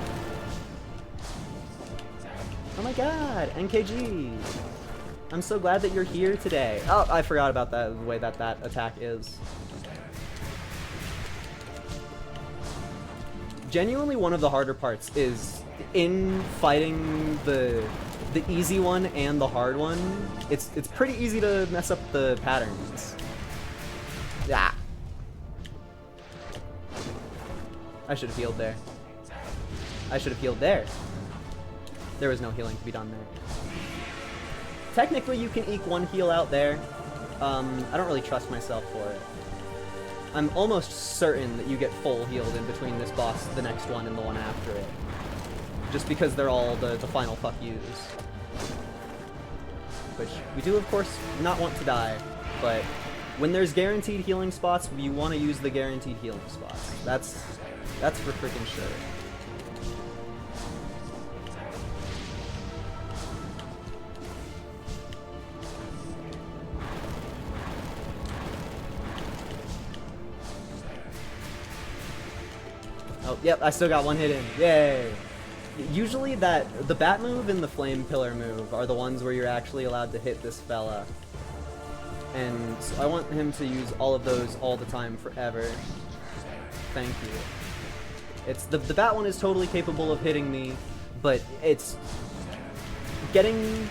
Oh my god, NKG! I'm so glad that you're here today. Oh, I forgot about that, the way that attack is. Genuinely one of the harder parts is in fighting the easy one and the hard one. It's pretty easy to mess up the patterns. Yeah. I should have healed there. I should have healed there. There was no healing to be done there. Technically, you can eke 1 heal out there. I don't really trust myself for it. I'm almost certain that you get full healed in between this boss, the next one, and the one after it. Just because they're all the final fuck yous. Which, we do of course not want to die, but when there's guaranteed healing spots, you want to use the guaranteed healing spots. That's for freaking sure. Oh, yep, I still got 1 hit in. Yay! Usually the bat move and the flame pillar move are the ones where you're actually allowed to hit this fella. And so I want him to use all of those all the time forever. Thank you. It's the bat one is totally capable of hitting me, but it's getting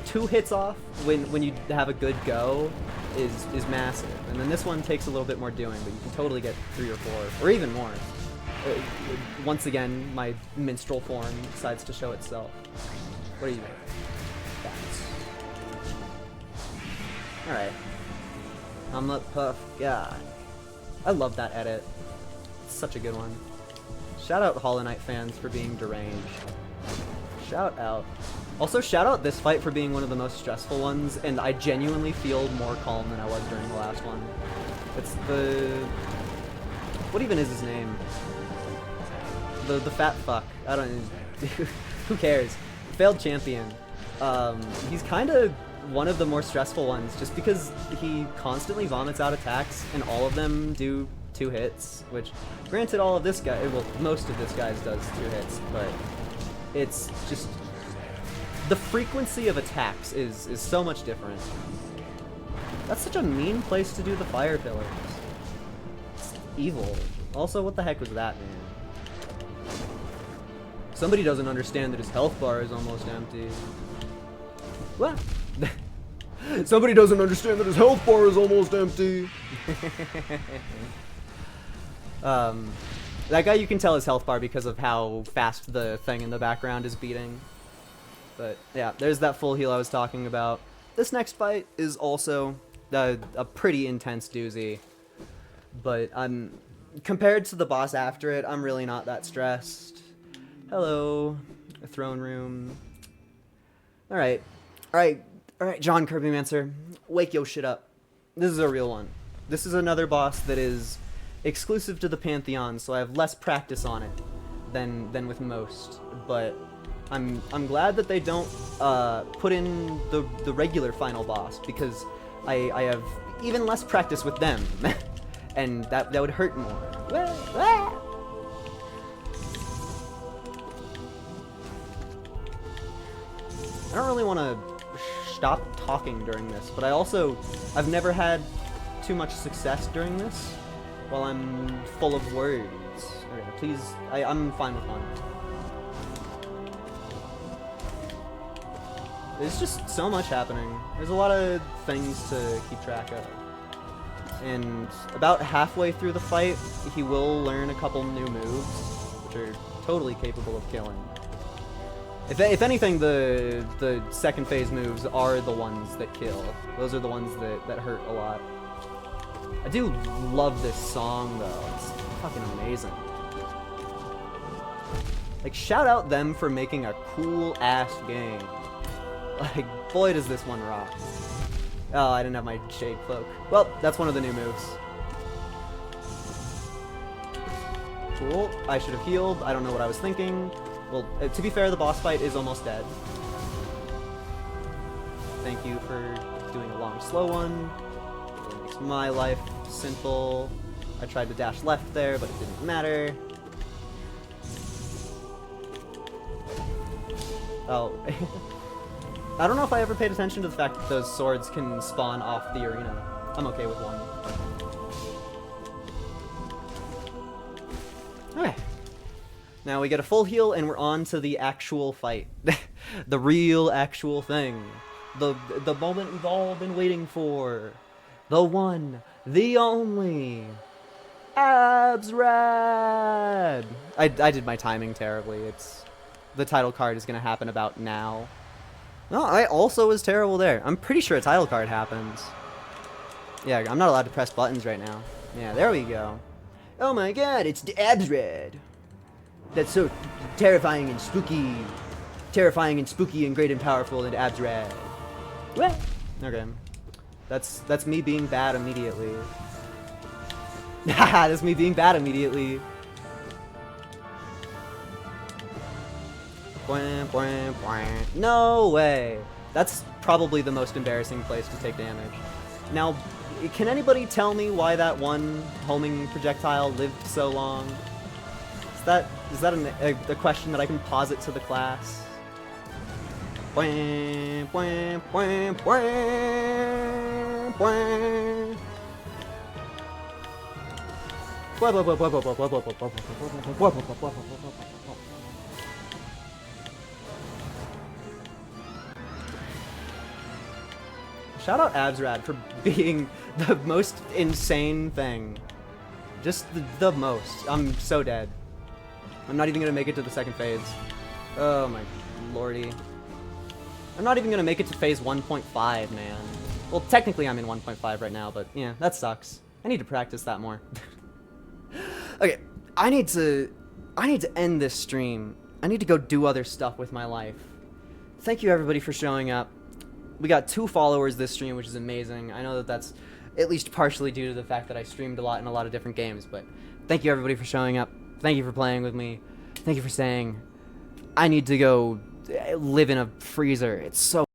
2 hits off when you have a good go is massive. And then this one takes a little bit more doing, but you can totally get 3 or 4, or even more. Once again, my minstrel form decides to show itself. What do you think? Bats. Alright. I'm the puff guy. I love that edit. It's such a good one. Shout out Hollow Knight fans for being deranged. Shout out. Also, shout out this fight for being one of the most stressful ones, and I genuinely feel more calm than I was during the last one. It's the... What even is his name? The fat fuck. I don't know. Who cares? Failed champion. He's kind of one of the more stressful ones, just because he constantly vomits out attacks, and all of them do 2 hits, which, granted, all of this guy, well, most of this guy's does 2 hits, but It's just the frequency of attacks is so much different. That's such a mean place to do the fire pillars. It's evil. Also, what the heck was that, man? Somebody doesn't understand that his health bar is almost empty. What? Somebody doesn't understand that his health bar is almost empty. That guy, you can tell his health bar because of how fast the thing in the background is beating. But yeah, there's that full heal I was talking about. This next fight is also a pretty intense doozy. But compared to the boss after it, I'm really not that stressed. Hello, a throne room. Alright, John Kirbymancer, wake yo shit up. This is a real one. This is another boss that is exclusive to the Pantheon, so I have less practice on it than with most. But I'm glad that they don't put in the regular final boss, because I have even less practice with them, and that would hurt more. I don't really want to stop talking during this, but I've never had too much success during this while I'm full of words. Okay, please, I'm fine with one. There's just so much happening. There's a lot of things to keep track of. And about halfway through the fight, he will learn a couple new moves, which are totally capable of killing. If anything, the second phase moves are the ones that kill. Those are the ones that hurt a lot. I do love this song, though. It's fucking amazing. Like, shout out them for making a cool-ass game. Like, boy, does this one rock. Oh, I didn't have my shade cloak. Well, that's one of the new moves. Cool. I should have healed. I don't know what I was thinking. Well, to be fair, the boss fight is almost dead. Thank you for doing a long, slow one. It makes my life simple. I tried to dash left there, but it didn't matter. Oh. I don't know if I ever paid attention to the fact that those swords can spawn off the arena. I'm okay with one. Okay. Now we get a full heal, and we're on to the actual fight. The real actual thing. The moment we've all been waiting for. The one, the only. Absrad! I did my timing terribly. The title card is going to happen about now. No, I also was terrible there. I'm pretty sure a title card happens. Yeah, I'm not allowed to press buttons right now. Yeah, there we go. Oh my god, it's the Absrad! That's so terrifying and spooky. Terrifying and spooky and great and powerful and Absrad. What? Okay. That's me being bad immediately. Haha, that's me being bad immediately. No way. That's probably the most embarrassing place to take damage. Now, can anybody tell me why that one homing projectile lived so long? Is that a question that I can posit to the class? Shout out Absrad for being the most insane thing. Just the most. I'm so dead. I'm not even gonna make it to the second phase. Oh my lordy. I'm not even gonna make it to phase 1.5, man. Well, technically I'm in 1.5 right now, but yeah, that sucks. I need to practice that more. Okay, I need to end this stream. I need to go do other stuff with my life. Thank you everybody for showing up. We got 2 followers this stream, which is amazing. I know that that's at least partially due to the fact that I streamed a lot in a lot of different games, but thank you everybody for showing up. Thank you for playing with me. Thank you for saying, I need to go live in a freezer. It's so